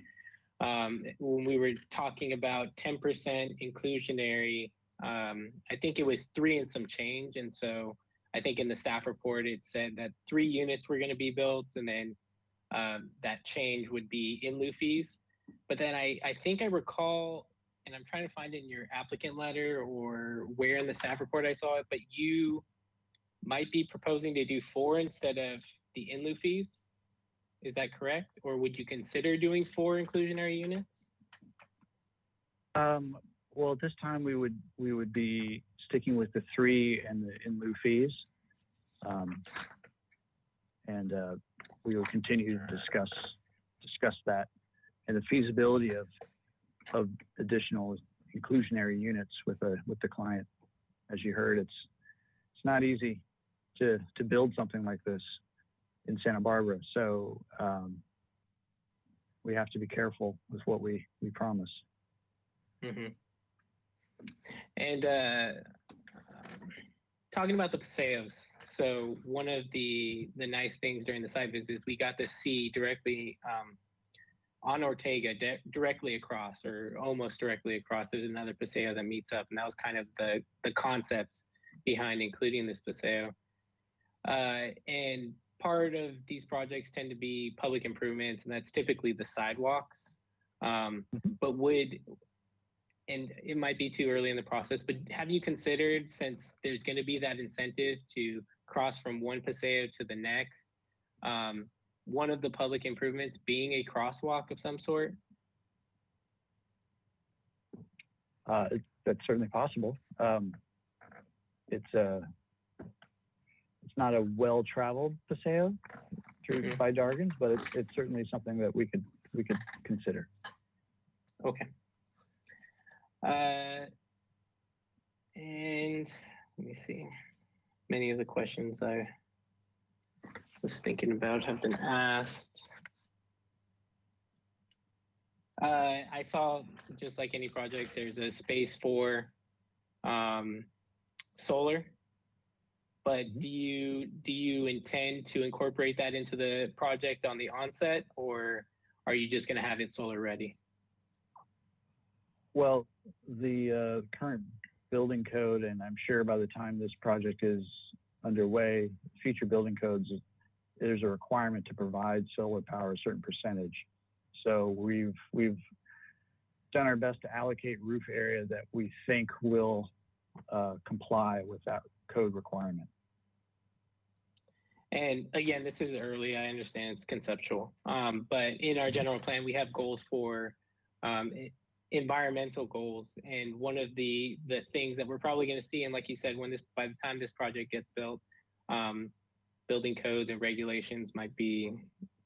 when we were talking about 10% inclusionary, I think it was 3 and some change. And so I think in the staff report, it said that 3 units were going to be built, and then that change would be in lieu fees. But then I think I recall, and I'm trying to find it in your applicant letter or where in the staff report I saw it, but you might be proposing to do 4 instead of the in lieu fees. Is that correct? Or would you consider doing 4 inclusionary units? Well, at this time we would be sticking with the 3 and the in lieu fees, and we will continue to discuss that and the feasibility of additional inclusionary units with the client. As you heard, it's not easy to build something like this in Santa Barbara, so we have to be careful with what we promise. Mm-hmm. And talking about the Paseos, so one of the nice things during the site visit is we got to see directly on Ortega, directly across, or almost directly across, there's another Paseo that meets up, and that was kind of the concept behind including this Paseo. And part of these projects tend to be public improvements, and that's typically the sidewalks. But and it might be too early in the process, but have you considered, since there's going to be that incentive to cross from one Paseo to the next, one of the public improvements being a crosswalk of some sort? That's certainly possible. It's not a well-traveled Paseo through by Dargan's, but it's certainly something that we could consider. Okay. And let me see. Many of the questions I was thinking about have been asked. I saw, just like any project, there's a space for solar. But do you intend to incorporate that into the project on the onset, or are you just going to have it solar ready? Well, the current building code, and I'm sure by the time this project is underway, future building codes, there's a requirement to provide solar power a certain percentage. So we've done our best to allocate roof area that we think will comply with that code requirement. And again, this is early. I understand it's conceptual, but in our general plan, we have goals for environmental goals, and one of the things that we're probably going to see, and like you said, by the time this project gets built, building codes and regulations might be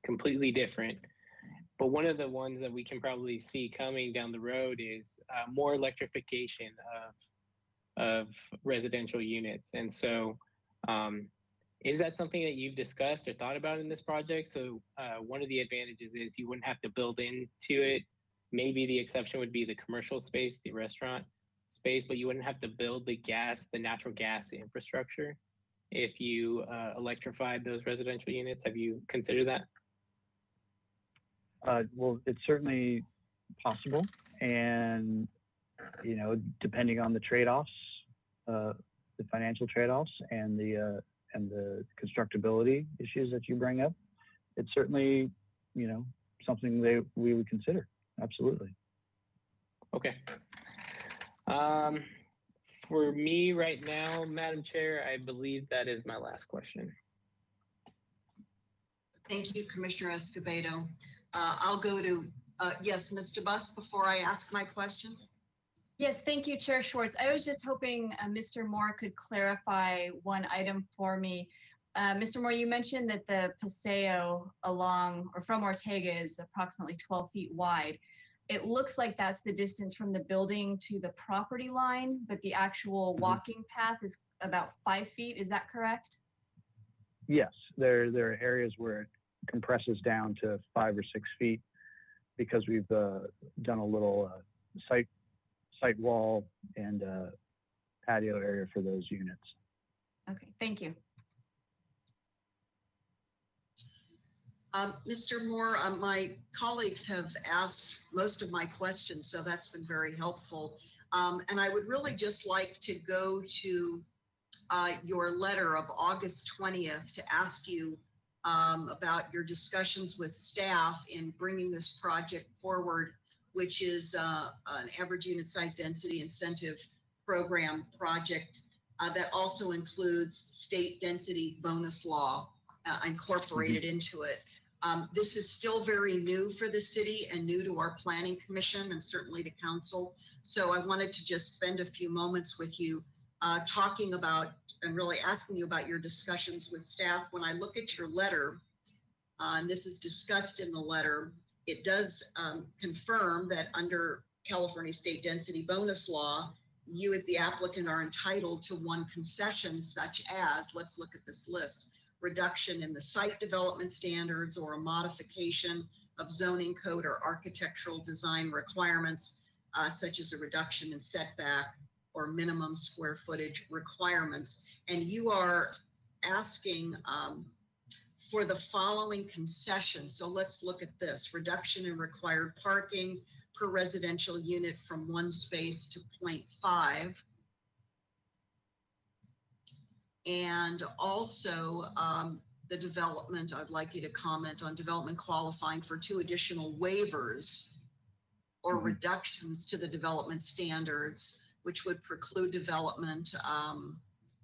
completely different. But one of the ones that we can probably see coming down the road is more electrification of residential units, and so. Is that something that you've discussed or thought about in this project? So one of the advantages is you wouldn't have to build into it. Maybe the exception would be the commercial space, the restaurant space, but you wouldn't have to build the natural gas infrastructure if you electrified those residential units. Have you considered that? Well, it's certainly possible. And, depending on the trade-offs, the financial trade-offs and the constructability issues that you bring up, it's certainly, something we would consider. Absolutely. Okay. For me right now, Madam Chair, I believe that is my last question. Thank you, Commissioner Escobedo. I'll go to, yes, Mr. Bust, before I ask my question. Yes, thank you, Chair Schwartz. I was just hoping Mr. Moore could clarify one item for me. Mr. Moore, you mentioned that the Paseo from Ortega is approximately 12 feet wide. It looks like that's the distance from the building to the property line, but the actual walking path is about 5 feet. Is that correct? Yes, there are areas where it compresses down to 5 or 6 feet because we've done a little site wall and patio area for those units. Okay, thank you. Mr. Moore, my colleagues have asked most of my questions, so that's been very helpful. And I would really just like to go to your letter of August 20th to ask you about your discussions with staff in bringing this project forward, which is an average unit size density incentive program project that also includes state density bonus law incorporated into it. This is still very new for the city and new to our planning commission and certainly to council. So I wanted to just spend a few moments with you talking about and really asking you about your discussions with staff. When I look at your letter, and this is discussed in the letter, it does confirm that under California state density bonus law, you as the applicant are entitled to one concession such as, let's look at this list, reduction in the site development standards or a modification of zoning code or architectural design requirements, such as a reduction in setback or minimum square footage requirements. And you are asking for the following concessions. So let's look at this: reduction in required parking per residential unit from 1 space to 0.5. And also the development, I'd like you to comment on development qualifying for 2 additional waivers or reductions to the development standards, which would preclude development,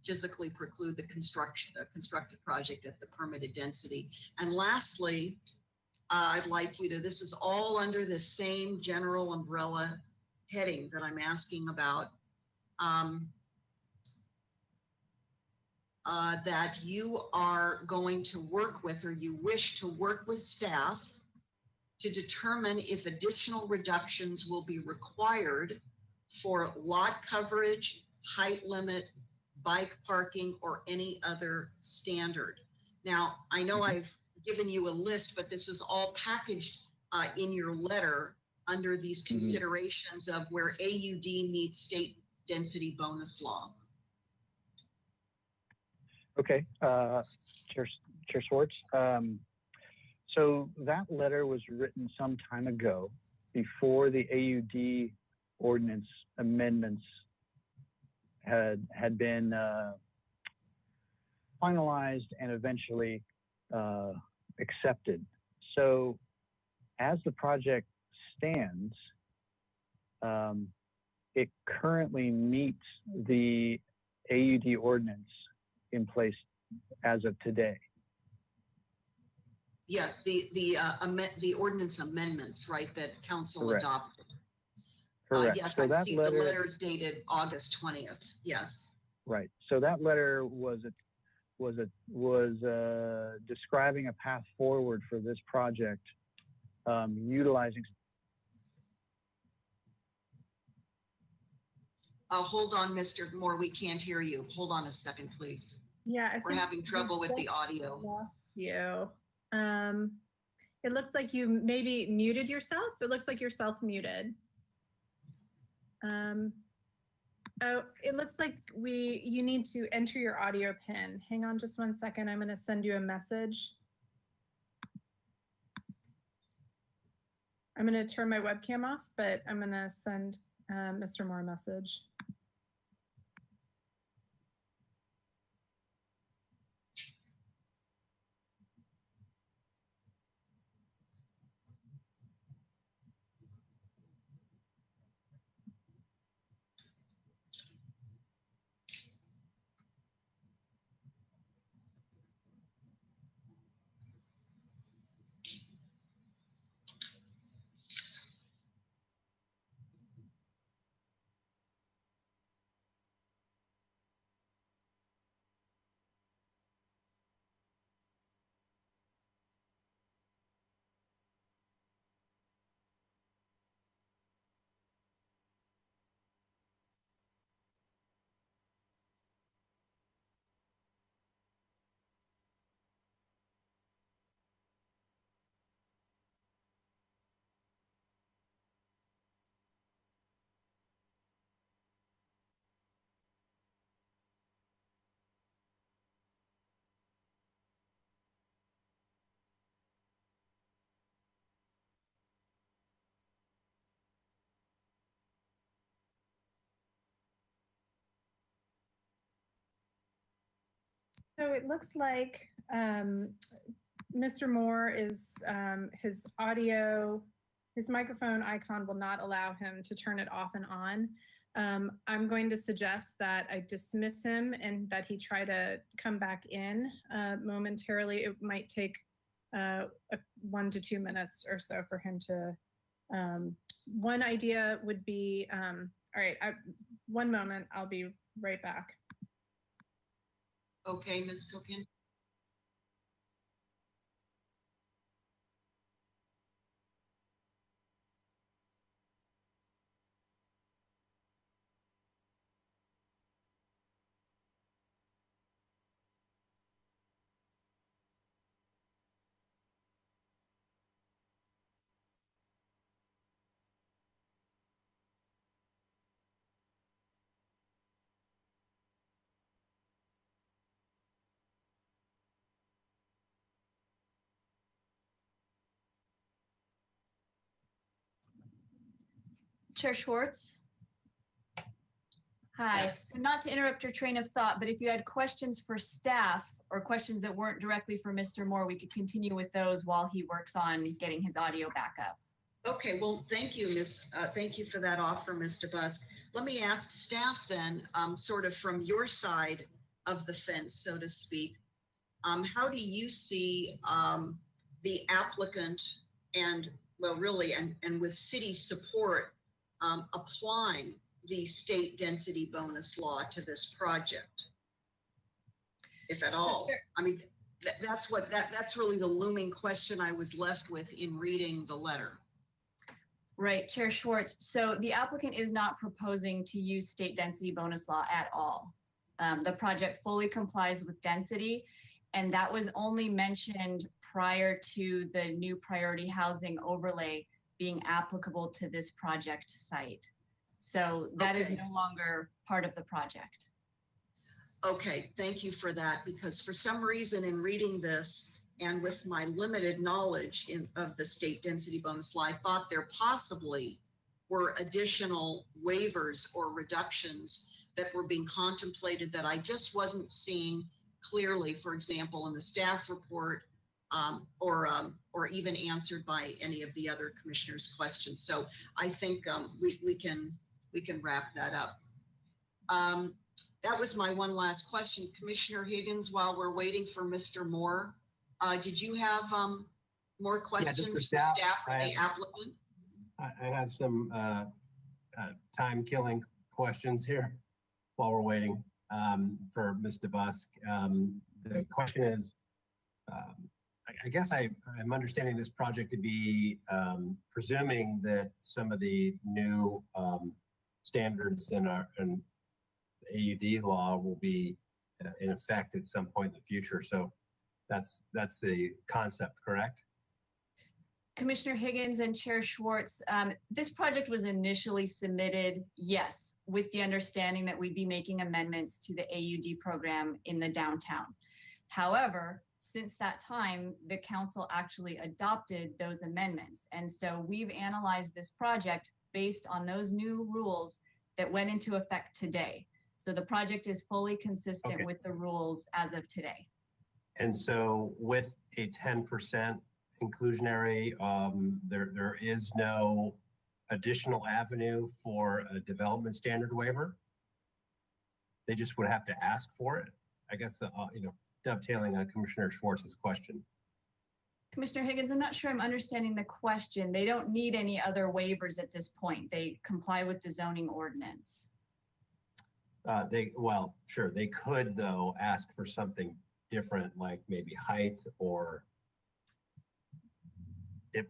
physically preclude the constructed project at the permitted density. And lastly, I'd like you to, this is all under the same general umbrella heading that I'm asking about, that you are going to work with, or you wish to work with staff to determine if additional reductions will be required for lot coverage, height limit, bike parking, or any other standard. Now, I know I've given you a list, but this is all packaged in your letter under these considerations of where AUD meets state density bonus law. Okay, Chair Schwartz. So that letter was written some time ago, before the AUD ordinance amendments had been finalized and eventually accepted. So as the project stands, it currently meets the AUD ordinance in place as of today. Yes, the ordinance amendments, right, that council Correct. adopted. Correct. Yes, So I that see the letters dated August 20th. Yes. Right. So that letter was describing a path forward for this project, utilizing. Hold on, Mr. Moore, we can't hear you. Hold on a second, please. Yeah, I We're think having trouble we with the just audio. Lost you. It looks like you maybe muted yourself. It looks like you're self-muted. Oh, it looks like you need to enter your audio pin. Hang on just 1 second. I'm going to send you a message. I'm going to turn my webcam off, but I'm going to send Mr. Moore a message. So it looks like Mr. Moore is his microphone icon will not allow him to turn it off and on. I'm going to suggest that I dismiss him and that he try to come back in momentarily. It might take 1 to 2 minutes or so for him to. One idea would be, all right, 1 moment, I'll be right back. Okay, Ms. Cookin. Chair Schwartz? Hi. So not to interrupt your train of thought, but if you had questions for staff or questions that weren't directly for Mr. Moore, we could continue with those while he works on getting his audio back up. Okay, well, thank you, thank you for that offer, Mr. Busk. Let me ask staff then, sort of from your side of the fence, so to speak, how do you see the applicant and, well, really, and with city support, applying the state density bonus law to this project, if at all? I mean, that's really the looming question I was left with in reading the letter. Right, Chair Schwartz. So the applicant is not proposing to use state density bonus law at all. The project fully complies with density, and that was only mentioned prior to the new priority housing overlay being applicable to this project site. So that is no longer part of the project. Okay, thank you for that, because for some reason in reading this and with my limited knowledge of the state density bonus law, I thought there possibly were additional waivers or reductions that were being contemplated that I just wasn't seeing clearly, for example, in the staff report, or even answered by any of the other commissioners' questions. So I think we can wrap that up. That was my one last question. Commissioner Higgins, while we're waiting for Mr. Moore, did you have more questions for staff or the applicant? I have some time-killing questions here while we're waiting for Ms. DeBusk. The question is, I guess I'm understanding this project to be presuming that some of the new standards in our AUD law will be in effect at some point in the future. So that's the concept, correct? Commissioner Higgins and Chair Schwartz, this project was initially submitted, yes, with the understanding that we'd be making amendments to the AUD program in the downtown. However, since that time, the council actually adopted those amendments. And so we've analyzed this project based on those new rules that went into effect today. So the project is fully consistent with the rules as of today. And so with a 10% inclusionary, there is no additional avenue for a development standard waiver. They just would have to ask for it. I guess, dovetailing on Commissioner Schwartz's question. Commissioner Higgins, I'm not sure I'm understanding the question. They don't need any other waivers at this point. They comply with the zoning ordinance. Well, sure, they could though ask for something different, like maybe height or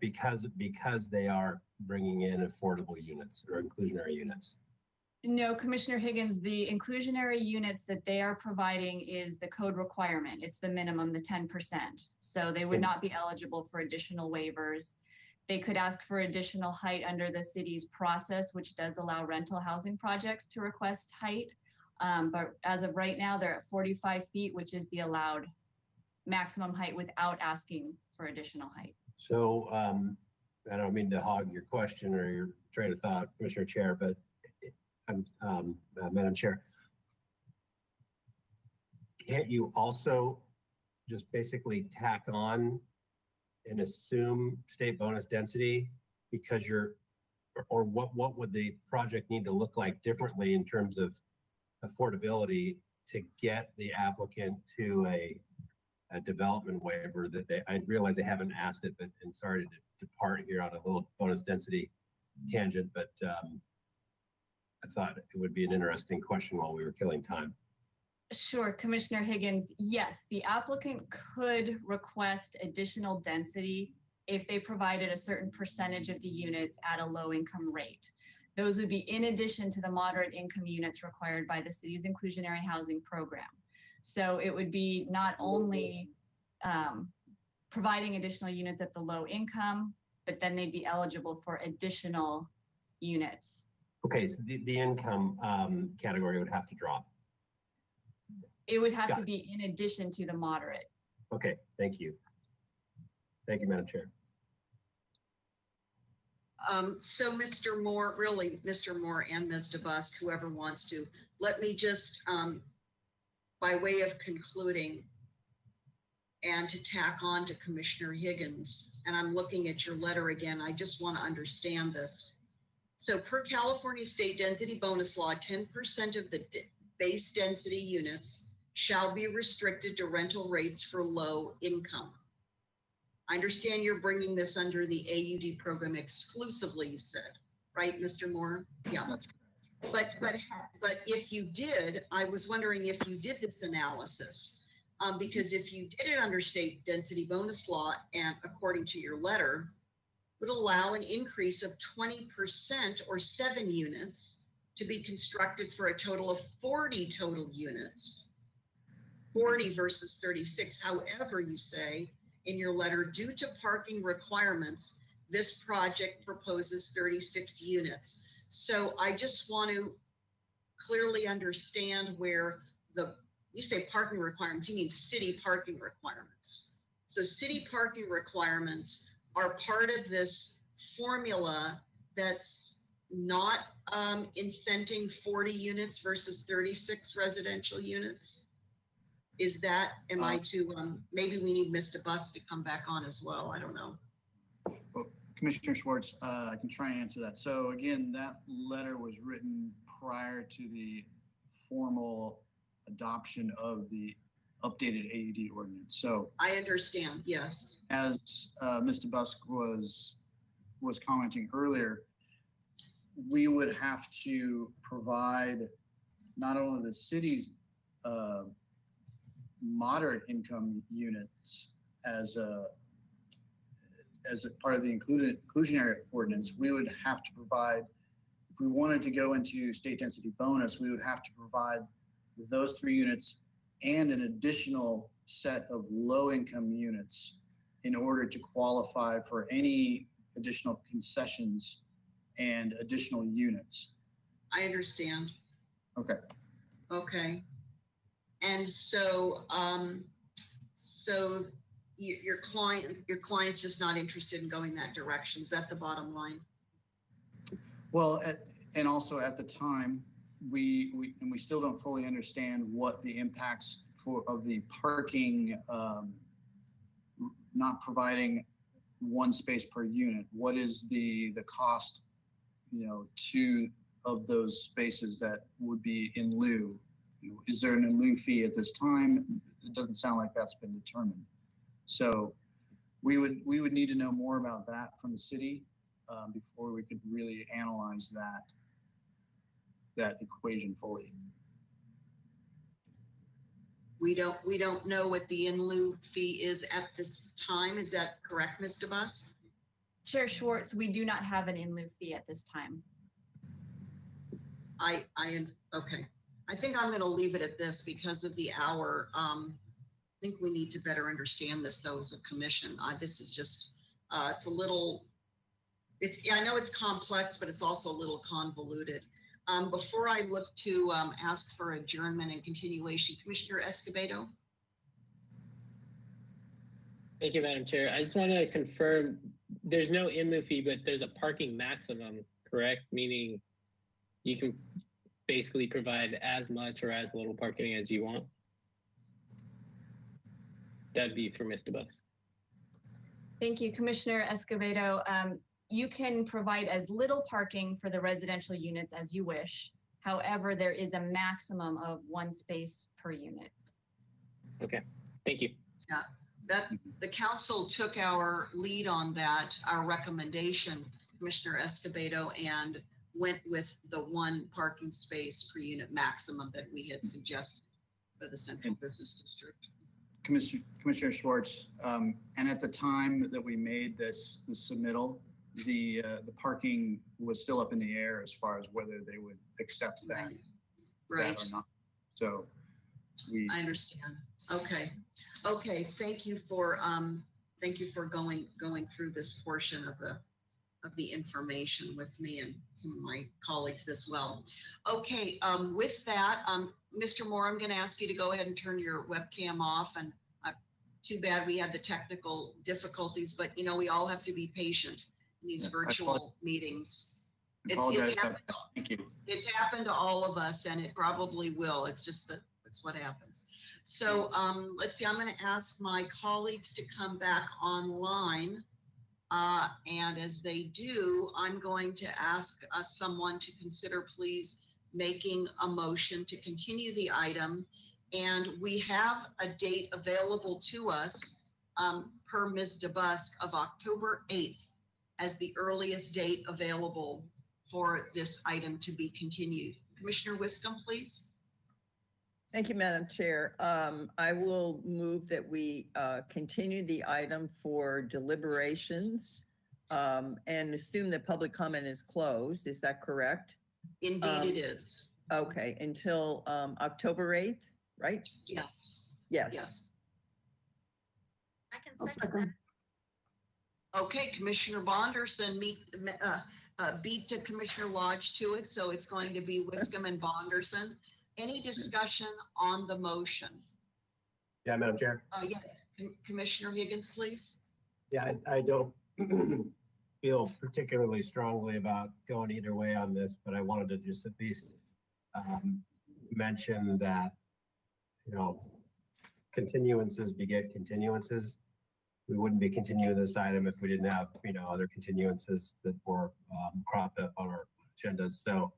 because they are bringing in affordable units or inclusionary units. No, Commissioner Higgins, the inclusionary units that they are providing is the code requirement. It's the minimum, the 10%. So they would not be eligible for additional waivers. They could ask for additional height under the city's process, which does allow rental housing projects to request height. But as of right now, they're at 45 feet, which is the allowed maximum height without asking for additional height. So I don't mean to hog your question or your train of thought, Commissioner Chair, but Madam Chair, can't you also just basically tack on and assume state bonus density because or what would the project need to look like differently in terms of affordability to get the applicant to a development waiver that I realize they haven't asked it, but and sorry to depart here on a little bonus density tangent, but I thought it would be an interesting question while we were killing time. Sure, Commissioner Higgins, yes, the applicant could request additional density if they provided a certain percentage of the units at a low income rate. Those would be in addition to the moderate income units required by the city's inclusionary housing program. So it would be not only providing additional units at the low income, but then they'd be eligible for additional units. Okay, so the income category would have to drop. It would have to be in addition to the moderate. Okay, thank you. Thank you, Madam Chair. So Mr. Moore, really Mr. Moore and Ms. DeBusk, whoever wants to, let me just, by way of concluding and to tack on to Commissioner Higgins, and I'm looking at your letter again, I just want to understand this. So per California State Density Bonus Law, 10% of the base density units shall be restricted to rental rates for low income. I understand you're bringing this under the AUD program exclusively, you said, right, Mr. Moore? Yeah. That's correct. But if you did, I was wondering if you did this analysis, because if you did it under state density bonus law, and according to your letter, would allow an increase of 20% or 7 units to be constructed for a total of 40 total units, 40 versus 36. However, you say in your letter, due to parking requirements, this project proposes 36 units. So I just want to clearly understand where the you say parking requirements, you mean city parking requirements. So city parking requirements are part of this formula that's not incenting 40 units versus 36 residential units. Is that, am I to, maybe we need Mr. Bus to come back on as well. I don't know. Well, Commissioner Schwartz, I can try and answer that. So again, that letter was written prior to the formal adoption of the updated AUD ordinance. So I understand, yes. as Mr. Busk was commenting earlier, we would have to provide not only the city's moderate income units as a part of the inclusionary ordinance, we would have to provide, if we wanted to go into state density bonus, we would have to provide those 3 units and an additional set of low income units in order to qualify for any additional concessions and additional units. I understand. Okay. Okay. And so, so your client's just not interested in going that direction. Is that the bottom line? Well, and also at the time, we still don't fully understand what the impacts of the parking, not providing 1 space per unit. What is the cost, of those spaces that would be in lieu? Is there an in lieu fee at this time? It doesn't sound like that's been determined. So we would need to know more about that from the city before we could really analyze that equation fully. We don't know what the in lieu fee is at this time. Is that correct, Mr. Bus? Chair Schwartz, we do not have an in lieu fee at this time. Okay. I think I'm going to leave it at this because of the hour. I think we need to better understand this though as a commission. This is just, it's a little, I know it's complex, but it's also a little convoluted. Before I look to ask for adjournment and continuation, Commissioner Escobedo. Thank you, Madam Chair. I just want to confirm there's no in lieu fee, but there's a parking maximum, correct? Meaning you can basically provide as much or as little parking as you want. That'd be for Mr. Bus. Thank you, Commissioner Escobedo. You can provide as little parking for the residential units as you wish. However, there is a maximum of 1 space per unit. Okay, thank you. Yeah, that the council took our lead on that, our recommendation, Commissioner Escobedo, and went with the 1 parking space per unit maximum that we had suggested for the Central Business District. Commissioner Schwartz, and at the time that we made this submittal, the parking was still up in the air as far as whether they would accept that, Right. that or not. So I understand. Okay. Okay. Thank you for going through this portion of the information with me and some of my colleagues as well. Okay. With that, Mr. Moore, I'm going to ask you to go ahead and turn your webcam off. And too bad we had the technical difficulties, but we all have to be patient in these virtual meetings. Thank you. It's happened to all of us, and it probably will. It's just that's what happens. So let's see, I'm going to ask my colleagues to come back online. And as they do, I'm going to ask someone to consider please making a motion to continue the item. And we have a date available to us per Ms. DeBusk of October 8th as the earliest date available for this item to be continued. Commissioner Wiscombe, please. Thank you, Madam Chair. I will move that we continue the item for deliberations and assume that public comment is closed. Is that correct? Indeed, it is. Okay, until October 8th, right? Yes. Yes. Yes. I can second that. Okay, Commissioner Bonderson beat to Commissioner Lodge to it, so it's going to be Wiscombe and Bonderson. Any discussion on the motion? Yeah, Madam Chair. Yes, Commissioner Higgins, please. Yeah, I don't feel particularly strongly about going either way on this, but I wanted to just at least mention that, you know, continuances beget continuances. We wouldn't be continuing this item if we didn't have, you know, other continuances that were cropped up on our agendas. So,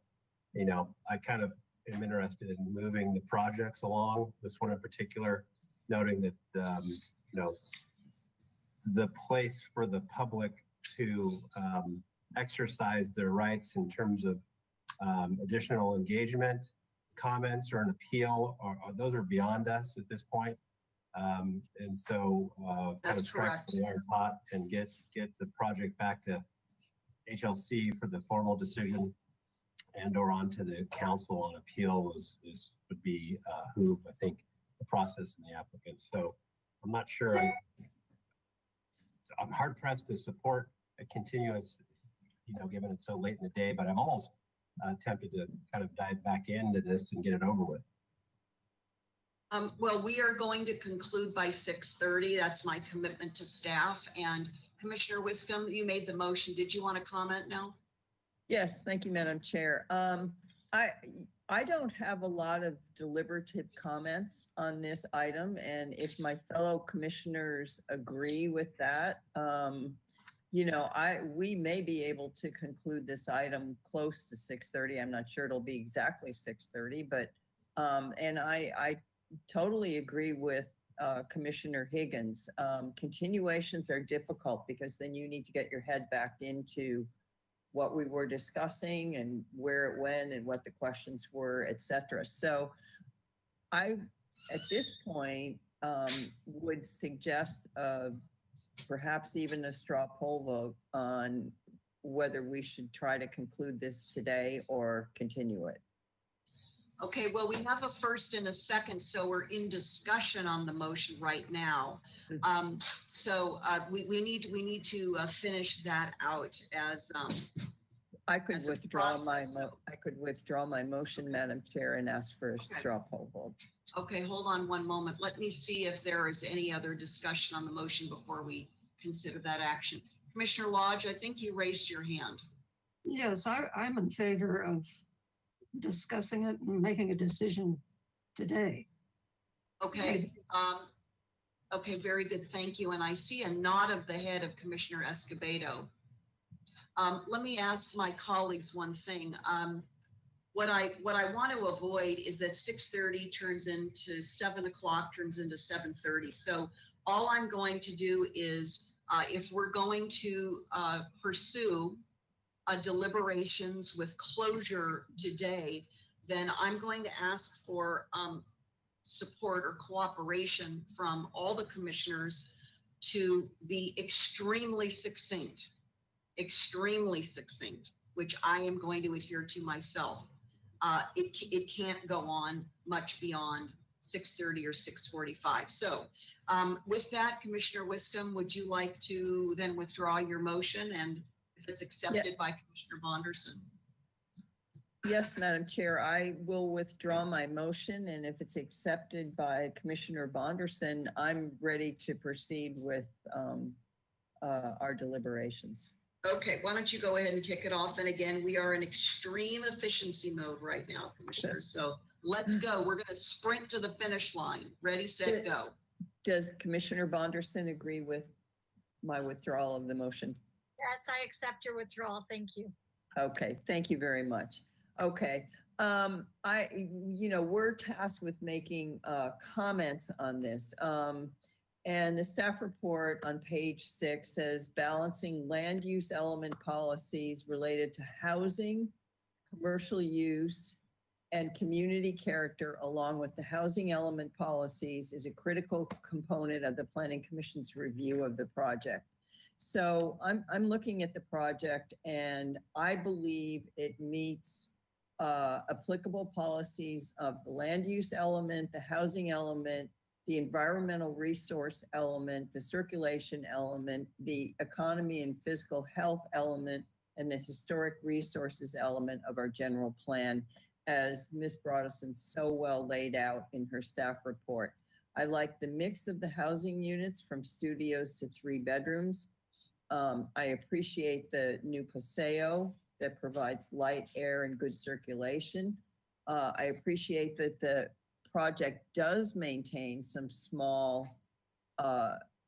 you know, I kind of am interested in moving the projects along, this one in particular, noting that, you know, the place for the public to exercise their rights in terms of additional engagement, comments, or an appeal, or those are beyond us at this point. And so kind of strike the iron hot and get the project back to HLC for the formal decision and or onto the council on appeal would be who I think the process and the applicant. So I'm not sure. I'm hard pressed to support a continuous, you know, given it's so late in the day, but I'm almost tempted to kind of dive back into this and get it over with. Well, we are going to conclude by 6:30. That's my commitment to staff. And Commissioner Wiscombe, you made the motion. Did you want to comment now? Yes, thank you, Madam Chair. I don't have a lot of deliberative comments on this item, and if my fellow commissioners agree with that, you know, we may be able to conclude this item close to 6:30. I'm not sure it'll be exactly 6:30, but and I totally agree with Commissioner Higgins. Continuations are difficult because then you need to get your head back into what we were discussing and where it went and what the questions were, et cetera. So I, at this point, would suggest perhaps even a straw poll vote on whether we should try to conclude this today or continue it. Okay, well, we have a first and a second, so we're in discussion on the motion right now. So we need to finish that out as I could withdraw my motion, Madam Chair, and ask for a straw poll vote. Okay, hold on one moment. Let me see if there is any other discussion on the motion before we consider that action. Commissioner Lodge, I think you raised your hand. Yes, I'm in favor of discussing it and making a decision today. Okay. Okay, very good. Thank you. And I see a nod of the head of Commissioner Escobedo. Let me ask my colleagues one thing. What I want to avoid is that 6:30 turns into 7 o'clock, turns into 7:30. So all I'm going to do is, if we're going to pursue deliberations with closure today, then I'm going to ask for support or cooperation from all the commissioners to be extremely succinct, which I am going to adhere to myself. It can't go on much beyond 6:30 or 6:45. So with that, Commissioner Wiscombe, would you like to then withdraw your motion, and if it's accepted by Commissioner Bonderson? Yes, Madam Chair, I will withdraw my motion, and if it's accepted by Commissioner Bonderson, I'm ready to proceed with our deliberations. Okay, why don't you go ahead and kick it off? And again, we are in extreme efficiency mode right now, Commissioners. So let's go. We're going to sprint to the finish line. Ready, set, go. Does Commissioner Bonderson agree with my withdrawal of the motion? Yes, I accept your withdrawal. Thank you. Okay, thank you very much. Okay, we're tasked with making comments on this. And the staff report on page 6 says balancing land use element policies related to housing, commercial use, and community character, along with the housing element policies, is a critical component of the Planning Commission's review of the project. So I'm looking at the project, and I believe it meets applicable policies of the land use element, the housing element, the environmental resource element, the circulation element, the economy and physical health element, and the historic resources element of our general plan. as Ms. Broadison so well laid out in her staff report. I like the mix of the housing units from studios to 3 bedrooms. I appreciate the new paseo that provides light, air, and good circulation. I appreciate that the project does maintain some small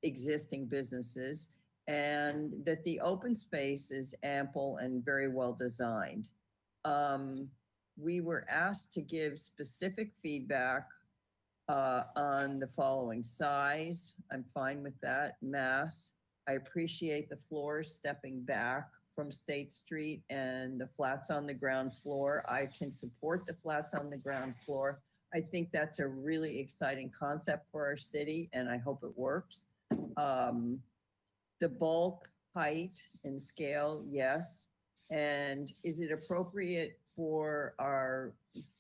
existing businesses, and that the open space is ample and very well designed. We were asked to give specific feedback on the following: size, I'm fine with that. Mass, I appreciate the floors stepping back from State Street and the flats on the ground floor. I can support the flats on the ground floor. I think that's a really exciting concept for our city, and I hope it works. The bulk, height, and scale, yes. And is it appropriate for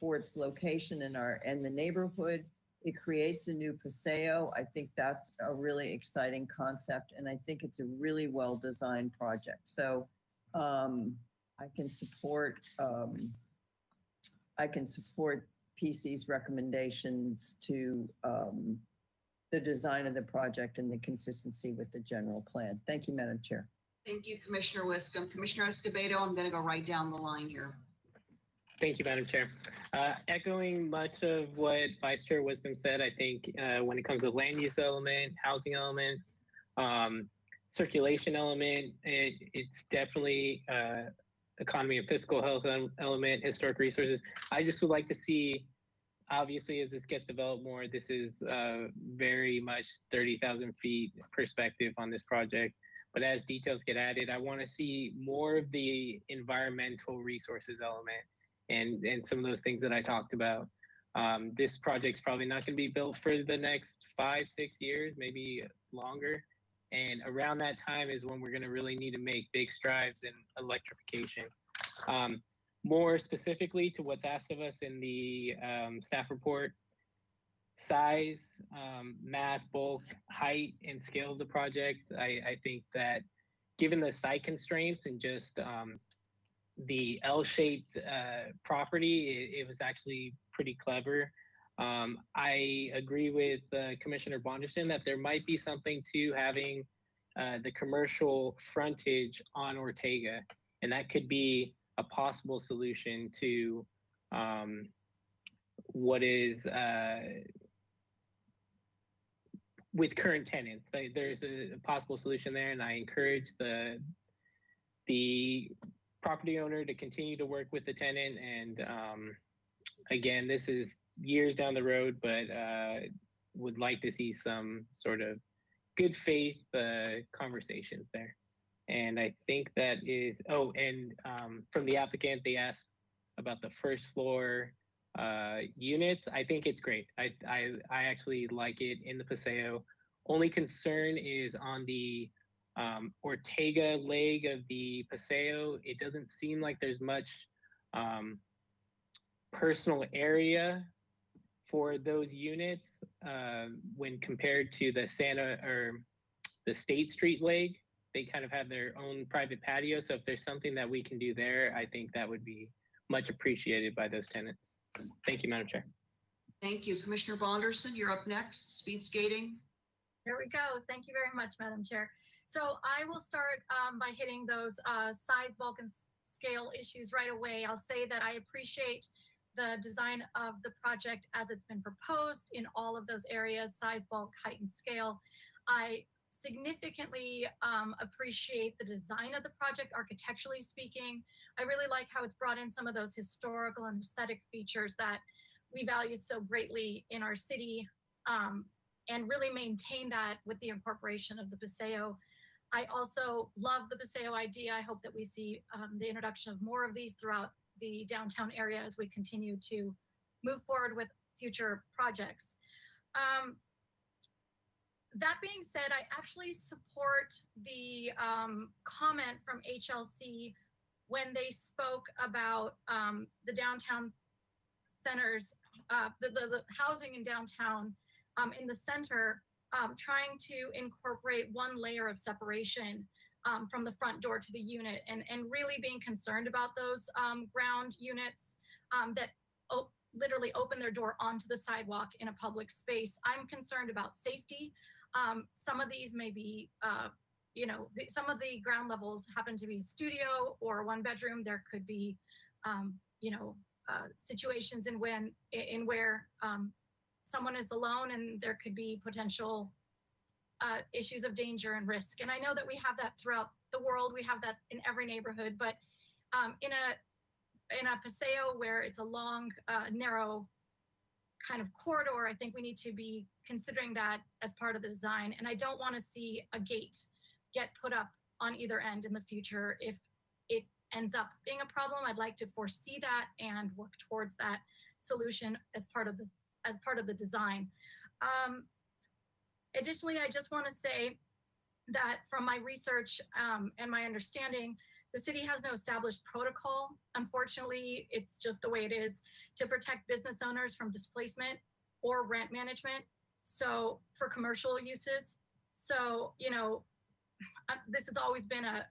its location and the neighborhood? It creates a new paseo. I think that's a really exciting concept, and I think it's a really well-designed project. So I can support PC's recommendations to the design of the project and the consistency with the general plan. Thank you, Madam Chair. Thank you, Commissioner Wiscombe. Commissioner Escobedo, I'm going to go right down the line here. Thank you, Madam Chair. Echoing much of what Vice Chair Wisdom said, I think when it comes to land use element, housing element, circulation element, it's definitely economy and fiscal health element, historic resources. I just would like to see, obviously, as this gets developed more, this is very much 30,000 feet perspective on this project. But as details get added, I want to see more of the environmental resources element and some of those things that I talked about. This project's probably not going to be built for the next 5-6 years, maybe longer. And around that time is when we're going to really need to make big strides in electrification. More specifically to what's asked of us in the staff report, size, mass, bulk, height, and scale of the project. I think that given the site constraints and just the L-shaped property, it was actually pretty clever. I agree with Commissioner Bonderson that there might be something to having the commercial frontage on Ortega, and that could be a possible solution to what is with current tenants. There's a possible solution there, and I encourage the property owner to continue to work with the tenant. And again, this is years down the road, but would like to see some sort of good faith conversations there. And I think that is, from the applicant, they asked about the first floor units. I think it's great. I actually like it in the Paseo. Only concern is on the Ortega leg of the Paseo. It doesn't seem like there's much personal area for those units when compared to the the State Street leg. They kind of have their own private patio. So if there's something that we can do there, I think that would be much appreciated by those tenants. Thank you, Madam Chair. Thank you. Commissioner Bonderson, you're up next. Speed skating. There we go. Thank you very much, Madam Chair. So I will start by hitting those size, bulk, and scale issues right away. I'll say that I appreciate the design of the project as it's been proposed in all of those areas: size, bulk, height, and scale. I significantly appreciate the design of the project, architecturally speaking. I really like how it's brought in some of those historical and aesthetic features that we value so greatly in our city, and really maintain that with the incorporation of the Paseo. I also love the Paseo idea. I hope that we see the introduction of more of these throughout the downtown area as we continue to move forward with future projects. That being said, I actually support the comment from HLC when they spoke about the downtown centers, the housing in downtown in the center, trying to incorporate one layer of separation from the front door to the unit, and really being concerned about those ground units that literally open their door onto the sidewalk in a public space. I'm concerned about safety. Some of these may be, some of the ground levels happen to be studio or one bedroom. There could be, situations in where someone is alone, and there could be potential issues of danger and risk. And I know that we have that throughout the world. We have that in every neighborhood, but in a Paseo where it's a long, narrow kind of corridor, I think we need to be considering that as part of the design. And I don't want to see a gate get put up on either end in the future. If it ends up being a problem, I'd like to foresee that and work towards that solution as part of the design. Additionally, I just want to say that from my research and my understanding, the city has no established protocol. Unfortunately, it's just the way it is to protect business owners from displacement or rent management. So for commercial uses. So, this has always been a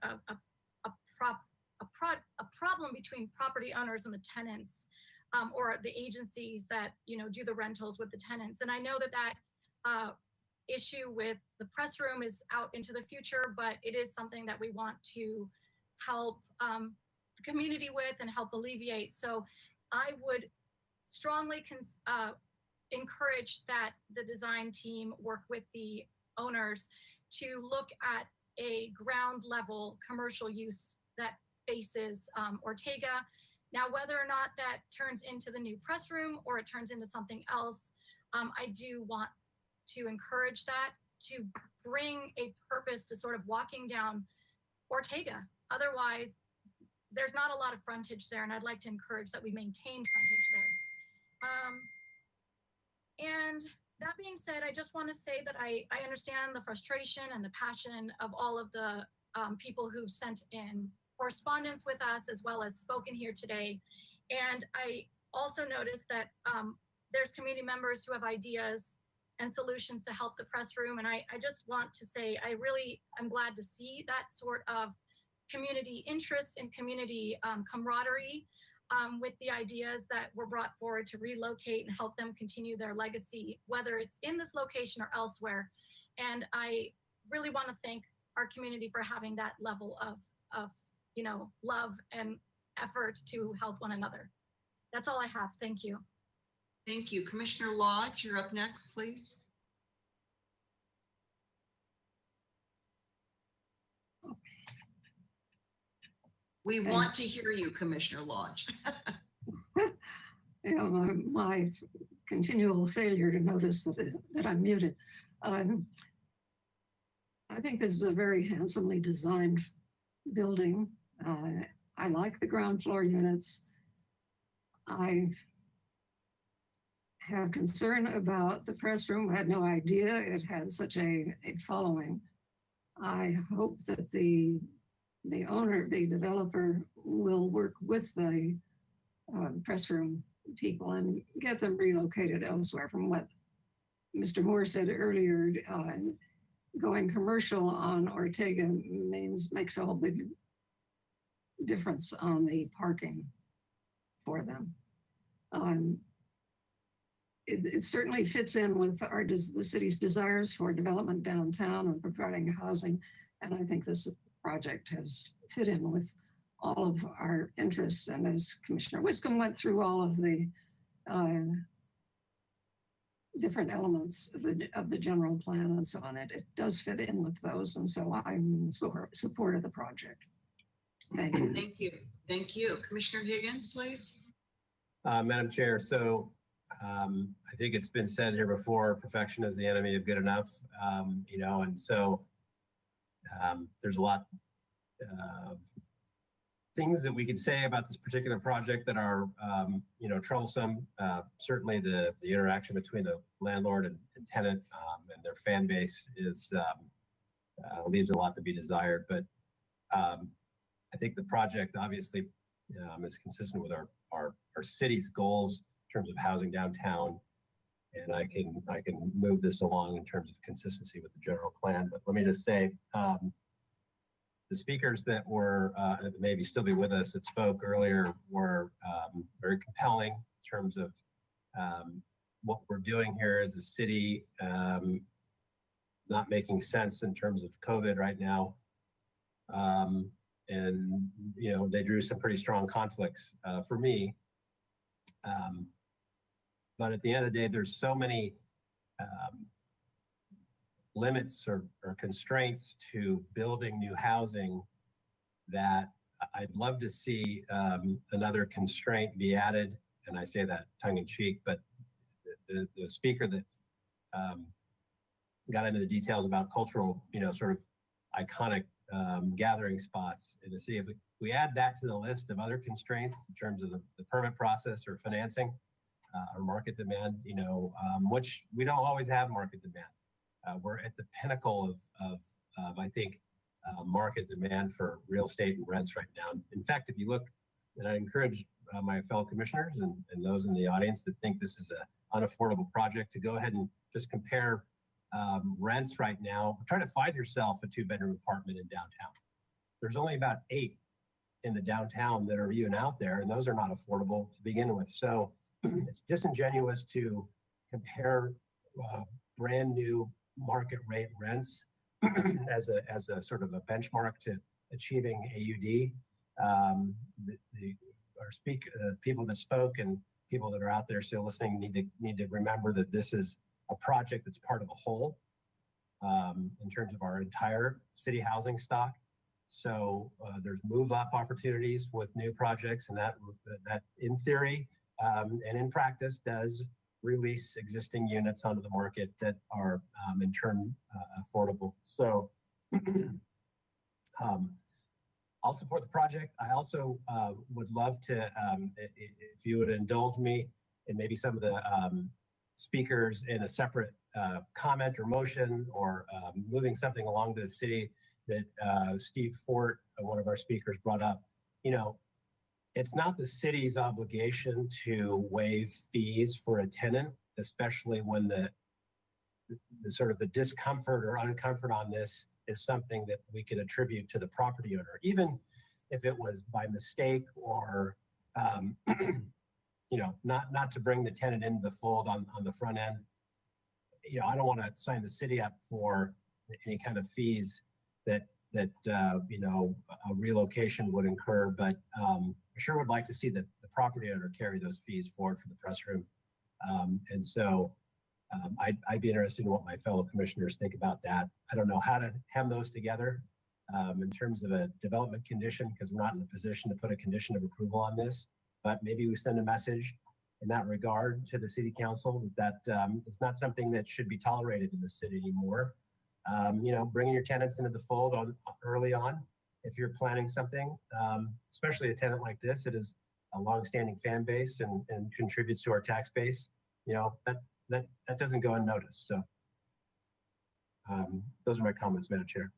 problem between property owners and the tenants, or the agencies that, do the rentals with the tenants. And I know that issue with the press room is out into the future, but it is something that we want to help the community with and help alleviate. So I would strongly encourage that the design team work with the owners to look at a ground level commercial use that faces Ortega. Now, whether or not that turns into the new press room or it turns into something else, I do want to encourage that, to bring a purpose to sort of walking down Ortega. Otherwise, there's not a lot of frontage there, and I'd like to encourage that we maintain frontage there. And that being said, I just want to say that I understand the frustration and the passion of all of the people who've sent in correspondence with us, as well as spoken here today. And I also noticed that there's community members who have ideas and solutions to help the press room. And I just want to say, I really am glad to see that sort of community interest and community camaraderie with the ideas that were brought forward to relocate and help them continue their legacy, whether it's in this location or elsewhere. And I really want to thank our community for having that level of love and effort to help one another. That's all I have. Thank you. Thank you. Commissioner Lodge, you're up next, please. We want to hear you, Commissioner Lodge. My continual failure to notice that I'm muted. I think this is a very handsomely designed building. I like the ground floor units. I have concern about the press room. I had no idea it had such a following. I hope that the owner, the developer, will work with the press room people and get them relocated elsewhere. From what Mr. Moore said earlier, going commercial on Ortega makes a whole big difference on the parking for them. It certainly fits in with the city's desires for development downtown and providing housing. And I think this project has fit in with all of our interests. And as Commissioner Wiscombe went through all of the different elements of the general plan and so on, it does fit in with those. And so I'm in support of the project. Thank you. Thank you. Thank you. Commissioner Higgins, please. Madam Chair, so I think it's been said here before, perfection is the enemy of good enough, and so there's a lot of things that we could say about this particular project that are, troublesome. Certainly the interaction between the landlord and tenant and their fan base leaves a lot to be desired. But I think the project obviously is consistent with our city's goals in terms of housing downtown. And I can move this along in terms of consistency with the general plan. But let me just say, the speakers that were maybe still be with us that spoke earlier were very compelling in terms of what we're doing here as a city, not making sense in terms of COVID right now. And, you know, they drew some pretty strong conflicts for me. But at the end of the day, there's so many limits or constraints to building new housing that I'd love to see another constraint be added. And I say that tongue in cheek, but the speaker that got into the details about cultural, you know, sort of iconic gathering spots in the city. If we add that to the list of other constraints in terms of the permit process or financing or market demand, you know, which we don't always have market demand. We're at the pinnacle of I think, market demand for real estate and rents right now. In fact, if you look, and I encourage my fellow commissioners and those in the audience that think this is an unaffordable project to go ahead and just compare rents right now. Try to find yourself a 2-bedroom apartment in downtown. There's only about 8 in the downtown that are even out there, and those are not affordable to begin with. So it's disingenuous to compare brand new market rate rents as a sort of a benchmark to achieving AUD. People that spoke and people that are out there still listening need to remember that this is a project that's part of a whole in terms of our entire city housing stock. So there's move up opportunities with new projects, and that in theory and in practice does release existing units onto the market that are in turn affordable. So I'll support the project. I also would love to, if you would indulge me and maybe some of the speakers in a separate comment or motion or moving something along to the city that Steve Fort, one of our speakers, brought up. You know, it's not the city's obligation to waive fees for a tenant, especially when the sort of the discomfort or uncomfort on this is something that we can attribute to the property owner, even if it was by mistake or you know, not to bring the tenant into the fold on the front end. You know, I don't want to sign the city up for any kind of fees that you know, a relocation would incur, but I sure would like to see the property owner carry those fees forward for the press room. And so I'd be interested in what my fellow commissioners think about that. I don't know how to hem those together in terms of a development condition, because we're not in a position to put a condition of approval on this, but maybe we send a message in that regard to the city council that it's not something that should be tolerated in the city anymore. You know, bringing your tenants into the fold early on, if you're planning something, especially a tenant like this, it is a longstanding fan base and contributes to our tax base. You know, that doesn't go unnoticed. So those are my comments, Madam Chair.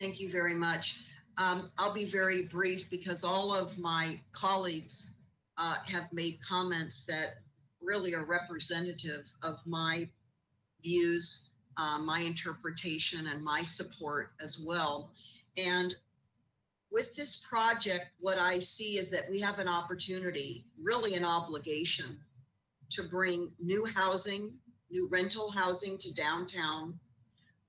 Thank you very much. I'll be very brief because all of my colleagues have made comments that really are representative of my views, my interpretation, and my support as well. And with this project, what I see is that we have an opportunity, really an obligation, to bring new housing, new rental housing to downtown,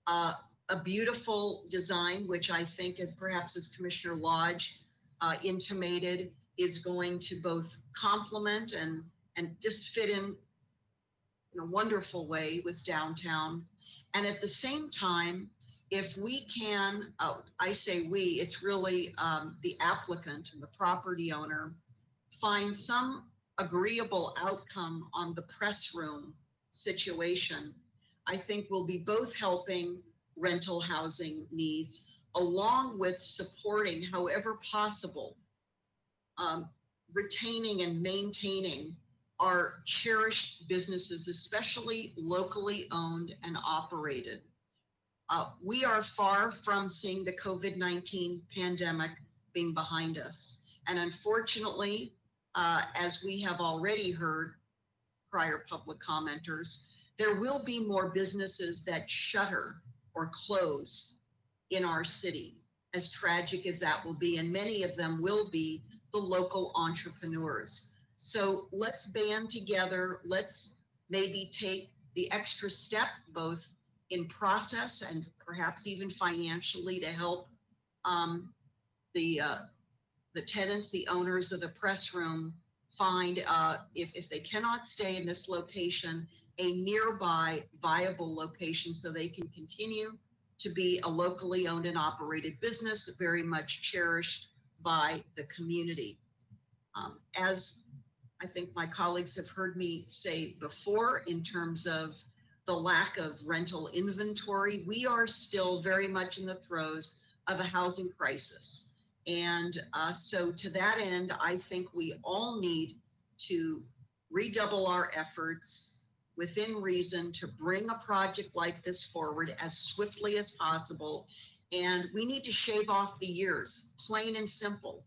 a beautiful design, which I think, perhaps as Commissioner Lodge intimated, is going to both complement and just fit in a wonderful way with downtown. And at the same time, if we can, I say we, it's really the applicant and the property owner, find some agreeable outcome on the press room situation, I think we'll be both helping rental housing needs, along with supporting, however possible, retaining and maintaining our cherished businesses, especially locally owned and operated. We are far from seeing the COVID-19 pandemic being behind us. And unfortunately, as we have already heard prior public commenters, there will be more businesses that shutter or close in our city, as tragic as that will be. And many of them will be the local entrepreneurs. So let's band together. Let's maybe take the extra step, both in process and perhaps even financially, to help the tenants, the owners of the press room, find, if they cannot stay in this location, a nearby viable location so they can continue to be a locally owned and operated business, very much cherished by the community. As I think my colleagues have heard me say before, in terms of the lack of rental inventory, we are still very much in the throes of a housing crisis. And so to that end, I think we all need to redouble our efforts within reason to bring a project like this forward as swiftly as possible. And we need to shave off the years, plain and simple.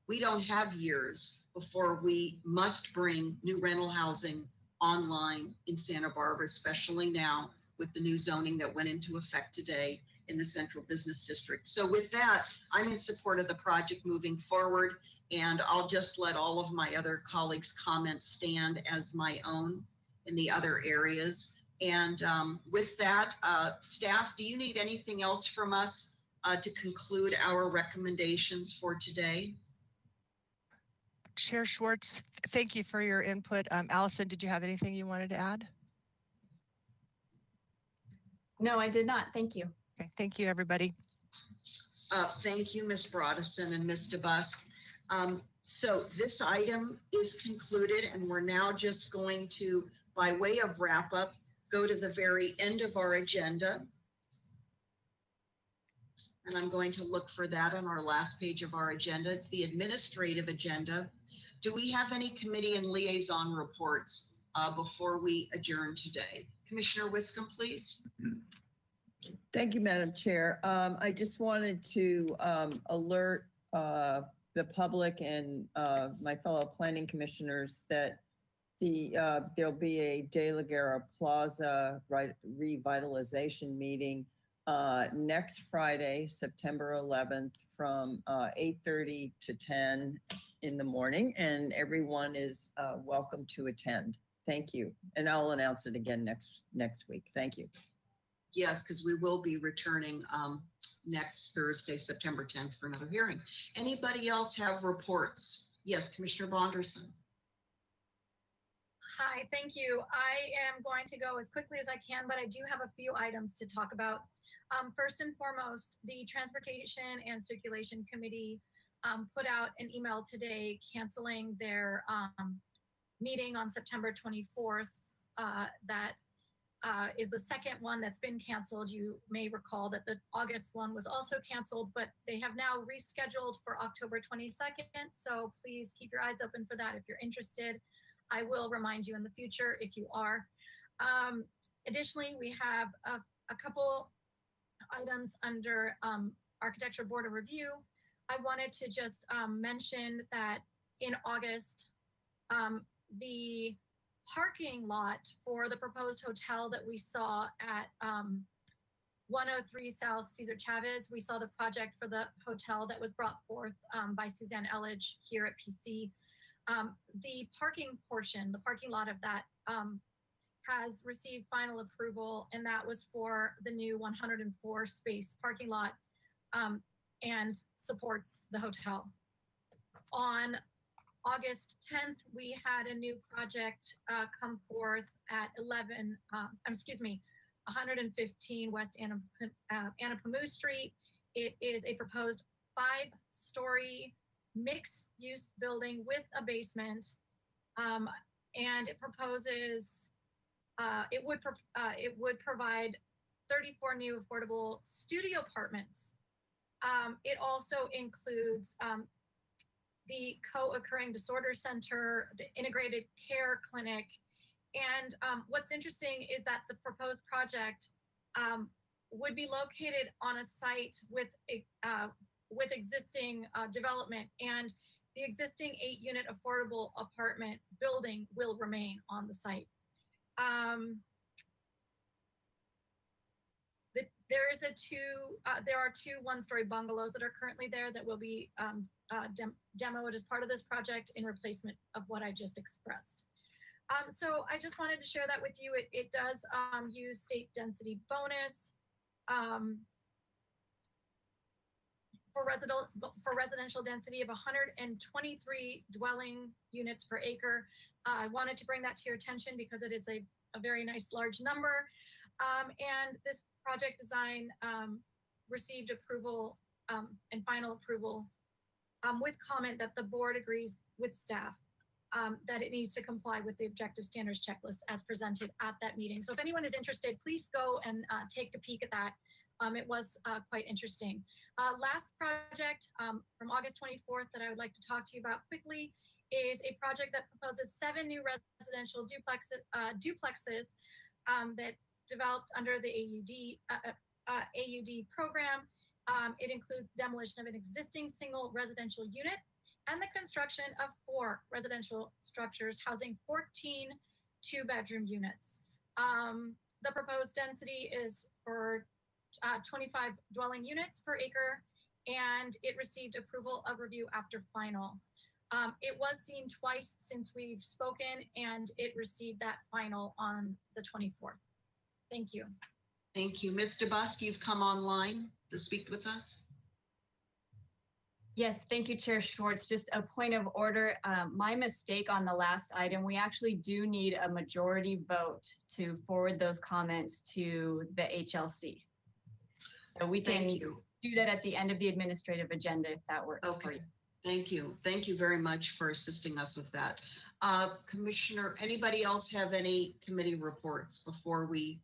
We don't have years before we must bring new rental housing online in Santa Barbara, especially now with the new zoning that went into effect today in the Central Business District. So with that, I'm in support of the project moving forward, and I'll just let all of my other colleagues' comments stand as my own in the other areas. And with that, staff, do you need anything else from us to conclude our recommendations for today? Chair Schwartz, thank you for your input. Allison, did you have anything you wanted to add? No, I did not. Thank you. Okay, thank you, everybody. Thank you, Ms. Broadison and Ms. DeBusk. So this item is concluded, and we're now just going to, by way of wrap up, go to the very end of our agenda. And I'm going to look for that on our last page of our agenda. It's the administrative agenda. Do we have any committee and liaison reports before we adjourn today? Commissioner Wiscombe, please. Thank you, Madam Chair. I just wanted to alert the public and my fellow planning commissioners that there'll be a De La Guerra Plaza revitalization meeting next Friday, September 11th, from 8:30 to 10 in the morning, and everyone is welcome to attend. Thank you. And I'll announce it again next week. Thank you. Yes, because we will be returning next Thursday, September 10th, for another hearing. Anybody else have reports? Yes, Commissioner Bonderson. Hi, thank you. I am going to go as quickly as I can, but I do have a few items to talk about. First and foremost, the Transportation and Circulation Committee put out an email today canceling their meeting on September 24th. That is the second one that's been canceled. You may recall that the August one was also canceled, but they have now rescheduled for October 22nd. So please keep your eyes open for that if you're interested. I will remind you in the future if you are. Additionally, we have a couple items under Architecture Board of Review. I wanted to just mention that in August, the parking lot for the proposed hotel that we saw at 103 South Cesar Chavez, we saw the project for the hotel that was brought forth by Suzanne Elledge here at PC. The parking portion, the parking lot of that has received final approval, and that was for the new 104 space parking lot and supports the hotel. On August 10th, we had a new project come forth at 115 West Anapamu Street. It is a proposed 5-story mixed-use building with a basement, and it proposes it would provide 34 new affordable studio apartments. It also includes the co-occurring disorder center, the integrated care clinic, and what's interesting is that the proposed project would be located on a site with existing development, and the existing 8-unit affordable apartment building will remain on the site. there are two one-story bungalows that are currently there that will be demoed as part of this project in replacement of what I just expressed. So I just wanted to share that with you. It does use state density bonus for residential density of 123 dwelling units per acre. I wanted to bring that to your attention because it is a very nice large number. And this project design received approval and final approval with comment that the board agrees with staff that it needs to comply with the objective standards checklist as presented at that meeting. So if anyone is interested, please go and take a peek at that. It was quite interesting. Last project from August 24th that I would like to talk to you about quickly is a project that proposes 7 new residential duplexes that developed under the AUD program. It includes demolition of an existing single residential unit and the construction of 4 residential structures housing 14 2-bedroom units. The proposed density is for 25 dwelling units per acre, and it received approval of review after final. It was seen twice since we've spoken, and it received that final on the 24th. Thank you. Thank you. Ms. DeBusk, you've come online to speak with us. Yes, thank you, Chair Schwartz. Just a point of order. My mistake on the last item, we actually do need a majority vote to forward those comments to the HLC. So we can do that at the end of the administrative agenda if that works for you. Thank you. Thank you very much for assisting us with that. Commissioner, anybody else have any committee reports before we,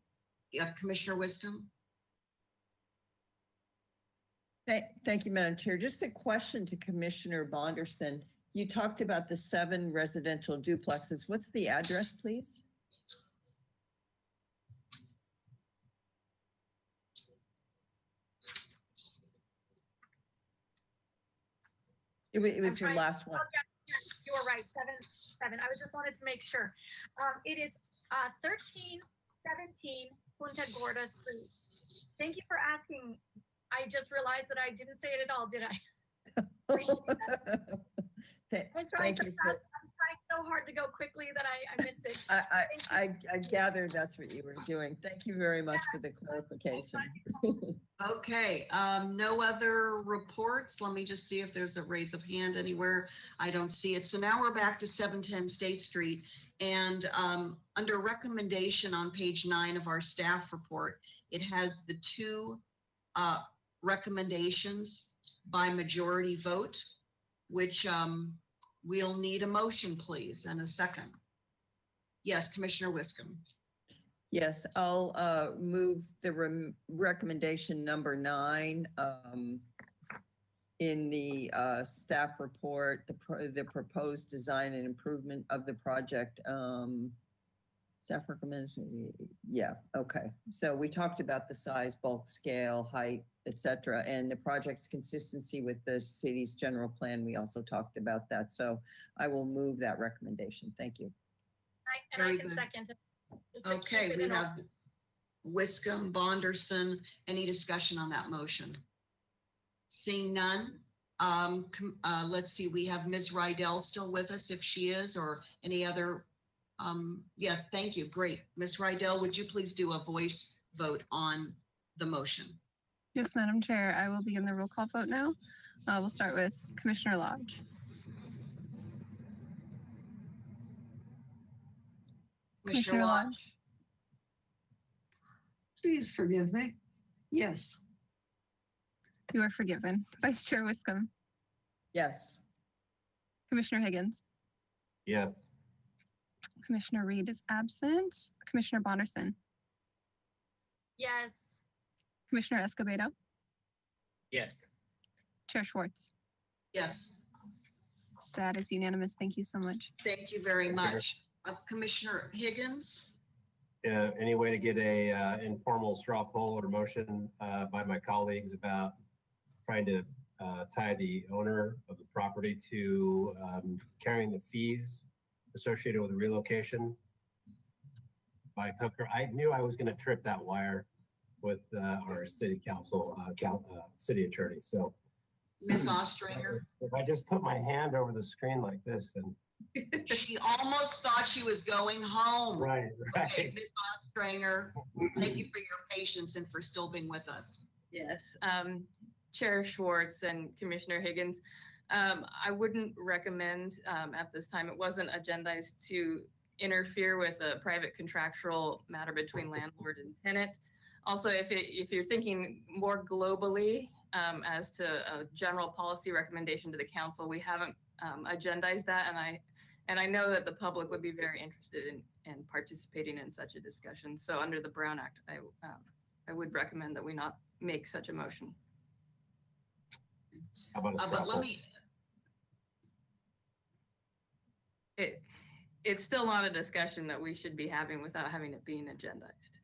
Commissioner Wisdom? Thank you, Madam Chair. Just a question to Commissioner Bonderson. You talked about the 7 residential duplexes. What's the address, please? It was your last one. Oh, yeah, you were right. 7. I was just wanted to make sure. It is 1317 Punta Gorda Street. Thank you for asking. I just realized that I didn't say it at all, did I? I'm trying Thank you. I'm trying so hard to go quickly that I missed it. I gather that's what you were doing. Thank you very much for the clarification. Okay, no other reports. Let me just see if there's a raise of hand anywhere. I don't see it. So now we're back to 710 State Street. And under recommendation on page 9 of our staff report, it has the 2 recommendations by majority vote, which we'll need a motion, please, and a second. Yes, Commissioner Wiscombe. Yes, I'll move the recommendation number 9 in the staff report, the proposed design and improvement of the project. Staff recommends, yeah, okay. So we talked about the size, bulk, scale, height, etc., and the project's consistency with the city's general plan. We also talked about that. So I will move that recommendation. Thank you. And I can second it. Just to Okay, keep it we in have Wiscombe, Bonderson. Any discussion on that motion? Seeing none, let's see, we have Ms. Rydell still with us if she is, or any other. Yes, thank you. Great. Ms. Rydell, would you please do a voice vote on the motion? Yes, Madam Chair, I will begin the roll call vote now. We'll start with Commissioner Lodge. Commissioner Lodge. Please forgive me. Yes. You are forgiven. Vice Chair Wiscombe. Yes. Commissioner Higgins. Yes. Commissioner Reed is absent. Commissioner Bonderson. Yes. Commissioner Escobedo. Yes. Chair Schwartz. Yes. That is unanimous. Thank you so much. Thank you very much. Commissioner Higgins. Any way to get a informal straw poll or motion by my colleagues about trying to tie the owner of the property to carrying the fees associated with the relocation by Hooker? I knew I was going to trip that wire with our city council, city attorney. So Ms. Ostrander, if I just put my hand over the screen like this, then. she almost thought she was going home. Right, Okay, right. Ms. Ostrander, thank you for your patience and for still being with us. Yes, Chair Schwartz and Commissioner Higgins, I wouldn't recommend at this time, it wasn't agendized to interfere with a private contractual matter between landlord and tenant. Also, if you're thinking more globally as to a general policy recommendation to the council, we haven't agendized that, and I know that the public would be very interested in participating in such a discussion. So under the Brown Act, I would recommend that we not make such a motion. How about a straw But let poll? me, It's still not a discussion that we should be having without having it being agendized.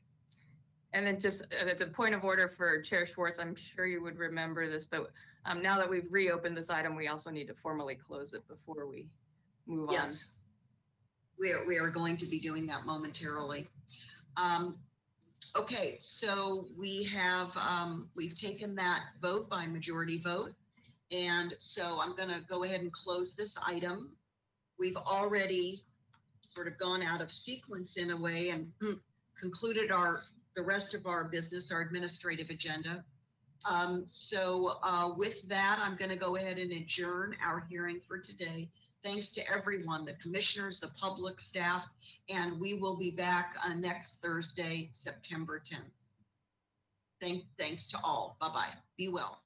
And then just, it's a point of order for Chair Schwartz. I'm sure you would remember this, but now that we've reopened this item, we also need to formally close it before we move on. yes, we are going to be doing that momentarily. Okay, so we have, we've taken that vote by majority vote. And so I'm gonna go ahead and close this item. We've already sort of gone out of sequence in a way and concluded the rest of our business, our administrative agenda. So with that, I'm gonna go ahead and adjourn our hearing for today. Thanks to everyone, the commissioners, the public, staff, and we will be back next Thursday, September 10th. Thanks to all. Bye-bye. Be well.